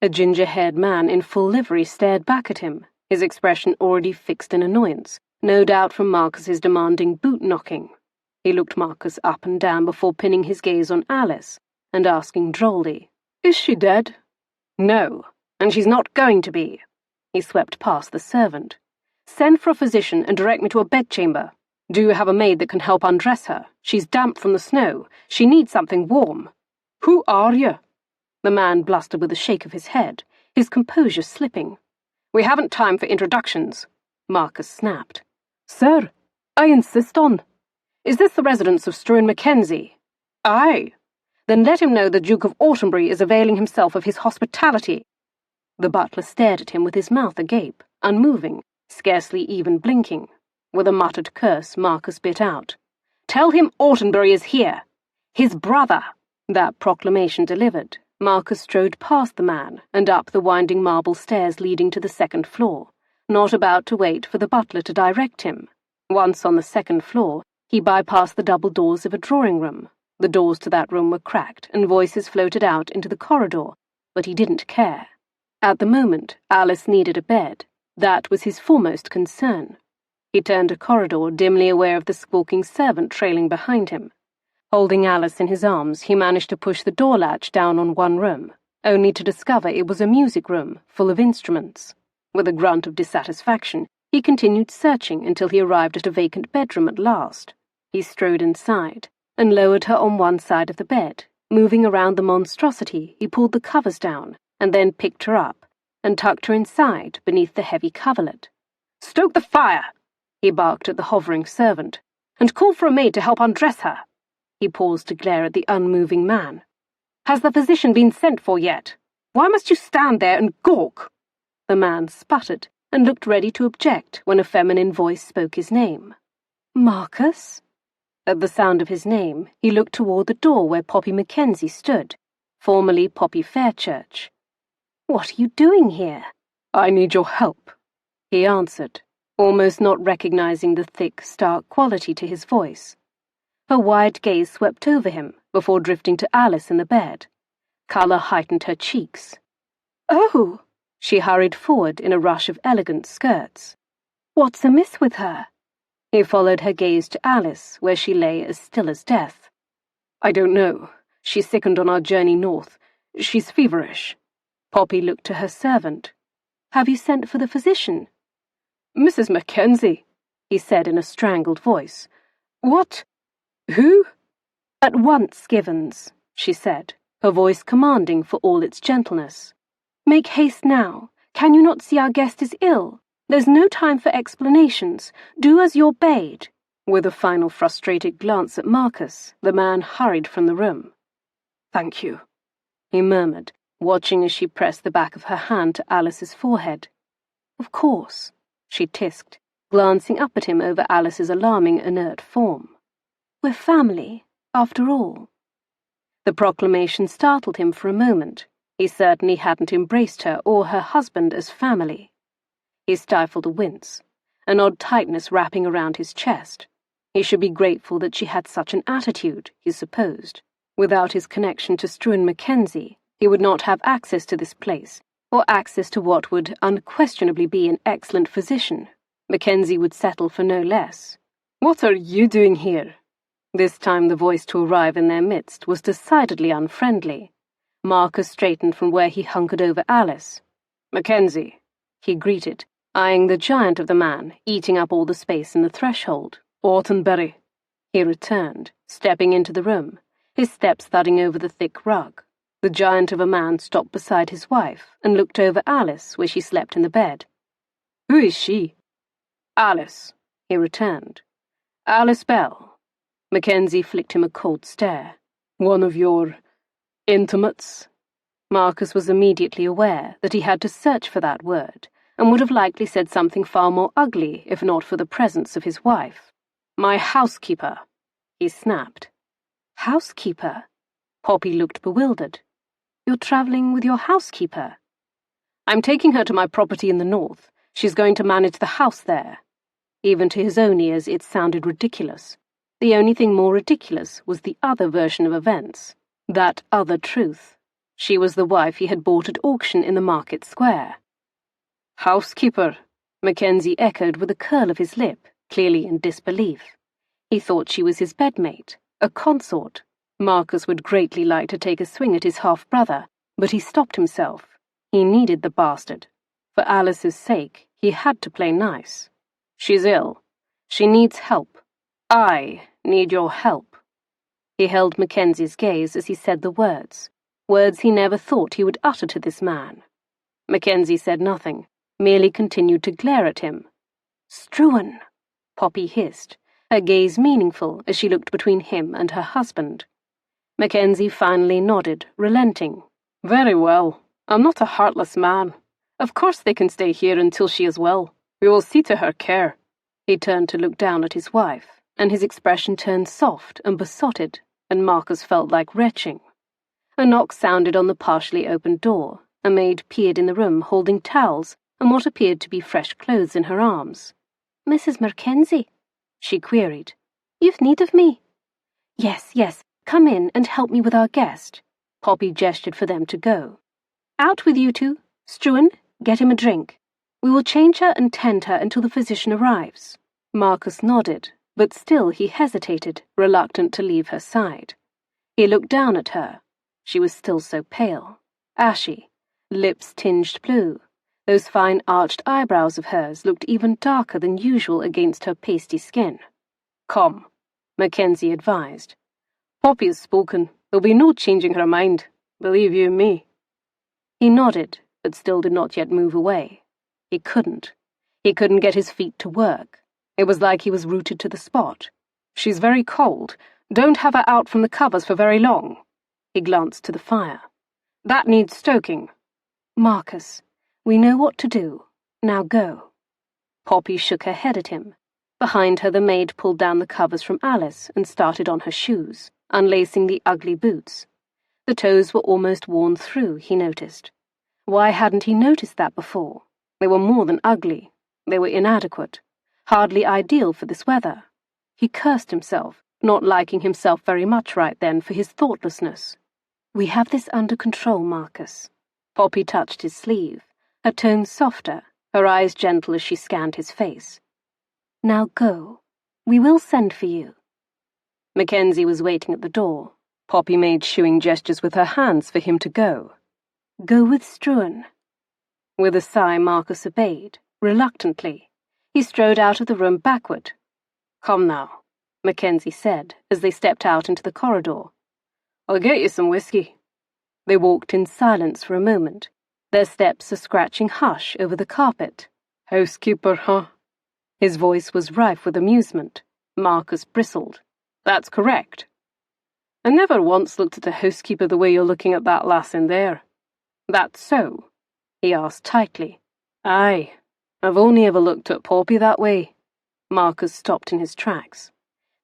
A ginger-haired man in full livery stared back at him, his expression already fixed in annoyance, no doubt from Marcus's demanding boot-knocking. He looked Marcus up and down before pinning his gaze on Alyse, and asking drolly, "Is she dead?" "No, and she's not going to be." He swept past the servant. "Send for a physician and direct me to a bedchamber. Do you have a maid that can help undress her? She's damp from the snow. She needs something warm." "Who are you?" The man blustered with a shake of his head, his composure slipping. "We haven't time for introductions," Marcus snapped. "Sir, I insist on. Is this the residence of Struan Mackenzie?" "Aye." "Then let him know the Duke of Autenberry is availing himself of his hospitality." The butler stared at him with his mouth agape, unmoving, scarcely even blinking. With a muttered curse, Marcus bit out, "Tell him Autenberry is here. His brother." That proclamation delivered, Marcus strode past the man and up the winding marble stairs leading to the second floor, not about to wait for the butler to direct him. Once on the second floor, he bypassed the double doors of a drawing room. The doors to that room were cracked, and voices floated out into the corridor, but he didn't care. At the moment, Alyse needed a bed. That was his foremost concern. He turned a corridor, dimly aware of the squawking servant trailing behind him. Holding Alyse in his arms, he managed to push the door latch down on one room, only to discover it was a music room full of instruments. With a grunt of dissatisfaction, he continued searching until he arrived at a vacant bedroom at last. He strode inside and lowered her on one side of the bed. Moving around the monstrosity, he pulled the covers down and then picked her up and tucked her inside beneath the heavy coverlet. "Stoke the fire!" he barked at the hovering servant, "and call for a maid to help undress her." He paused to glare at the unmoving man. "Has the physician been sent for yet? Why must you stand there and gawk?" The man sputtered and looked ready to object when a feminine voice spoke his name. "Marcus?" At the sound of his name, he looked toward the door where Poppy Mackenzie stood, formerly Poppy Fairchurch. "What are you doing here?" "I need your help," he answered, almost not recognizing the thick, stark quality to his voice. Her wide gaze swept over him before drifting to Alyse in the bed. Colour heightened her cheeks. "Oh!" She hurried forward in a rush of elegant skirts. "What's amiss with her?" He followed her gaze to Alyse, where she lay as still as death. "I don't know. She sickened on our journey north. She's feverish." Poppy looked to her servant. "Have you sent for the physician?" "Mrs. Mackenzie," he said in a strangled voice. "What? Who?" "At once, Givens," she said, her voice commanding for all its gentleness. "Make haste now. Can you not see our guest is ill? There's no time for explanations. Do as you're bade." With a final frustrated glance at Marcus, the man hurried from the room. "Thank you," he murmured, watching as she pressed the back of her hand to Alyse's forehead. "Of course," she tisked, glancing up at him over Alyse's alarming inert form. "We're family, after all." The proclamation startled him for a moment. He certainly hadn't embraced her or her husband as family. He stifled a wince, an odd tightness wrapping around his chest. He should be grateful that she had such an attitude, he supposed. Without his connection to Struan Mackenzie, he would not have access to this place, or access to what would unquestionably be an excellent physician. Mackenzie would settle for no less. "What are you doing here?" This time the voice to arrive in their midst was decidedly unfriendly. Marcus straightened from where he hunkered over Alyse. "Mackenzie," he greeted, eyeing the giant of the man, eating up all the space in the threshold. "Autenberry," he returned, stepping into the room, his steps thudding over the thick rug. The giant of a man stopped beside his wife and looked over Alyse where she slept in the bed. "Who is she?" "Alyse," he returned. "Alyse Bell." Mackenzie flicked him a cold stare. "One of your intimates?" Marcus was immediately aware that he had to search for that word, and would have likely said something far more ugly if not for the presence of his wife. "My housekeeper," he snapped. "Housekeeper?" Poppy looked bewildered. "You're travelling with your housekeeper?" "I'm taking her to my property in the north. She's going to manage the house there." Even to his own ears it sounded ridiculous. The only thing more ridiculous was the other version of events. That other truth. She was the wife he had bought at auction in the market square. "Housekeeper," Mackenzie echoed with a curl of his lip, clearly in disbelief. He thought she was his bedmate, a consort. Marcus would greatly like to take a swing at his half-brother, but he stopped himself. He needed the bastard. For Alice's sake, he had to play nice. She's ill. She needs help. I need your help. He held Mackenzie's gaze as he said the words he never thought he would utter to this man. Mackenzie said nothing, merely continued to glare at him. "Struan," Poppy hissed, her gaze meaningful as she looked between him and her husband. Mackenzie finally nodded, relenting. "Very well. I'm not a heartless man. Of course they can stay here until she is well. We will see to her care." He turned to look down at his wife, and his expression turned soft and besotted, and Marcus felt like retching. A knock sounded on the partially opened door. A maid peered in the room, holding towels and what appeared to be fresh clothes in her arms. "Mrs. Mackenzie?" she queried. "You've need of me?" Yes, come in and help me with our guest." Poppy gestured for them to go. "Out with you two. Struan, get him a drink. We will change her and tend her until the physician arrives." Marcus nodded, but still he hesitated, reluctant to leave her side. He looked down at her. She was still so pale, ashy, lips tinged blue. Those fine arched eyebrows of hers looked even darker than usual against her pasty skin. "Come," Mackenzie advised. "Poppy has spoken. There'll be no changing her mind. Believe you me." He nodded, but still did not yet move away. He couldn't. He couldn't get his feet to work. It was like he was rooted to the spot. "She's very cold. Don't have her out from the covers for very long." He glanced to the fire. "That needs stoking." "Marcus, we know what to do. Now go." Poppy shook her head at him. Behind her the maid pulled down the covers from Alice and started on her shoes, unlacing the ugly boots. The toes were almost worn through, he noticed. Why hadn't he noticed that before? They were more than ugly. They were inadequate, hardly ideal for this weather. He cursed himself, not liking himself very much right then for his thoughtlessness. "We have this under control, Marcus." Poppy touched his sleeve, her tone softer, her eyes gentle as she scanned his face. "Now go. We will send for you." Mackenzie was waiting at the door. Poppy made shooing gestures with her hands for him to go. "Go with Struan." With a sigh, Marcus obeyed, reluctantly. He strode out of the room backward. "Come now," Mackenzie said, as they stepped out into the corridor. "I'll get you some whiskey." They walked in silence for a moment, their steps a scratching hush over the carpet. "Housekeeper, huh?" His voice was rife with amusement. Marcus bristled. "That's correct." "I never once looked at a housekeeper the way you're looking at that lass in there." "That's so?" he asked tightly. "Aye, I've only ever looked at Poppy that way." Marcus stopped in his tracks.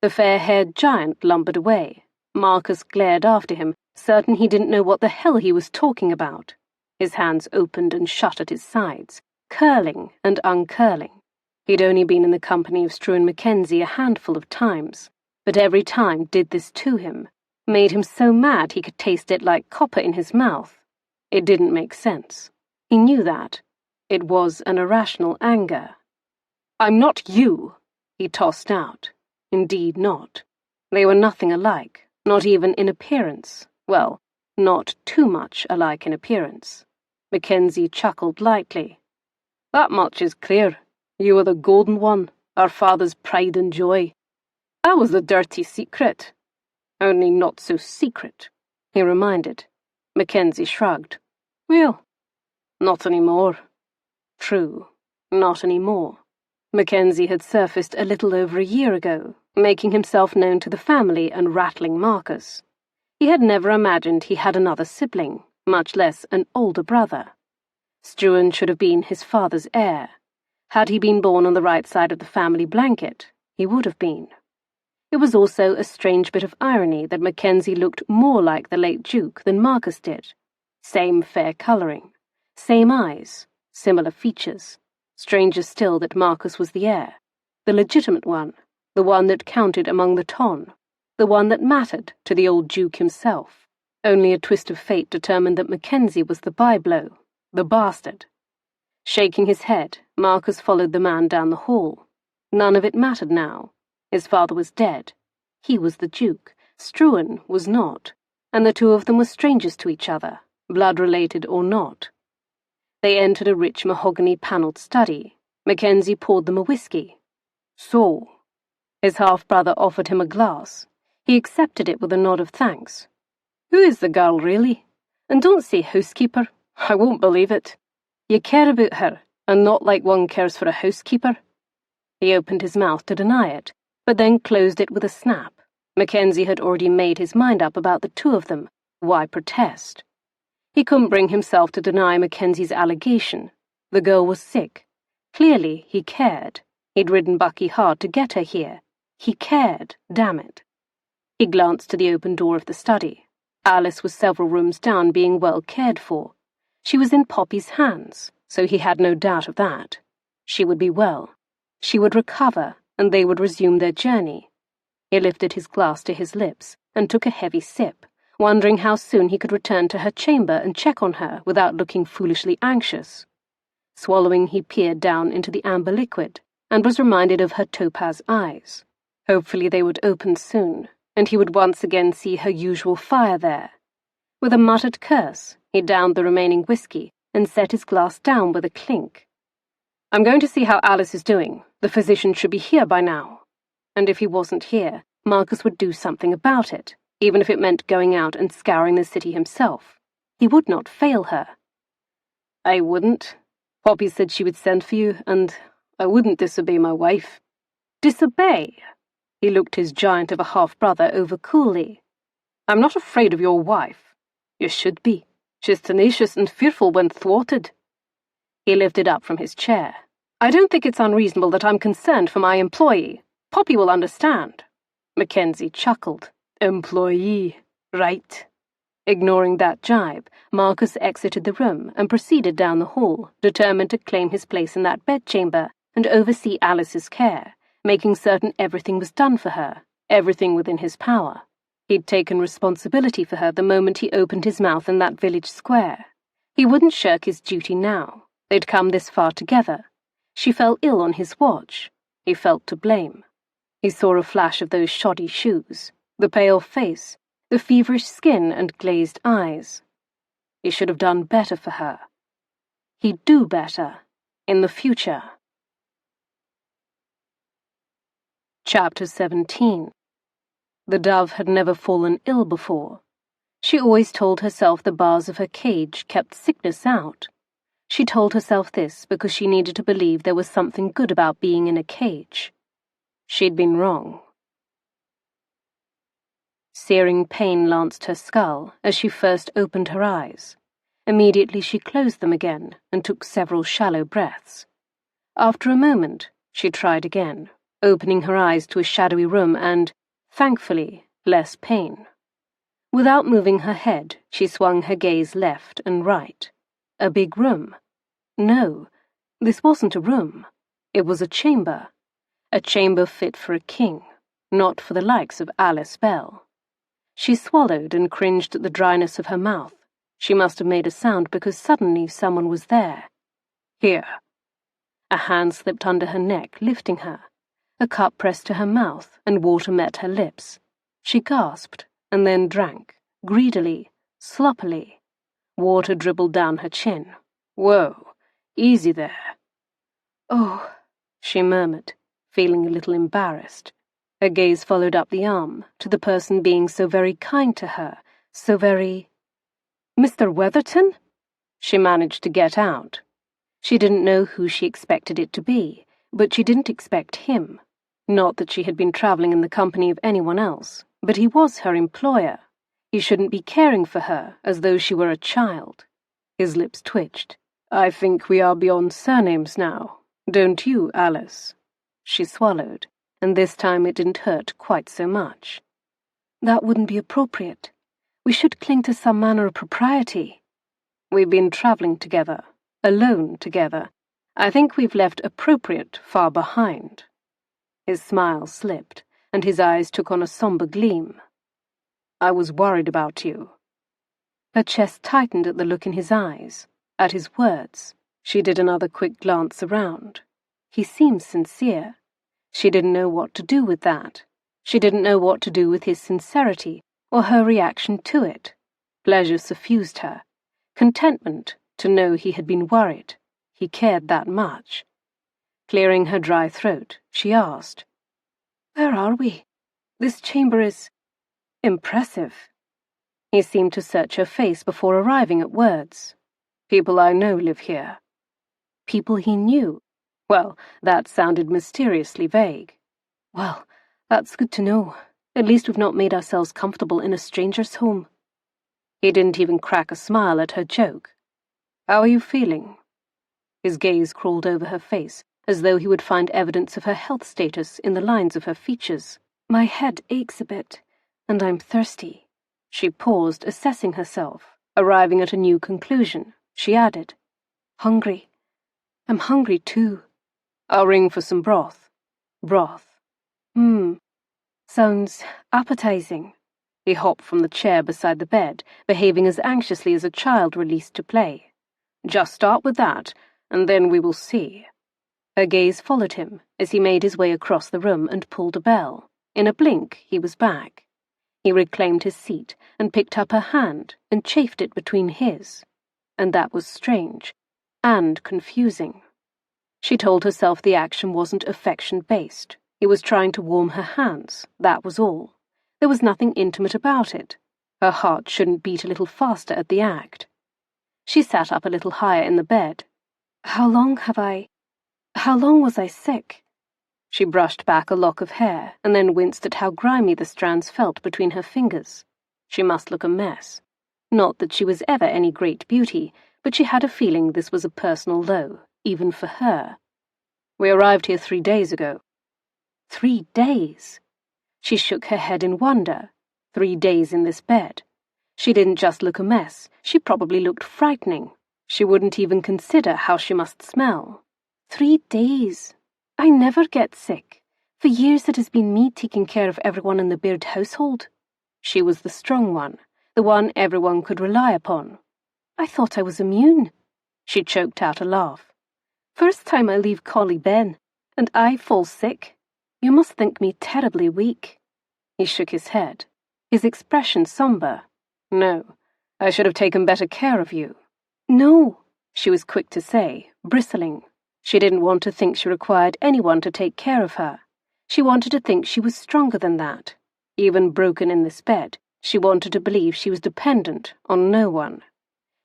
The fair-haired giant lumbered away. Marcus glared after him, certain he didn't know what the hell he was talking about. His hands opened and shut at his sides, curling and uncurling. He'd only been in the company of Struan Mackenzie a handful of times, but every time did this to him, made him so mad he could taste it like copper in his mouth. It didn't make sense. He knew that. It was an irrational anger. "I'm not you," he tossed out. Indeed not. They were nothing alike. Not even in appearance. Well, not too much alike in appearance. Mackenzie chuckled lightly. "That much is clear. You were the golden one, our father's pride and joy. I was the dirty secret." "Only not so secret," he reminded. Mackenzie shrugged. "Well, not anymore." True, not anymore. Mackenzie had surfaced a little over a year ago, making himself known to the family and rattling Marcus. He had never imagined he had another sibling, much less an older brother. Struan should have been his father's heir. Had he been born on the right side of the family blanket, he would have been. It was also a strange bit of irony that Mackenzie looked more like the late Duke than Marcus did. Same fair colouring, same eyes, similar features. Stranger still that Marcus was the heir, the legitimate one, the one that counted among the ton, the one that mattered to the old Duke himself. Only a twist of fate determined that Mackenzie was the byblow, the bastard. Shaking his head, Marcus followed the man down the hall. None of it mattered now. His father was dead. He was the Duke, Struan was not, and the two of them were strangers to each other, blood-related or not. They entered a rich mahogany-panelled study. Mackenzie poured them a whiskey. So, his half-brother offered him a glass. He accepted it with a nod of thanks. Who is the girl, really? And don't say housekeeper. I won't believe it. You care about her, and not like one cares for a housekeeper. He opened his mouth to deny it, but then closed it with a snap. Mackenzie had already made his mind up about the two of them. Why protest? He couldn't bring himself to deny Mackenzie's allegation. The girl was sick. Clearly, he cared. He'd ridden Bucky hard to get her here. He cared, damn it. He glanced to the open door of the study. Alyse was several rooms down, being well cared for. She was in Poppy's hands, so he had no doubt of that. She would be well. She would recover, and they would resume their journey. He lifted his glass to his lips and took a heavy sip, wondering how soon he could return to her chamber and check on her without looking foolishly anxious. Swallowing, he peered down into the amber liquid and was reminded of her topaz eyes. Hopefully they would open soon, and he would once again see her usual fire there. With a muttered curse, he downed the remaining whiskey and set his glass down with a clink. I'm going to see how Alyse is doing. The physician should be here by now. And if he wasn't here, Marcus would do something about it, even if it meant going out and scouring the city himself. He would not fail her. I wouldn't. Poppy said she would send for you, and I wouldn't disobey my wife. Disobey? He looked his giant of a half-brother over coolly. I'm not afraid of your wife. You should be. She's tenacious and fearful when thwarted. He lifted up from his chair. I don't think it's unreasonable that I'm concerned for my employee. Poppy will understand. Mackenzie chuckled. Employee, right. Ignoring that jibe, Marcus exited the room and proceeded down the hall, determined to claim his place in that bedchamber and oversee Alyse's care, making certain everything was done for her, everything within his power. He'd taken responsibility for her the moment he opened his mouth in that village square. He wouldn't shirk his duty now. They'd come this far together. She fell ill on his watch. He felt to blame. He saw a flash of those shoddy shoes, the pale face, the feverish skin and glazed eyes. He should have done better for her. He'd do better in the future. Chapter 17. The dove had never fallen ill before. She always told herself the bars of her cage kept sickness out. She told herself this because she needed to believe there was something good about being in a cage. She'd been wrong. Searing pain lanced her skull as she first opened her eyes. Immediately she closed them again and took several shallow breaths. After a moment, she tried again, opening her eyes to a shadowy room and, thankfully, less pain. Without moving her head, she swung her gaze left and right. A big room. No, this wasn't a room. It was a chamber. A chamber fit for a king, not for the likes of Alyse Bell. She swallowed and cringed at the dryness of her mouth. She must have made a sound because suddenly someone was there. Here. A hand slipped under her neck, lifting her. A cup pressed to her mouth, and water met her lips. She gasped, and then drank, greedily, sloppily. Water dribbled down her chin. Whoa, easy there. Oh, she murmured, feeling a little embarrassed. Her gaze followed up the arm, to the person being so very kind to her, so very... Mr. Weatherton? She managed to get out. She didn't know who she expected it to be, but she didn't expect him. Not that she had been traveling in the company of anyone else, but he was her employer. He shouldn't be caring for her as though she were a child. His lips twitched. I think we are beyond surnames now. Don't you, Alyse? She swallowed, and this time it didn't hurt quite so much. That wouldn't be appropriate. We should cling to some manner of propriety. We've been traveling together, alone together. I think we've left appropriate far behind. His smile slipped, and his eyes took on a somber gleam. I was worried about you. Her chest tightened at the look in his eyes, at his words. She did another quick glance around. He seemed sincere. She didn't know what to do with that. She didn't know what to do with his sincerity or her reaction to it. Pleasure suffused her. Contentment to know he had been worried. He cared that much. Clearing her dry throat, she asked, "Where are we? This chamber is impressive." He seemed to search her face before arriving at words. "People I know live here." People he knew? Well, that sounded mysteriously vague. "Well, that's good to know. At least we've not made ourselves comfortable in a stranger's home." He didn't even crack a smile at her joke. "How are you feeling?" His gaze crawled over her face, as though he would find evidence of her health status in the lines of her features. "My head aches a bit, and I'm thirsty." She paused, assessing herself. Arriving at a new conclusion, she added, "Hungry. I'm hungry too." "I'll ring for some broth." "Broth. Sounds appetizing." He hopped from the chair beside the bed, behaving as anxiously as a child released to play. "Just start with that, and then we will see." Her gaze followed him as he made his way across the room and pulled a bell. In a blink, he was back. He reclaimed his seat and picked up her hand and chafed it between his. And that was strange and confusing. She told herself the action wasn't affection-based. He was trying to warm her hands, that was all. There was nothing intimate about it. Her heart shouldn't beat a little faster at the act. She sat up a little higher in the bed. How long was I sick?" She brushed back a lock of hair and then winced at how grimy the strands felt between her fingers. She must look a mess. Not that she was ever any great beauty, but she had a feeling this was a personal low, even for her. "We arrived here 3 days ago." 3 days? She shook her head in wonder. 3 days in this bed. She didn't just look a mess, she probably looked frightening. She wouldn't even consider how she must smell. 3 days. I never get sick. For years it has been me taking care of everyone in the Beard household. She was the strong one, the one everyone could rely upon. I thought I was immune. She choked out a laugh. First time I leave Collie Ben, and I fall sick. You must think me terribly weak. He shook his head, his expression somber. No, I should have taken better care of you. No, she was quick to say, bristling. She didn't want to think she required anyone to take care of her. She wanted to think she was stronger than that. Even broken in this bed, she wanted to believe she was dependent on no one.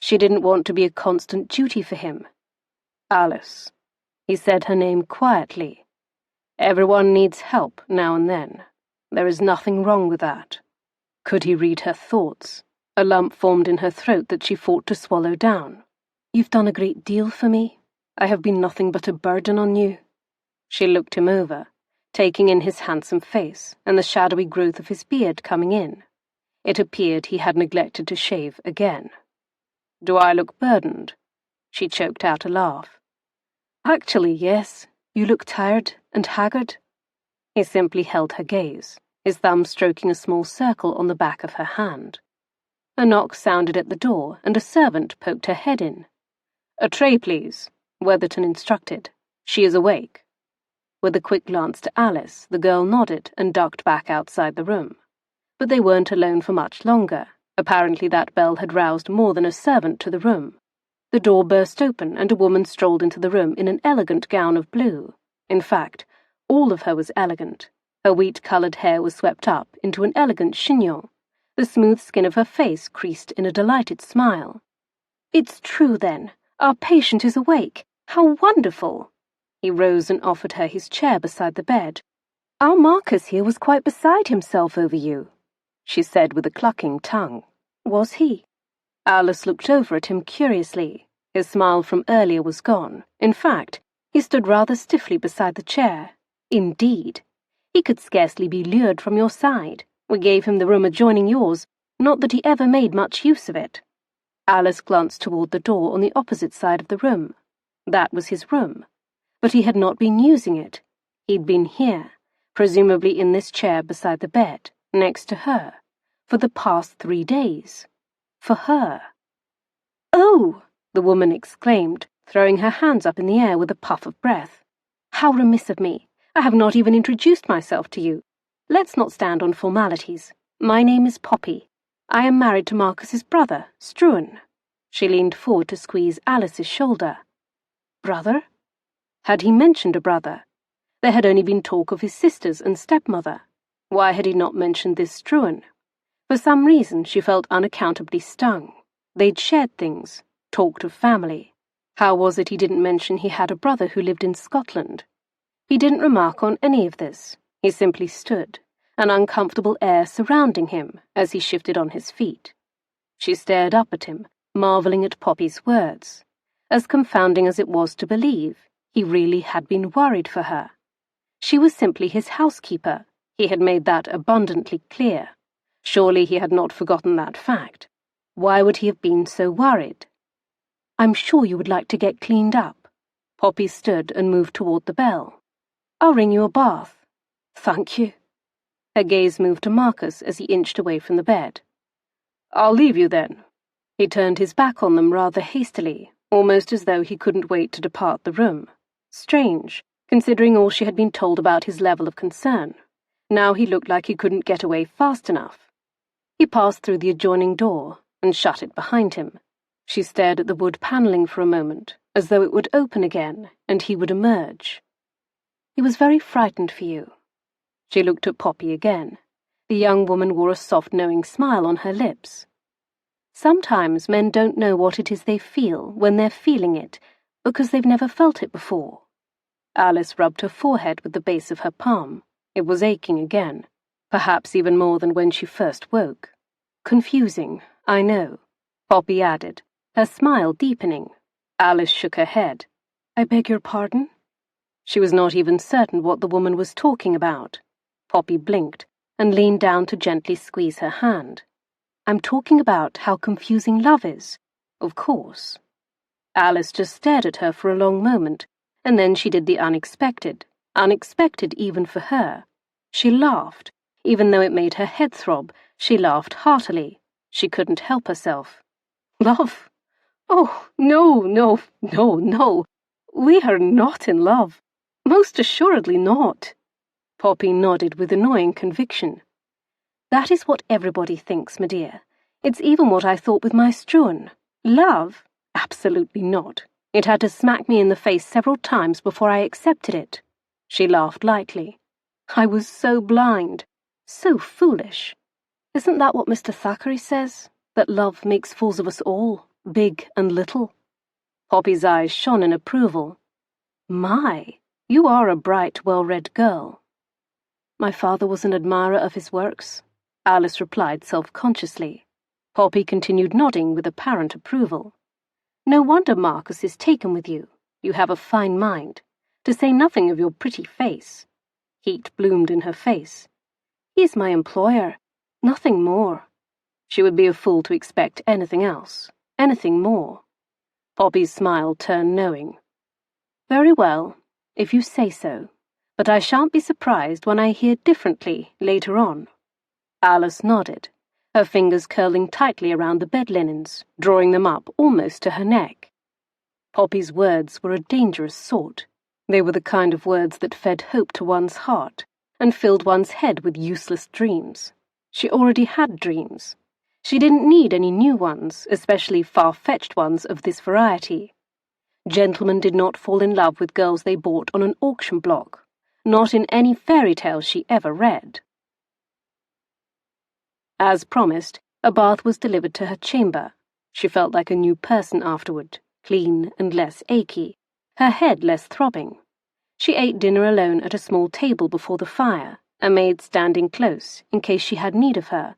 She didn't want to be a constant duty for him. Alyse. He said her name quietly. Everyone needs help now and then. There is nothing wrong with that. Could he read her thoughts? A lump formed in her throat that she fought to swallow down. You've done a great deal for me. I have been nothing but a burden on you. She looked him over, taking in his handsome face and the shadowy growth of his beard coming in. It appeared he had neglected to shave again. Do I look burdened? She choked out a laugh. Actually, yes. You look tired and haggard. He simply held her gaze, his thumb stroking a small circle on the back of her hand. A knock sounded at the door, and a servant poked her head in. A tray, please, Weatherton instructed. She is awake. With a quick glance to Alyse, the girl nodded and ducked back outside the room. But they weren't alone for much longer. Apparently that bell had roused more than a servant to the room. The door burst open, and a woman strolled into the room in an elegant gown of blue. In fact, all of her was elegant. Her wheat-coloured hair was swept up into an elegant chignon. The smooth skin of her face creased in a delighted smile. It's true, then. Our patient is awake. How wonderful! He rose and offered her his chair beside the bed. Our Marcus here was quite beside himself over you, she said with a clucking tongue. Was he? Alyse looked over at him curiously. His smile from earlier was gone. In fact, he stood rather stiffly beside the chair. Indeed. He could scarcely be lured from your side. We gave him the room adjoining yours, not that he ever made much use of it. Alyse glanced toward the door on the opposite side of the room. That was his room. But he had not been using it. He'd been here, presumably in this chair beside the bed, next to her, for the past 3 days. For her. Oh! The woman exclaimed, throwing her hands up in the air with a puff of breath. How remiss of me! I have not even introduced myself to you. let's not stand on formalities. My name is Poppy. I am married to Marcus's brother, Struan." She leaned forward to squeeze Alice's shoulder. Brother? Had he mentioned a brother? There had only been talk of his sisters and stepmother. Why had he not mentioned this Struan? For some reason she felt unaccountably stung. They'd shared things, talked of family. How was it he didn't mention he had a brother who lived in Scotland? He didn't remark on any of this. He simply stood, an uncomfortable air surrounding him as he shifted on his feet. She stared up at him, marvelling at Poppy's words. As confounding as it was to believe, he really had been worried for her. She was simply his housekeeper. He had made that abundantly clear. Surely he had not forgotten that fact. Why would he have been so worried? "I'm sure you would like to get cleaned up." Poppy stood and moved toward the bell. "I'll ring you a bath." "Thank you." Her gaze moved to Marcus as he inched away from the bed. "I'll leave you then." He turned his back on them rather hastily, almost as though he couldn't wait to depart the room. Strange, considering all she had been told about his level of concern. Now he looked like he couldn't get away fast enough. He passed through the adjoining door and shut it behind him. She stared at the wood panelling for a moment, as though it would open again and he would emerge. "He was very frightened for you." She looked at Poppy again. The young woman wore a soft, knowing smile on her lips. Sometimes men don't know what it is they feel when they're feeling it, because they've never felt it before. Alice rubbed her forehead with the base of her palm. It was aching again, perhaps even more than when she first woke. "Confusing, I know," Poppy added, her smile deepening. Alice shook her head. "I beg your pardon?" She was not even certain what the woman was talking about. Poppy blinked and leaned down to gently squeeze her hand. "I'm talking about how confusing love is, of course." Alice just stared at her for a long moment, and then she did the unexpected even for her. She laughed. Even though it made her head throb, she laughed heartily. She couldn't help herself. "Love? Oh, no, no, no, no. We are not in love. Most assuredly not." Poppy nodded with annoying conviction. "That is what everybody thinks, my dear. It's even what I thought with my Struan. Love? Absolutely not. It had to smack me in the face several times before I accepted it." She laughed lightly. "I was so blind, so foolish. Isn't that what Mr. Thackeray says? That love makes fools of us all, big and little?" Poppy's eyes shone in approval. "My, you are a bright, well-read girl." "My father was an admirer of his works," Alice replied self-consciously. Poppy continued nodding with apparent approval. "No wonder Marcus is taken with you. You have a fine mind, to say nothing of your pretty face." Heat bloomed in her face. "He is my employer, nothing more." She would be a fool to expect anything else, anything more. Poppy's smile turned knowing. "Very well, if you say so, but I shan't be surprised when I hear differently later on." Alice nodded, her fingers curling tightly around the bed linens, drawing them up almost to her neck. Poppy's words were a dangerous sort. They were the kind of words that fed hope to one's heart and filled one's head with useless dreams. She already had dreams. She didn't need any new ones, especially far-fetched ones of this variety. Gentlemen did not fall in love with girls they bought on an auction block, not in any fairy tale she ever read. As promised, a bath was delivered to her chamber. She felt like a new person afterward, clean and less achy, her head less throbbing. She ate dinner alone at a small table before the fire, a maid standing close in case she had need of her.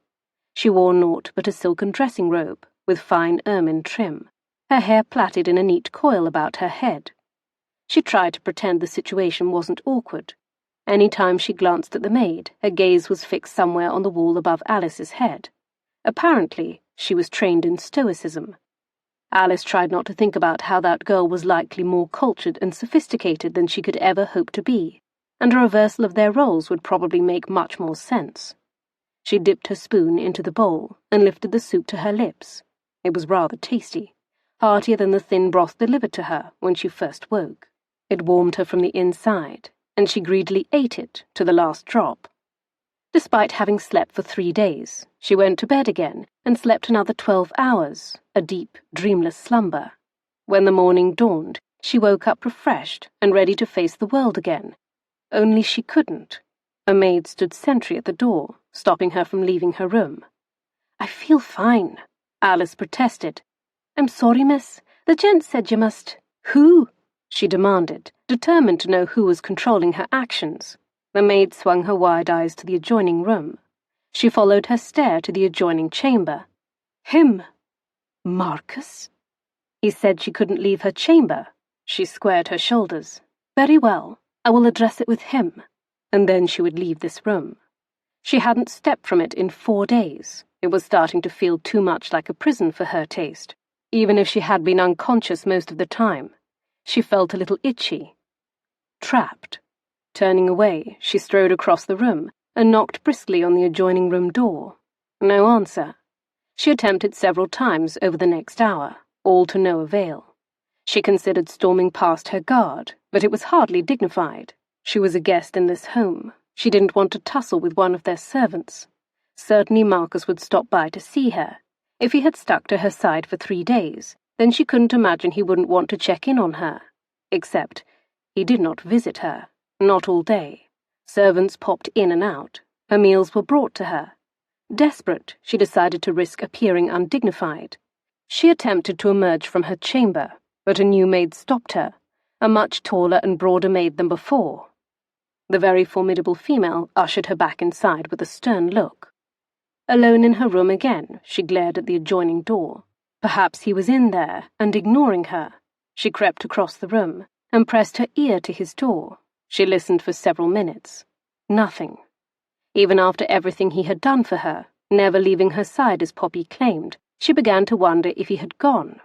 She wore naught but a silken dressing robe, with fine ermine trim, her hair plaited in a neat coil about her head. She tried to pretend the situation wasn't awkward. Any time she glanced at the maid, her gaze was fixed somewhere on the wall above Alice's head. Apparently, she was trained in stoicism. Alice tried not to think about how that girl was likely more cultured and sophisticated than she could ever hope to be, and a reversal of their roles would probably make much more sense. She dipped her spoon into the bowl and lifted the soup to her lips. It was rather tasty, heartier than the thin broth delivered to her when she first woke. It warmed her from the inside, and she greedily ate it to the last drop. Despite having slept for 3 days, she went to bed again and slept another 12 hours, a deep, dreamless slumber. When the morning dawned, she woke up refreshed and ready to face the world again. Only she couldn't. A maid stood sentry at the door, stopping her from leaving her room. "I feel fine," Alyse protested. "I'm sorry, miss. The gent said you must—" "Who?" she demanded, determined to know who was controlling her actions. The maid swung her wide eyes to the adjoining room. She followed her stare to the adjoining chamber. "Him." "Marcus?" He said she couldn't leave her chamber. She squared her shoulders. "Very well, I will address it with him." And then she would leave this room. She hadn't stepped from it in 4 days. It was starting to feel too much like a prison for her taste. Even if she had been unconscious most of the time, she felt a little itchy. Trapped. Turning away, she strode across the room and knocked briskly on the adjoining room door. No answer. She attempted several times over the next hour, all to no avail. She considered storming past her guard, but it was hardly dignified. She was a guest in this home. She didn't want to tussle with one of their servants. Certainly Marcus would stop by to see her. If he had stuck to her side for 3 days, then she couldn't imagine he wouldn't want to check in on her. Except, he did not visit her. Not all day. Servants popped in and out. Her meals were brought to her. Desperate, she decided to risk appearing undignified. She attempted to emerge from her chamber, but a new maid stopped her, a much taller and broader maid than before. The very formidable female ushered her back inside with a stern look. Alone in her room again, she glared at the adjoining door. Perhaps he was in there and ignoring her. She crept across the room and pressed her ear to his door. She listened for several minutes. Nothing. Even after everything he had done for her, never leaving her side as Poppy claimed, she began to wonder if he had gone.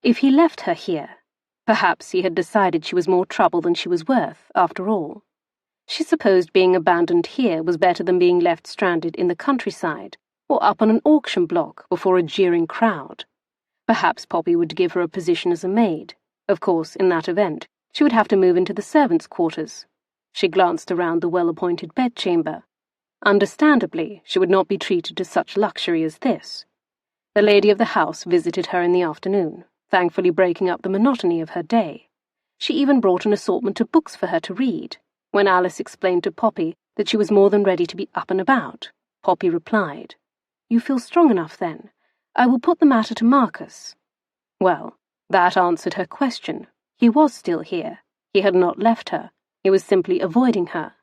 If he left her here, perhaps he had decided she was more trouble than she was worth, after all. She supposed being abandoned here was better than being left stranded in the countryside, or up on an auction block before a jeering crowd. Perhaps Poppy would give her a position as a maid. Of course, in that event, she would have to move into the servants' quarters. She glanced around the well-appointed bedchamber. Understandably, she would not be treated to such luxury as this. The lady of the house visited her in the afternoon, thankfully breaking up the monotony of her day. She even brought an assortment of books for her to read. When Alyse explained to Poppy that she was more than ready to be up and about, Poppy replied, "You feel strong enough, then? I will put the matter to Marcus." Well, that answered her question. He was still here. He had not left her. He was simply avoiding her.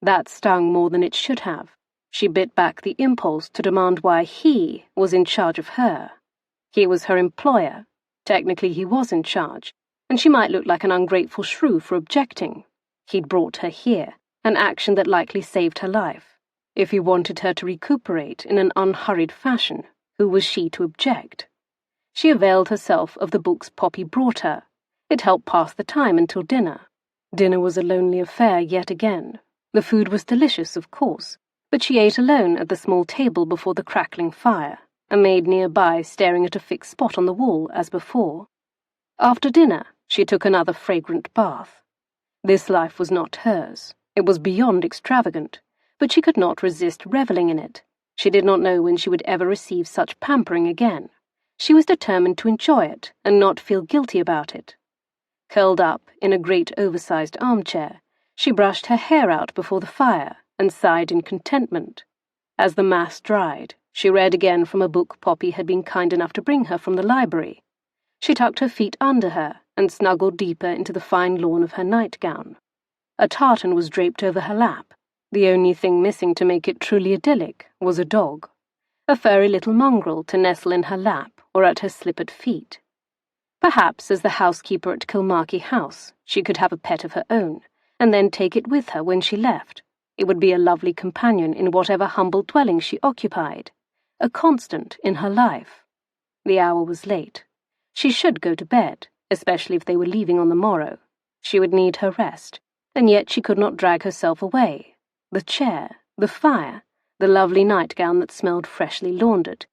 That stung more than it should have. She bit back the impulse to demand why he was in charge of her. He was her employer. Technically he was in charge, and she might look like an ungrateful shrew for objecting. He'd brought her here, an action that likely saved her life. If he wanted her to recuperate in an unhurried fashion, who was she to object? She availed herself of the books Poppy brought her. It helped pass the time until dinner. Dinner was a lonely affair yet again. The food was delicious, of course, but she ate alone at the small table before the crackling fire, a maid nearby staring at a fixed spot on the wall as before. After dinner, she took another fragrant bath. This life was not hers. It was beyond extravagant, but she could not resist reveling in it. She did not know when she would ever receive such pampering again. She was determined to enjoy it and not feel guilty about it. Curled up in a great oversized armchair, she brushed her hair out before the fire and sighed in contentment. As the mass dried, she read again from a book Poppy had been kind enough to bring her from the library. She tucked her feet under her and snuggled deeper into the fine lawn of her nightgown. A tartan was draped over her lap. The only thing missing to make it truly idyllic was a dog, a furry little mongrel to nestle in her lap or at her slippered feet. Perhaps, as the housekeeper at Kilmarky House, she could have a pet of her own, and then take it with her when she left. It would be a lovely companion in whatever humble dwelling she occupied, a constant in her life. The hour was late. She should go to bed, especially if they were leaving on the morrow. She would need her rest, and yet she could not drag herself away. The chair, the fire, the lovely nightgown that smelled freshly laundered.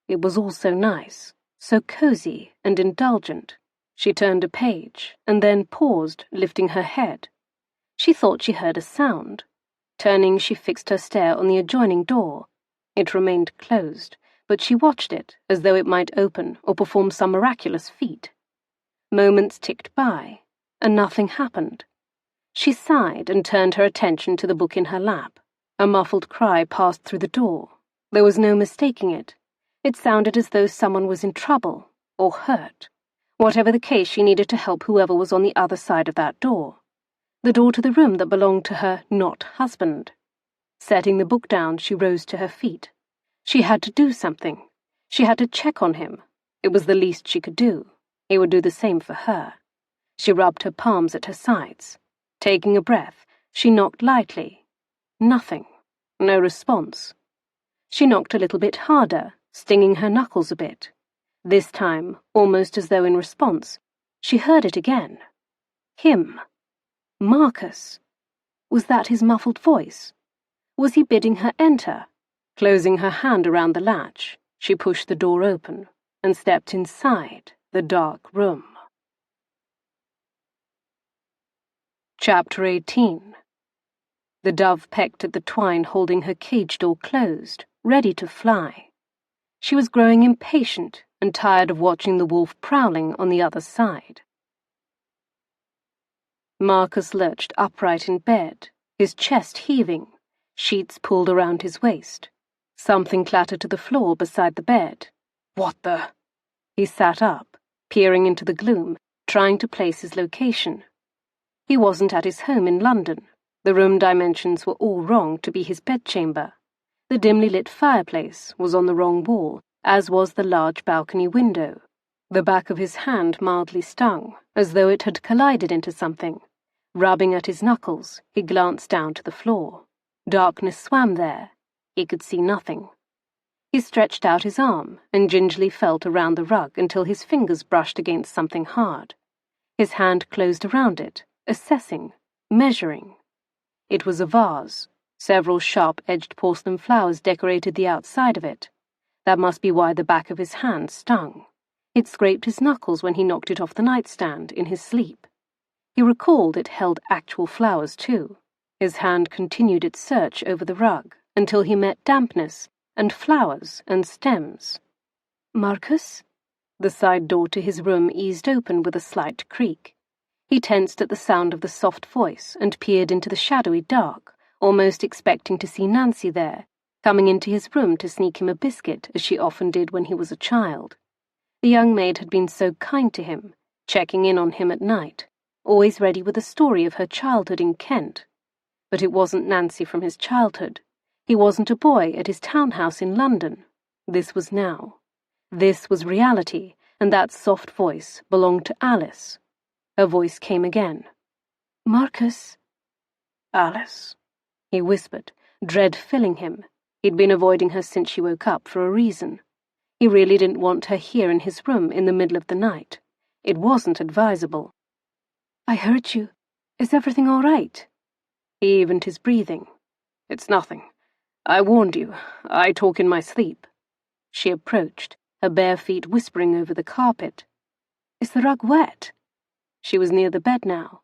It was all so nice, so cozy and indulgent. She turned a page, and then paused, lifting her head. She thought she heard a sound. Turning, she fixed her stare on the adjoining door. It remained closed, but she watched it as though it might open or perform some miraculous feat. Moments ticked by, and nothing happened. She sighed and turned her attention to the book in her lap. A muffled cry passed through the door. There was no mistaking it. It sounded as though someone was in trouble, or hurt. Whatever the case, she needed to help whoever was on the other side of that door. The door to the room that belonged to her not husband. Setting the book down, she rose to her feet. She had to do something. She had to check on him. It was the least she could do. He would do the same for her. She rubbed her palms at her sides. Taking a breath, she knocked lightly. Nothing. No response. She knocked a little bit harder, stinging her knuckles a bit. This time, almost as though in response, she heard it again. Him. Marcus. Was that his muffled voice? Was he bidding her enter? Closing her hand around the latch, she pushed the door open and stepped inside the dark room. Chapter 18. The dove pecked at the twine holding her cage door closed, ready to fly. She was growing impatient and tired of watching the wolf prowling on the other side. Marcus lurched upright in bed, his chest heaving, sheets pulled around his waist. Something clattered to the floor beside the bed. What the? He sat up, peering into the gloom, trying to place his location. He wasn't at his home in London. The room dimensions were all wrong to be his bedchamber. The dimly lit fireplace was on the wrong wall, as was the large balcony window. The back of his hand mildly stung, as though it had collided into something. Rubbing at his knuckles, he glanced down to the floor. Darkness swam there. He could see nothing. He stretched out his arm and gingerly felt around the rug until his fingers brushed against something hard. His hand closed around it, assessing, measuring. It was a vase. Several sharp-edged porcelain flowers decorated the outside of it. That must be why the back of his hand stung. It scraped his knuckles when he knocked it off the nightstand in his sleep. He recalled it held actual flowers, too. His hand continued its search over the rug until he met dampness and flowers and stems. Marcus? The side door to his room eased open with a slight creak. He tensed at the sound of the soft voice and peered into the shadowy dark, almost expecting to see Nancy there, coming into his room to sneak him a biscuit as she often did when he was a child. The young maid had been so kind to him, checking in on him at night, always ready with a story of her childhood in Kent. But it wasn't Nancy from his childhood. He wasn't a boy at his townhouse in London. This was now. This was reality, and that soft voice belonged to Alyse. Her voice came again. Marcus. Alyse, he whispered, dread filling him. He'd been avoiding her since she woke up for a reason. He really didn't want her here in his room in the middle of the night. It wasn't advisable. I heard you. Is everything all right? He evened his breathing. It's nothing. I warned you. I talk in my sleep. She approached, her bare feet whispering over the carpet. Is the rug wet? She was near the bed now.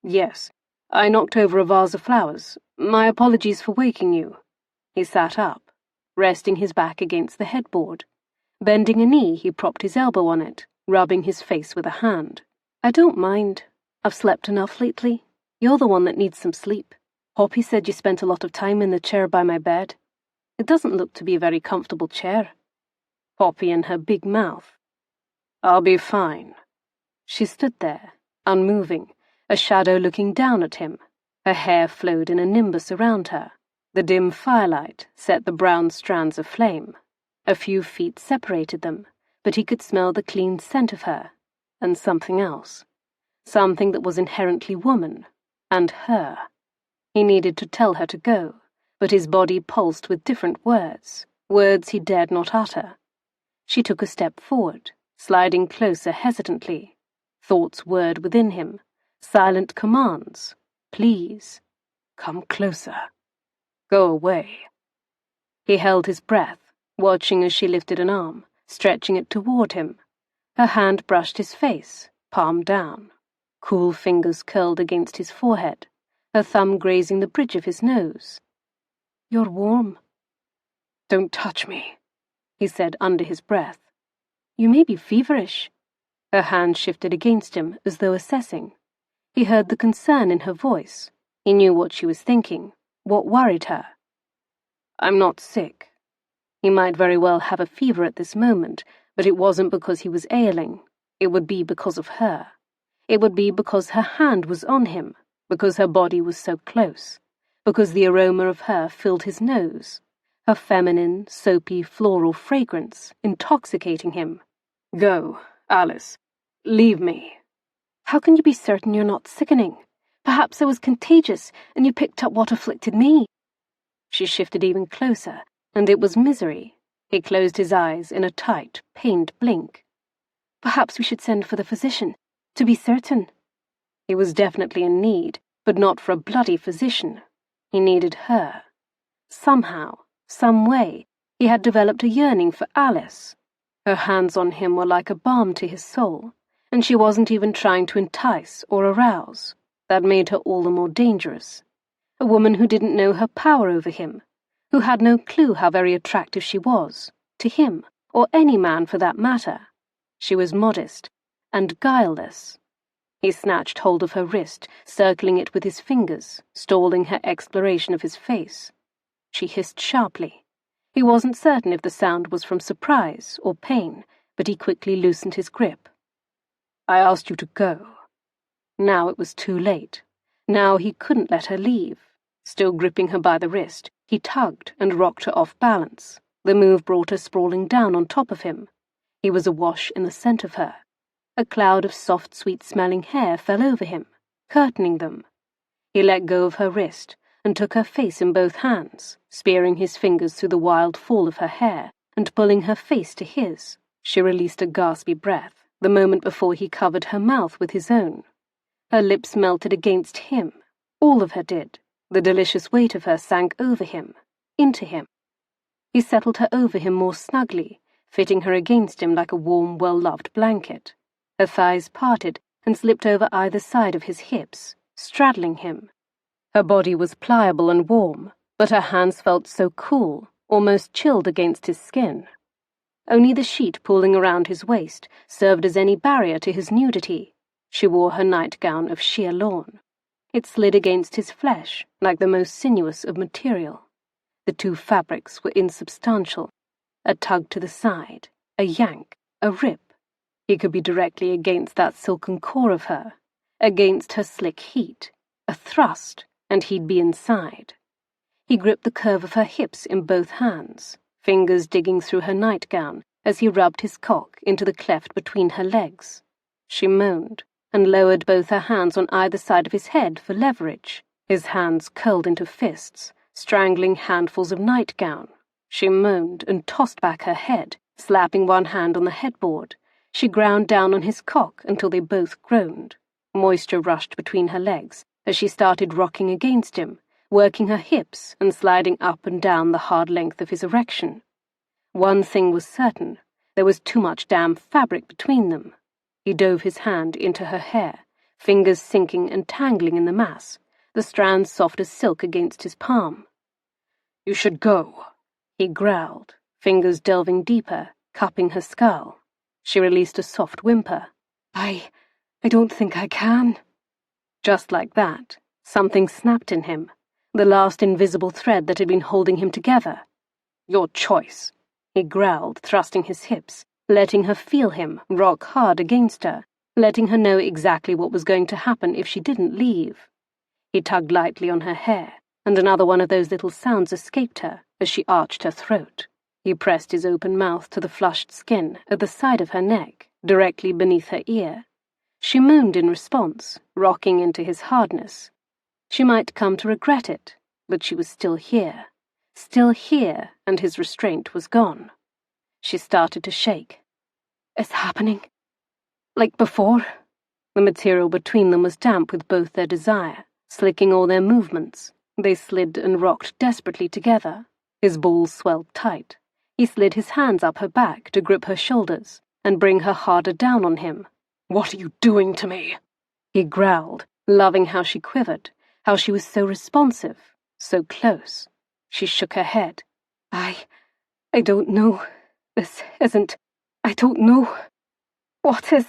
Yes. I knocked over a vase of flowers. My apologies for waking you. He sat up, resting his back against the headboard. Bending a knee, he propped his elbow on it, rubbing his face with a hand. I don't mind. I've slept enough lately. You're the one that needs some sleep. Hoppy said you spent a lot of time in the chair by my bed. It doesn't look to be a very comfortable chair. Hoppy in her big mouth. I'll be fine. She stood there, unmoving, a shadow looking down at him. Her hair flowed in a nimbus around her. The dim firelight set the brown strands aflame. A few feet separated them, but he could smell the clean scent of her, and something else. Something that was inherently woman, and her. He needed to tell her to go, but his body pulsed with different words, words he dared not utter. She took a step forward, sliding closer hesitantly. Thoughts whirred within him, silent commands. Please, come closer. Go away. He held his breath, watching as she lifted an arm, stretching it toward him. Her hand brushed his face, palm down. Cool fingers curled against his forehead. her thumb grazing the bridge of his nose. "You're warm." "Don't touch me," he said under his breath. "You may be feverish." Her hand shifted against him as though assessing. He heard the concern in her voice. He knew what she was thinking, what worried her. "I'm not sick." He might very well have a fever at this moment, but it wasn't because he was ailing. It would be because of her. It would be because her hand was on him, because her body was so close, because the aroma of her filled his nose, her feminine, soapy, floral fragrance intoxicating him. "Go, Alyse. Leave me." "How can you be certain you're not sickening? Perhaps I was contagious, and you picked up what afflicted me." She shifted even closer, and it was misery. He closed his eyes in a tight, pained blink. "Perhaps we should send for the physician, to be certain." He was definitely in need, but not for a bloody physician. He needed her. Somehow, some way, he had developed a yearning for Alyse. Her hands on him were like a balm to his soul, and she wasn't even trying to entice or arouse. That made her all the more dangerous. A woman who didn't know her power over him, who had no clue how very attractive she was, to him, or any man for that matter. She was modest and guileless. He snatched hold of her wrist, circling it with his fingers, stalling her exploration of his face. She hissed sharply. He wasn't certain if the sound was from surprise or pain, but he quickly loosened his grip. "I asked you to go." Now it was too late. Now he couldn't let her leave. Still gripping her by the wrist, he tugged and rocked her off balance. The move brought her sprawling down on top of him. He was awash in the scent of her. A cloud of soft, sweet-smelling hair fell over him, curtaining them. He let go of her wrist and took her face in both hands, spearing his fingers through the wild fall of her hair and pulling her face to his. She released a gaspy breath the moment before he covered her mouth with his own. Her lips melted against him. All of her did. The delicious weight of her sank over him, into him. He settled her over him more snugly, fitting her against him like a warm, well-loved blanket. Her thighs parted and slipped over either side of his hips, straddling him. Her body was pliable and warm, but her hands felt so cool, almost chilled against his skin. Only the sheet pulling around his waist served as any barrier to his nudity. She wore her nightgown of sheer lawn. It slid against his flesh like the most sinuous of material. The two fabrics were insubstantial. A tug to the side, a yank, a rip. He could be directly against that silken core of her, against her slick heat. A thrust, and he'd be inside. He gripped the curve of her hips in both hands, fingers digging through her nightgown as he rubbed his cock into the cleft between her legs. She moaned and lowered both her hands on either side of his head for leverage, his hands curled into fists, strangling handfuls of nightgown. She moaned and tossed back her head, slapping one hand on the headboard. She ground down on his cock until they both groaned. Moisture rushed between her legs as she started rocking against him, working her hips and sliding up and down the hard length of his erection. One thing was certain, there was too much damn fabric between them. He dove his hand into her hair, fingers sinking and tangling in the mass, the strands soft as silk against his palm. "You should go," he growled, fingers delving deeper, cupping her skull. She released a soft whimper. I don't think I can." Just like that, something snapped in him, the last invisible thread that had been holding him together. "Your choice," he growled, thrusting his hips, letting her feel him rock hard against her, letting her know exactly what was going to happen if she didn't leave. He tugged lightly on her hair, and another one of those little sounds escaped her as she arched her throat. He pressed his open mouth to the flushed skin at the side of her neck, directly beneath her ear. She moaned in response, rocking into his hardness. She might come to regret it, but she was still here, and his restraint was gone. She started to shake. "It's happening. Like before." The material between them was damp with both their desire, slicking all their movements. They slid and rocked desperately together. His balls swelled tight. He slid his hands up her back to grip her shoulders and bring her harder down on him. "What are you doing to me?" he growled, loving how she quivered, How she was so responsive, so close. She shook her head. I don't know. This isn't... I don't know. What is...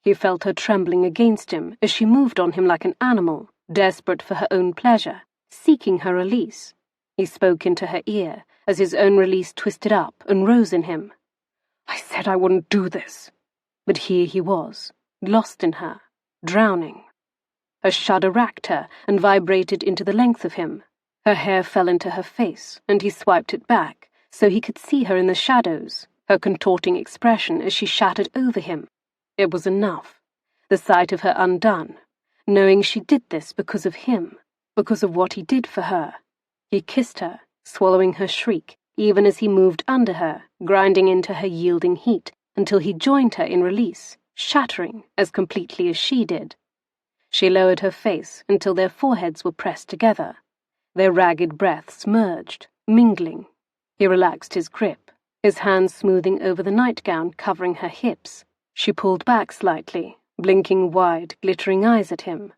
He felt her trembling against him as she moved on him like an animal, desperate for her own pleasure, seeking her release. He spoke into her ear as his own release twisted up and rose in him. I said I wouldn't do this. But here he was, lost in her, drowning. A shudder racked her and vibrated into the length of him. Her hair fell into her face, and he swiped it back so he could see her in the shadows, her contorting expression as she shattered over him. It was enough. The sight of her undone, knowing she did this because of him, because of what he did for her. He kissed her, swallowing her shriek, even as he moved under her, grinding into her yielding heat, until he joined her in release, shattering as completely as she did. She lowered her face until their foreheads were pressed together. Their ragged breaths merged, mingling. He relaxed his grip, his hands smoothing over the nightgown covering her hips. She pulled back slightly, blinking wide, glittering eyes at him.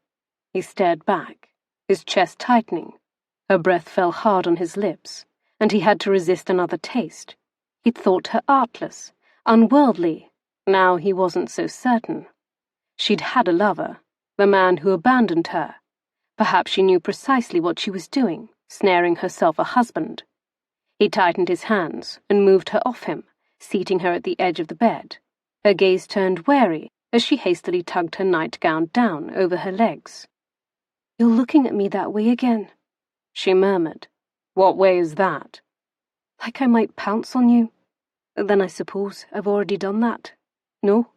He stared back, his chest tightening. Her breath fell hard on his lips, and he had to resist another taste. He'd thought her artless, unworldly. Now he wasn't so certain. She'd had a lover, the man who abandoned her. Perhaps she knew precisely what she was doing, snaring herself a husband. He tightened his hands and moved her off him, seating her at the edge of the bed. Her gaze turned wary as she hastily tugged her nightgown down over her legs. You're looking at me that way again, she murmured. What way is that? Like I might pounce on you. Then I suppose I've already done that. No?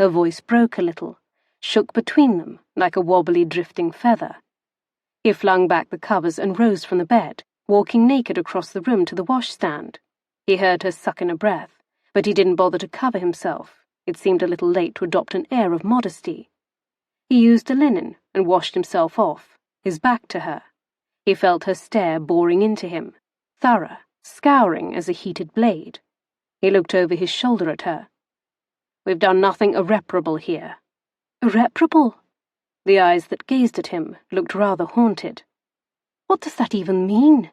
Her voice broke a little, shook between them like a wobbly drifting feather. He flung back the covers and rose from the bed, walking naked across the room to the washstand. He heard her suck in a breath, but he didn't bother to cover himself. It seemed a little late to adopt an air of modesty. He used the linen and washed himself off, his back to her. He felt her stare boring into him, thorough, scouring as a heated blade. He looked over his shoulder at her. We've done nothing irreparable here. Irreparable? The eyes that gazed at him looked rather haunted. What does that even mean?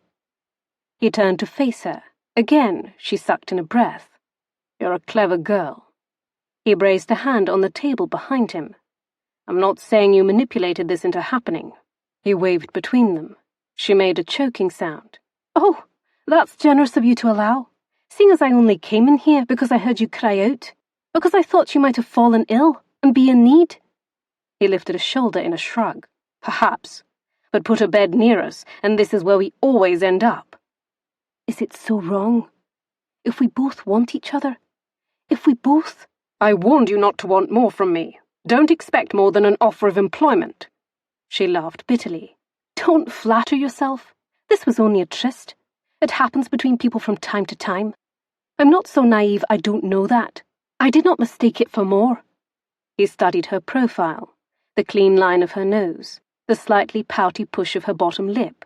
He turned to face her. Again, she sucked in a breath. You're a clever girl. He braced a hand on the table behind him. I'm not saying you manipulated this into happening. He waved between them. She made a choking sound. Oh, that's generous of you to allow, seeing as I only came in here because I heard you cry out, because I thought you might have fallen ill and be in need. He lifted a shoulder in a shrug. Perhaps. But put a bed near us, and this is where we always end up. Is it so wrong? If we both want each other? If we both... I warned you not to want more from me. Don't expect more than an offer of employment. She laughed bitterly. Don't flatter yourself. This was only a tryst. It happens between people from time to time. I'm not so naive I don't know that. I did not mistake it for more. He studied her profile, the clean line of her nose, the slightly pouty push of her bottom lip.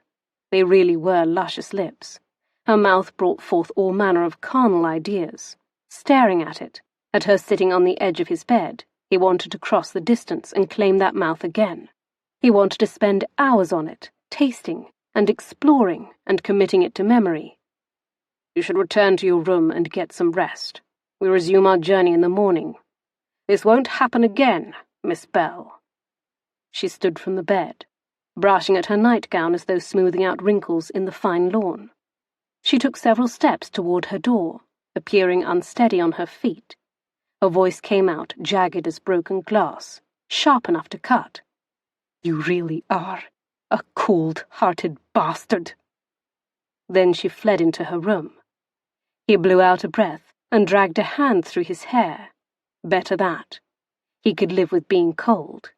They really were luscious lips. Her mouth brought forth all manner of carnal ideas. Staring at her sitting on the edge of his bed, he wanted to cross the distance and claim that mouth again. He wanted to spend hours on it, tasting and exploring and committing it to memory. You should return to your room and get some rest. We resume our journey in the morning. This won't happen again, Miss Bell. She stood from the bed, brushing at her nightgown as though smoothing out wrinkles in the fine lawn. She took several steps toward her door, appearing unsteady on her feet. Her voice came out jagged as broken glass, sharp enough to cut. You really are a cold-hearted bastard. Then she fled into her room. He blew out a breath and dragged a hand through his hair. Better that. He could live with being cold.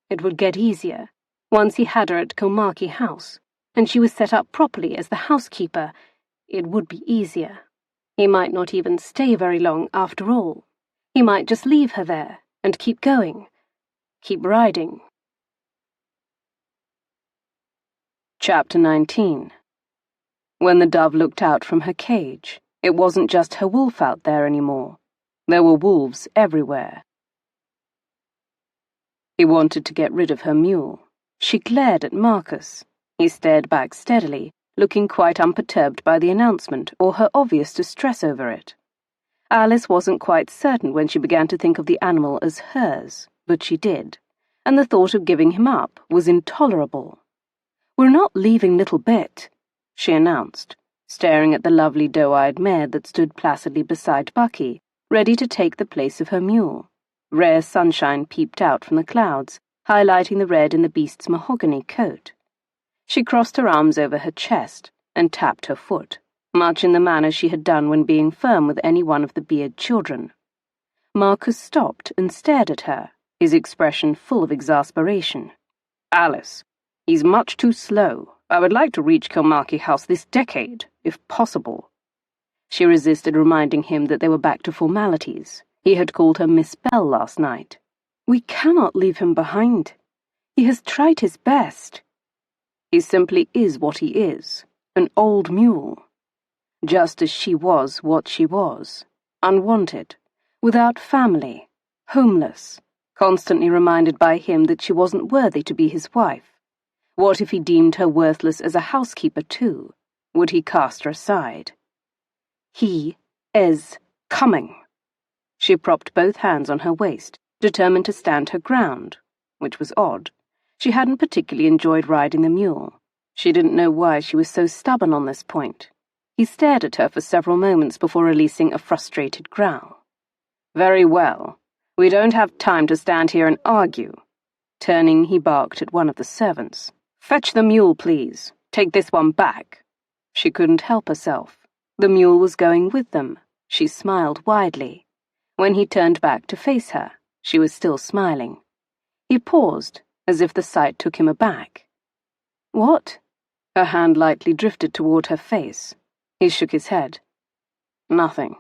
It would get easier, once he had her at Kilmarky House, and she was set up properly as the housekeeper. It would be easier. He might not even stay very long after all. He might just leave her there and keep going, keep riding. Chapter 19. When the dove looked out from her cage, it wasn't just her wolf out there anymore. There were wolves everywhere. He wanted to get rid of her mule. She glared at Marcus. He stared back steadily, looking quite unperturbed by the announcement or her obvious distress over it. Alyse wasn't quite certain when she began to think of the animal as hers, but she did, and the thought of giving him up was intolerable. "We're not leaving Little Bit," she announced, staring at the lovely doe-eyed mare that stood placidly beside Bucky, ready to take the place of her mule. Rare sunshine peeped out from the clouds, highlighting the red in the beast's mahogany coat. She crossed her arms over her chest and tapped her foot, much in the manner she had done when being firm with any one of the Beard children. Marcus stopped and stared at her, his expression full of exasperation. "Alyse, he's much too slow. I would like to reach Kilmarky House this decade, if possible." She resisted reminding him that they were back to formalities. He had called her Miss Bell last night. "We cannot leave him behind. He has tried his best." "He simply is what he is, an old mule. Just as she was what she was, unwanted, without family, homeless, constantly reminded by him that she wasn't worthy to be his wife. What if he deemed her worthless as a housekeeper too? Would he cast her aside? He is coming." She propped both hands on her waist, determined to stand her ground, which was odd. She hadn't particularly enjoyed riding the mule. She didn't know why she was so stubborn on this point. He stared at her for several moments before releasing a frustrated growl. "Very well. We don't have time to stand here and argue." Turning, he barked at one of the servants. "Fetch the mule, please. Take this one back." She couldn't help herself. The mule was going with them. She smiled widely. When he turned back to face her, she was still smiling. He paused, as if the sight took him aback. "What?" Her hand lightly drifted toward her face. He shook his head. "Nothing."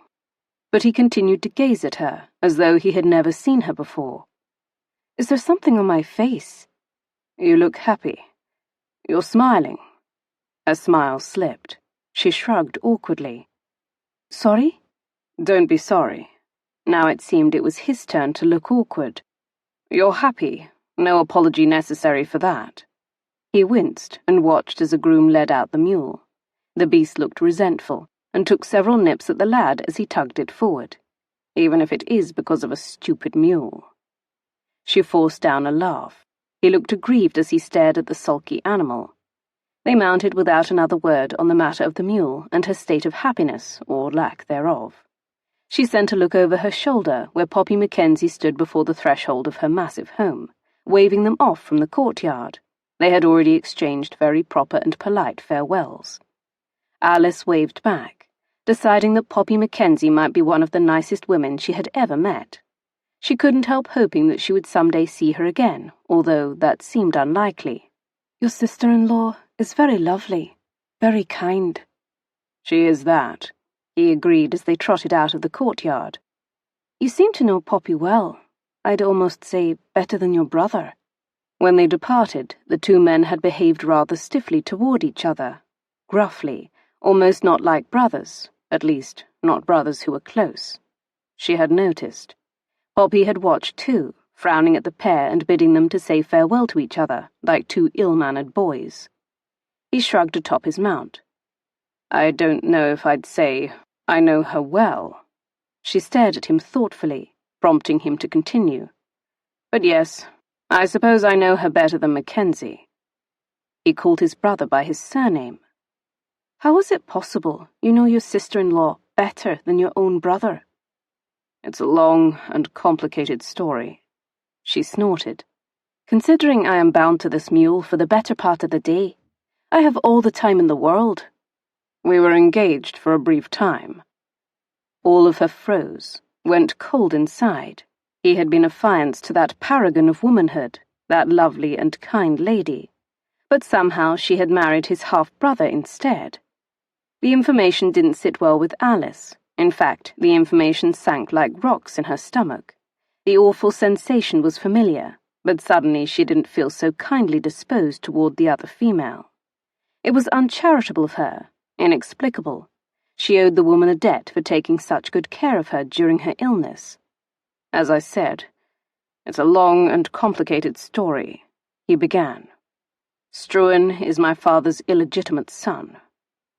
But he continued to gaze at her, as though he had never seen her before. "Is there something on my face?" "You look happy. You're smiling." Her smile slipped. She shrugged awkwardly. "Sorry?" "Don't be sorry." Now it seemed it was his turn to look awkward. "You're happy. No apology necessary for that." He winced and watched as a groom led out the mule. The beast looked resentful and took several nips at the lad as he tugged it forward. "Even if it is because of a stupid mule." She forced down a laugh. He looked aggrieved as he stared at the sulky animal. They mounted without another word on the matter of the mule and her state of happiness, or lack thereof. She sent a look over her shoulder where Poppy Mackenzie stood before the threshold of her massive home, waving them off from the courtyard. They had already exchanged very proper and polite farewells. Alyse waved back, deciding that Poppy Mackenzie might be one of the nicest women she had ever met. She couldn't help hoping that she would someday see her again, although that seemed unlikely. "Your sister-in-law is very lovely, very kind." "She is that," he agreed as they trotted out of the courtyard. "You seem to know Poppy well. I'd almost say better than your brother." When they departed, the two men had behaved rather stiffly toward each other, gruffly, almost not like brothers, at least not brothers who were close. She had noticed. Poppy had watched too, frowning at the pair and bidding them to say farewell to each other, like two ill-mannered boys. He shrugged atop his mount. "I don't know if I'd say I know her well." She stared at him thoughtfully, prompting him to continue. "But yes, I suppose I know her better than Mackenzie." He called his brother by his surname. "How is it possible you know your sister-in-law better than your own brother?" "It's a long and complicated story." She snorted. "Considering I am bound to this mule for the better part of the day, I have all the time in the world." "We were engaged for a brief time." All of her froze, went cold inside. He had been affianced to that paragon of womanhood, that lovely and kind lady. But somehow she had married his half-brother instead. The information didn't sit well with Alyse. In fact, the information sank like rocks in her stomach. The awful sensation was familiar, but suddenly she didn't feel so kindly disposed toward the other female. It was uncharitable of her, inexplicable. She owed the woman a debt for taking such good care of her during her illness. "As I said, it's a long and complicated story," he began. Struan is my father's illegitimate son.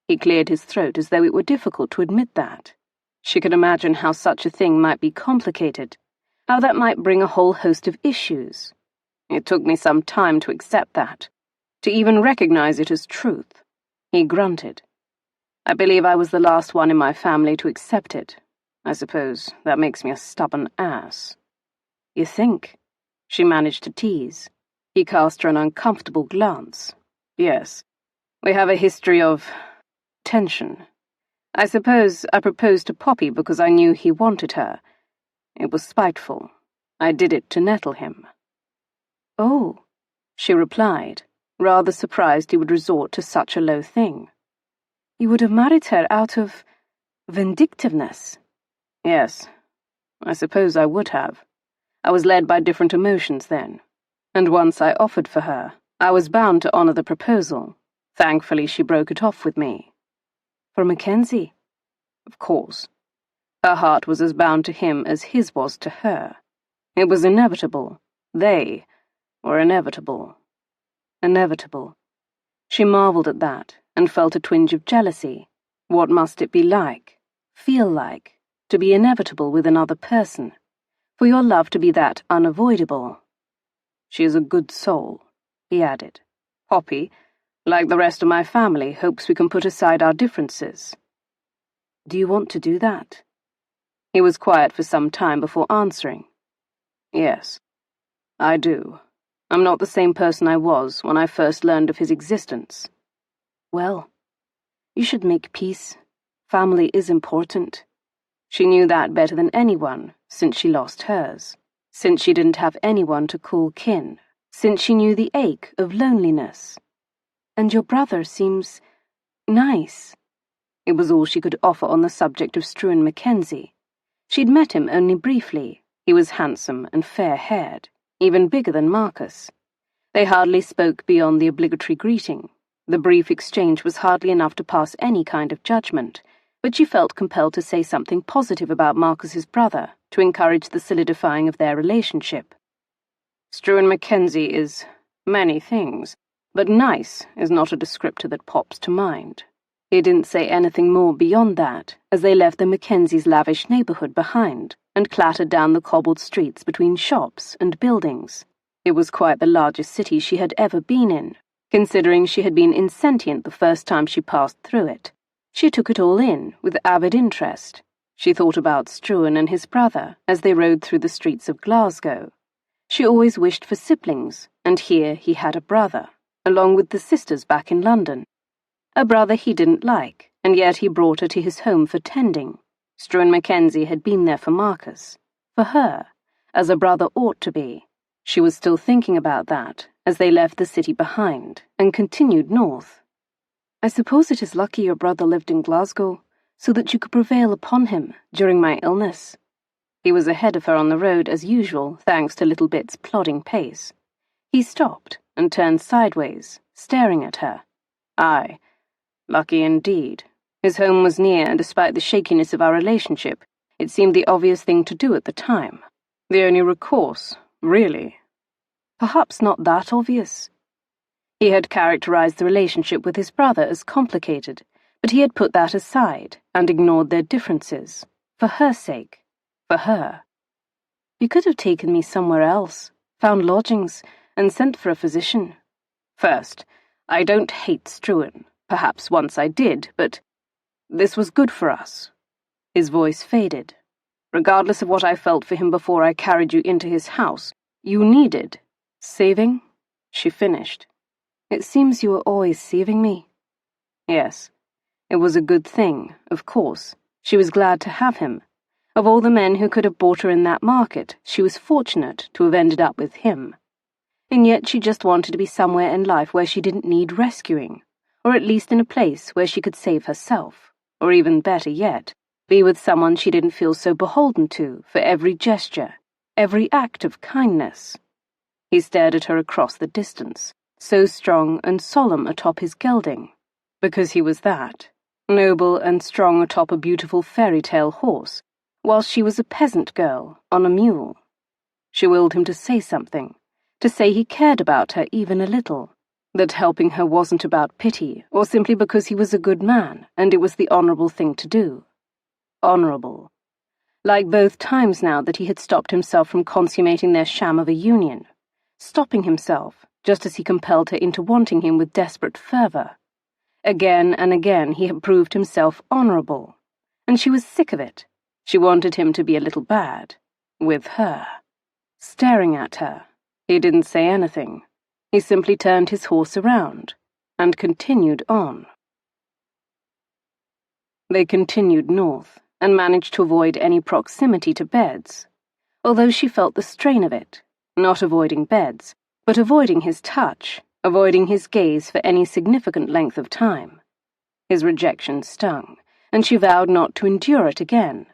He cleared his throat as though it were difficult to admit that. She could imagine how such a thing might be complicated, how that might bring a whole host of issues. It took me some time to accept that, to even recognize it as truth. He grunted. I believe I was the last one in my family to accept it. I suppose that makes me a stubborn ass. You think? She managed to tease. He cast her an uncomfortable glance. Yes, we have a history of tension. I suppose I proposed to Poppy because I knew he wanted her. It was spiteful. I did it to nettle him. Oh, she replied, rather surprised he would resort to such a low thing. You would have married her out of vindictiveness. Yes, I suppose I would have. I was led by different emotions then, and once I offered for her, I was bound to honor the proposal. Thankfully, she broke it off with me. For Mackenzie? Of course. Her heart was as bound to him as his was to her. It was inevitable. They were inevitable. Inevitable. She marveled at that, and felt a twinge of jealousy. What must it be like, feel like, to be inevitable with another person, for your love to be that unavoidable? She is a good soul, he added. Poppy, like the rest of my family, hopes we can put aside our differences. Do you want to do that? He was quiet for some time before answering. Yes, I do. I'm not the same person I was when I first learned of his existence. Well, you should make peace. Family is important. She knew that better than anyone, since she lost hers, since she didn't have anyone to call kin, since she knew the ache of loneliness. And your brother seems nice. It was all she could offer on the subject of Struan Mackenzie. She'd met him only briefly. He was handsome and fair-haired, even bigger than Marcus. They hardly spoke beyond the obligatory greeting. The brief exchange was hardly enough to pass any kind of judgment, but she felt compelled to say something positive about Marcus's brother to encourage the solidifying of their relationship. Struan Mackenzie is many things, but nice is not a descriptor that pops to mind. He didn't say anything more beyond that as they left the Mackenzies' lavish neighborhood behind and clattered down the cobbled streets between shops and buildings. It was quite the largest city she had ever been in, considering she had been insentient the first time she passed through it. She took it all in with avid interest. She thought about Struan and his brother as they rode through the streets of Glasgow. She always wished for siblings, and here he had a brother, along with the sisters back in London. A brother he didn't like, and yet he brought her to his home for tending. Struan Mackenzie had been there for Marcus, for her, as a brother ought to be. She was still thinking about that as they left the city behind and continued north. I suppose it is lucky your brother lived in Glasgow, so that you could prevail upon him during my illness. He was ahead of her on the road as usual, thanks to Little Bit's plodding pace. He stopped and turned sideways, staring at her. Aye, lucky indeed. His home was near, and despite the shakiness of our relationship, it seemed the obvious thing to do at the time. The only recourse, really. Perhaps not that obvious. He had characterized the relationship with his brother as complicated, but he had put that aside and ignored their differences. For her sake. For her. You could have taken me somewhere else, found lodgings, and sent for a physician. First, I don't hate Struan. Perhaps once I did, but this was good for us. His voice faded. Regardless of what I felt for him before I carried you into his house, you needed saving, she finished. It seems you were always saving me. Yes, it was a good thing, of course. She was glad to have him. Of all the men who could have bought her in that market, she was fortunate to have ended up with him. And yet she just wanted to be somewhere in life where she didn't need rescuing, or at least in a place where she could save herself, or even better yet, be with someone she didn't feel so beholden to for every gesture, every act of kindness. He stared at her across the distance, so strong and solemn atop his gelding, because he was that, noble and strong atop a beautiful fairy-tale horse, whilst she was a peasant girl on a mule. She willed him to say something, to say he cared about her even a little, That helping her wasn't about pity, or simply because he was a good man, and it was the honourable thing to do. Honourable. Like both times now that he had stopped himself from consummating their sham of a union, stopping himself, just as he compelled her into wanting him with desperate fervour. Again and again he had proved himself honourable, and she was sick of it. She wanted him to be a little bad. With her. Staring at her. He didn't say anything. He simply turned his horse around, and continued on. They continued north, and managed to avoid any proximity to beds, although she felt the strain of it, not avoiding beds, but avoiding his touch, avoiding his gaze for any significant length of time. His rejection stung, and she vowed not to endure it again.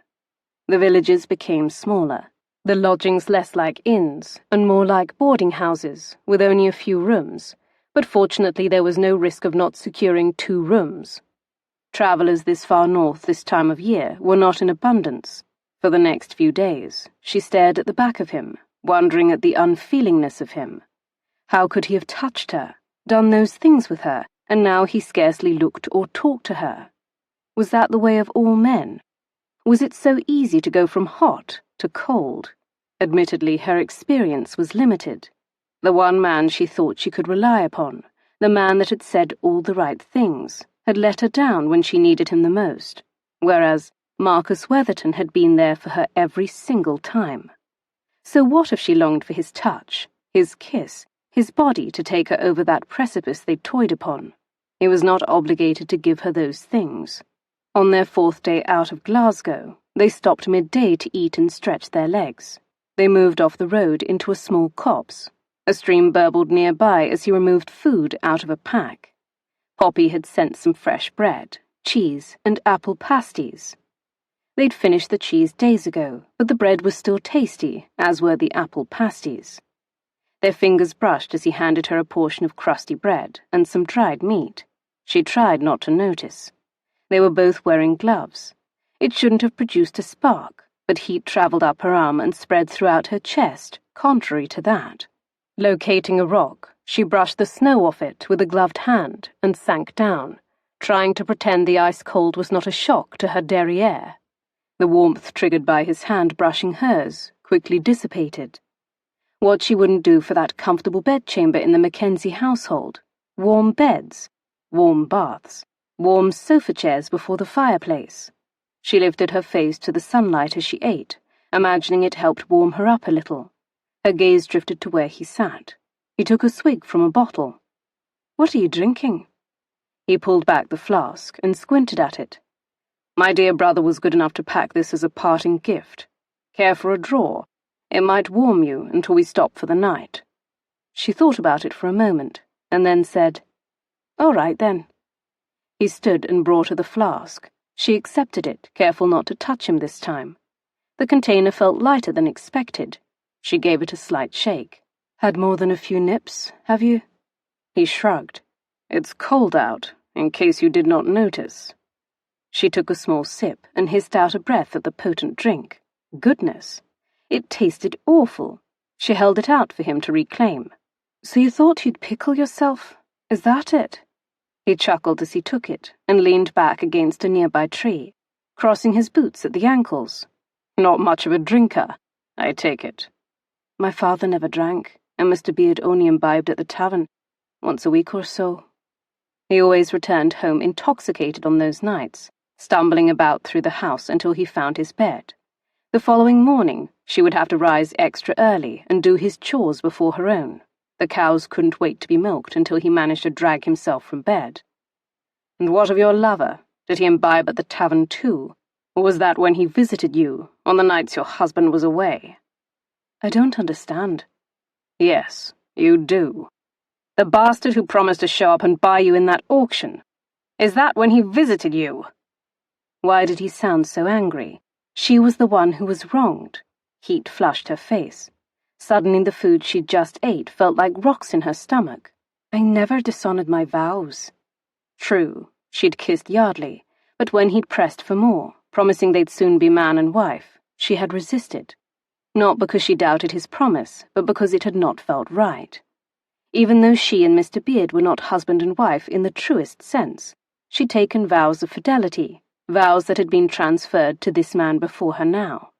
The villages became smaller, the lodgings less like inns and more like boarding houses, with only a few rooms, but fortunately there was no risk of not securing 2 rooms. Travellers this far north this time of year were not in abundance. For the next few days, she stared at the back of him, wondering at the unfeelingness of him. How could he have touched her, done those things with her, and now he scarcely looked or talked to her? Was that the way of all men? Was it so easy to go from hot to cold? Admittedly, her experience was limited. The one man she thought she could rely upon, the man that had said all the right things, had let her down when she needed him the most, whereas Marcus Weatherton had been there for her every single time. So what if she longed for his touch, his kiss, his body to take her over that precipice they'd toyed upon? He was not obligated to give her those things. On their 4th day out of Glasgow, they stopped midday to eat and stretch their legs. They moved off the road into a small copse. A stream burbled nearby as he removed food out of a pack. Poppy had sent some fresh bread, cheese, and apple pasties. They'd finished the cheese days ago, but the bread was still tasty, as were the apple pasties. Their fingers brushed as he handed her a portion of crusty bread and some dried meat. She tried not to notice. They were both wearing gloves. It shouldn't have produced a spark, but heat travelled up her arm and spread throughout her chest, contrary to that. Locating a rock, she brushed the snow off it with a gloved hand and sank down, trying to pretend the ice cold was not a shock to her derriere. The warmth triggered by his hand brushing hers quickly dissipated. What she wouldn't do for that comfortable bedchamber in the Mackenzie household. Warm beds, warm baths, warm sofa chairs before the fireplace. She lifted her face to the sunlight as she ate, imagining it helped warm her up a little. Her gaze drifted to where he sat. He took a swig from a bottle. "What are you drinking?" He pulled back the flask and squinted at it. "My dear brother was good enough to pack this as a parting gift. Care for a draw? It might warm you until we stop for the night." She thought about it for a moment, and then said, "All right, then." He stood and brought her the flask. She accepted it, careful not to touch him this time. The container felt lighter than expected. She gave it a slight shake. "Had more than a few nips, have you?" He shrugged. "It's cold out, in case you did not notice." She took a small sip and hissed out a breath at the potent drink. Goodness! It tasted awful. She held it out for him to reclaim. "So you thought you'd pickle yourself? Is that it?" He chuckled as he took it and leaned back against a nearby tree, crossing his boots at the ankles. "Not much of a drinker, I take it." "My father never drank, and Mr. Beard only imbibed at the tavern, once a week or so." He always returned home intoxicated on those nights, stumbling about through the house until he found his bed. The following morning, she would have to rise extra early and do his chores before her own. The cows couldn't wait to be milked until he managed to drag himself from bed. "And what of your lover? Did he imbibe at the tavern too? Or was that when he visited you, on the nights your husband was away?" "I don't understand." "Yes, you do. The bastard who promised to show up and buy you in that auction. Is that when he visited you?" Why did he sound so angry? She was the one who was wronged. Heat flushed her face. Suddenly the food she'd just ate felt like rocks in her stomach. "I never dishonoured my vows." True, she'd kissed Yardley, but when he'd pressed for more, promising they'd soon be man and wife, she had resisted. Not because she doubted his promise, but because it had not felt right. Even though she and Mr. Beard were not husband and wife in the truest sense, she'd taken vows of fidelity, vows that had been transferred to this man before her now.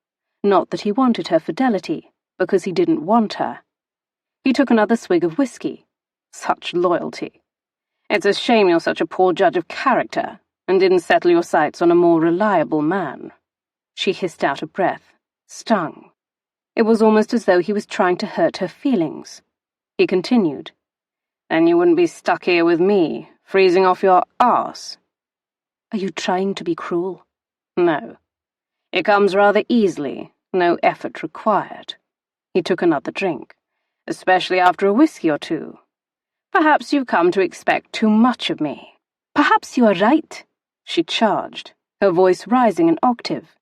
Not that he wanted her fidelity, because he didn't want her. He took another swig of whiskey. Such loyalty. It's a shame you're such a poor judge of character, and didn't settle your sights on a more reliable man. She hissed out a breath, stung. It was almost as though he was trying to hurt her feelings. He continued, "Then you wouldn't be stuck here with me, freezing off your arse." Are you trying to be cruel? No. It comes rather easily, no effort required. He took another drink, especially after a whiskey or two. Perhaps you've come to expect too much of me. Perhaps you are right, she charged, her voice rising an octave.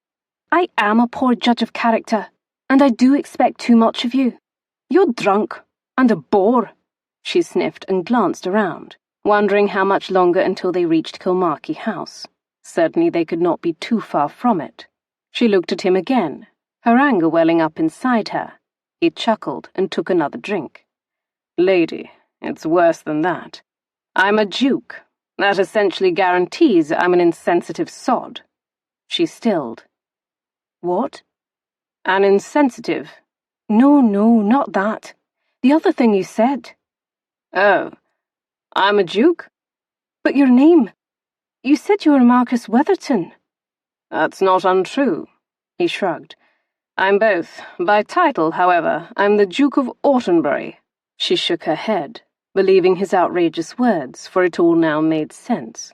I am a poor judge of character, and I do expect too much of you. You're drunk, and a bore. She sniffed and glanced around, wondering how much longer until they reached Kilmarky House. Certainly they could not be too far from it. She looked at him again, her anger welling up inside her. He chuckled and took another drink. "Lady, it's worse than that. I'm a duke. That essentially guarantees I'm an insensitive sod." She stilled. What? An insensitive? No, not that. The other thing you said. Oh, I'm a duke? But your name. You said you were Marcus Witherton. That's not untrue, he shrugged. I'm both. By title, however, I'm the Duke of Autenberry. She shook her head, believing his outrageous words, for it all now made sense.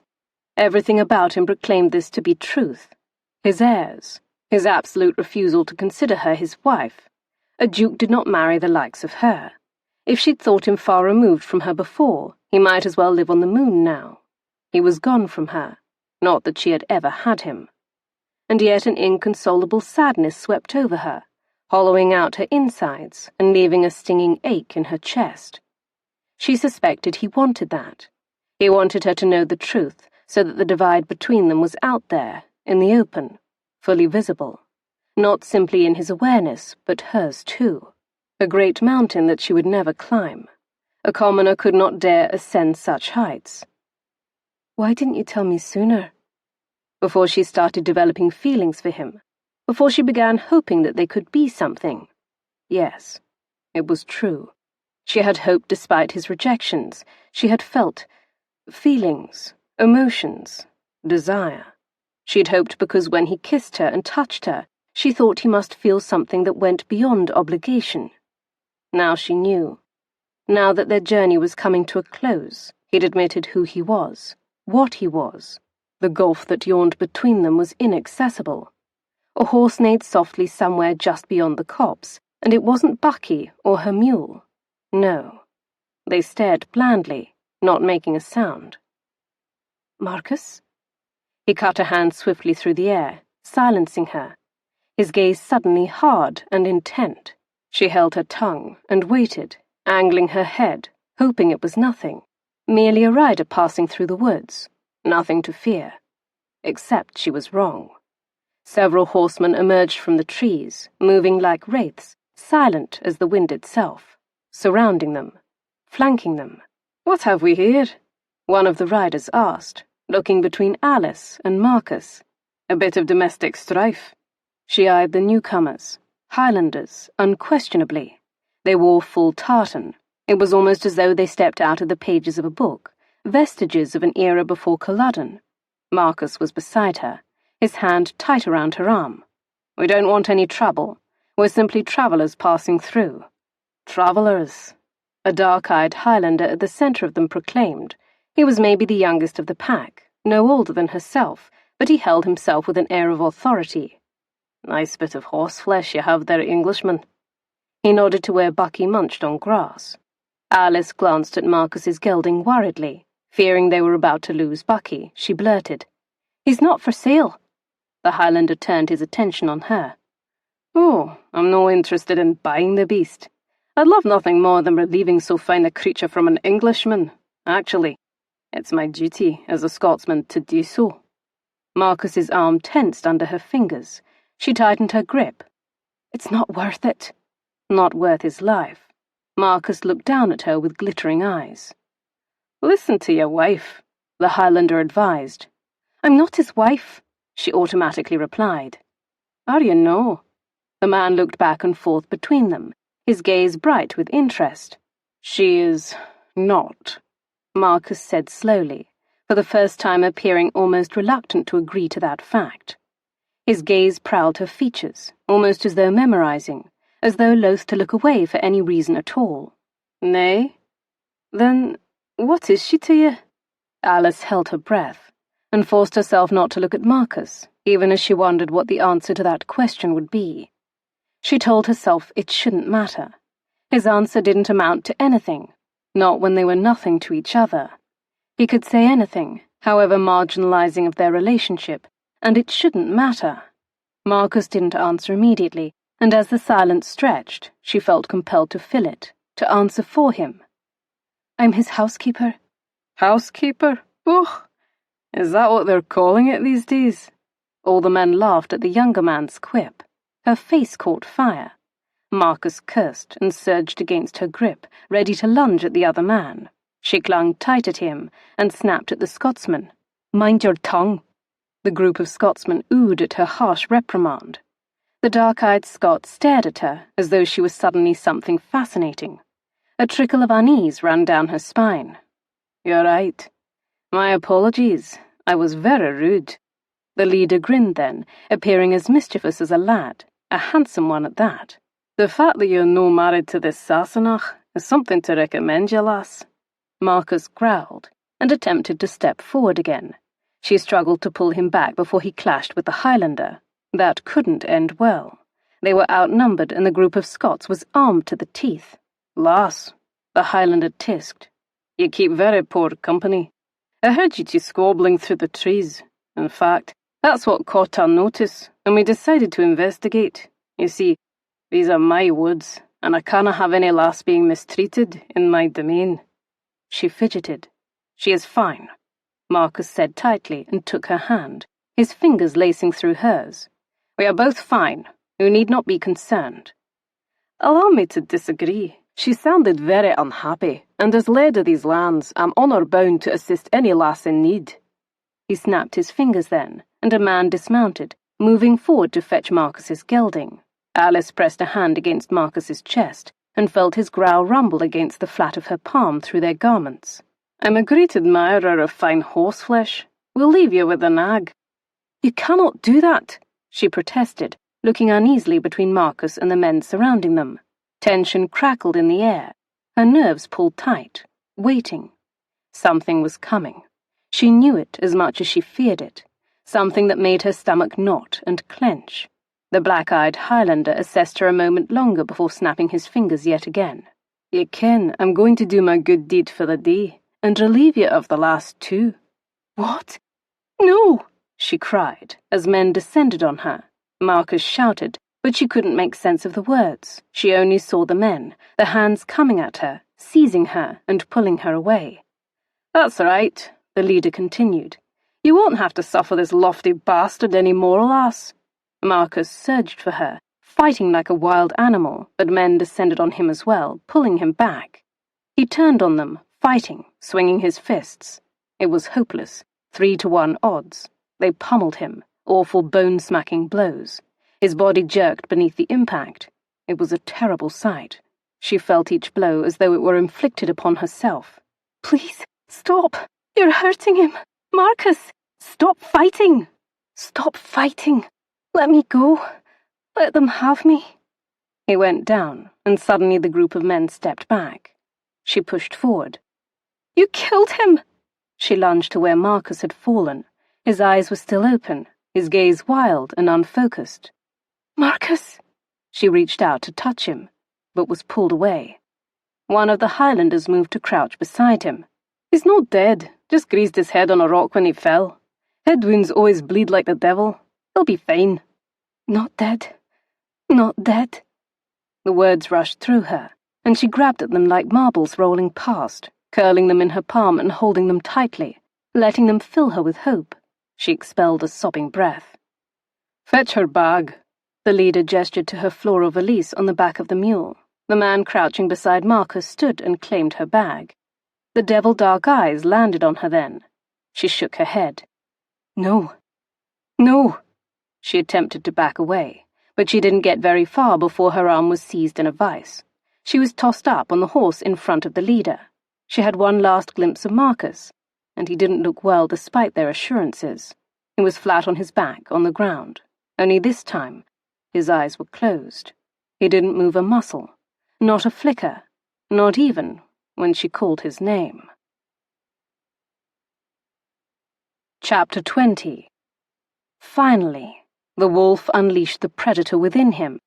Everything about him proclaimed this to be truth. His airs, his absolute refusal to consider her his wife. A duke did not marry the likes of her. If she'd thought him far removed from her before, he might as well live on the moon now. He was gone from her, not that she had ever had him. And yet an inconsolable sadness swept over her, hollowing out her insides and leaving a stinging ache in her chest. She suspected he wanted that. He wanted her to know the truth, so that the divide between them was out there, in the open, fully visible. Not simply in his awareness, but hers too. A great mountain that she would never climb. A commoner could not dare ascend such heights. Why didn't you tell me sooner? Before she started developing feelings for him, before she began hoping that they could be something. Yes, it was true. She had hoped despite his rejections. She had felt feelings, emotions, desire. She'd hoped because when he kissed her and touched her, she thought he must feel something that went beyond obligation. Now she knew. Now that their journey was coming to a close, he'd admitted who he was, what he was. The gulf that yawned between them was inaccessible. A horse neighed softly somewhere just beyond the copse, and it wasn't Bucky or her mule. No. They stared blandly, not making a sound. Marcus? He cut her hand swiftly through the air, silencing her. His gaze suddenly hard and intent. She held her tongue and waited, angling her head, hoping it was nothing. Merely a rider passing through the woods. Nothing to fear. Except she was wrong. Several horsemen emerged from the trees, moving like wraiths, silent as the wind itself, surrounding them, flanking them. "What have we here?" one of the riders asked, looking between Alyse and Marcus. "A bit of domestic strife." She eyed the newcomers, Highlanders, unquestionably. They wore full tartan. It was almost as though they stepped out of the pages of a book, vestiges of an era before Culloden. Marcus was beside her, his hand tight around her arm. "We don't want any trouble. We're simply travellers passing through." "Travellers," a dark-eyed Highlander at the centre of them proclaimed. He was maybe the youngest of the pack, no older than herself, but he held himself with an air of authority. "Nice bit of horseflesh you have there, Englishman." He nodded to where Bucky munched on grass. Alyse glanced at Marcus's gelding worriedly. Fearing they were about to lose Bucky, she blurted, "He's not for sale." The Highlander turned his attention on her. "Oh, I'm no interested in buying the beast. I'd love nothing more than relieving so fine a creature from an Englishman. Actually, it's my duty as a Scotsman to do so." Marcus's arm tensed under her fingers. She tightened her grip. "It's not worth it." Not worth his life. Marcus looked down at her with glittering eyes. Listen to your wife, the Highlander advised. I'm not his wife, she automatically replied. Are you no? The man looked back and forth between them, his gaze bright with interest. She is not, Marcus said slowly, for the first time appearing almost reluctant to agree to that fact. His gaze prowled her features, almost as though memorizing, as though loath to look away for any reason at all. Nay? Then what is she to you? Alyse held her breath, and forced herself not to look at Marcus, even as she wondered what the answer to that question would be. She told herself it shouldn't matter. His answer didn't amount to anything, not when they were nothing to each other. He could say anything, however marginalizing of their relationship, and it shouldn't matter. Marcus didn't answer immediately, and as the silence stretched, she felt compelled to fill it, to answer for him. I'm his housekeeper. Housekeeper? Oh, is that what they're calling it these days? All the men laughed at the younger man's quip. Her face caught fire. Marcus cursed and surged against her grip, ready to lunge at the other man. She clung tight at him and snapped at the Scotsman. Mind your tongue. The group of Scotsmen oohed at her harsh reprimand. The dark-eyed Scot stared at her as though she was suddenly something fascinating. A trickle of unease ran down her spine. You're right. My apologies. I was very rude. The leader grinned then, appearing as mischievous as a lad, a handsome one at that. The fact that you're no married to this Sassenach is something to recommend you, lass. Marcus growled and attempted to step forward again. She struggled to pull him back before he clashed with the Highlander. That couldn't end well. They were outnumbered and the group of Scots was armed to the teeth. Lass, the Highlander tisked, you keep very poor company. I heard you two squabbling through the trees. In fact, that's what caught our notice, and we decided to investigate. You see, these are my woods, and I canna have any lass being mistreated in my domain. She fidgeted. She is fine, Marcus said tightly and took her hand, his fingers lacing through hers. We are both fine. You need not be concerned. Allow me to disagree. She sounded very unhappy, and as lord of these lands, I'm honour bound to assist any lass in need. He snapped his fingers then, and a man dismounted, moving forward to fetch Marcus's gelding. Alyse pressed a hand against Marcus's chest, and felt his growl rumble against the flat of her palm through their garments. I'm a great admirer of fine horseflesh. We'll leave you with the nag. You cannot do that, she protested, looking uneasily between Marcus and the men surrounding them. Tension crackled in the air. Her nerves pulled tight, waiting. Something was coming. She knew it as much as she feared it, something that made her stomach knot and clench. The black-eyed Highlander assessed her a moment longer before snapping his fingers yet again. You ken, I'm going to do my good deed for the day, and relieve you of the last two. What? No, she cried, as men descended on her. Marcus shouted, but she couldn't make sense of the words. She only saw the men, the hands coming at her, seizing her and pulling her away. That's right, the leader continued. You won't have to suffer this lofty bastard any more, lass. Marcus surged for her, fighting like a wild animal, but men descended on him as well, pulling him back. He turned on them, fighting, swinging his fists. It was hopeless, 3-to-1 odds. They pummeled him, awful bone-smacking blows. His body jerked beneath the impact. It was a terrible sight. She felt each blow as though it were inflicted upon herself. Please, stop. You're hurting him. Marcus, stop fighting. Stop fighting. Let me go. Let them have me. He went down, and suddenly the group of men stepped back. She pushed forward. You killed him! She lunged to where Marcus had fallen. His eyes were still open, his gaze wild and unfocused. Marcus! She reached out to touch him, but was pulled away. One of the Highlanders moved to crouch beside him. He's not dead, just grazed his head on a rock when he fell. Head wounds always bleed like the devil. He'll be fine. Not dead. Not dead. The words rushed through her, and she grabbed at them like marbles rolling past, curling them in her palm and holding them tightly, letting them fill her with hope. She expelled a sobbing breath. Fetch her bag. The leader gestured to her floral valise on the back of the mule. The man crouching beside Marcus stood and claimed her bag. The devil-dark eyes landed on her then. She shook her head. No. No. She attempted to back away, but she didn't get very far before her arm was seized in a vice. She was tossed up on the horse in front of the leader. She had one last glimpse of Marcus, and he didn't look well despite their assurances. He was flat on his back, on the ground. Only this time, his eyes were closed. He didn't move a muscle, not a flicker, not even when she called his name. Chapter 20. Finally, the wolf unleashed the predator within him.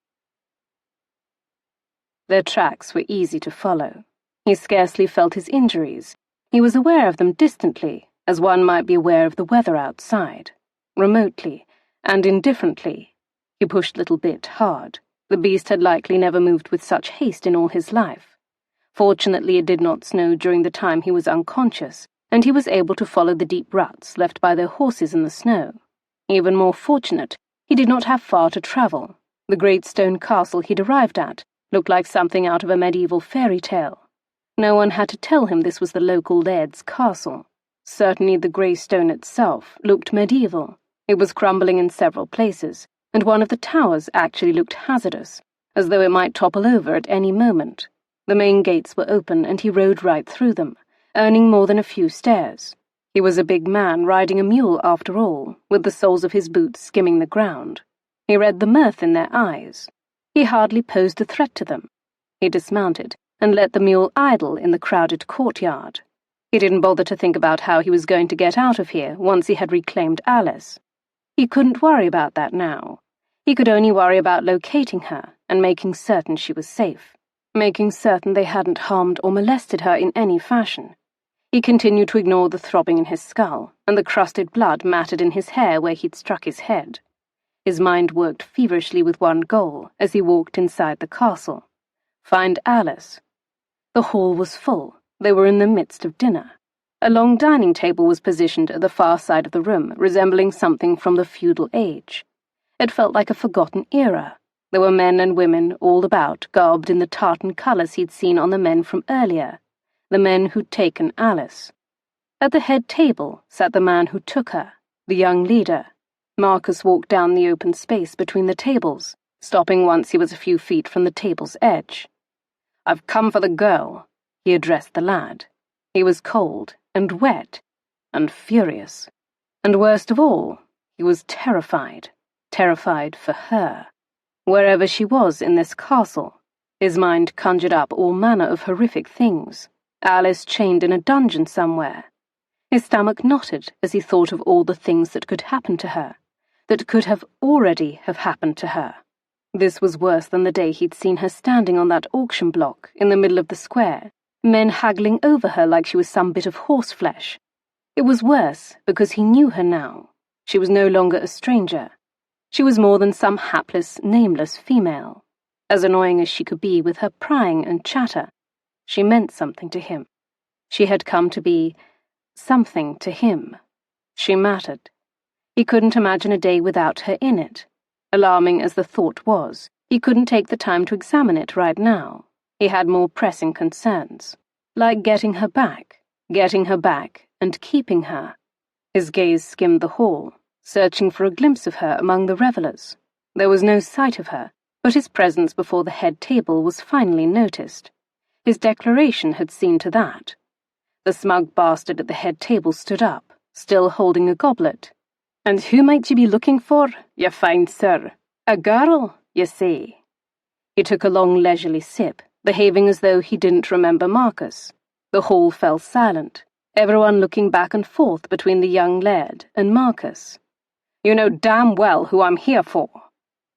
Their tracks were easy to follow. He scarcely felt his injuries. He was aware of them distantly, as one might be aware of the weather outside. Remotely, and indifferently, he pushed Little Bit hard. The beast had likely never moved with such haste in all his life. Fortunately, it did not snow during the time he was unconscious, and he was able to follow the deep ruts left by their horses in the snow. Even more fortunate, he did not have far to travel. The great stone castle he'd arrived at looked like something out of a medieval fairy tale. No one had to tell him this was the local laird's castle. Certainly the grey stone itself looked medieval. It was crumbling in several places, and one of the towers actually looked hazardous, as though it might topple over at any moment. The main gates were open, and he rode right through them, earning more than a few stairs. He was a big man riding a mule after all, with the soles of his boots skimming the ground. He read the mirth in their eyes. He hardly posed a threat to them. He dismounted and let the mule idle in the crowded courtyard. He didn't bother to think about how he was going to get out of here once he had reclaimed Alyse. He couldn't worry about that now. He could only worry about locating her and making certain she was safe, making certain they hadn't harmed or molested her in any fashion. He continued to ignore the throbbing in his skull and the crusted blood matted in his hair where he'd struck his head. His mind worked feverishly with one goal as he walked inside the castle. Find Alyse. The hall was full. They were in the midst of dinner. A long dining table was positioned at the far side of the room, resembling something from the feudal age. It felt like a forgotten era. There were men and women all about, garbed in the tartan colours he'd seen on the men from earlier, the men who'd taken Alyse. At the head table sat the man who took her, the young leader. Marcus walked down the open space between the tables, stopping once he was a few feet from the table's edge. "I've come for the girl," he addressed the lad. He was cold and wet and furious. And worst of all, he was terrified. Terrified for her. Wherever she was in this castle, his mind conjured up all manner of horrific things. Alyse chained in a dungeon somewhere. His stomach knotted as he thought of all the things that could happen to her, that could have already have happened to her. This was worse than the day he'd seen her standing on that auction block in the middle of the square, men haggling over her like she was some bit of horseflesh. It was worse because he knew her now. She was no longer a stranger. She was more than some hapless, nameless female. As annoying as she could be with her prying and chatter, she meant something to him. She had come to be something to him. She mattered. He couldn't imagine a day without her in it. Alarming as the thought was, he couldn't take the time to examine it right now. He had more pressing concerns, like getting her back and keeping her. His gaze skimmed the hall, searching for a glimpse of her among the revellers. There was no sight of her, but his presence before the head table was finally noticed. His declaration had seen to that. The smug bastard at the head table stood up, still holding a goblet. "And who might you be looking for, you fine sir? A girl, you say?" He took a long leisurely sip, behaving as though he didn't remember Marcus. The hall fell silent, everyone looking back and forth between the young laird and Marcus. "You know damn well who I'm here for."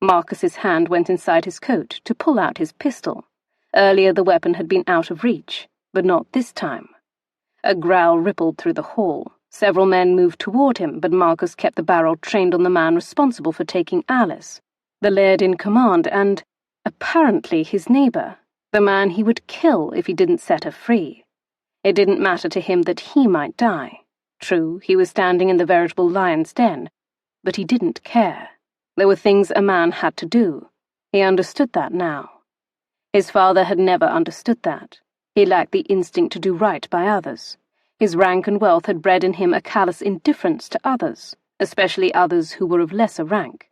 Marcus's hand went inside his coat to pull out his pistol. Earlier the weapon had been out of reach, but not this time. A growl rippled through the hall. Several men moved toward him, but Marcus kept the barrel trained on the man responsible for taking Alyse, the laird in command and, apparently, his neighbour, the man he would kill if he didn't set her free. It didn't matter to him that he might die. True, he was standing in the veritable lion's den, but he didn't care. There were things a man had to do. He understood that now. His father had never understood that. He lacked the instinct to do right by others. His rank and wealth had bred in him a callous indifference to others, especially others who were of lesser rank.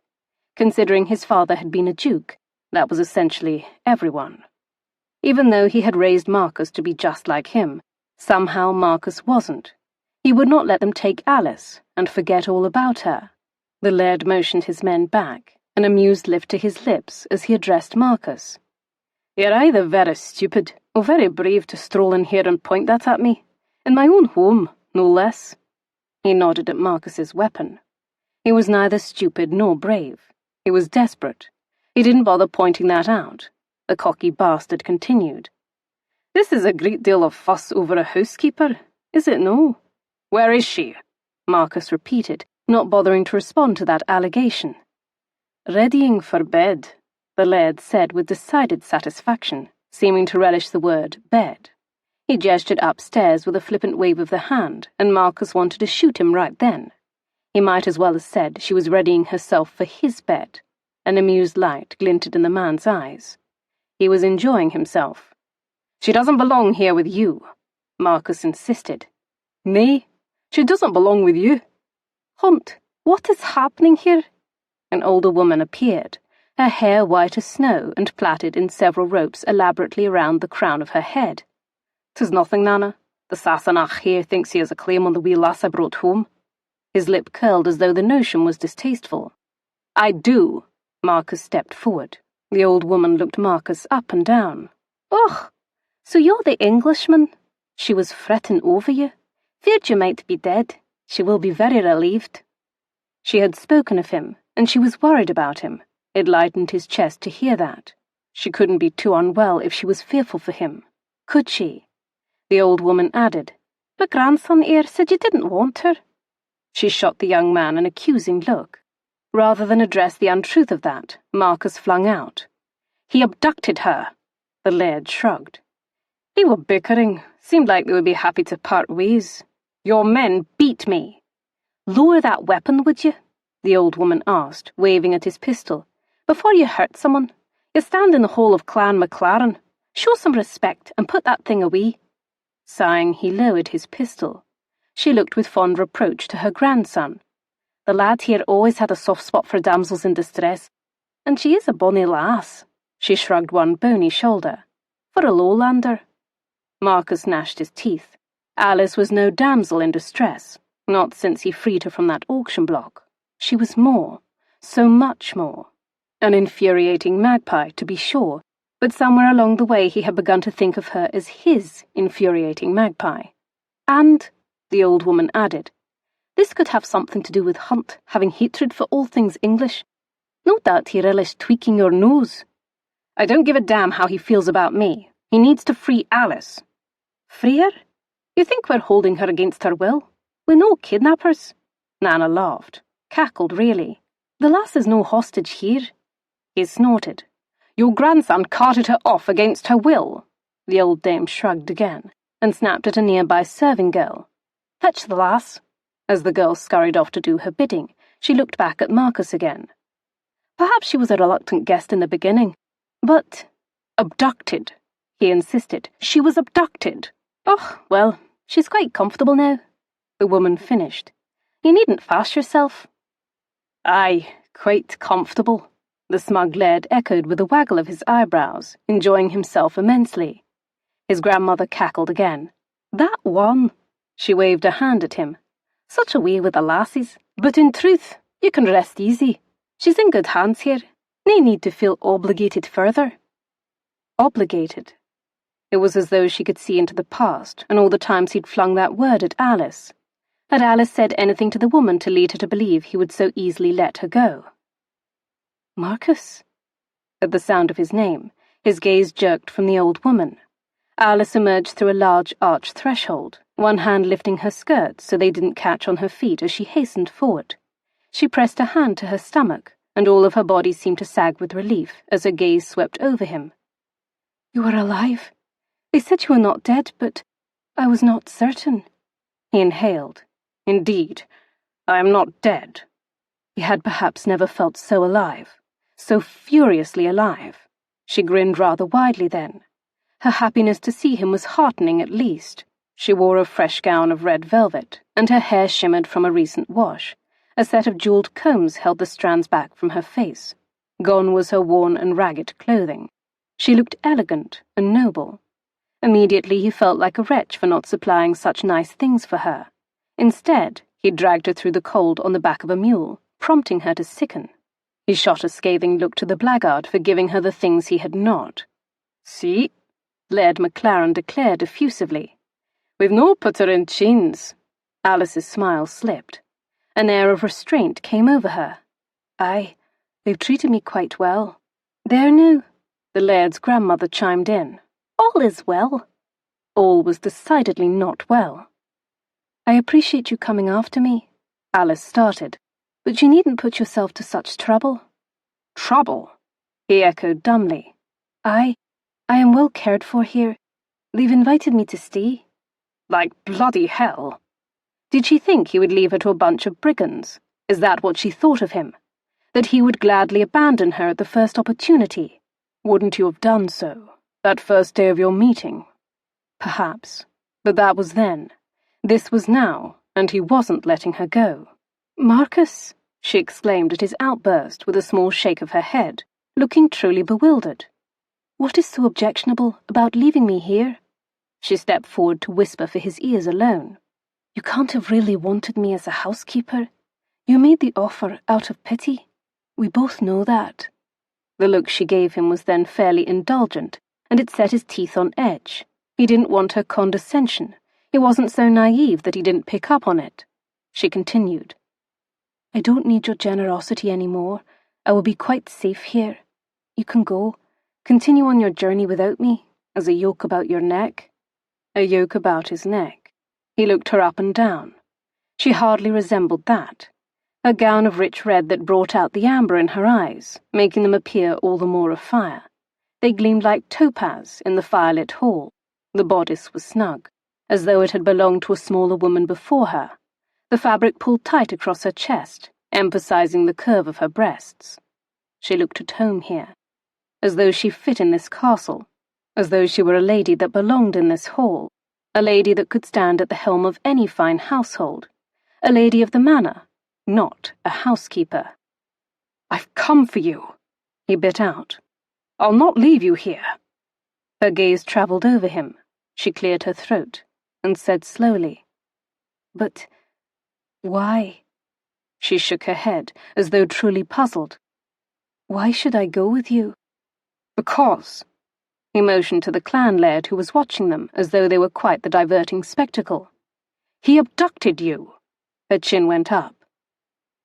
Considering his father had been a duke, that was essentially everyone. Even though he had raised Marcus to be just like him, somehow Marcus wasn't. He would not let them take Alyse and forget all about her. The laird motioned his men back, an amused lift to his lips as he addressed Marcus. "You're either very stupid or very brave to stroll in here and point that at me. In my own home, no less." He nodded at Marcus's weapon. He was neither stupid nor brave. He was desperate. He didn't bother pointing that out. The cocky bastard continued. "This is a great deal of fuss over a housekeeper, is it no?" "Where is she?" Marcus repeated, not bothering to respond to that allegation. "Readying for bed," the laird said with decided satisfaction, seeming to relish the word bed. He gestured upstairs with a flippant wave of the hand, and Marcus wanted to shoot him right then. He might as well have said she was readying herself for his bed. An amused light glinted in the man's eyes. He was enjoying himself. "She doesn't belong here with you," Marcus insisted. "Nay, she doesn't belong with you." "Hunt, what is happening here?" An older woman appeared, her hair white as snow and plaited in several ropes elaborately around the crown of her head. "'Tis nothing, Nana. The Sassenach here thinks he has a claim on the wee lass I brought home." His lip curled as though the notion was distasteful. "I do." Marcus stepped forward. The old woman looked Marcus up and down. "Och, so you're the Englishman? She was fretting over you. Feared you might be dead. She will be very relieved." She had spoken of him, and she was worried about him. It lightened his chest to hear that. She couldn't be too unwell if she was fearful for him. Could she? The old woman added, "My grandson here said you didn't want her." She shot the young man an accusing look. Rather than address the untruth of that, Marcus flung out, "He abducted her." The laird shrugged. "They were bickering. Seemed like they would be happy to part ways. Your men beat me." "Lower that weapon, would you?" the old woman asked, waving at his pistol. "Before you hurt someone. You stand in the hall of Clan MacLaren. Show some respect and put that thing away." Sighing, he lowered his pistol. She looked with fond reproach to her grandson. "The lad here always had a soft spot for damsels in distress, and she is a bonny lass." She shrugged one bony shoulder. "For a lowlander." Marcus gnashed his teeth. Alyse was no damsel in distress, not since he freed her from that auction block. She was more, so much more. An infuriating magpie, to be sure, but somewhere along the way he had begun to think of her as his infuriating magpie. "And," the old woman added, "this could have something to do with Hunt having hatred for all things English. No doubt he relished tweaking your nose." "I don't give a damn how he feels about me. He needs to free Alyse." "Free her? You think we're holding her against her will? We're no kidnappers." Nana laughed, cackled really. "The lass is no hostage here." He snorted. "Your grandson carted her off against her will." The old dame shrugged again, and snapped at a nearby serving girl. "Fetch the lass." As the girl scurried off to do her bidding, she looked back at Marcus again. "Perhaps she was a reluctant guest in the beginning, but—" "Abducted," he insisted. "She was abducted." "Oh, well, she's quite comfortable now," the woman finished. "You needn't fash yourself." "Aye, quite comfortable," the smug laird echoed with a waggle of his eyebrows, enjoying himself immensely. His grandmother cackled again. "That one!" She waved a hand at him. "Such a way with the lassies. But in truth, you can rest easy. She's in good hands here. Nae need to feel obligated further." Obligated. It was as though she could see into the past and all the times he'd flung that word at Alyse. Had Alyse said anything to the woman to lead her to believe he would so easily let her go? "Marcus?" At the sound of his name, his gaze jerked from the old woman. Alyse emerged through a large arched threshold, one hand lifting her skirts so they didn't catch on her feet as she hastened forward. She pressed a hand to her stomach, and all of her body seemed to sag with relief as her gaze swept over him. "You are alive. They said you were not dead, but I was not certain." He inhaled. "Indeed, I am not dead." He had perhaps never felt so alive, so furiously alive. She grinned rather widely then. Her happiness to see him was heartening at least. She wore a fresh gown of red velvet, and her hair shimmered from a recent wash. A set of jeweled combs held the strands back from her face. Gone was her worn and ragged clothing. She looked elegant and noble. Immediately he felt like a wretch for not supplying such nice things for her. Instead, he dragged her through the cold on the back of a mule, prompting her to sicken. He shot a scathing look to the blackguard for giving her the things he had not. "See," Laird McLaren declared effusively. "We've no put her in chains." Alice's smile slipped. An air of restraint came over her. "Aye, they've treated me quite well." "There now," the laird's grandmother chimed in. "All is well." All was decidedly not well. "I appreciate you coming after me," Alice started, "but you needn't put yourself to such trouble." "Trouble?" he echoed dumbly. "I am well cared for here. They've invited me to stay." "Like bloody hell." Did she think he would leave her to a bunch of brigands? Is that what she thought of him? That he would gladly abandon her at the first opportunity? Wouldn't you have done so, that first day of your meeting? Perhaps. But that was then. This was now, and he wasn't letting her go. "Marcus," she exclaimed at his outburst with a small shake of her head, looking truly bewildered. "What is so objectionable about leaving me here?" She stepped forward to whisper for his ears alone. "You can't have really wanted me as a housekeeper. You made the offer out of pity. We both know that." The look she gave him was then fairly indulgent, and it set his teeth on edge. He didn't want her condescension. He wasn't so naive that he didn't pick up on it. She continued. "I don't need your generosity anymore. I will be quite safe here. You can go. Continue on your journey without me, as a yoke about your neck." A yoke about his neck. He looked her up and down. She hardly resembled that. Her gown of rich red that brought out the amber in her eyes, making them appear all the more of fire. They gleamed like topaz in the firelit hall. The bodice was snug, as though it had belonged to a smaller woman before her. The fabric pulled tight across her chest, emphasizing the curve of her breasts. She looked at home here, as though she fit in this castle, as though she were a lady that belonged in this hall, a lady that could stand at the helm of any fine household, a lady of the manor, not a housekeeper. "I've come for you," he bit out. "I'll not leave you here." Her gaze travelled over him. She cleared her throat and said slowly, "But why?" She shook her head, as though truly puzzled. "Why should I go with you?" "Because." He motioned to the clan laird who was watching them as though they were quite the diverting spectacle. "He abducted you." Her chin went up.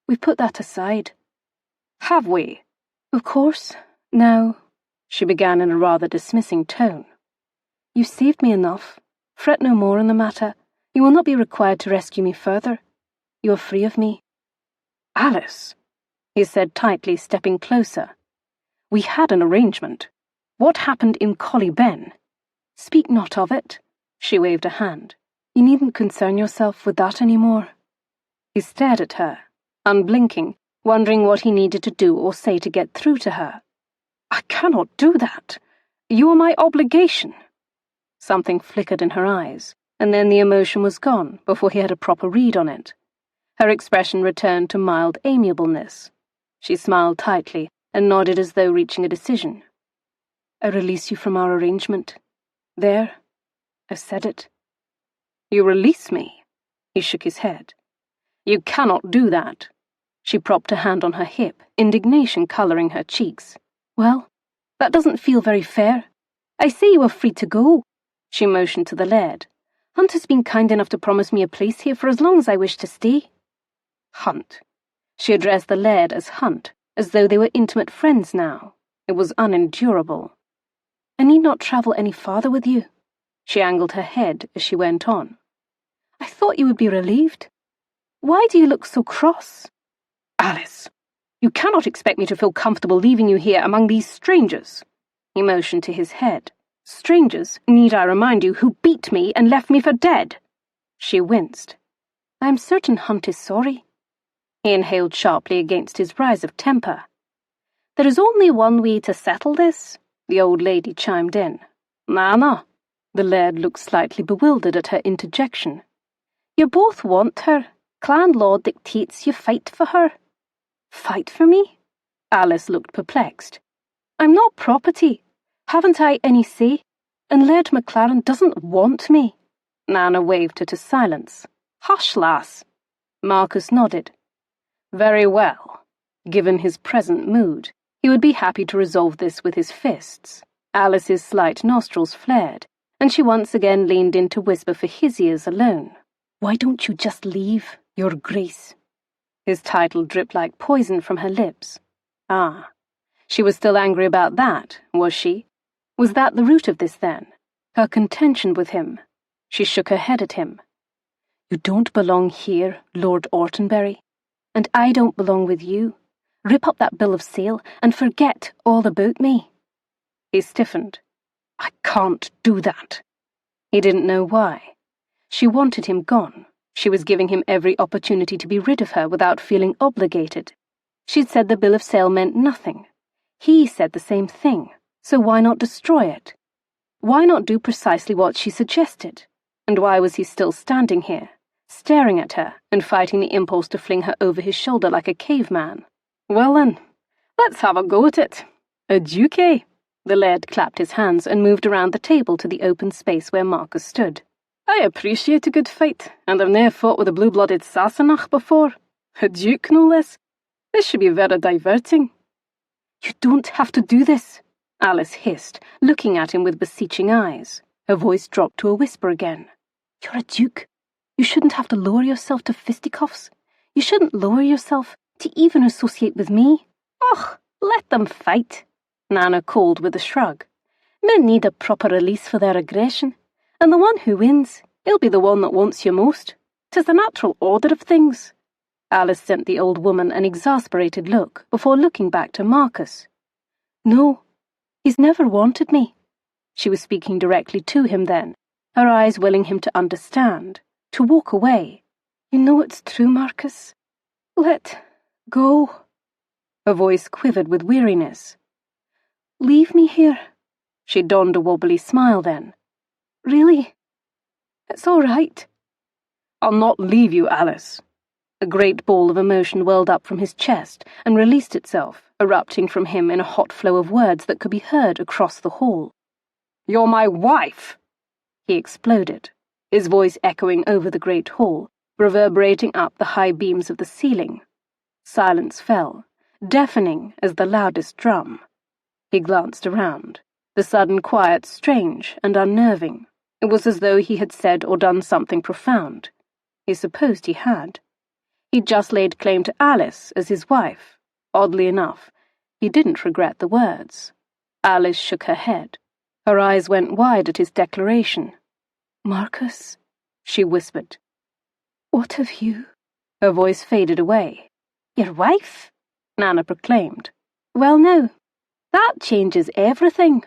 "We've put that aside." "Have we?" "Of course. Now," she began in a rather dismissing tone, "you've saved me enough. Fret no more on the matter. You will not be required to rescue me further. You are free of me." "Alice," he said tightly, stepping closer. "We had an arrangement. What happened in Collie Ben?" "Speak not of it." She waved a hand. "You needn't concern yourself with that any more." He stared at her, unblinking, wondering what he needed to do or say to get through to her. "I cannot do that. You are my obligation." Something flickered in her eyes, and then the emotion was gone before he had a proper read on it. Her expression returned to mild amiableness. She smiled tightly and nodded as though reaching a decision. "I release you from our arrangement. There, I've said it." "You release me?" He shook his head. "You cannot do that." She propped a hand on her hip, indignation colouring her cheeks. "Well, that doesn't feel very fair. I say you are free to go." She motioned to the laird. "Hunt has been kind enough to promise me a place here for as long as I wish to stay." Hunt. She addressed the laird as Hunt, as though they were intimate friends now. It was unendurable. "I need not travel any farther with you." She angled her head as she went on. "I thought you would be relieved. Why do you look so cross?" "Alice, you cannot expect me to feel comfortable leaving you here among these strangers." He motioned to his head. "Strangers, need I remind you, who beat me and left me for dead?" She winced. "I am certain Hunt is sorry." He inhaled sharply against his rise of temper. "There is only one way to settle this," the old lady chimed in. Nana. The laird looked slightly bewildered at her interjection. You both want her. Clan law dictates you fight for her. Fight for me? Alyse looked perplexed. I'm not property. Haven't I any say? And Laird McLaren doesn't want me. Nana waved her to silence. Hush, lass. Marcus nodded. Very well. Given his present mood, he would be happy to resolve this with his fists. Alyce's slight nostrils flared, and she once again leaned in to whisper for his ears alone. Why don't you just leave, Your Grace? His title dripped like poison from her lips. Ah, she was still angry about that, was she? Was that the root of this, then? Her contention with him? She shook her head at him. You don't belong here, Lord Autenberry, and I don't belong with you. Rip up that bill of sale and forget all about me. He stiffened. I can't do that. He didn't know why. She wanted him gone. She was giving him every opportunity to be rid of her without feeling obligated. She'd said the bill of sale meant nothing. He said the same thing, so why not destroy it? Why not do precisely what she suggested? And why was he still standing here, staring at her and fighting the impulse to fling her over his shoulder like a caveman? Well then, let's have a go at it. A duke, eh? The laird clapped his hands and moved around the table to the open space where Marcus stood. I appreciate a good fight, and I've ne'er fought with a blue-blooded Sassenach before. A duke, no less. This should be very diverting. You don't have to do this, Alyse hissed, looking at him with beseeching eyes. Her voice dropped to a whisper again. You're a duke. You shouldn't have to lower yourself to fisticuffs. You shouldn't lower yourself to even associate with me. Och, let them fight, Nana called with a shrug. Men need a proper release for their aggression, and the one who wins, he'll be the one that wants you most. 'Tis the natural order of things. Alyse sent the old woman an exasperated look before looking back to Marcus. No, he's never wanted me. She was speaking directly to him then, her eyes willing him to understand, to walk away. You know it's true, Marcus. Let go. Her voice quivered with weariness. Leave me here. She donned a wobbly smile then. Really? It's all right. I'll not leave you, Alyse. A great ball of emotion welled up from his chest and released itself, erupting from him in a hot flow of words that could be heard across the hall. You're my wife! He exploded, his voice echoing over the great hall, reverberating up the high beams of the ceiling. Silence fell, deafening as the loudest drum. He glanced around, the sudden quiet strange and unnerving. It was as though he had said or done something profound. He supposed he had. He'd just laid claim to Alyse as his wife. Oddly enough, he didn't regret the words. Alyse shook her head. Her eyes went wide at his declaration. Marcus, she whispered. What have you? Her voice faded away. Your wife? Nana proclaimed. Well, no, that changes everything.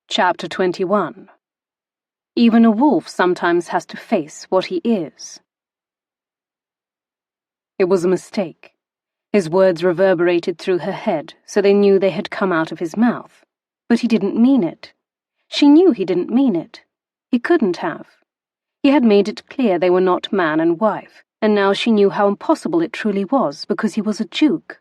Chapter 21. Even a wolf sometimes has to face what he is. It was a mistake. His words reverberated through her head, so they knew they had come out of his mouth. But he didn't mean it. She knew he didn't mean it. He couldn't have. He had made it clear they were not man and wife, and now she knew how impossible it truly was because he was a duke.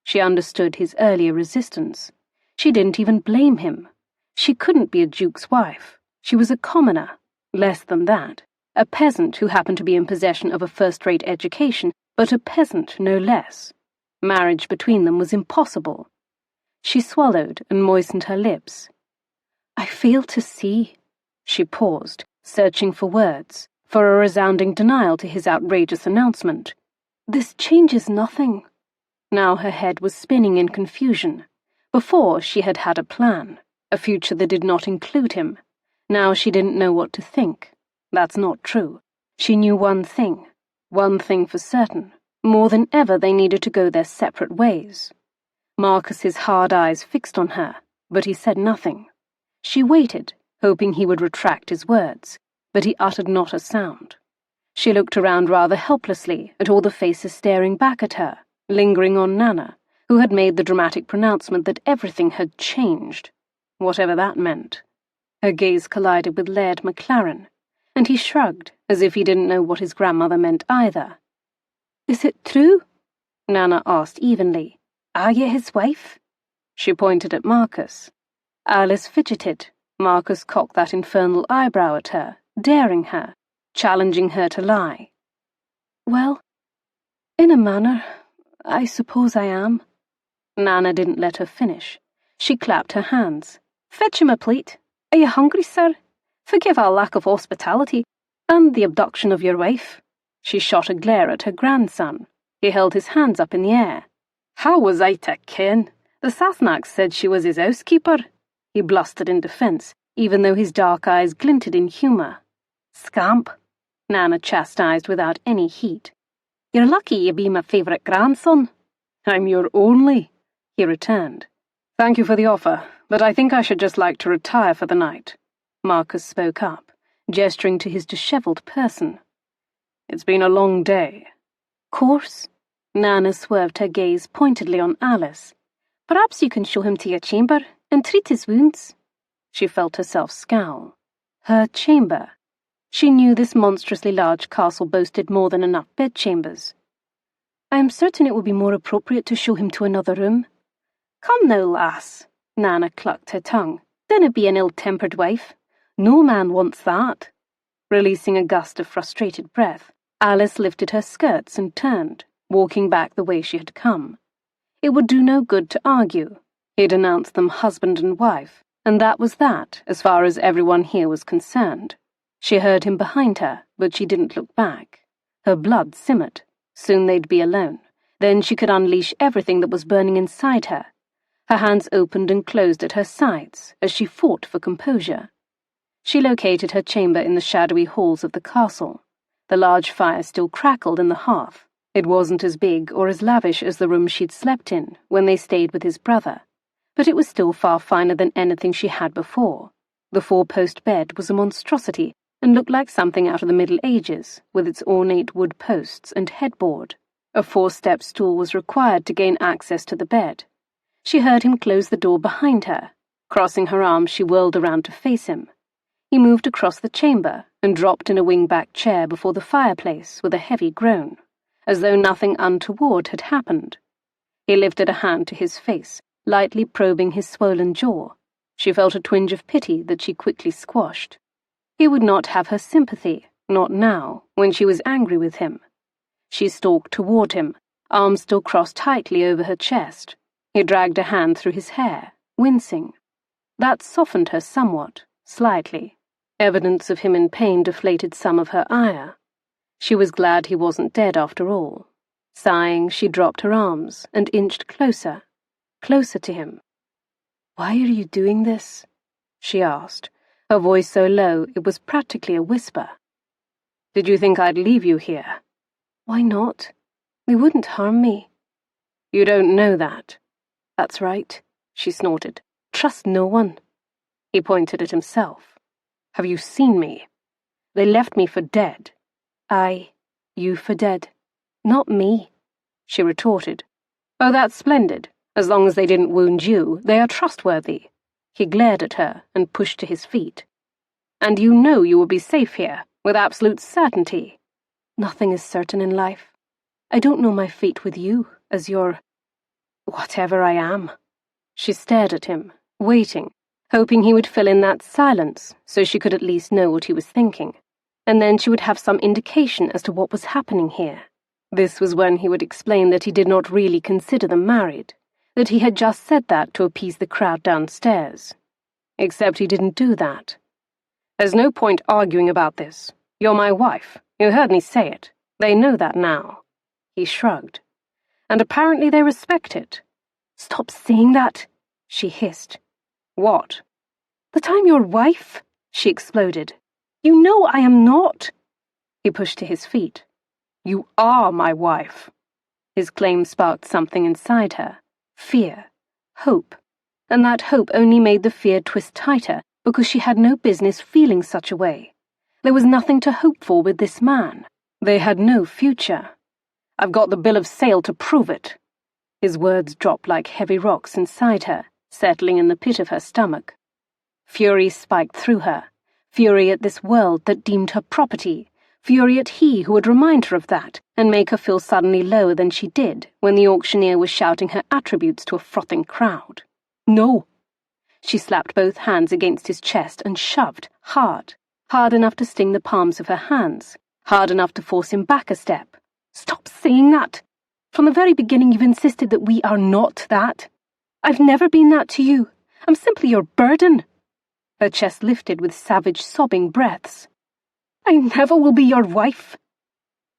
She understood his earlier resistance. She didn't even blame him. She couldn't be a duke's wife. She was a commoner, less than that, a peasant who happened to be in possession of a first-rate education, but a peasant no less. Marriage between them was impossible. She swallowed and moistened her lips. I fail to see. She paused, searching for words, for a resounding denial to his outrageous announcement. This changes nothing. Now her head was spinning in confusion. Before she had had a plan, a future that did not include him. Now she didn't know what to think. That's not true. She knew one thing for certain. More than ever they needed to go their separate ways. Marcus's hard eyes fixed on her, but he said nothing. She waited, hoping he would retract his words, but he uttered not a sound. She looked around rather helplessly at all the faces staring back at her, lingering on Nana, who had made the dramatic pronouncement that everything had changed, whatever that meant. Her gaze collided with Laird McLaren, and he shrugged, as if he didn't know what his grandmother meant either. "Is it true?" Nana asked evenly. "Are you his wife?" She pointed at Marcus. Alyse fidgeted. Marcus cocked that infernal eyebrow at her, daring her, challenging her to lie. "Well, in a manner, I suppose I am." Nana didn't let her finish. She clapped her hands. "Fetch him a plate. Are you hungry, sir? Forgive our lack of hospitality, and the abduction of your wife." She shot a glare at her grandson. He held his hands up in the air. "How was I to ken? The Sassenachs said she was his housekeeper," he blustered in defense, even though his dark eyes glinted in humor. "Scamp," Nana chastised without any heat. "You're lucky you be my favourite grandson." "I'm your only," he returned. "Thank you for the offer, but I think I should just like to retire for the night," Marcus spoke up, gesturing to his dishevelled person. "It's been a long day." "Course." Nana swerved her gaze pointedly on Alyse. "Perhaps you can show him to your chamber and treat his wounds." She felt herself scowl. Her chamber. She knew this monstrously large castle boasted more than enough bedchambers. "I am certain it would be more appropriate to show him to another room." "Come now, lass," Nana clucked her tongue. "Dinna be an ill-tempered wife. No man wants that." Releasing a gust of frustrated breath, Alyse lifted her skirts and turned, walking back the way she had come. It would do no good to argue. He'd announced them husband and wife, and that was that, as far as everyone here was concerned. She heard him behind her, but she didn't look back. Her blood simmered. Soon they'd be alone. Then she could unleash everything that was burning inside her. Her hands opened and closed at her sides as she fought for composure. She located her chamber in the shadowy halls of the castle. The large fire still crackled in the hearth. It wasn't as big or as lavish as the room she'd slept in when they stayed with his brother, but it was still far finer than anything she had before. The four-post bed was a monstrosity and looked like something out of the Middle Ages, with its ornate wood posts and headboard. A four-step stool was required to gain access to the bed. She heard him close the door behind her. Crossing her arms, she whirled around to face him. He moved across the chamber and dropped in a wing-back chair before the fireplace with a heavy groan, as though nothing untoward had happened. He lifted a hand to his face, lightly probing his swollen jaw. She felt a twinge of pity that she quickly squashed. He would not have her sympathy, not now, when she was angry with him. She stalked toward him, arms still crossed tightly over her chest. He dragged a hand through his hair, wincing. That softened her somewhat, slightly. Evidence of him in pain deflated some of her ire. She was glad he wasn't dead after all. Sighing, she dropped her arms and inched closer, closer to him. "Why are you doing this?" she asked, her voice so low it was practically a whisper. "Did you think I'd leave you here?" "Why not? They wouldn't harm me." "You don't know that." "That's right," she snorted. "Trust no one." He pointed at himself. "Have you seen me? They left me for dead." "Aye, you for dead. Not me," she retorted. "Oh, that's splendid. As long as they didn't wound you, they are trustworthy." He glared at her and pushed to his feet. "And you know you will be safe here, with absolute certainty." "Nothing is certain in life. I don't know my fate with you, as your... whatever I am." She stared at him, waiting, hoping he would fill in that silence so she could at least know what he was thinking, and then she would have some indication as to what was happening here. This was when he would explain that he did not really consider them married, that he had just said that to appease the crowd downstairs. Except he didn't do that. "There's no point arguing about this. You're my wife. You heard me say it. They know that now." He shrugged. "And apparently they respect it." "Stop saying that," she hissed. "What?" "That I'm your wife," she exploded. "You know I am not." He pushed to his feet. "You are my wife." His claim sparked something inside her. Fear. Hope. And that hope only made the fear twist tighter because she had no business feeling such a way. There was nothing to hope for with this man. They had no future. "I've got the bill of sale to prove it." His words dropped like heavy rocks inside her, settling in the pit of her stomach. Fury spiked through her, fury at this world that deemed her property, fury at he who would remind her of that and make her feel suddenly lower than she did when the auctioneer was shouting her attributes to a frothing crowd. No! She slapped both hands against his chest and shoved, hard enough to sting the palms of her hands, hard enough to force him back a step. Stop saying that! From the very beginning you've insisted that we are not that. I've never been that to you. I'm simply your burden. Her chest lifted with savage, sobbing breaths. I never will be your wife.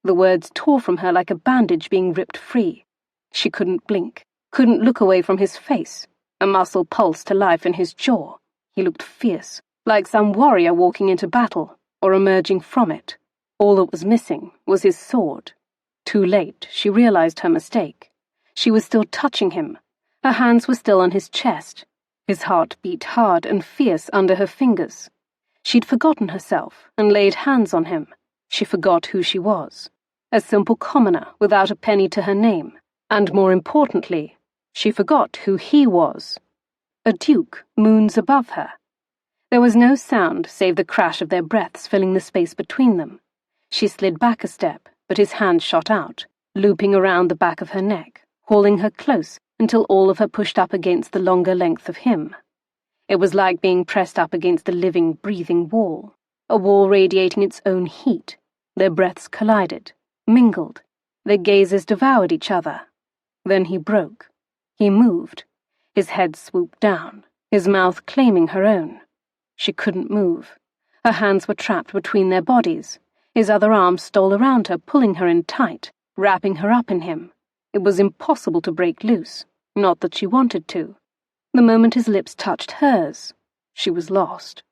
The words tore from her like a bandage being ripped free. She couldn't blink, couldn't look away from his face. A muscle pulsed to life in his jaw. He looked fierce, like some warrior walking into battle, or emerging from it. All that was missing was his sword. Too late, she realized her mistake. She was still touching him. Her hands were still on his chest. His heart beat hard and fierce under her fingers. She'd forgotten herself and laid hands on him. She forgot who she was. A simple commoner without a penny to her name. And more importantly, she forgot who he was. A duke moons above her. There was no sound save the crash of their breaths filling the space between them. She slid back a step, but his hand shot out, looping around the back of her neck, hauling her close until all of her pushed up against the longer length of him. It was like being pressed up against a living, breathing wall, a wall radiating its own heat. Their breaths collided, mingled. Their gazes devoured each other. Then he broke. He moved. His head swooped down, his mouth claiming her own. She couldn't move. Her hands were trapped between their bodies. His other arm stole around her, pulling her in tight, wrapping her up in him. It was impossible to break loose, not that she wanted to. The moment his lips touched hers, she was lost.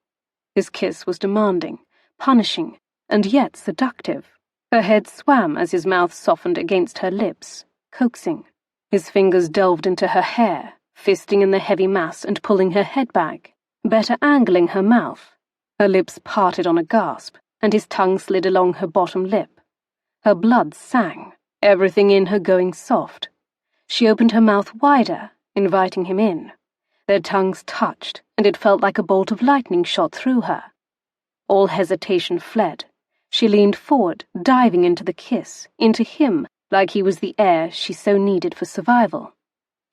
His kiss was demanding, punishing, and yet seductive. Her head swam as his mouth softened against her lips, coaxing. His fingers delved into her hair, fisting in the heavy mass and pulling her head back, better angling her mouth. Her lips parted on a gasp, and his tongue slid along her bottom lip. Her blood sang, everything in her going soft. She opened her mouth wider, inviting him in. Their tongues touched, and it felt like a bolt of lightning shot through her. All hesitation fled. She leaned forward, diving into the kiss, into him, like he was the air she so needed for survival.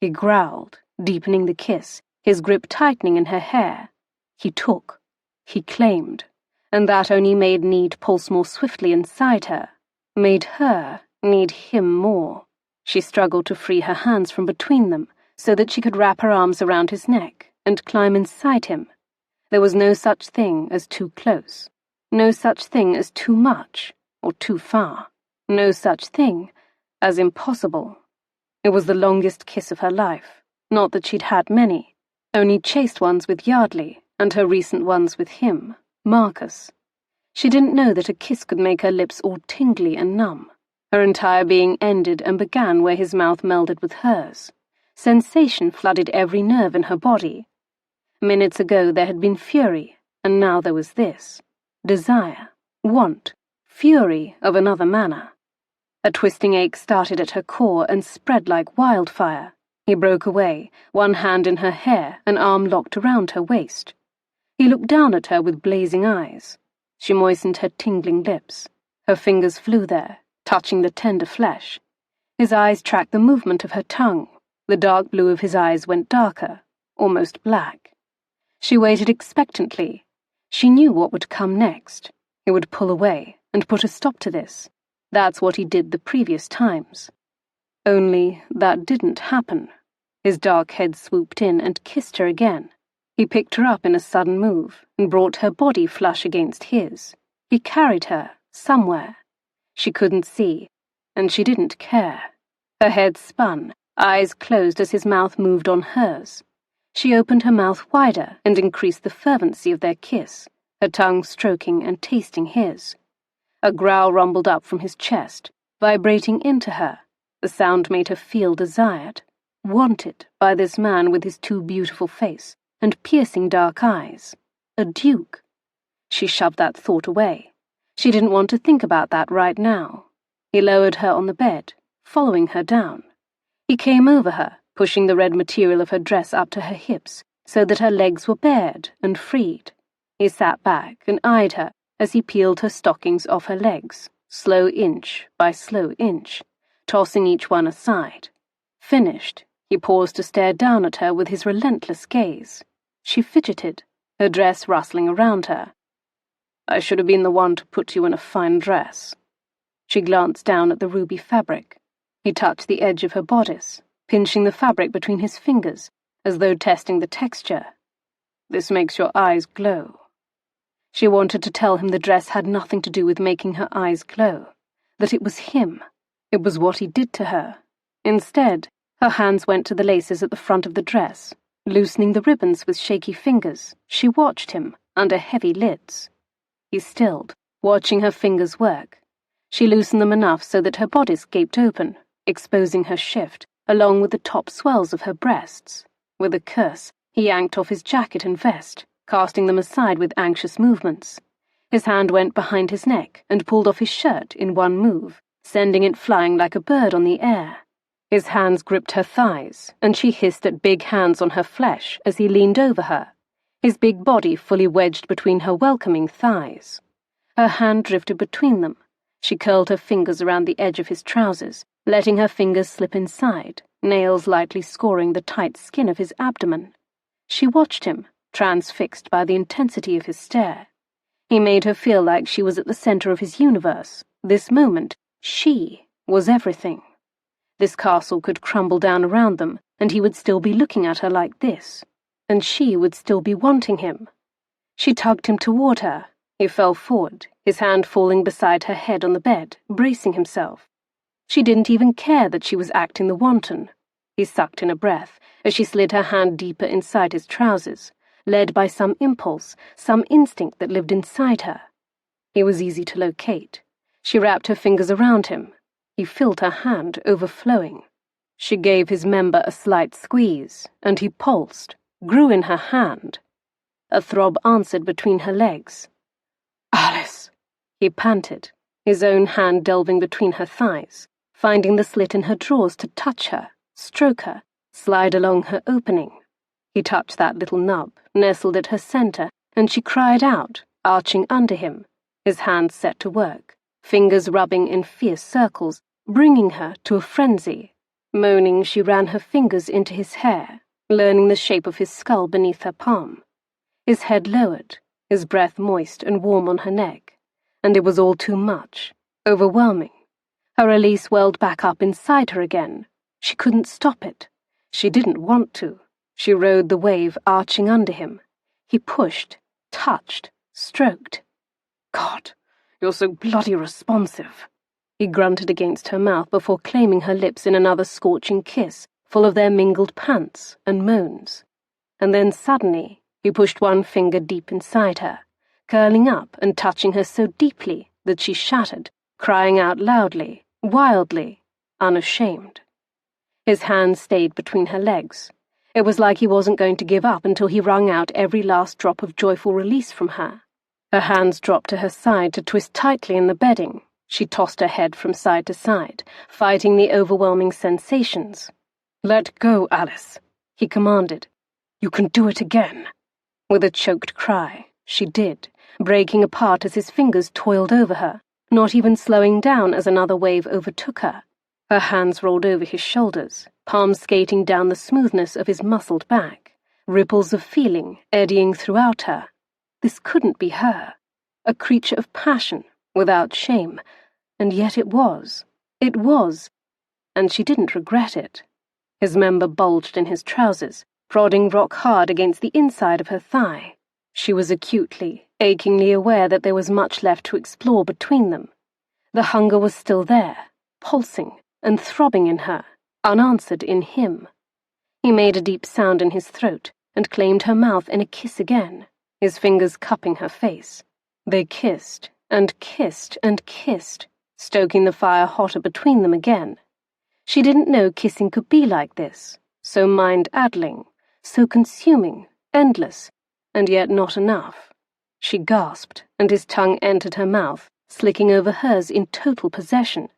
He growled, deepening the kiss, his grip tightening in her hair. He took. He claimed. And that only made need pulse more swiftly inside her, made her need him more. She struggled to free her hands from between them so that she could wrap her arms around his neck and climb inside him. There was no such thing as too close, no such thing as too much or too far, no such thing as impossible. It was the longest kiss of her life, not that she'd had many, only chaste ones with Yardley and her recent ones with him, Marcus. She didn't know that a kiss could make her lips all tingly and numb. Her entire being ended and began where his mouth melded with hers. Sensation flooded every nerve in her body. Minutes ago there had been fury, and now there was this. Desire, want, fury of another manner. A twisting ache started at her core and spread like wildfire. He broke away, one hand in her hair, an arm locked around her waist. He looked down at her with blazing eyes. She moistened her tingling lips. Her fingers flew there, touching the tender flesh. His eyes tracked the movement of her tongue. The dark blue of his eyes went darker, almost black. She waited expectantly. She knew what would come next. He would pull away and put a stop to this. That's what he did the previous times. Only that didn't happen. His dark head swooped in and kissed her again. He picked her up in a sudden move and brought her body flush against his. He carried her somewhere. She couldn't see, and she didn't care. Her head spun, eyes closed as his mouth moved on hers. She opened her mouth wider and increased the fervency of their kiss, her tongue stroking and tasting his. A growl rumbled up from his chest, vibrating into her. The sound made her feel desired, wanted by this man with his too beautiful face and piercing dark eyes. A duke. She shoved that thought away. She didn't want to think about that right now. He lowered her on the bed, following her down. He came over her, pushing the red material of her dress up to her hips so that her legs were bared and freed. He sat back and eyed her as he peeled her stockings off her legs, slow inch by slow inch, tossing each one aside. Finished, he paused to stare down at her with his relentless gaze. She fidgeted, her dress rustling around her. "I should have been the one to put you in a fine dress." She glanced down at the ruby fabric. He touched the edge of her bodice, pinching the fabric between his fingers, as though testing the texture. "This makes your eyes glow." She wanted to tell him the dress had nothing to do with making her eyes glow, that it was him. It was what he did to her. Instead, her hands went to the laces at the front of the dress. Loosening the ribbons with shaky fingers, she watched him under heavy lids. He stilled, watching her fingers work. She loosened them enough so that her bodice gaped open, exposing her shift, along with the top swells of her breasts. With a curse, he yanked off his jacket and vest, casting them aside with anxious movements. His hand went behind his neck and pulled off his shirt in one move, sending it flying like a bird on the air. His hands gripped her thighs, and she hissed at big hands on her flesh as he leaned over her, his big body fully wedged between her welcoming thighs. Her hand drifted between them. She curled her fingers around the edge of his trousers, letting her fingers slip inside, nails lightly scoring the tight skin of his abdomen. She watched him, transfixed by the intensity of his stare. He made her feel like she was at the center of his universe. This moment, she was everything. This castle could crumble down around them, and he would still be looking at her like this, and she would still be wanting him. She tugged him toward her. He fell forward, his hand falling beside her head on the bed, bracing himself. She didn't even care that she was acting the wanton. He sucked in a breath as she slid her hand deeper inside his trousers, led by some impulse, some instinct that lived inside her. He was easy to locate. She wrapped her fingers around him. He felt her hand overflowing. She gave his member a slight squeeze, and he pulsed, grew in her hand. A throb answered between her legs. "Alyse!" He panted, his own hand delving between her thighs, finding the slit in her drawers to touch her, stroke her, slide along her opening. He touched that little nub, nestled at her center, and she cried out, arching under him, his hands set to work, fingers rubbing in fierce circles, bringing her to a frenzy. Moaning, she ran her fingers into his hair, learning the shape of his skull beneath her palm. His head lowered, his breath moist and warm on her neck, and it was all too much, overwhelming. Her release welled back up inside her again. She couldn't stop it. She didn't want to. She rode the wave arching under him. He pushed, touched, stroked. "God, you're so bloody responsive," he grunted against her mouth before claiming her lips in another scorching kiss, full of their mingled pants and moans. And then suddenly, he pushed one finger deep inside her, curling up and touching her so deeply that she shattered, crying out loudly, wildly, unashamed. His hand stayed between her legs. It was like he wasn't going to give up until he wrung out every last drop of joyful release from her. Her hands dropped to her side to twist tightly in the bedding. She tossed her head from side to side, fighting the overwhelming sensations. "Let go, Alyse," he commanded. "You can do it again." With a choked cry, she did, breaking apart as his fingers toiled over her, not even slowing down as another wave overtook her. Her hands rolled over his shoulders, palms skating down the smoothness of his muscled back, ripples of feeling eddying throughout her. This couldn't be her, a creature of passion, without shame, and yet it was, and she didn't regret it. His member bulged in his trousers, prodding rock hard against the inside of her thigh. She was acutely, achingly aware that there was much left to explore between them. The hunger was still there, pulsing and throbbing in her, unanswered in him. He made a deep sound in his throat and claimed her mouth in a kiss again, his fingers cupping her face. They kissed and kissed and kissed, stoking the fire hotter between them again. She didn't know kissing could be like this, so mind-addling, so consuming, endless, and yet not enough. She gasped, and his tongue entered her mouth, slicking over hers in total possession.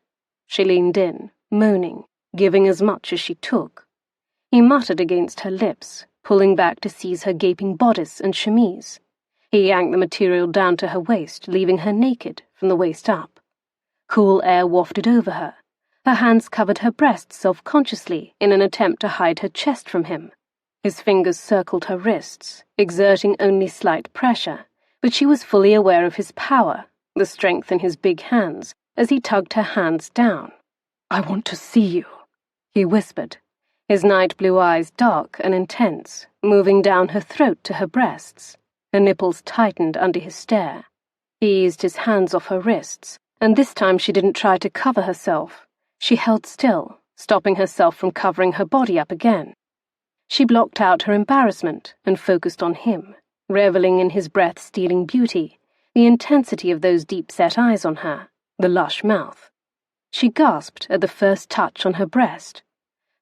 She leaned in, moaning, giving as much as she took. He muttered against her lips, pulling back to seize her gaping bodice and chemise. He yanked the material down to her waist, leaving her naked from the waist up. Cool air wafted over her. Her hands covered her breasts self-consciously in an attempt to hide her chest from him. His fingers circled her wrists, exerting only slight pressure, but she was fully aware of his power, the strength in his big hands, as he tugged her hands down. "I want to see you," he whispered, his night blue eyes dark and intense, moving down her throat to her breasts. Her nipples tightened under his stare. He eased his hands off her wrists, and this time she didn't try to cover herself. She held still, stopping herself from covering her body up again. She blocked out her embarrassment and focused on him, reveling in his breath-stealing beauty, the intensity of those deep-set eyes on her, the lush mouth. She gasped at the first touch on her breast.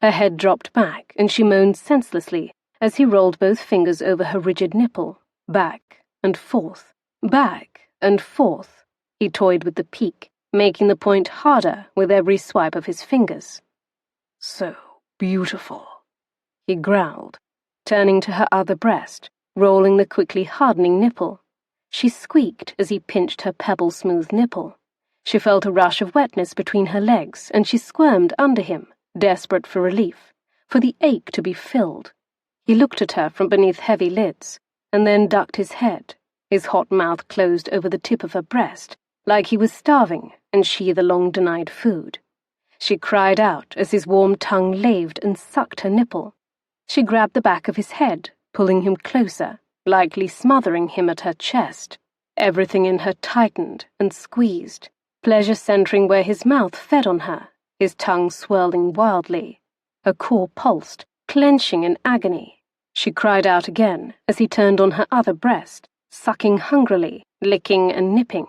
Her head dropped back, and she moaned senselessly as he rolled both fingers over her rigid nipple, back and forth, back and forth. He toyed with the peak, making the point harder with every swipe of his fingers. "So beautiful," he growled, turning to her other breast, rolling the quickly hardening nipple. She squeaked as he pinched her pebble-smooth nipple. She felt a rush of wetness between her legs, and she squirmed under him, desperate for relief, for the ache to be filled. He looked at her from beneath heavy lids, and then ducked his head, his hot mouth closed over the tip of her breast, like he was starving and she the long-denied food. She cried out as his warm tongue laved and sucked her nipple. She grabbed the back of his head, pulling him closer, likely smothering him at her chest. Everything in her tightened and squeezed, pleasure centering where his mouth fed on her, his tongue swirling wildly. Her core pulsed, clenching in agony. She cried out again as he turned on her other breast, sucking hungrily, licking and nipping.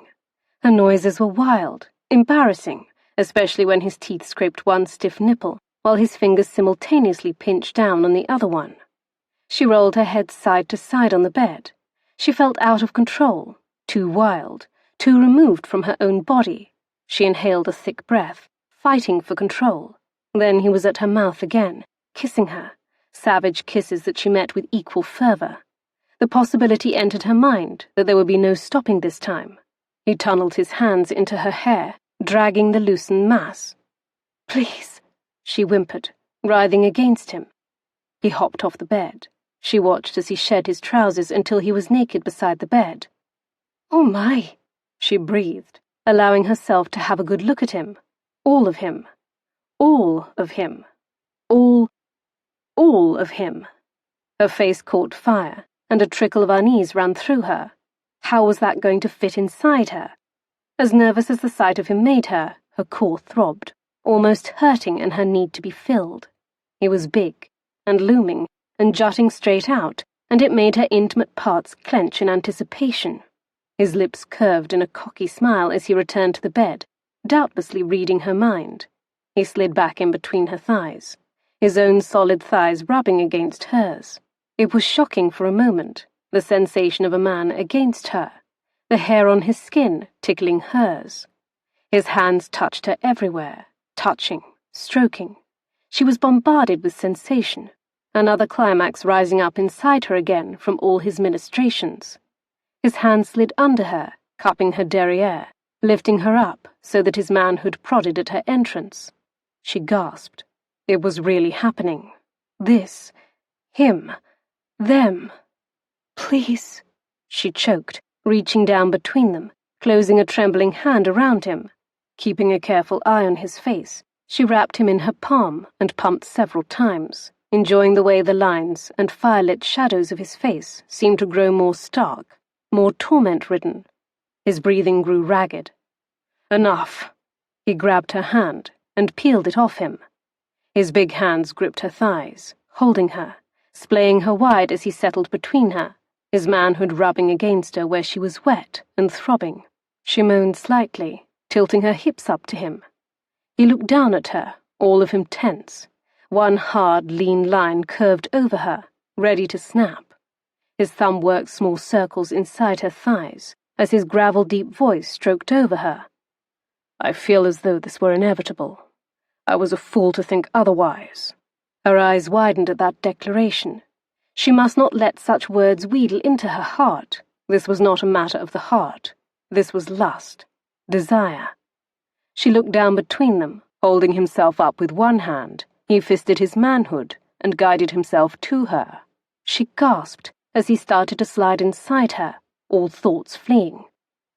Her noises were wild, embarrassing, especially when his teeth scraped one stiff nipple, while his fingers simultaneously pinched down on the other one. She rolled her head side to side on the bed. She felt out of control, too wild, too removed from her own body. She inhaled a thick breath, fighting for control. Then he was at her mouth again, kissing her, savage kisses that she met with equal fervor. The possibility entered her mind that there would be no stopping this time. He tunneled his hands into her hair, dragging the loosened mass. "Please," she whimpered, writhing against him. He hopped off the bed. She watched as he shed his trousers until he was naked beside the bed. "Oh my," she breathed, allowing herself to have a good look at him. All of him. All of him. All of him. Her face caught fire, and a trickle of unease ran through her. How was that going to fit inside her? As nervous as the sight of him made her, her core throbbed, almost hurting in her need to be filled. He was big, and looming, and jutting straight out, and it made her intimate parts clench in anticipation. His lips curved in a cocky smile as he returned to the bed, doubtlessly reading her mind. He slid back in between her thighs, his own solid thighs rubbing against hers. It was shocking for a moment, the sensation of a man against her, the hair on his skin tickling hers. His hands touched her everywhere, touching, stroking. She was bombarded with sensation, another climax rising up inside her again from all his ministrations. His hand slid under her, cupping her derriere, lifting her up so that his manhood prodded at her entrance. She gasped. It was really happening. This. Him. Them. "Please," she choked, reaching down between them, closing a trembling hand around him. Keeping a careful eye on his face, she wrapped him in her palm and pumped several times, enjoying the way the lines and firelit shadows of his face seemed to grow more stark, more torment-ridden. His breathing grew ragged. "Enough." He grabbed her hand and peeled it off him. His big hands gripped her thighs, holding her, splaying her wide as he settled between her, his manhood rubbing against her where she was wet and throbbing. She moaned slightly, tilting her hips up to him. He looked down at her, all of him tense. One hard, lean line curved over her, ready to snap. His thumb worked small circles inside her thighs as his gravel-deep voice stroked over her. "I feel as though this were inevitable. I was a fool to think otherwise." Her eyes widened at that declaration. She must not let such words wheedle into her heart. This was not a matter of the heart. This was lust, desire. She looked down between them, holding himself up with one hand. He fisted his manhood and guided himself to her. She gasped as he started to slide inside her, all thoughts fleeing.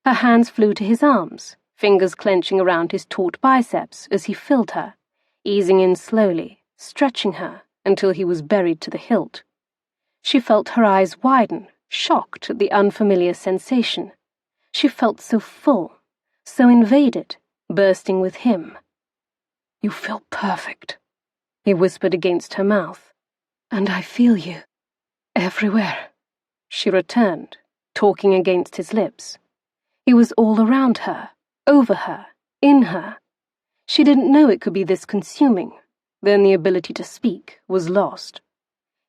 Her hands flew to his arms, fingers clenching around his taut biceps as he filled her, easing in slowly, stretching her until he was buried to the hilt. She felt her eyes widen, shocked at the unfamiliar sensation. She felt so full, so invaded, bursting with him. "You feel perfect," he whispered against her mouth. "And I feel you, everywhere," she returned, talking against his lips. He was all around her, over her, in her. She didn't know it could be this consuming. Then the ability to speak was lost.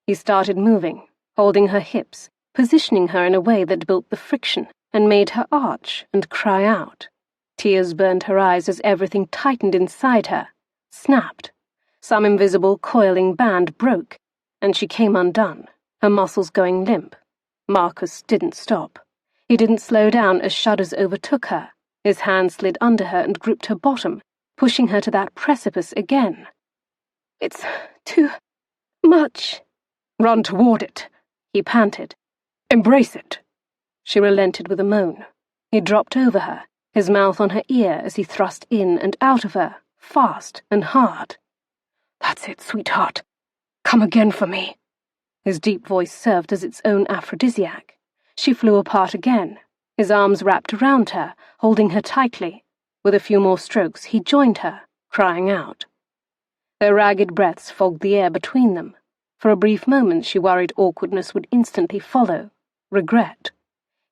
He started moving, holding her hips, positioning her in a way that built the friction and made her arch and cry out. Tears burned her eyes as everything tightened inside her, snapped. Some invisible coiling band broke, and she came undone, her muscles going limp. Marcus didn't stop. He didn't slow down as shudders overtook her. His hand slid under her and gripped her bottom, pushing her to that precipice again. "It's too much." "Run toward it," he panted. "Embrace it." She relented with a moan. He dropped over her, his mouth on her ear as he thrust in and out of her, fast and hard. "That's it, sweetheart. Come again for me." His deep voice served as its own aphrodisiac. She flew apart again, his arms wrapped around her, holding her tightly. With a few more strokes, he joined her, crying out. Their ragged breaths fogged the air between them. For a brief moment she worried awkwardness would instantly follow, regret.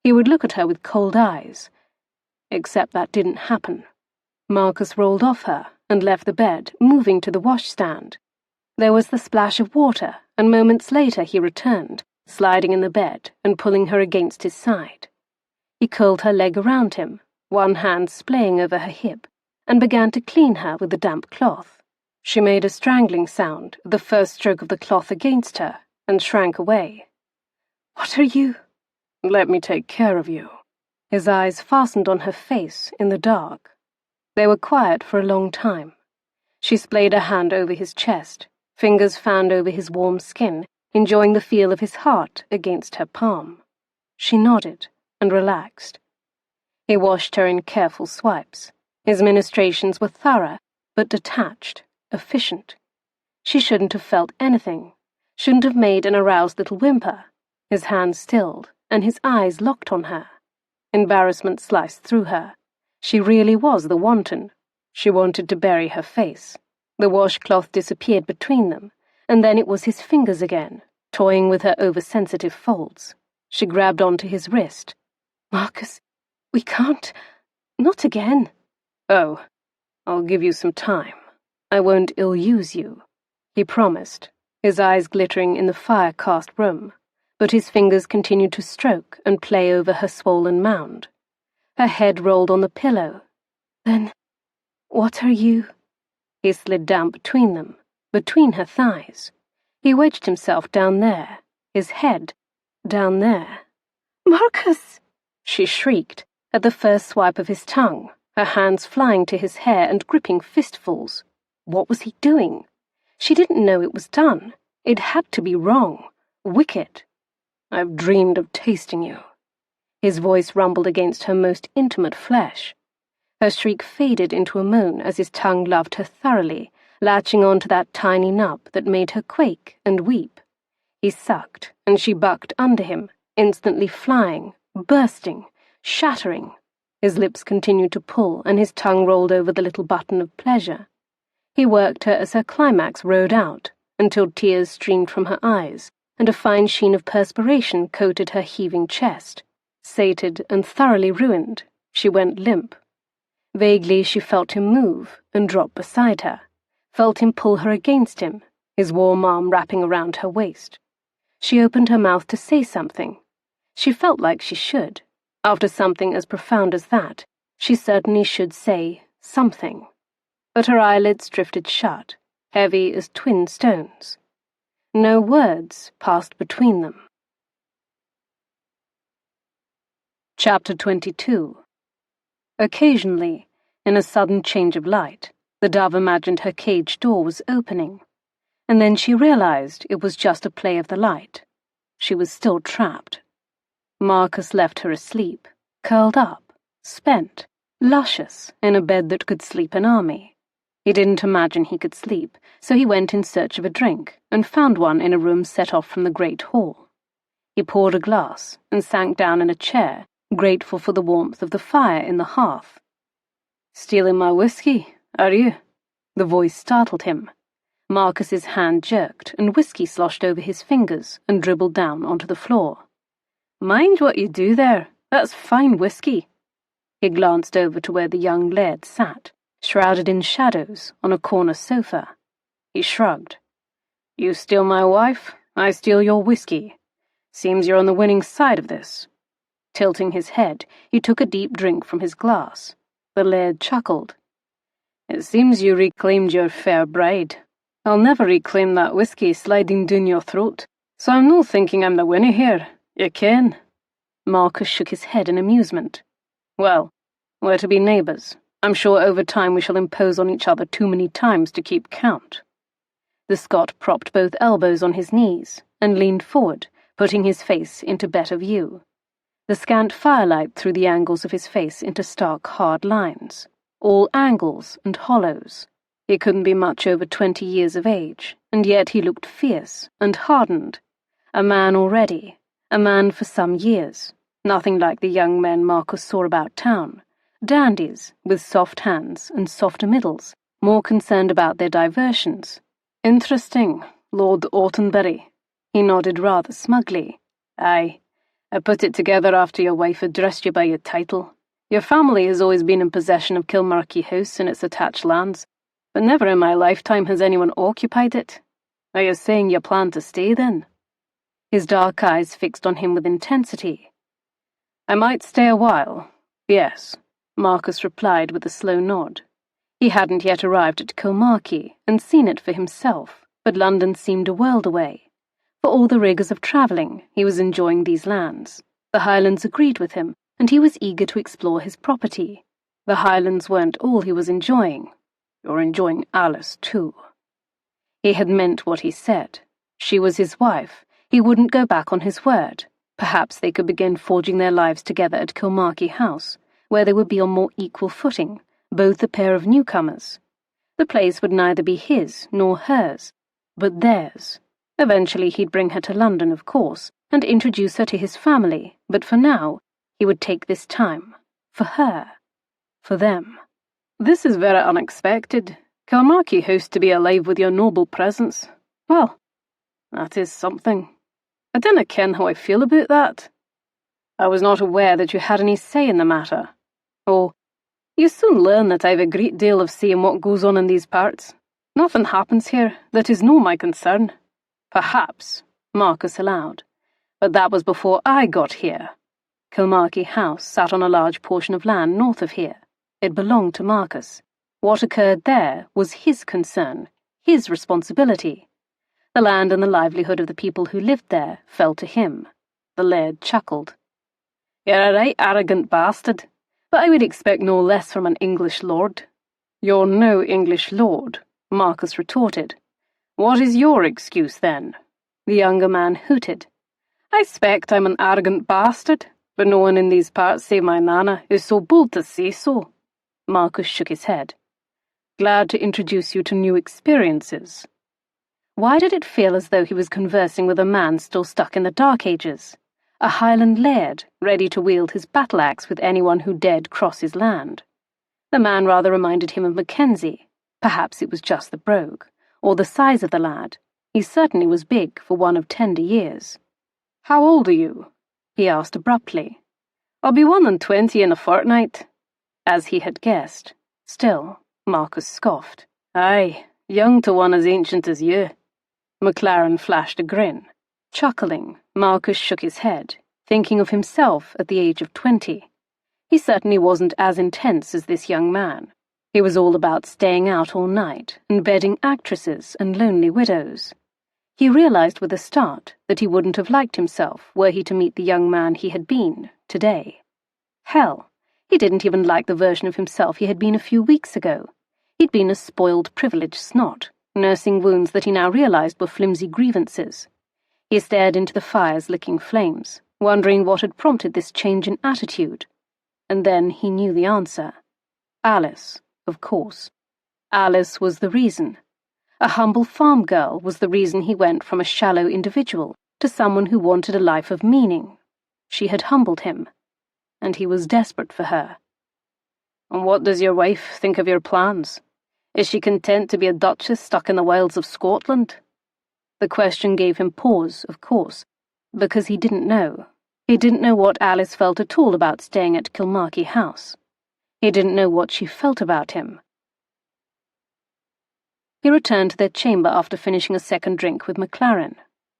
He would look at her with cold eyes. Except that didn't happen. Marcus rolled off her and left the bed, moving to the washstand. There was the splash of water, and moments later he returned, sliding in the bed and pulling her against his side. He curled her leg around him, one hand splaying over her hip, and began to clean her with the damp cloth. She made a strangling sound at the first stroke of the cloth against her, and shrank away. "What are you?" "Let me take care of you." His eyes fastened on her face in the dark. They were quiet for a long time. She splayed a hand over his chest, fingers fanned over his warm skin, enjoying the feel of his heart against her palm. She nodded and relaxed. He washed her in careful swipes. His ministrations were thorough, but detached, efficient. She shouldn't have felt anything, shouldn't have made an aroused little whimper. His hands stilled, and his eyes locked on her. Embarrassment sliced through her. She really was the wanton. She wanted to bury her face. The washcloth disappeared between them, and then it was his fingers again, toying with her oversensitive folds. She grabbed onto his wrist. "Marcus, we can't. Not again." "Oh, I'll give you some time. I won't ill-use you," he promised, his eyes glittering in the fire-cast room, but his fingers continued to stroke and play over her swollen mound. Her head rolled on the pillow. "Then, what are you?" He slid down between them, between her thighs. He wedged himself down there, his head down there. "Marcus!" she shrieked at the first swipe of his tongue, her hands flying to his hair and gripping fistfuls. What was he doing? She didn't know it was done. It had to be wrong, wicked. "I've dreamed of tasting you." His voice rumbled against her most intimate flesh. Her shriek faded into a moan as his tongue loved her thoroughly, latching on to that tiny nub that made her quake and weep. He sucked, and she bucked under him, instantly flying, bursting, shattering. His lips continued to pull, and his tongue rolled over the little button of pleasure. He worked her as her climax rode out, until tears streamed from her eyes, and a fine sheen of perspiration coated her heaving chest. Sated and thoroughly ruined, she went limp. Vaguely she felt him move and drop beside her, felt him pull her against him, his warm arm wrapping around her waist. She opened her mouth to say something. She felt like she should. After something as profound as that, she certainly should say something. but her eyelids drifted shut, heavy as twin stones. No words passed between them. Chapter 22. Occasionally, in a sudden change of light, the dove imagined her cage door was opening, and then she realized it was just a play of the light. She was still trapped. Marcus left her asleep, curled up, spent, luscious, in a bed that could sleep an army. He didn't imagine he could sleep, so he went in search of a drink and found one in a room set off from the great hall. He poured a glass and sank down in a chair, grateful for the warmth of the fire in the hearth. "Stealing my whiskey, are you?" The voice startled him. Marcus's hand jerked, and whiskey sloshed over his fingers and dribbled down onto the floor. "Mind what you do there. That's fine whiskey." He glanced over to where the young laird sat, shrouded in shadows, on a corner sofa. He shrugged. "You steal my wife, I steal your whiskey. Seems you're on the winning side of this." Tilting his head, he took a deep drink from his glass. The laird chuckled. "It seems you reclaimed your fair bride. I'll never reclaim that whiskey sliding down your throat, so I'm no thinking I'm the winner here, you ken." Marcus shook his head in amusement. "Well, we're to be neighbours. I'm sure over time we shall impose on each other too many times to keep count." The Scot propped both elbows on his knees and leaned forward, putting his face into better view. The scant firelight threw the angles of his face into stark, hard lines, all angles and hollows. He couldn't be much over 20 years of age, and yet he looked fierce and hardened. A man already, a man for some years, nothing like the young men Marcus saw about town, dandies with soft hands and softer middles, more concerned about their diversions. "Interesting, Lord Autenberry." He nodded rather smugly. "Aye. I put it together after your wife addressed you by your title. Your family has always been in possession of Kilmarky House and its attached lands, but never in my lifetime has anyone occupied it. Are you saying you plan to stay, then?" His dark eyes fixed on him with intensity. "I might stay a while, yes," Marcus replied with a slow nod. He hadn't yet arrived at Kilmarky and seen it for himself, but London seemed a world away. For all the rigours of travelling, he was enjoying these lands. The Highlands agreed with him, and he was eager to explore his property. The Highlands weren't all he was enjoying. "You're enjoying Alyse, too." He had meant what he said. She was his wife. He wouldn't go back on his word. Perhaps they could begin forging their lives together at Kilmarky House, where they would be on more equal footing, both a pair of newcomers. The place would neither be his nor hers, but theirs. Eventually he'd bring her to London, of course, and introduce her to his family, but for now, he would take this time. For her. For them. "This is very unexpected. Kilmarky House to be alive with your noble presence. Well, that is something. I dinna ken how I feel about that. I was not aware that you had any say in the matter. Oh, you soon learn that I've a great deal of say in what goes on in these parts. Nothing happens here that is no my concern." "Perhaps," Marcus allowed, "but that was before I got here." Kilmarky House sat on a large portion of land north of here. It belonged to Marcus. What occurred there was his concern, his responsibility. The land and the livelihood of the people who lived there fell to him. The laird chuckled. "You're a right arrogant bastard, but I would expect no less from an English lord." "You're no English lord," Marcus retorted. "What is your excuse, then?" The younger man hooted. "I expect I'm an arrogant bastard, but no one in these parts save my nana is so bold to say so." Marcus shook his head. "Glad to introduce you to new experiences." Why did it feel as though he was conversing with a man still stuck in the Dark Ages? A Highland laird, ready to wield his battle-axe with anyone who dared cross his land. The man rather reminded him of Mackenzie. Perhaps it was just the brogue, or the size of the lad. He certainly was big for one of tender years. "How old are you?" he asked abruptly. "I'll be 21 in a fortnight." As he had guessed. Still, Marcus scoffed. "Aye, young to one as ancient as you." McLaren flashed a grin. Chuckling, Marcus shook his head, thinking of himself at the age of 20. He certainly wasn't as intense as this young man. He was all about staying out all night and bedding actresses and lonely widows. He realized with a start that he wouldn't have liked himself were he to meet the young man he had been today. Hell, he didn't even like the version of himself he had been a few weeks ago. He'd been a spoiled, privileged snot, nursing wounds that he now realized were flimsy grievances. He stared into the fire's licking flames, wondering what had prompted this change in attitude. And then he knew the answer. Alyse, of course. Alyse was the reason. A humble farm girl was the reason he went from a shallow individual to someone who wanted a life of meaning. She had humbled him, and he was desperate for her. "And what does your wife think of your plans? Is she content to be a duchess stuck in the wilds of Scotland?" The question gave him pause, of course, because he didn't know. He didn't know what Alyse felt at all about staying at Kilmarky House. He didn't know what she felt about him. He returned to their chamber after finishing a second drink with McLaren.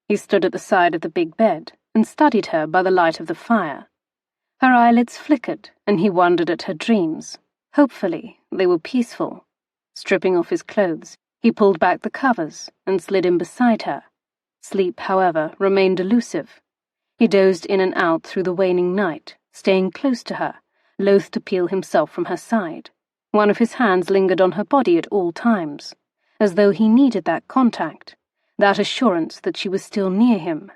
He stood at the side of the big bed and studied her by the light of the fire. Her eyelids flickered, and he wondered at her dreams. Hopefully, they were peaceful. Stripping off his clothes, he pulled back the covers and slid in beside her. Sleep, however, remained elusive. He dozed in and out through the waning night, staying close to her, loath to peel himself from her side. One of his hands lingered on her body at all times, as though he needed that contact, that assurance that she was still near him.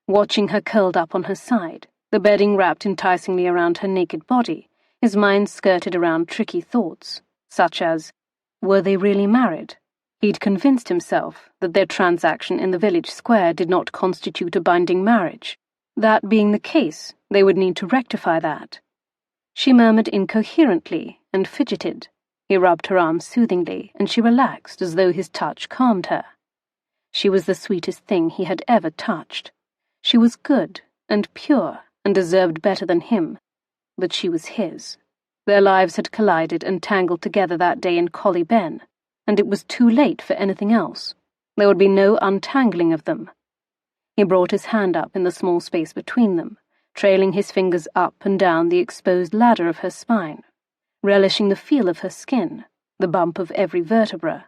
Watching her curled up on her side, the bedding wrapped enticingly around her naked body, his mind skirted around tricky thoughts, such as, were they really married? He'd convinced himself that their transaction in the village square did not constitute a binding marriage. That being the case, they would need to rectify that. She murmured incoherently and fidgeted. He rubbed her arm soothingly, and she relaxed as though his touch calmed her. She was the sweetest thing he had ever touched. She was good and pure and deserved better than him, but she was his. Their lives had collided and tangled together that day in Collie Ben, and it was too late for anything else. There would be no untangling of them. He brought his hand up in the small space between them, trailing his fingers up and down the exposed ladder of her spine, relishing the feel of her skin, the bump of every vertebra.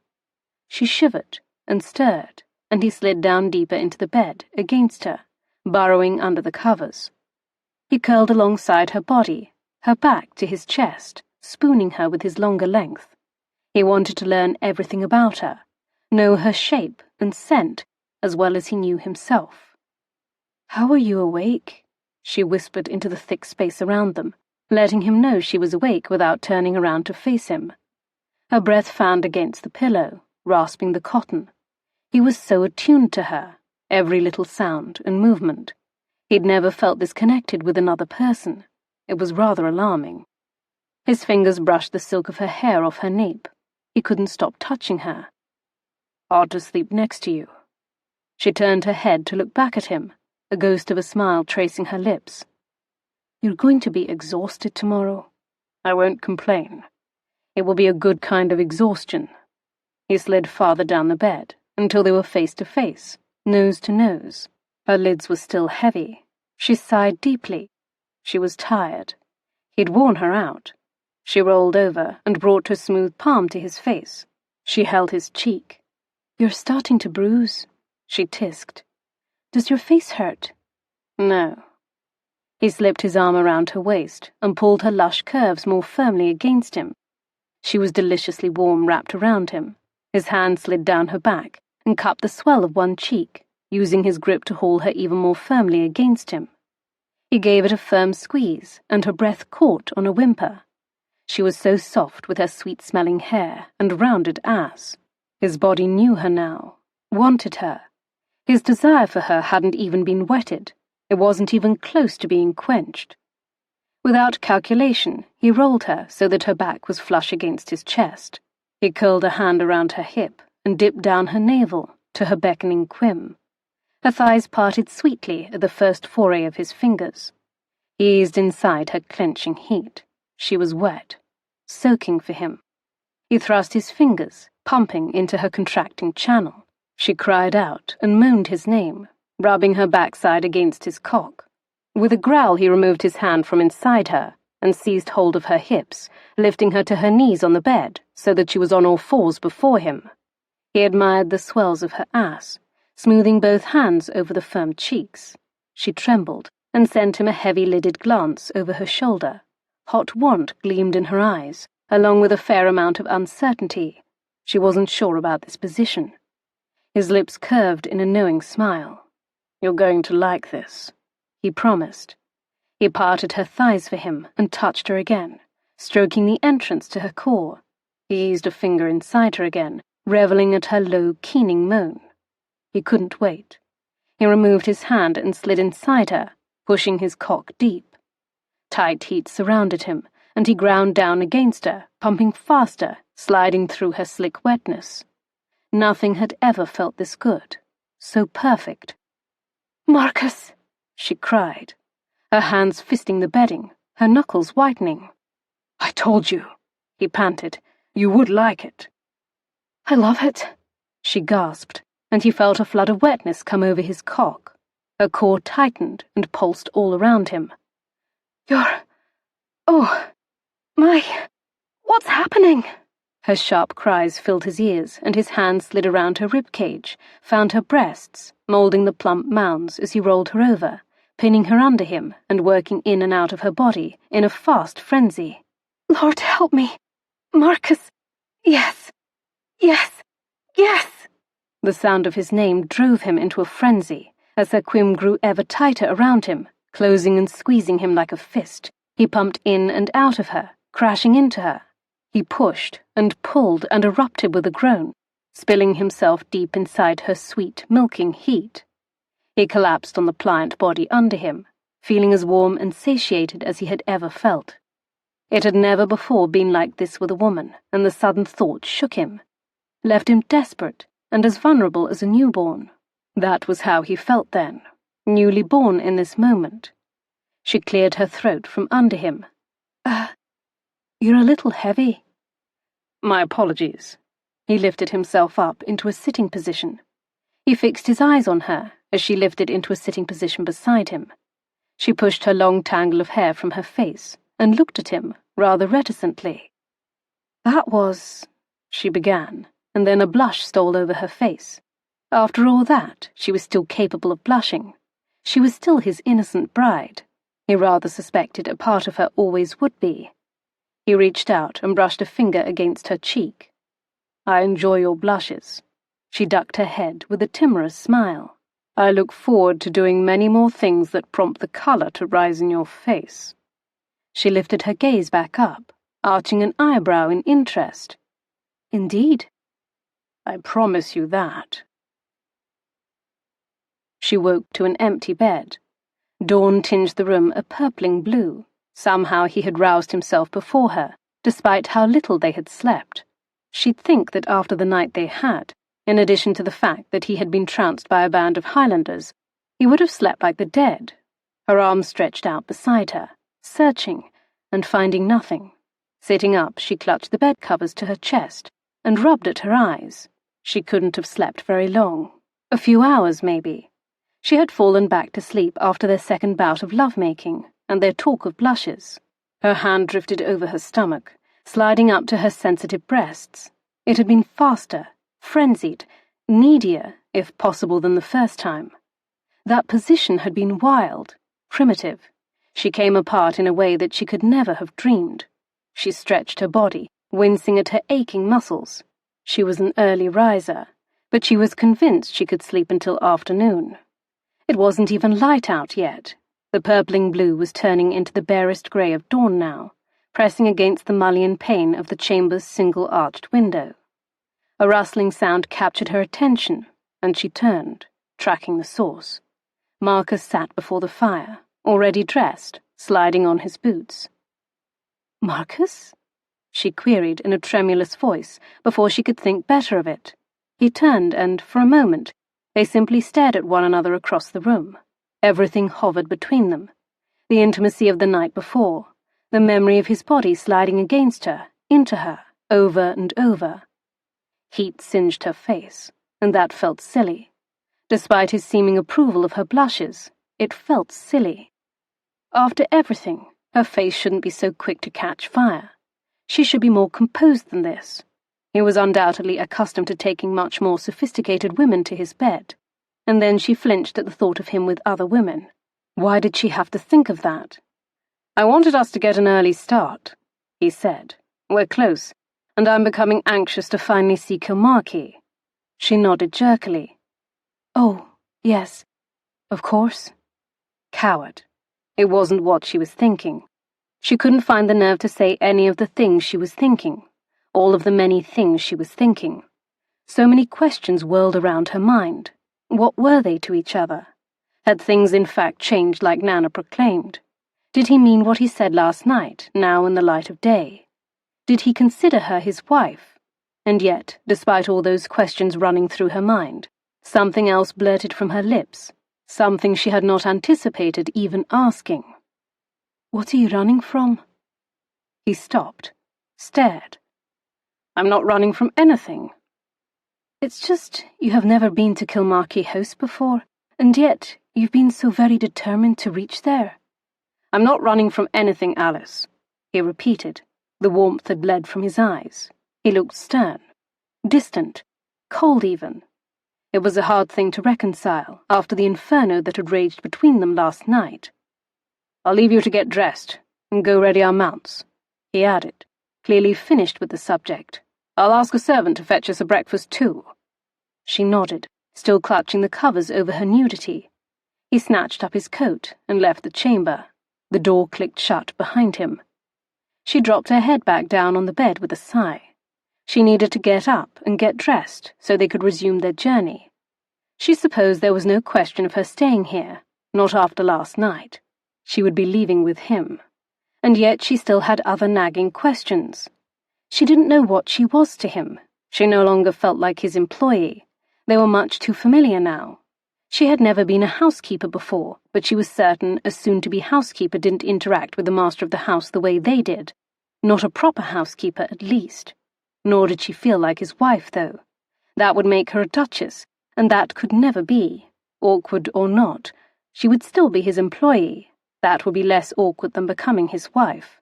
She shivered and stirred, and he slid down deeper into the bed, against her, burrowing under the covers. He curled alongside her body, her back to his chest, spooning her with his longer length. He wanted to learn everything about her, know her shape and scent as well as he knew himself. "How are you awake?" she whispered into the thick space around them, letting him know she was awake without turning around to face him. Her breath fanned against the pillow, rasping the cotton. He was so attuned to her, every little sound and movement. He'd never felt this connected with another person. It was rather alarming. His fingers brushed the silk of her hair off her nape. He couldn't stop touching her. "Hard to sleep next to you." She turned her head to look back at him, a ghost of a smile tracing her lips. "You're going to be exhausted tomorrow." "I won't complain. It will be a good kind of exhaustion." He slid farther down the bed, until they were face to face, nose to nose. Her lids were still heavy. She sighed deeply. She was tired. He'd worn her out. She rolled over and brought her smooth palm to his face. She held his cheek. "You're starting to bruise," she tisked. "Does your face hurt?" "No." He slipped his arm around her waist and pulled her lush curves more firmly against him. She was deliciously warm wrapped around him. His hand slid down her back and cupped the swell of one cheek, using his grip to haul her even more firmly against him. He gave it a firm squeeze, and her breath caught on a whimper. She was so soft with her sweet-smelling hair and rounded ass. His body knew her now, wanted her. His desire for her hadn't even been whetted. It wasn't even close to being quenched. Without calculation, he rolled her so that her back was flush against his chest. He curled a hand around her hip and dipped down her navel to her beckoning quim. Her thighs parted sweetly at the first foray of his fingers. He eased inside her clenching heat. She was wet, soaking for him. He thrust his fingers, pumping into her contracting channel. She cried out and moaned his name, rubbing her backside against his cock. With a growl he removed his hand from inside her and seized hold of her hips, lifting her to her knees on the bed so that she was on all fours before him. He admired the swells of her ass, smoothing both hands over the firm cheeks. She trembled and sent him a heavy-lidded glance over her shoulder. Hot want gleamed in her eyes, along with a fair amount of uncertainty. She wasn't sure about this position. His lips curved in a knowing smile. "You're going to like this," he promised. He parted her thighs for him and touched her again, stroking the entrance to her core. He eased a finger inside her again, reveling at her low, keening moan. He couldn't wait. He removed his hand and slid inside her, pushing his cock deep. Tight heat surrounded him, and he ground down against her, pumping faster, sliding through her slick wetness. Nothing had ever felt this good, so perfect. "Marcus!" she cried, her hands fisting the bedding, her knuckles whitening. "I told you," he panted, "you would like it." "I love it," she gasped, and he felt a flood of wetness come over his cock. Her core tightened and pulsed all around him. Oh, my, what's happening?" Her sharp cries filled his ears, and his hand slid around her ribcage, found her breasts, moulding the plump mounds as he rolled her over, pinning her under him and working in and out of her body in a fast frenzy. "Lord help me, Marcus! Yes, yes, yes!" The sound of his name drove him into a frenzy, as her quim grew ever tighter around him, closing and squeezing him like a fist. He pumped in and out of her, crashing into her. He pushed and pulled and erupted with a groan, spilling himself deep inside her sweet, milking heat. He collapsed on the pliant body under him, feeling as warm and satiated as he had ever felt. It had never before been like this with a woman, and the sudden thought shook him, left him desperate and as vulnerable as a newborn. That was how he felt then, newly born in this moment. She cleared her throat from under him. You're a little heavy." "My apologies." He lifted himself up into a sitting position. He fixed his eyes on her as she lifted into a sitting position beside him. She pushed her long tangle of hair from her face and looked at him rather reticently. "That was—" she began, and then a blush stole over her face. After all that, she was still capable of blushing. She was still his innocent bride. He rather suspected a part of her always would be. He reached out and brushed a finger against her cheek. "I enjoy your blushes." She ducked her head with a timorous smile. "I look forward to doing many more things that prompt the color to rise in your face." She lifted her gaze back up, arching an eyebrow in interest. "Indeed?" "I promise you that." She woke to an empty bed. Dawn tinged the room a purpling blue. Somehow he had roused himself before her, despite how little they had slept. She'd think that after the night they had, in addition to the fact that he had been trounced by a band of Highlanders, he would have slept like the dead. Her arms stretched out beside her, searching, and finding nothing. Sitting up, she clutched the bed covers to her chest and rubbed at her eyes. She couldn't have slept very long. A few hours, maybe. She had fallen back to sleep after their second bout of love-making and their talk of blushes. Her hand drifted over her stomach, sliding up to her sensitive breasts. It had been faster, frenzied, needier, if possible, than the first time. That position had been wild, primitive. She came apart in a way that she could never have dreamed. She stretched her body, wincing at her aching muscles. She was an early riser, but she was convinced she could sleep until afternoon. It wasn't even light out yet. The purpling blue was turning into the barest grey of dawn now, pressing against the mullion pane of the chamber's single-arched window. A rustling sound captured her attention, and she turned, tracking the source. Marcus sat before the fire, already dressed, sliding on his boots. "Marcus?" she queried in a tremulous voice before she could think better of it. He turned and, for a moment, they simply stared at one another across the room. Everything hovered between them. The intimacy of the night before, the memory of his body sliding against her, into her, over and over. Heat singed her face, and that felt silly. Despite his seeming approval of her blushes, it felt silly. After everything, Her face shouldn't be so quick to catch fire. She should be more composed than this. He was undoubtedly accustomed to taking much more sophisticated women to his bed, and then she flinched at the thought of him with other women. Why did she have to think of that? "I wanted us to get an early start," he said. "We're close, and I'm becoming anxious to finally see Kilmarky." She nodded jerkily. "Oh, yes, of course." Coward. It wasn't what she was thinking. She couldn't find the nerve to say any of the things she was thinking, all of the many things she was thinking. So many questions whirled around her mind. What were they to each other? Had things in fact changed like Nana proclaimed? Did he mean what he said last night, now in the light of day? Did he consider her his wife? And yet, despite all those questions running through her mind, something else blurted from her lips, something she had not anticipated even asking. "What are you running from?" He stopped, stared. "I'm not running from anything." "It's just you have never been to Kilmarky House before, and yet you've been so very determined to reach there." "I'm not running from anything, Alyse," he repeated. The warmth had bled from his eyes. He looked stern, distant, cold even. It was a hard thing to reconcile after the inferno that had raged between them last night. "I'll leave you to get dressed and go ready our mounts," he added, clearly finished with the subject. "I'll ask a servant to fetch us a breakfast too." She nodded, still clutching the covers over her nudity. He snatched up his coat and left the chamber. The door clicked shut behind him. She dropped her head back down on the bed with a sigh. She needed to get up and get dressed so they could resume their journey. She supposed there was no question of her staying here, not after last night. She would be leaving with him. And yet she still had other nagging questions. She didn't know what she was to him. She no longer felt like his employee. They were much too familiar now. She had never been a housekeeper before, but she was certain a soon-to-be housekeeper didn't interact with the master of the house the way they did. Not a proper housekeeper, at least. Nor did she feel like his wife, though. That would make her a duchess, and that could never be. Awkward or not, she would still be his employee. That would be less awkward than becoming his wife.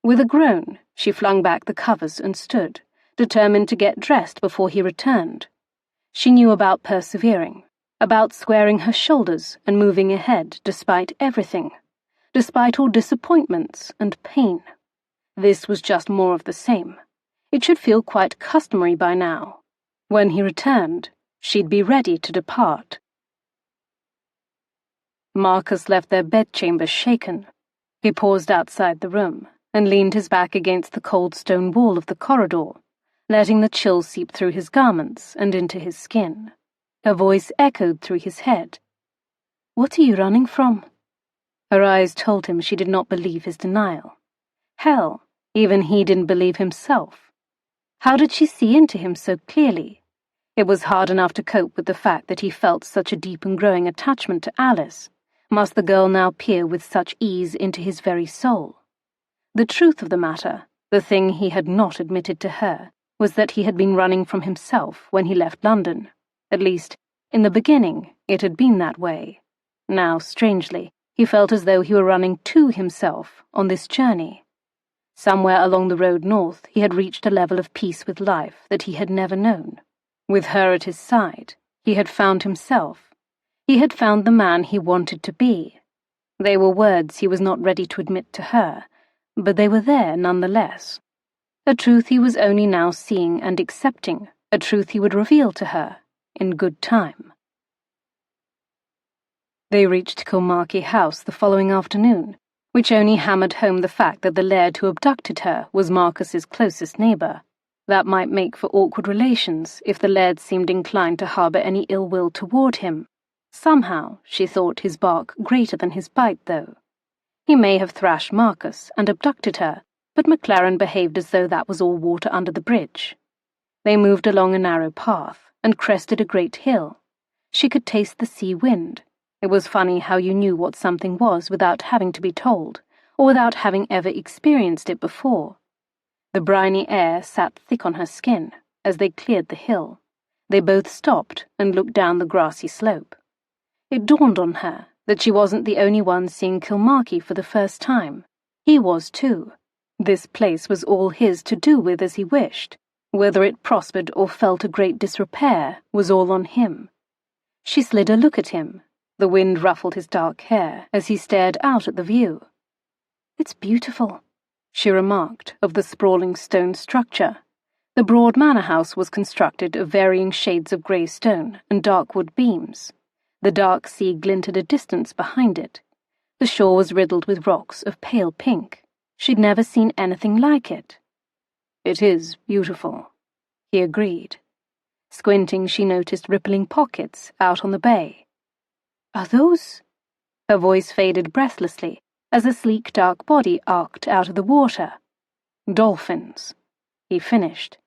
With a groan, she flung back the covers and stood, determined to get dressed before he returned. She knew about persevering, about squaring her shoulders and moving ahead despite everything, despite all disappointments and pain. This was just more of the same. It should feel quite customary by now. When he returned, she'd be ready to depart. Marcus left their bedchamber shaken. He paused outside the room and leaned his back against the cold stone wall of the corridor, letting the chill seep through his garments and into his skin. Her voice echoed through his head. "What are you running from?" Her eyes told him she did not believe his denial. Hell, even he didn't believe himself. How did she see into him so clearly? It was hard enough to cope with the fact that he felt such a deep and growing attachment to Alyse. Must the girl now peer with such ease into his very soul? The truth of the matter, the thing he had not admitted to her, was that he had been running from himself when he left London. At least, in the beginning, it had been that way. Now, strangely, he felt as though he were running to himself on this journey. Somewhere along the road north, he had reached a level of peace with life that he had never known. With her at his side, he had found himself. He had found the man he wanted to be. They were words he was not ready to admit to her, but they were there nonetheless. A truth he was only now seeing and accepting, a truth he would reveal to her, in good time. They reached Kilmarky House the following afternoon, which only hammered home the fact that the laird who abducted her was Marcus's closest neighbour. That might make for awkward relations if the laird seemed inclined to harbour any ill will toward him. Somehow, she thought his bark greater than his bite, though. He may have thrashed Marcus and abducted her, but McLaren behaved as though that was all water under the bridge. They moved along a narrow path and crested a great hill. She could taste the sea wind. It was funny how you knew what something was without having to be told, or without having ever experienced it before. The briny air sat thick on her skin as they cleared the hill. They both stopped and looked down the grassy slope. It dawned on her that she wasn't the only one seeing Kilmarky for the first time. He was too. This place was all his to do with as he wished. Whether it prospered or fell to great disrepair was all on him. She slid a look at him. The wind ruffled his dark hair as he stared out at the view. "It's beautiful," she remarked of the sprawling stone structure. The broad manor house was constructed of varying shades of grey stone and dark wood beams. The dark sea glinted a distance behind it. The shore was riddled with rocks of pale pink. She'd never seen anything like it. "It is beautiful," he agreed. Squinting, she noticed rippling pockets out on the bay. "Are those—" Her voice faded breathlessly as a sleek dark body arced out of the water. "Dolphins," he finished.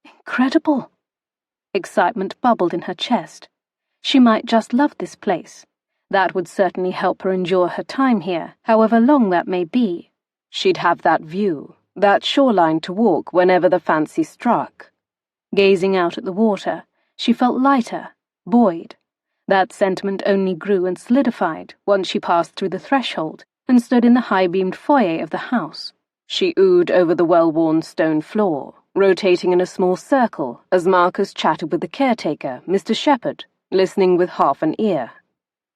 "Incredible!" Excitement bubbled in her chest. She might just love this place. That would certainly help her endure her time here, however long that may be. She'd have that view, that shoreline to walk whenever the fancy struck. Gazing out at the water, she felt lighter, buoyed. That sentiment only grew and solidified once she passed through the threshold and stood in the high-beamed foyer of the house. She oohed over the well-worn stone floor, rotating in a small circle as Marcus chatted with the caretaker, Mr. Shepherd, listening with half an ear.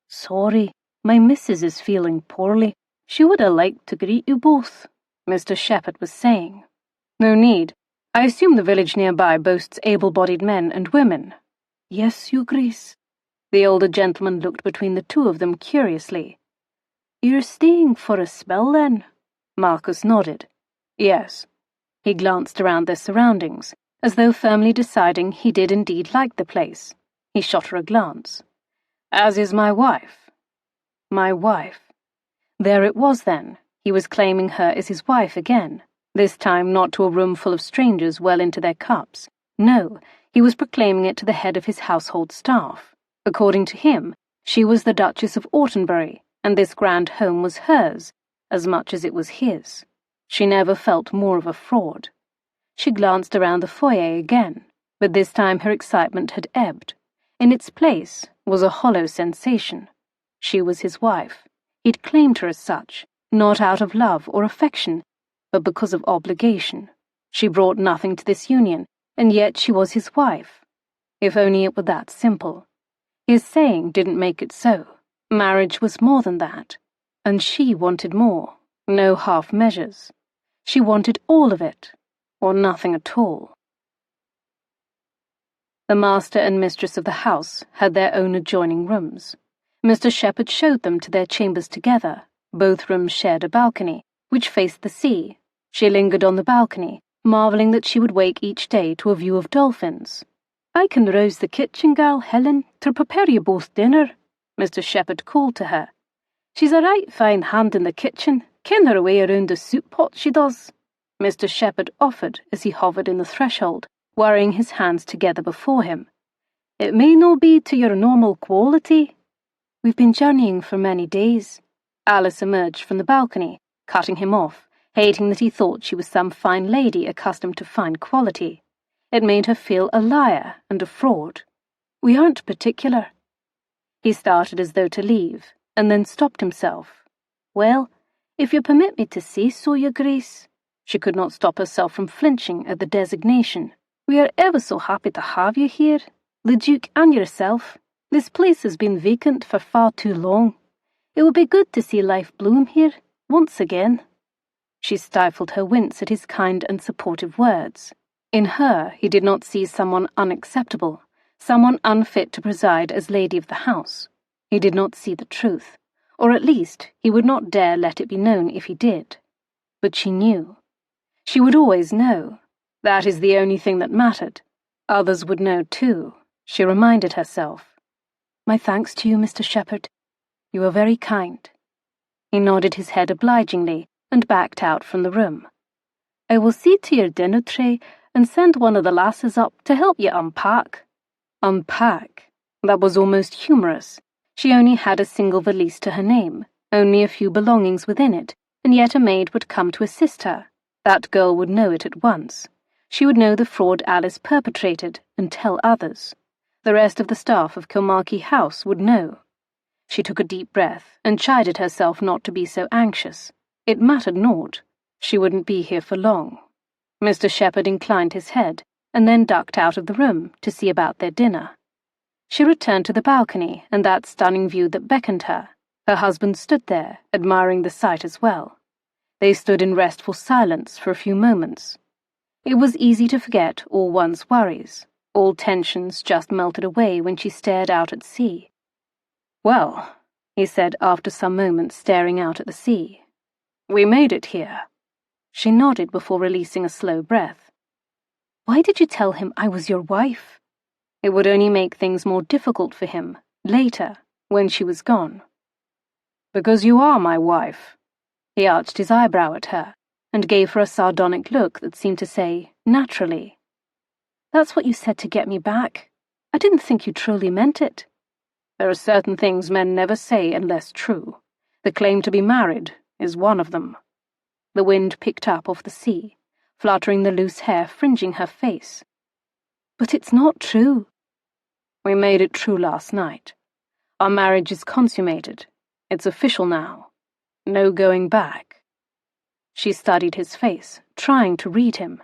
"Sorry, my missus is feeling poorly. She would have liked to greet you both," Mr. Shepherd was saying. "No need. I assume the village nearby boasts able-bodied men and women." "Yes, your grace." The older gentleman looked between the two of them curiously. "You're staying for a spell, then?" Marcus nodded. "Yes." He glanced around their surroundings, as though firmly deciding he did indeed like the place. He shot her a glance. "As is my wife." My wife. There it was then. He was claiming her as his wife again, this time not to a room full of strangers well into their cups. No, he was proclaiming it to the head of his household staff. According to him, she was the Duchess of Autenberry, and this grand home was hers, as much as it was his. She never felt more of a fraud. She glanced around the foyer again, but this time her excitement had ebbed. In its place was a hollow sensation. She was his wife. He'd claimed her as such, not out of love or affection, but because of obligation. She brought nothing to this union, and yet she was his wife. If only it were that simple. His saying didn't make it so. Marriage was more than that. And she wanted more. No half measures. She wanted all of it, or nothing at all. The master and mistress of the house had their own adjoining rooms. Mr. Shepherd showed them to their chambers together. Both rooms shared a balcony, which faced the sea. She lingered on the balcony, marvelling that she would wake each day to a view of dolphins. "I can rouse the kitchen gal, Helen, to prepare you both dinner," Mr. Shepherd called to her. "She's a right fine hand in the kitchen, ken her way around the soup pot, she does," Mr. Shepherd offered as he hovered in the threshold, worrying his hands together before him. "It may no be to your normal quality." "We've been journeying for many days." Alyse emerged from the balcony, cutting him off, hating that he thought she was some fine lady accustomed to fine quality. It made her feel a liar and a fraud. "We aren't particular." He started as though to leave, and then stopped himself. "Well, if you permit me to say so, your grace." She could not stop herself from flinching at the designation. "We are ever so happy to have you here, the Duke and yourself. This place has been vacant for far too long. It would be good to see life bloom here, once again." She stifled her wince at his kind and supportive words. In her, he did not see someone unacceptable, someone unfit to preside as lady of the house. He did not see the truth, or at least he would not dare let it be known if he did. But she knew. She would always know. That is the only thing that mattered. Others would know too, she reminded herself. "My thanks to you, Mr. Shepherd. You are very kind." He nodded his head obligingly and backed out from the room. "I will see to your dinner tray and send one of the lasses up to help you unpack." Unpack? That was almost humorous. She only had a single valise to her name, only a few belongings within it, and yet a maid would come to assist her. That girl would know it at once. She would know the fraud Alyse perpetrated and tell others. The rest of the staff of Kilmarchy House would know. She took a deep breath and chided herself not to be so anxious. It mattered naught. She wouldn't be here for long. Mr. Shepherd inclined his head and then ducked out of the room to see about their dinner. She returned to the balcony and that stunning view that beckoned her. Her husband stood there, admiring the sight as well. They stood in restful silence for a few moments. It was easy to forget all one's worries. All tensions just melted away when she stared out at sea. "Well," he said after some moments staring out at the sea, "we made it here." She nodded before releasing a slow breath. "Why did you tell him I was your wife?" It would only make things more difficult for him, later, when she was gone. "Because you are my wife." He arched his eyebrow at her, and gave her a sardonic look that seemed to say, naturally. "That's what you said to get me back. I didn't think you truly meant it." "There are certain things men never say unless true. The claim to be married is one of them." The wind picked up off the sea, fluttering the loose hair fringing her face. "But it's not true." "We made it true last night. Our marriage is consummated. It's official now. No going back." She studied his face, trying to read him.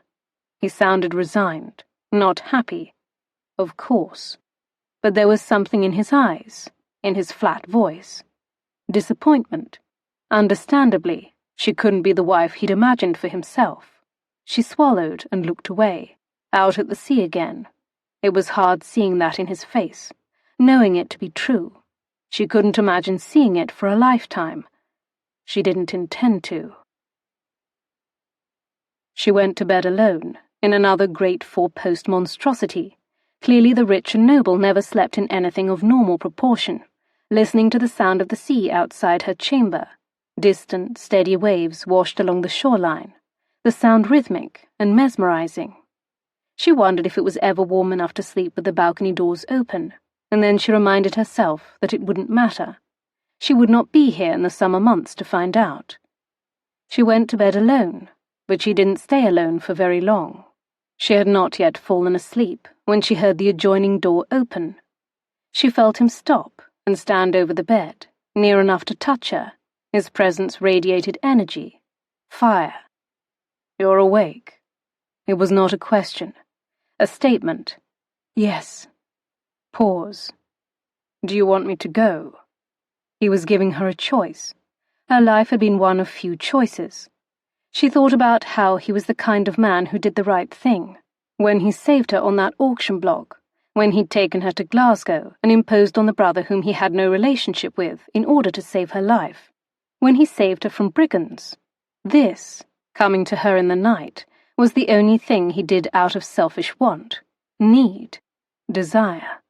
He sounded resigned, not happy. Of course. But there was something in his eyes, in his flat voice. Disappointment. Understandably, she couldn't be the wife he'd imagined for himself. She swallowed and looked away, out at the sea again. It was hard seeing that in his face, knowing it to be true. She couldn't imagine seeing it for a lifetime. She didn't intend to. She went to bed alone, in another great four-post monstrosity. Clearly the rich and noble never slept in anything of normal proportion, listening to the sound of the sea outside her chamber. Distant, steady waves washed along the shoreline, the sound rhythmic and mesmerizing. She wondered if it was ever warm enough to sleep with the balcony doors open, and then she reminded herself that it wouldn't matter. She would not be here in the summer months to find out. She went to bed alone, but she didn't stay alone for very long. She had not yet fallen asleep when she heard the adjoining door open. She felt him stop and stand over the bed, near enough to touch her. His presence radiated energy, fire. "You're awake." It was not a question, a statement. "Yes." Pause. "Do you want me to go?" He was giving her a choice. Her life had been one of few choices. She thought about how he was the kind of man who did the right thing. When he saved her on that auction block, when he'd taken her to Glasgow and imposed on the brother whom he had no relationship with in order to save her life, when he saved her from brigands. This, coming to her in the night, was the only thing he did out of selfish want, need, desire.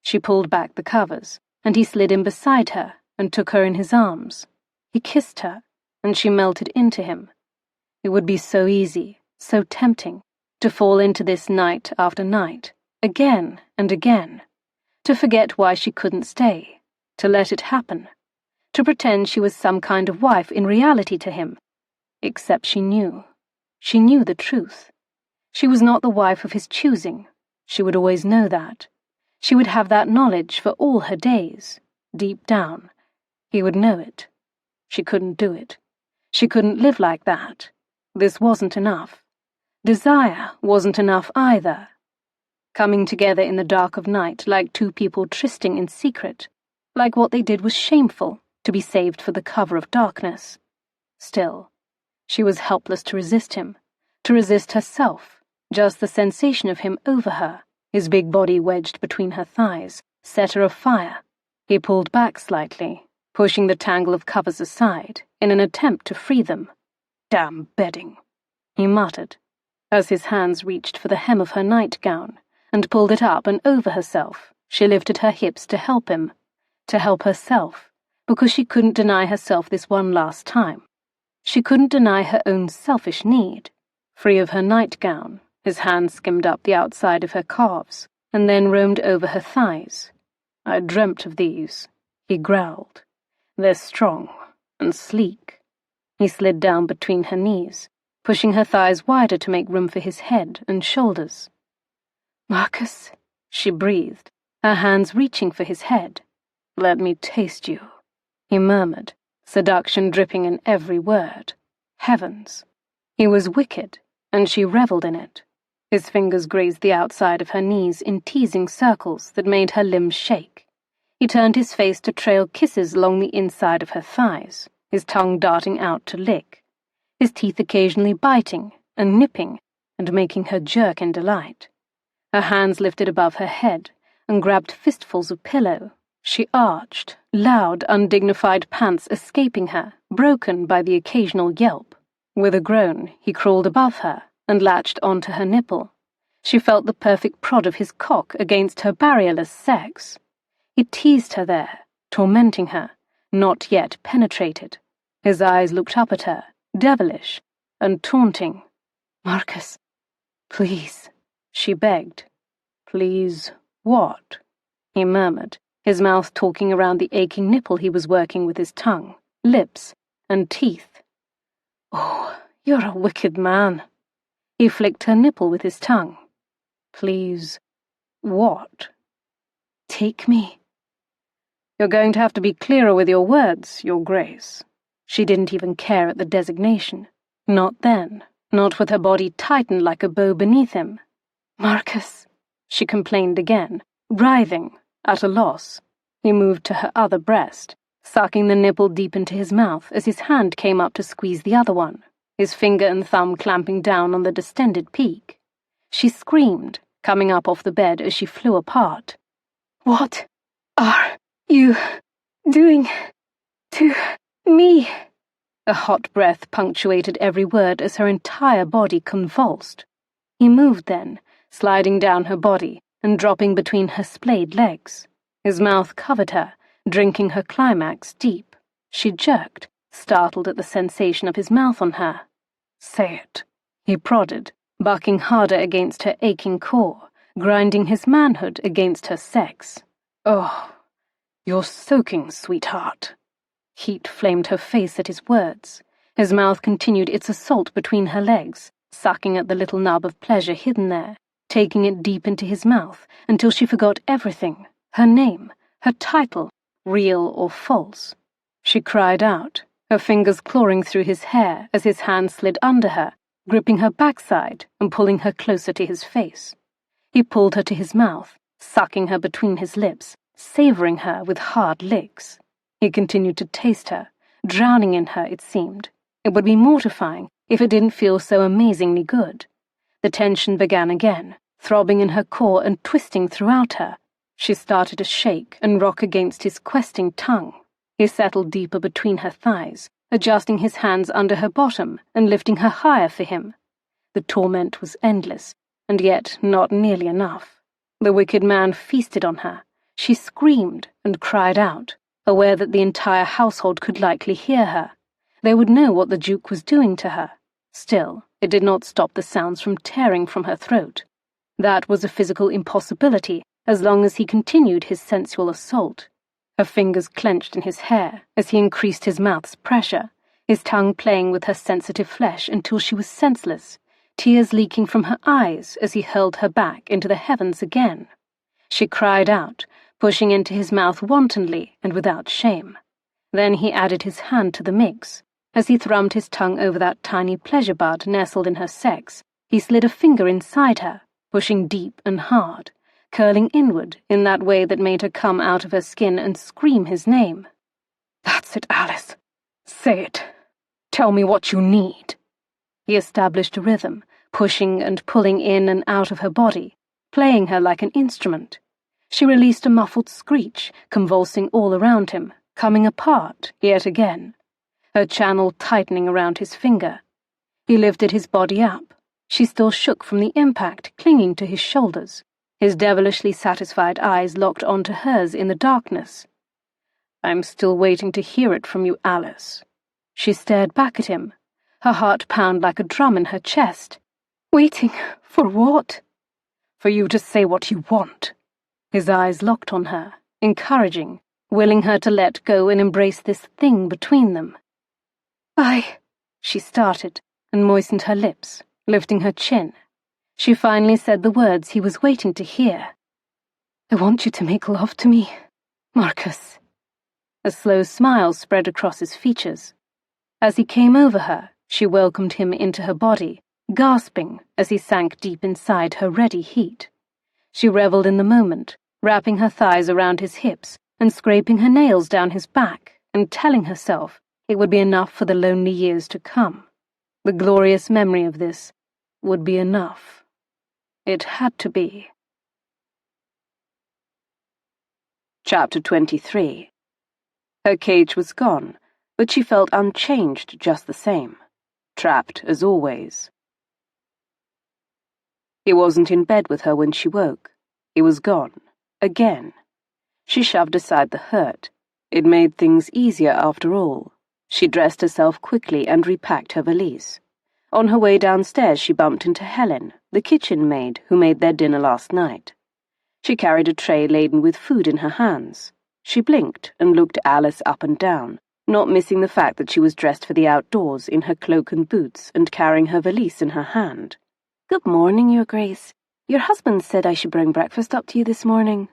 She pulled back the covers, and he slid in beside her and took her in his arms. He kissed her, and she melted into him. It would be so easy, so tempting, to fall into this night after night, again and again, to forget why she couldn't stay, to let it happen, to pretend she was some kind of wife in reality to him. Except she knew the truth. She was not the wife of his choosing. She would always know that. She would have that knowledge for all her days, deep down. He would know it. She couldn't do it. She couldn't live like that. This wasn't enough. Desire wasn't enough either. Coming together in the dark of night like two people trysting in secret, like what they did was shameful, to be saved for the cover of darkness. Still, she was helpless to resist him, to resist herself. Just the sensation of him over her, his big body wedged between her thighs, set her afire. He pulled back slightly, pushing the tangle of covers aside in an attempt to free them. "Damn bedding," he muttered, as his hands reached for the hem of her nightgown and pulled it up and over herself. She lifted her hips to help him, to help herself, because she couldn't deny herself this one last time. She couldn't deny her own selfish need. Free of her nightgown, his hand skimmed up the outside of her calves and then roamed over her thighs. "I dreamt of these," he growled. "They're strong and sleek." He slid down between her knees, pushing her thighs wider to make room for his head and shoulders. "Marcus," she breathed, her hands reaching for his head. "Let me taste you," he murmured, seduction dripping in every word. Heavens. He was wicked, and she revelled in it. His fingers grazed the outside of her knees in teasing circles that made her limbs shake. He turned his face to trail kisses along the inside of her thighs, his tongue darting out to lick, his teeth occasionally biting and nipping and making her jerk in delight. Her hands lifted above her head and grabbed fistfuls of pillow. She arched, loud, undignified pants escaping her, broken by the occasional yelp. With a groan, he crawled above her and latched onto her nipple. She felt the perfect prod of his cock against her barrierless sex. He teased her there, tormenting her, not yet penetrated. His eyes looked up at her, devilish and taunting. "Marcus, please," she begged. "Please what?" he murmured, his mouth talking around the aching nipple he was working with his tongue, lips, and teeth. "Oh, you're a wicked man." He flicked her nipple with his tongue. "Please what?" "Take me." "You're going to have to be clearer with your words, Your Grace." She didn't even care at the designation. Not then, not with her body tightened like a bow beneath him. "Marcus," she complained again, writhing, at a loss. He moved to her other breast, sucking the nipple deep into his mouth as his hand came up to squeeze the other one, his finger and thumb clamping down on the distended peak. She screamed, coming up off the bed as she flew apart. "What are you doing to me?" A hot breath punctuated every word as her entire body convulsed. He moved then, sliding down her body and dropping between her splayed legs. His mouth covered her, drinking her climax deep. She jerked, startled at the sensation of his mouth on her. "Say it," he prodded, bucking harder against her aching core, grinding his manhood against her sex. "Oh, you're soaking, sweetheart." Heat flamed her face at his words. His mouth continued its assault between her legs, sucking at the little nub of pleasure hidden there, taking it deep into his mouth until she forgot everything, her name, her title, real or false. She cried out, her fingers clawing through his hair as his hand slid under her, gripping her backside and pulling her closer to his face. He pulled her to his mouth, sucking her between his lips, savoring her with hard licks. He continued to taste her, drowning in her, it seemed. It would be mortifying if it didn't feel so amazingly good. The tension began again, throbbing in her core and twisting throughout her. She started to shake and rock against his questing tongue. He settled deeper between her thighs, adjusting his hands under her bottom and lifting her higher for him. The torment was endless, and yet not nearly enough. The wicked man feasted on her. She screamed and cried out, aware that the entire household could likely hear her. They would know what the Duke was doing to her. Still, it did not stop the sounds from tearing from her throat. That was a physical impossibility as long as he continued his sensual assault. Her fingers clenched in his hair as he increased his mouth's pressure, his tongue playing with her sensitive flesh until she was senseless, tears leaking from her eyes as he hurled her back into the heavens again. She cried out, pushing into his mouth wantonly and without shame. Then he added his hand to the mix. As he thrummed his tongue over that tiny pleasure bud nestled in her sex, he slid a finger inside her, pushing deep and hard, curling inward in that way that made her come out of her skin and scream his name. "That's it, Alyse. Say it. Tell me what you need." He established a rhythm, pushing and pulling in and out of her body, playing her like an instrument. She released a muffled screech, convulsing all around him, coming apart yet again, her channel tightening around his finger. He lifted his body up. She still shook from the impact, clinging to his shoulders, his devilishly satisfied eyes locked onto hers in the darkness. "I'm still waiting to hear it from you, Alyse." She stared back at him, her heart pound like a drum in her chest. "Waiting for what?" "For you to say what you want." His eyes locked on her, encouraging, willing her to let go and embrace this thing between them. She started and moistened her lips, lifting her chin. She finally said the words he was waiting to hear. "I want you to make love to me, Marcus." A slow smile spread across his features. As he came over her, she welcomed him into her body, gasping as he sank deep inside her ready heat. She reveled in the moment, wrapping her thighs around his hips and scraping her nails down his back and telling herself it would be enough for the lonely years to come. The glorious memory of this would be enough. It had to be. Chapter 23. Her cage was gone, but she felt unchanged just the same. Trapped as always. He wasn't in bed with her when she woke. He was gone. Again. She shoved aside the hurt. It made things easier after all. She dressed herself quickly and repacked her valise. On her way downstairs she bumped into Helen, the kitchen maid who made their dinner last night. She carried a tray laden with food in her hands. She blinked and looked Alyse up and down, not missing the fact that she was dressed for the outdoors in her cloak and boots and carrying her valise in her hand. "Good morning, Your Grace. Your husband said I should bring breakfast up to you this morning."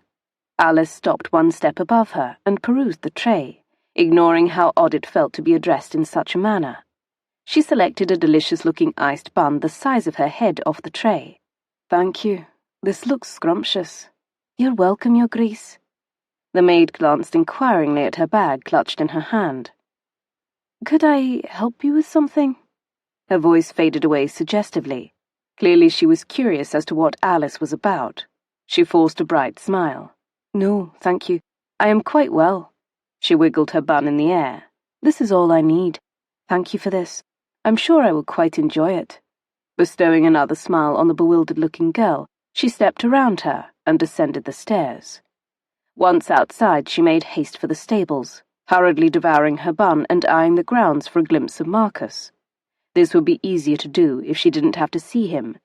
Alyse stopped one step above her and perused the tray, ignoring how odd it felt to be addressed in such a manner. She selected a delicious-looking iced bun the size of her head off the tray. "Thank you. This looks scrumptious." "You're welcome, Your Grace." The maid glanced inquiringly at her bag clutched in her hand. "Could I help you with something?" Her voice faded away suggestively. Clearly she was curious as to what Alyse was about. She forced a bright smile. "No, thank you. I am quite well." She wiggled her bun in the air. "This is all I need. Thank you for this. I'm sure I will quite enjoy it." Bestowing another smile on the bewildered-looking girl, she stepped around her and descended the stairs. Once outside, she made haste for the stables, hurriedly devouring her bun and eyeing the grounds for a glimpse of Marcus. This would be easier to do if she didn't have to see him,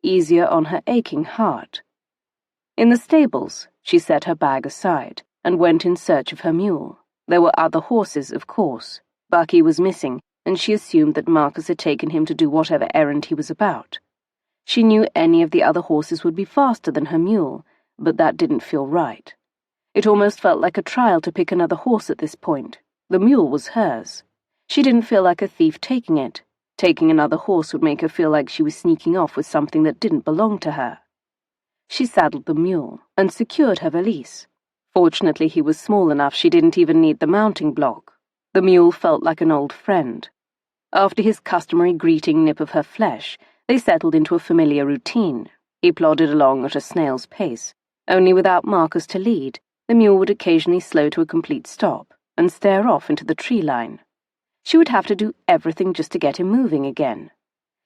easier on her aching heart. In the stables, she set her bag aside and went in search of her mule. There were other horses, of course. Bucky was missing, and she assumed that Marcus had taken him to do whatever errand he was about. She knew any of the other horses would be faster than her mule, but that didn't feel right. It almost felt like a trial to pick another horse at this point. The mule was hers. She didn't feel like a thief taking it. Taking another horse would make her feel like she was sneaking off with something that didn't belong to her. She saddled the mule and secured her valise. Fortunately, he was small enough she didn't even need the mounting block. The mule felt like an old friend. After his customary greeting nip of her flesh, they settled into a familiar routine. He plodded along at a snail's pace. Only without Marcus to lead, the mule would occasionally slow to a complete stop and stare off into the tree line. She would have to do everything just to get him moving again.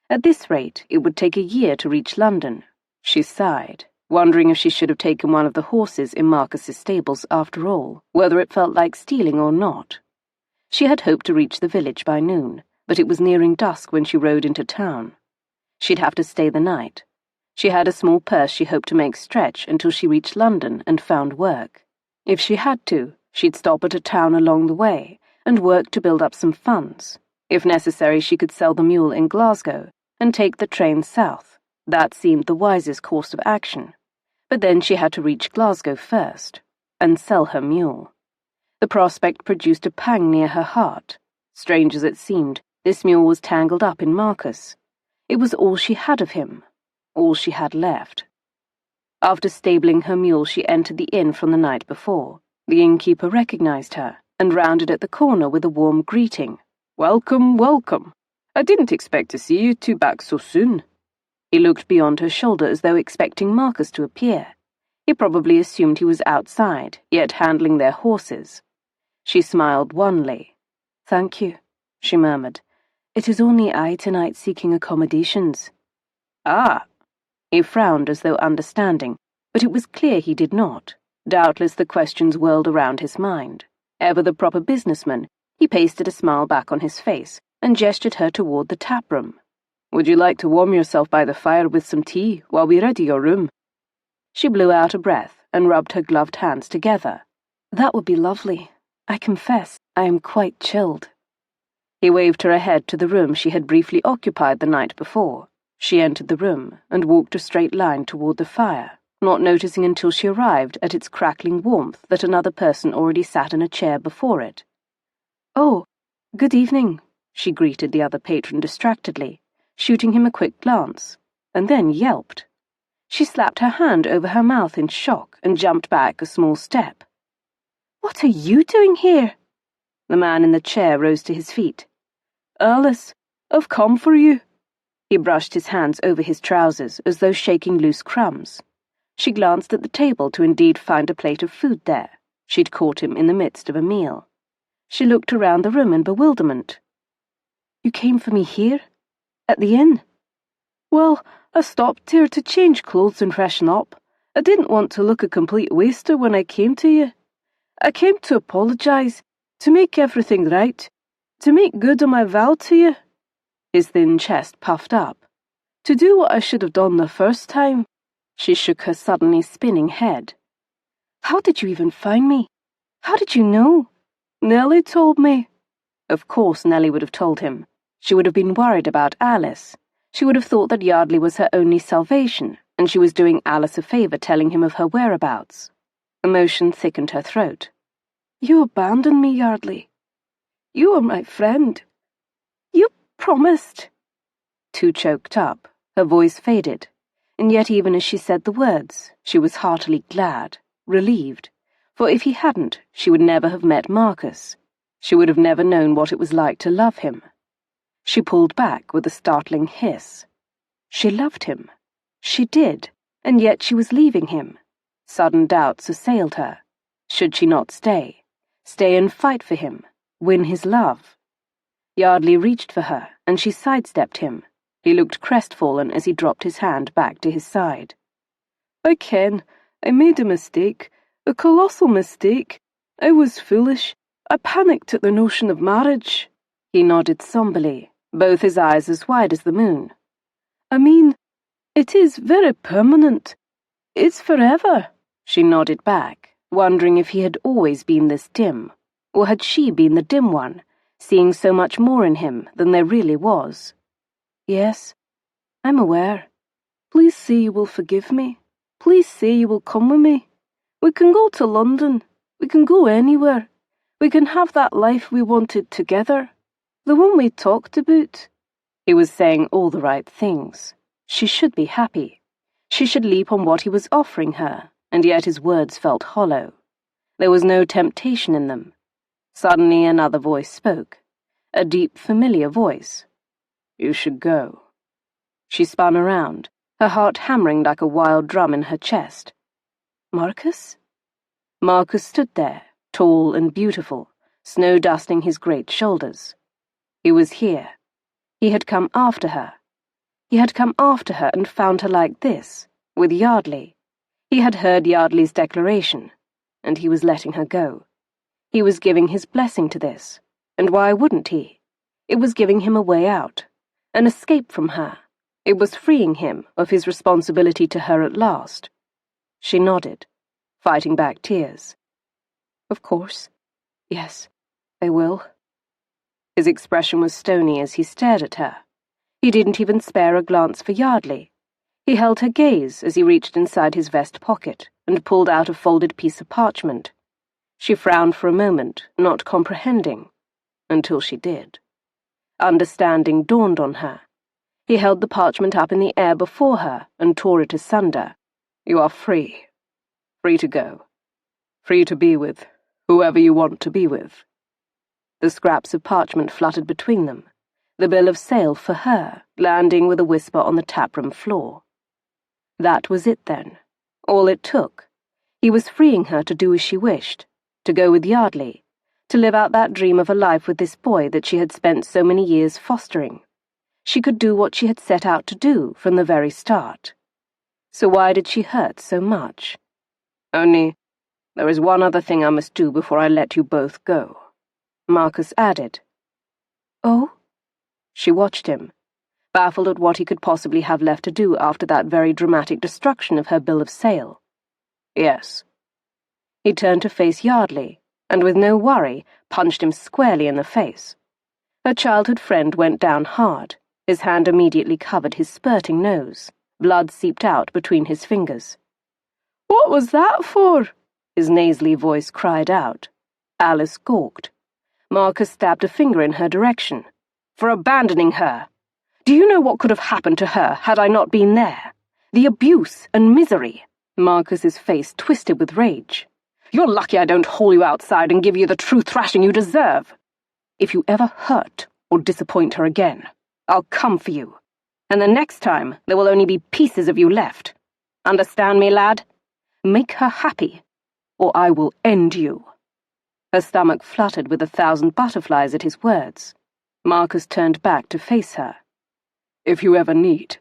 At this rate, it would take a year to reach London. She sighed, wondering if she should have taken one of the horses in Marcus's stables after all, whether it felt like stealing or not. She had hoped to reach the village by noon, but it was nearing dusk when she rode into town. She'd have to stay the night. She had a small purse she hoped to make stretch until she reached London and found work. If she had to, she'd stop at a town along the way and work to build up some funds. If necessary, she could sell the mule in Glasgow and take the train south. That seemed the wisest course of action. But then she had to reach Glasgow first and sell her mule. The prospect produced a pang near her heart. Strange as it seemed, this mule was tangled up in Marcus. It was all she had of him, all she had left. After stabling her mule, she entered the inn from the night before. The innkeeper recognized her and rounded at the corner with a warm greeting. "Welcome, welcome. I didn't expect to see you two back so soon." He looked beyond her shoulder as though expecting Marcus to appear. He probably assumed he was outside, yet handling their horses. She smiled wanly. "Thank you," she murmured. "It is only I tonight seeking accommodations." "Ah." He frowned as though understanding, but it was clear he did not. Doubtless the questions whirled around his mind. Ever the proper businessman, he pasted a smile back on his face and gestured her toward the tap room. "Would you like to warm yourself by the fire with some tea while we ready your room?" She blew out a breath and rubbed her gloved hands together. "That would be lovely. I confess, I am quite chilled." He waved her ahead to the room she had briefly occupied the night before. She entered the room and walked a straight line toward the fire. not noticing until she arrived at its crackling warmth that another person already sat in a chair before it. "Oh, good evening," she greeted the other patron distractedly, shooting him a quick glance, and then yelped. She slapped her hand over her mouth in shock and jumped back a small step. "What are you doing here?" The man in the chair rose to his feet. "Alyse, I've come for you." He brushed his hands over his trousers as though shaking loose crumbs. She glanced at the table to indeed find a plate of food there. She'd caught him in the midst of a meal. She looked around the room in bewilderment. "You came for me here? At the inn?" "Well, I stopped here to change clothes and freshen up. I didn't want to look a complete waster when I came to you. I came to apologise, to make everything right, to make good on my vow to you." His thin chest puffed up. "To do what I should have done the first time." She shook her suddenly spinning head. "How did you even find me? How did you know?" "Nellie told me." Of course Nellie would have told him. She would have been worried about Alyse. She would have thought that Yardley was her only salvation, and she was doing Alyse a favour telling him of her whereabouts. Emotion thickened her throat. "You abandoned me, Yardley. You were my friend. You promised." Too choked up, her voice faded, and yet even as she said the words, she was heartily glad, relieved, for if he hadn't, she would never have met Marcus. She would have never known what it was like to love him. She pulled back with a startling hiss. She loved him. She did, and yet she was leaving him. Sudden doubts assailed her. Should she not stay? Stay and fight for him, win his love? Yardley reached for her, and she sidestepped him. He looked crestfallen as he dropped his hand back to his side. "I ken. I made a mistake. A colossal mistake. I was foolish. I panicked at the notion of marriage." He nodded somberly, both his eyes as wide as the moon. "I mean, it is very permanent. It's forever." She nodded back, wondering if he had always been this dim, or had she been the dim one, seeing so much more in him than there really was. "Yes, I'm aware. Please say you will forgive me. Please say you will come with me. We can go to London. We can go anywhere. We can have that life we wanted together. The one we talked about." He was saying all the right things. She should be happy. She should leap on what he was offering her, and yet his words felt hollow. There was no temptation in them. Suddenly another voice spoke, a deep, familiar voice. "You should go." She spun around, her heart hammering like a wild drum in her chest. Marcus? Marcus stood there, tall and beautiful, snow dusting his great shoulders. He was here. He had come after her. He had come after her and found her like this, with Yardley. He had heard Yardley's declaration, and he was letting her go. He was giving his blessing to this, and why wouldn't he? It was giving him a way out, an escape from her. It was freeing him of his responsibility to her at last. She nodded, fighting back tears. "Of course. Yes, I will." His expression was stony as he stared at her. He didn't even spare a glance for Yardley. He held her gaze as he reached inside his vest pocket and pulled out a folded piece of parchment. She frowned for a moment, not comprehending, until she did. Understanding dawned on her. He held the parchment up in the air before her and tore it asunder. "You are free. Free to go. Free to be with whoever you want to be with." The scraps of parchment fluttered between them, the bill of sale for her landing with a whisper on the taproom floor. That was it then, all it took. He was freeing her to do as she wished, to go with Yardley, to live out that dream of a life with this boy that she had spent so many years fostering. She could do what she had set out to do from the very start. So why did she hurt so much? "Only, there is one other thing I must do before I let you both go," Marcus added. "Oh?" She watched him, baffled at what he could possibly have left to do after that very dramatic destruction of her bill of sale. "Yes." He turned to face Yardley, and with no worry, punched him squarely in the face. Her childhood friend went down hard. His hand immediately covered his spurting nose. Blood seeped out between his fingers. What was that for? His nasally voice cried out. Alyse gawked. Marcus stabbed a finger in her direction. For abandoning her. Do you know what could have happened to her had I not been there? The abuse and misery. Marcus's face twisted with rage. You're lucky I don't haul you outside and give you the true thrashing you deserve. If you ever hurt or disappoint her again, I'll come for you. And the next time, there will only be pieces of you left. Understand me, lad? Make her happy, or I will end you. Her stomach fluttered with 1,000 butterflies at his words. Marcus turned back to face her. If you ever need.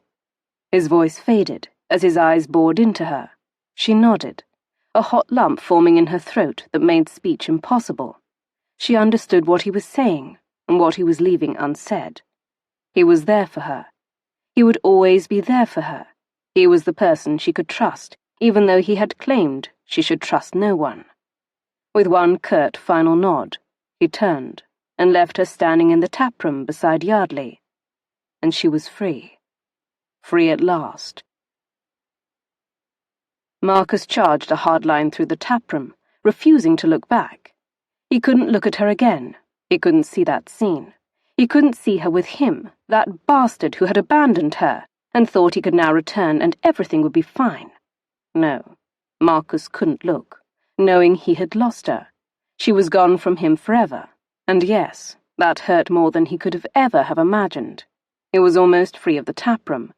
His voice faded as his eyes bored into her. She nodded, a hot lump forming in her throat that made speech impossible. She understood what he was saying and what he was leaving unsaid. He was there for her. He would always be there for her. He was the person she could trust, even though he had claimed she should trust no one. With one curt final nod, he turned and left her standing in the taproom beside Yardley. And she was free. Free at last. Marcus charged a hard line through the taproom, refusing to look back. He couldn't look at her again. He couldn't see that scene. He couldn't see her with him, that bastard who had abandoned her, and thought he could now return and everything would be fine. No, Marcus couldn't look, knowing he had lost her. She was gone from him forever, and yes, that hurt more than he could ever have imagined. He was almost free of the taproom,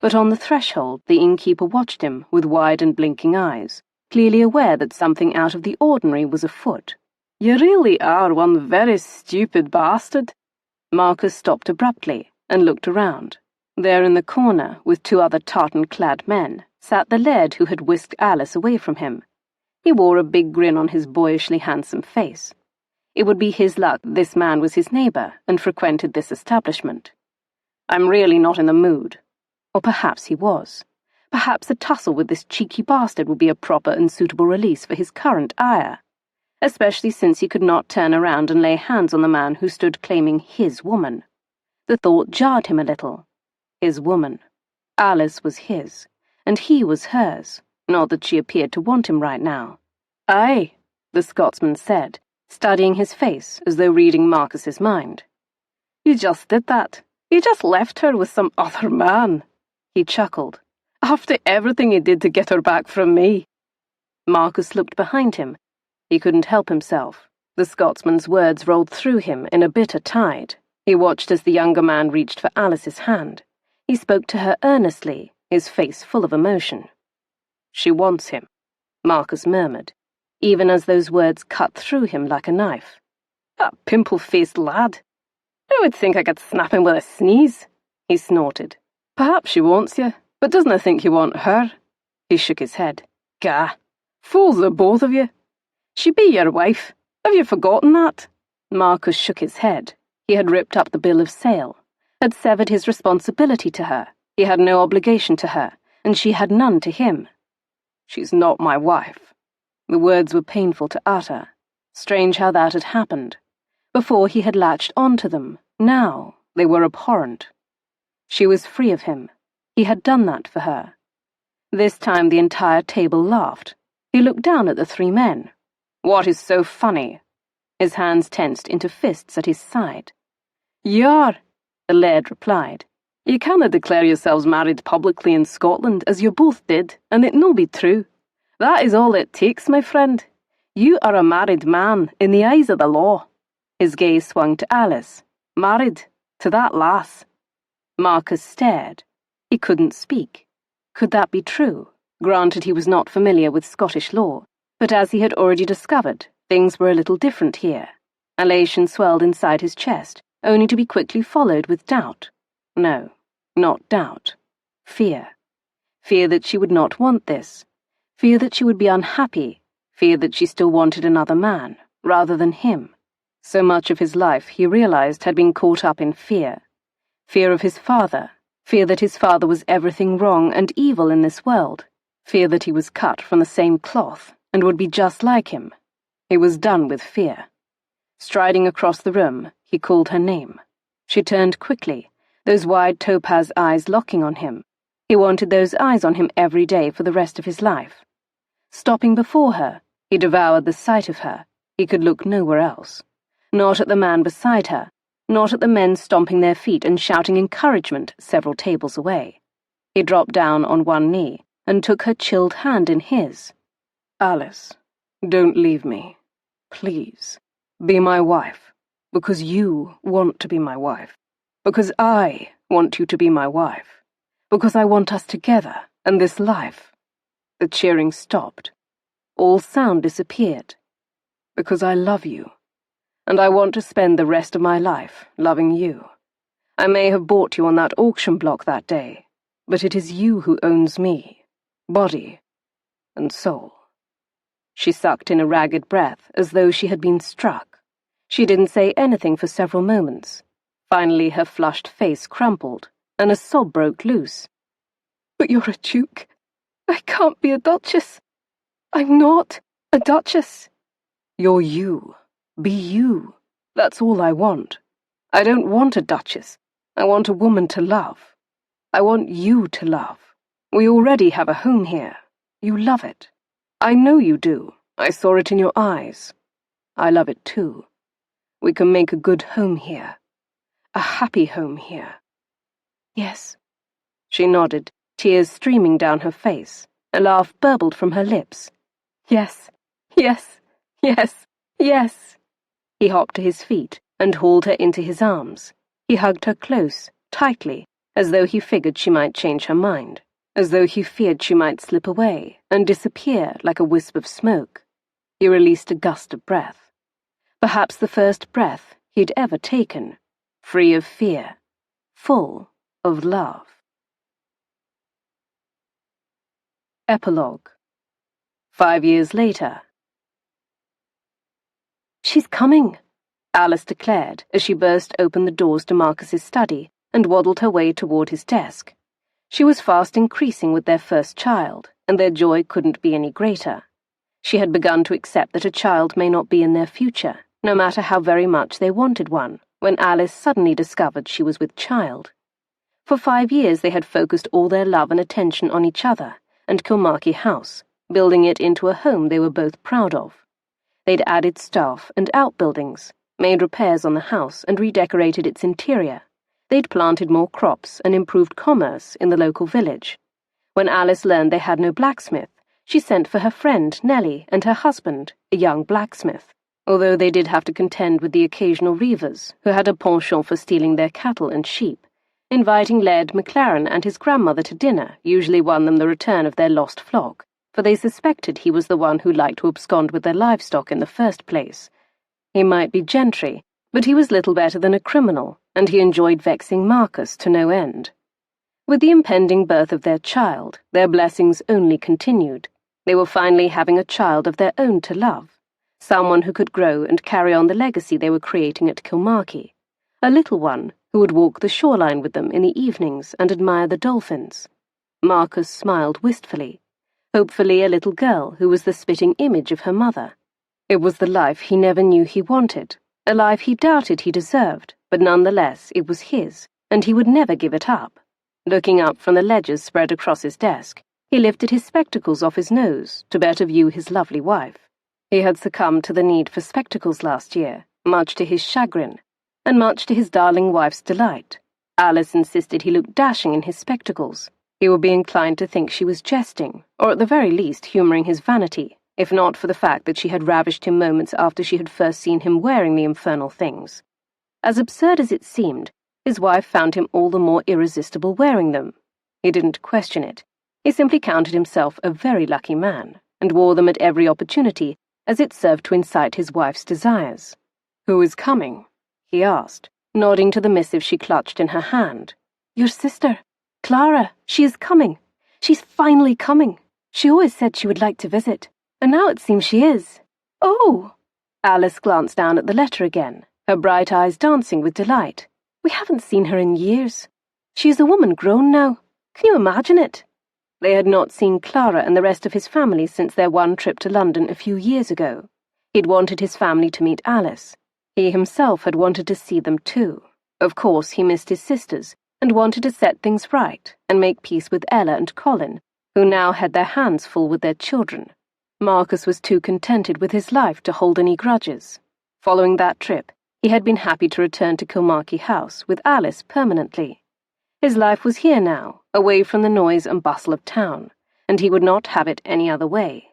but on the threshold the innkeeper watched him with wide and blinking eyes, clearly aware that something out of the ordinary was afoot. You really are one very stupid bastard. Marcus stopped abruptly and looked around. There in the corner, with 2 other tartan-clad men, sat the laird who had whisked Alyse away from him. He wore a big grin on his boyishly handsome face. It would be his luck this man was his neighbour and frequented this establishment. I'm really not in the mood. Or perhaps he was. Perhaps a tussle with this cheeky bastard would be a proper and suitable release for his current ire, especially since he could not turn around and lay hands on the man who stood claiming his woman. The thought jarred him a little. His woman. Alyse was his, and he was hers, not that she appeared to want him right now. Aye, the Scotsman said, studying his face as though reading Marcus's mind. You just did that. You just left her with some other man. He chuckled. After everything you did to get her back from me. Marcus looked behind him. He couldn't help himself. The Scotsman's words rolled through him in a bitter tide. He watched as the younger man reached for Alyce's hand. He spoke to her earnestly, his face full of emotion. She wants him, Marcus murmured, even as those words cut through him like a knife. That pimple-faced lad. I would think I could snap him with a sneeze, he snorted. Perhaps she wants you, but doesn't think you want her. He shook his head. Gah, fools the both of you. She be your wife. Have you forgotten that? Marcus shook his head. He had ripped up the bill of sale, had severed his responsibility to her. He had no obligation to her, and she had none to him. She's not my wife. The words were painful to utter. Strange how that had happened. Before he had latched onto them, now they were abhorrent. She was free of him. He had done that for her. This time the entire table laughed. He looked down at the 3 men. What is so funny? His hands tensed into fists at his side. Yar, the laird replied. You cannot declare yourselves married publicly in Scotland, as you both did, and it no be true. That is all it takes, my friend. You are a married man in the eyes of the law. His gaze swung to Alyse. Married to that lass. Marcus stared. He couldn't speak. Could that be true? Granted he was not familiar with Scottish law, but as he had already discovered, things were a little different here. Elation swelled inside his chest, only to be quickly followed with doubt. No, not doubt. Fear. Fear that she would not want this. Fear that she would be unhappy. Fear that she still wanted another man, rather than him. So much of his life, he realized, had been caught up in fear. Fear of his father. Fear that his father was everything wrong and evil in this world. Fear that he was cut from the same cloth and would be just like him. He was done with fear. Striding across the room, he called her name. She turned quickly, those wide topaz eyes locking on him. He wanted those eyes on him every day for the rest of his life. Stopping before her, he devoured the sight of her. He could look nowhere else. Not at the man beside her, not at the men stomping their feet and shouting encouragement several tables away. He dropped down on one knee and took her chilled hand in his. "Alyse, don't leave me. Please, be my wife, because you want to be my wife, because I want you to be my wife, because I want us together and this life." The cheering stopped. All sound disappeared. "Because I love you, and I want to spend the rest of my life loving you. I may have bought you on that auction block that day, but it is you who owns me, body and soul." She sucked in a ragged breath as though she had been struck. She didn't say anything for several moments. Finally her flushed face crumpled, and a sob broke loose. "But you're a duke. I can't be a duchess. I'm not a duchess." "You're you. Be you. That's all I want. I don't want a duchess. I want a woman to love. I want you to love. We already have a home here. You love it. I know you do. I saw it in your eyes. I love it too. We can make a good home here. A happy home here." "Yes." She nodded, tears streaming down her face. A laugh burbled from her lips. "Yes, yes, yes, yes." He hopped to his feet and hauled her into his arms. He hugged her close, tightly, as though he figured she might change her mind, as though he feared she might slip away and disappear like a wisp of smoke. He released a gust of breath. Perhaps the first breath he'd ever taken, free of fear, full of love. Epilogue. 5 years later. "She's coming," Alyse declared as she burst open the doors to Marcus's study and waddled her way toward his desk. She was fast increasing with their first child, and their joy couldn't be any greater. She had begun to accept that a child may not be in their future, no matter how very much they wanted one, when Alyse suddenly discovered she was with child. For 5 years they had focused all their love and attention on each other and Kilmarky House, building it into a home they were both proud of. They'd added staff and outbuildings, made repairs on the house and redecorated its interior. They'd planted more crops and improved commerce in the local village. When Alyse learned they had no blacksmith, she sent for her friend Nellie and her husband, a young blacksmith, although they did have to contend with the occasional reivers who had a penchant for stealing their cattle and sheep. Inviting Laird McLaren and his grandmother to dinner usually won them the return of their lost flock, for they suspected he was the one who liked to abscond with their livestock in the first place. He might be gentry, but he was little better than a criminal, and he enjoyed vexing Marcus to no end. With the impending birth of their child, their blessings only continued. They were finally having a child of their own to love, someone who could grow and carry on the legacy they were creating at Kilmarky, a little one who would walk the shoreline with them in the evenings and admire the dolphins. Marcus smiled wistfully. Hopefully a little girl who was the spitting image of her mother. It was the life he never knew he wanted, a life he doubted he deserved, but nonetheless it was his, and he would never give it up. Looking up from the ledgers spread across his desk, he lifted his spectacles off his nose to better view his lovely wife. He had succumbed to the need for spectacles last year, much to his chagrin, and much to his darling wife's delight. Alyse insisted he looked dashing in his spectacles. He would be inclined to think she was jesting, or at the very least humouring his vanity, if not for the fact that she had ravished him moments after she had first seen him wearing the infernal things. As absurd as it seemed, his wife found him all the more irresistible wearing them. He didn't question it. He simply counted himself a very lucky man, and wore them at every opportunity, as it served to incite his wife's desires. "Who is coming?" he asked, nodding to the missive she clutched in her hand. "Your sister, Clara. She is coming. She's finally coming. She always said she would like to visit, and now it seems she is." "Oh!" Alyse glanced down at the letter again, her bright eyes dancing with delight. "We haven't seen her in years. She is a woman grown now. Can you imagine it?" They had not seen Clara and the rest of his family since their one trip to London a few years ago. He'd wanted his family to meet Alyse. He himself had wanted to see them too. Of course, he missed his sisters, and wanted to set things right and make peace with Ella and Colin, who now had their hands full with their children. Marcus was too contented with his life to hold any grudges. Following that trip, he had been happy to return to Kilmarchy House with Alyse permanently. His life was here now, away from the noise and bustle of town, and he would not have it any other way.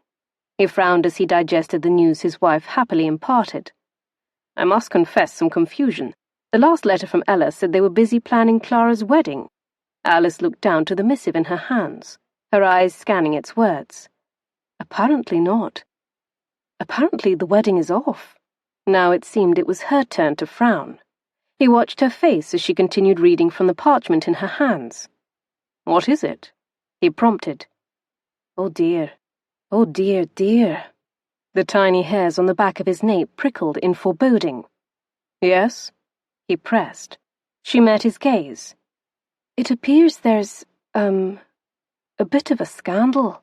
He frowned as he digested the news his wife happily imparted. I must confess some confusion. The last letter from Ella said they were busy planning Clara's wedding. Alyse looked down to the missive in her hands, her eyes scanning its words. Apparently not. Apparently the wedding is off. Now it seemed it was her turn to frown. He watched her face as she continued reading from the parchment in her hands. What is it? He prompted. Oh dear. Oh dear, dear. The tiny hairs on the back of his nape prickled in foreboding. Yes? He pressed. She met his gaze. It appears there's, a bit of a scandal.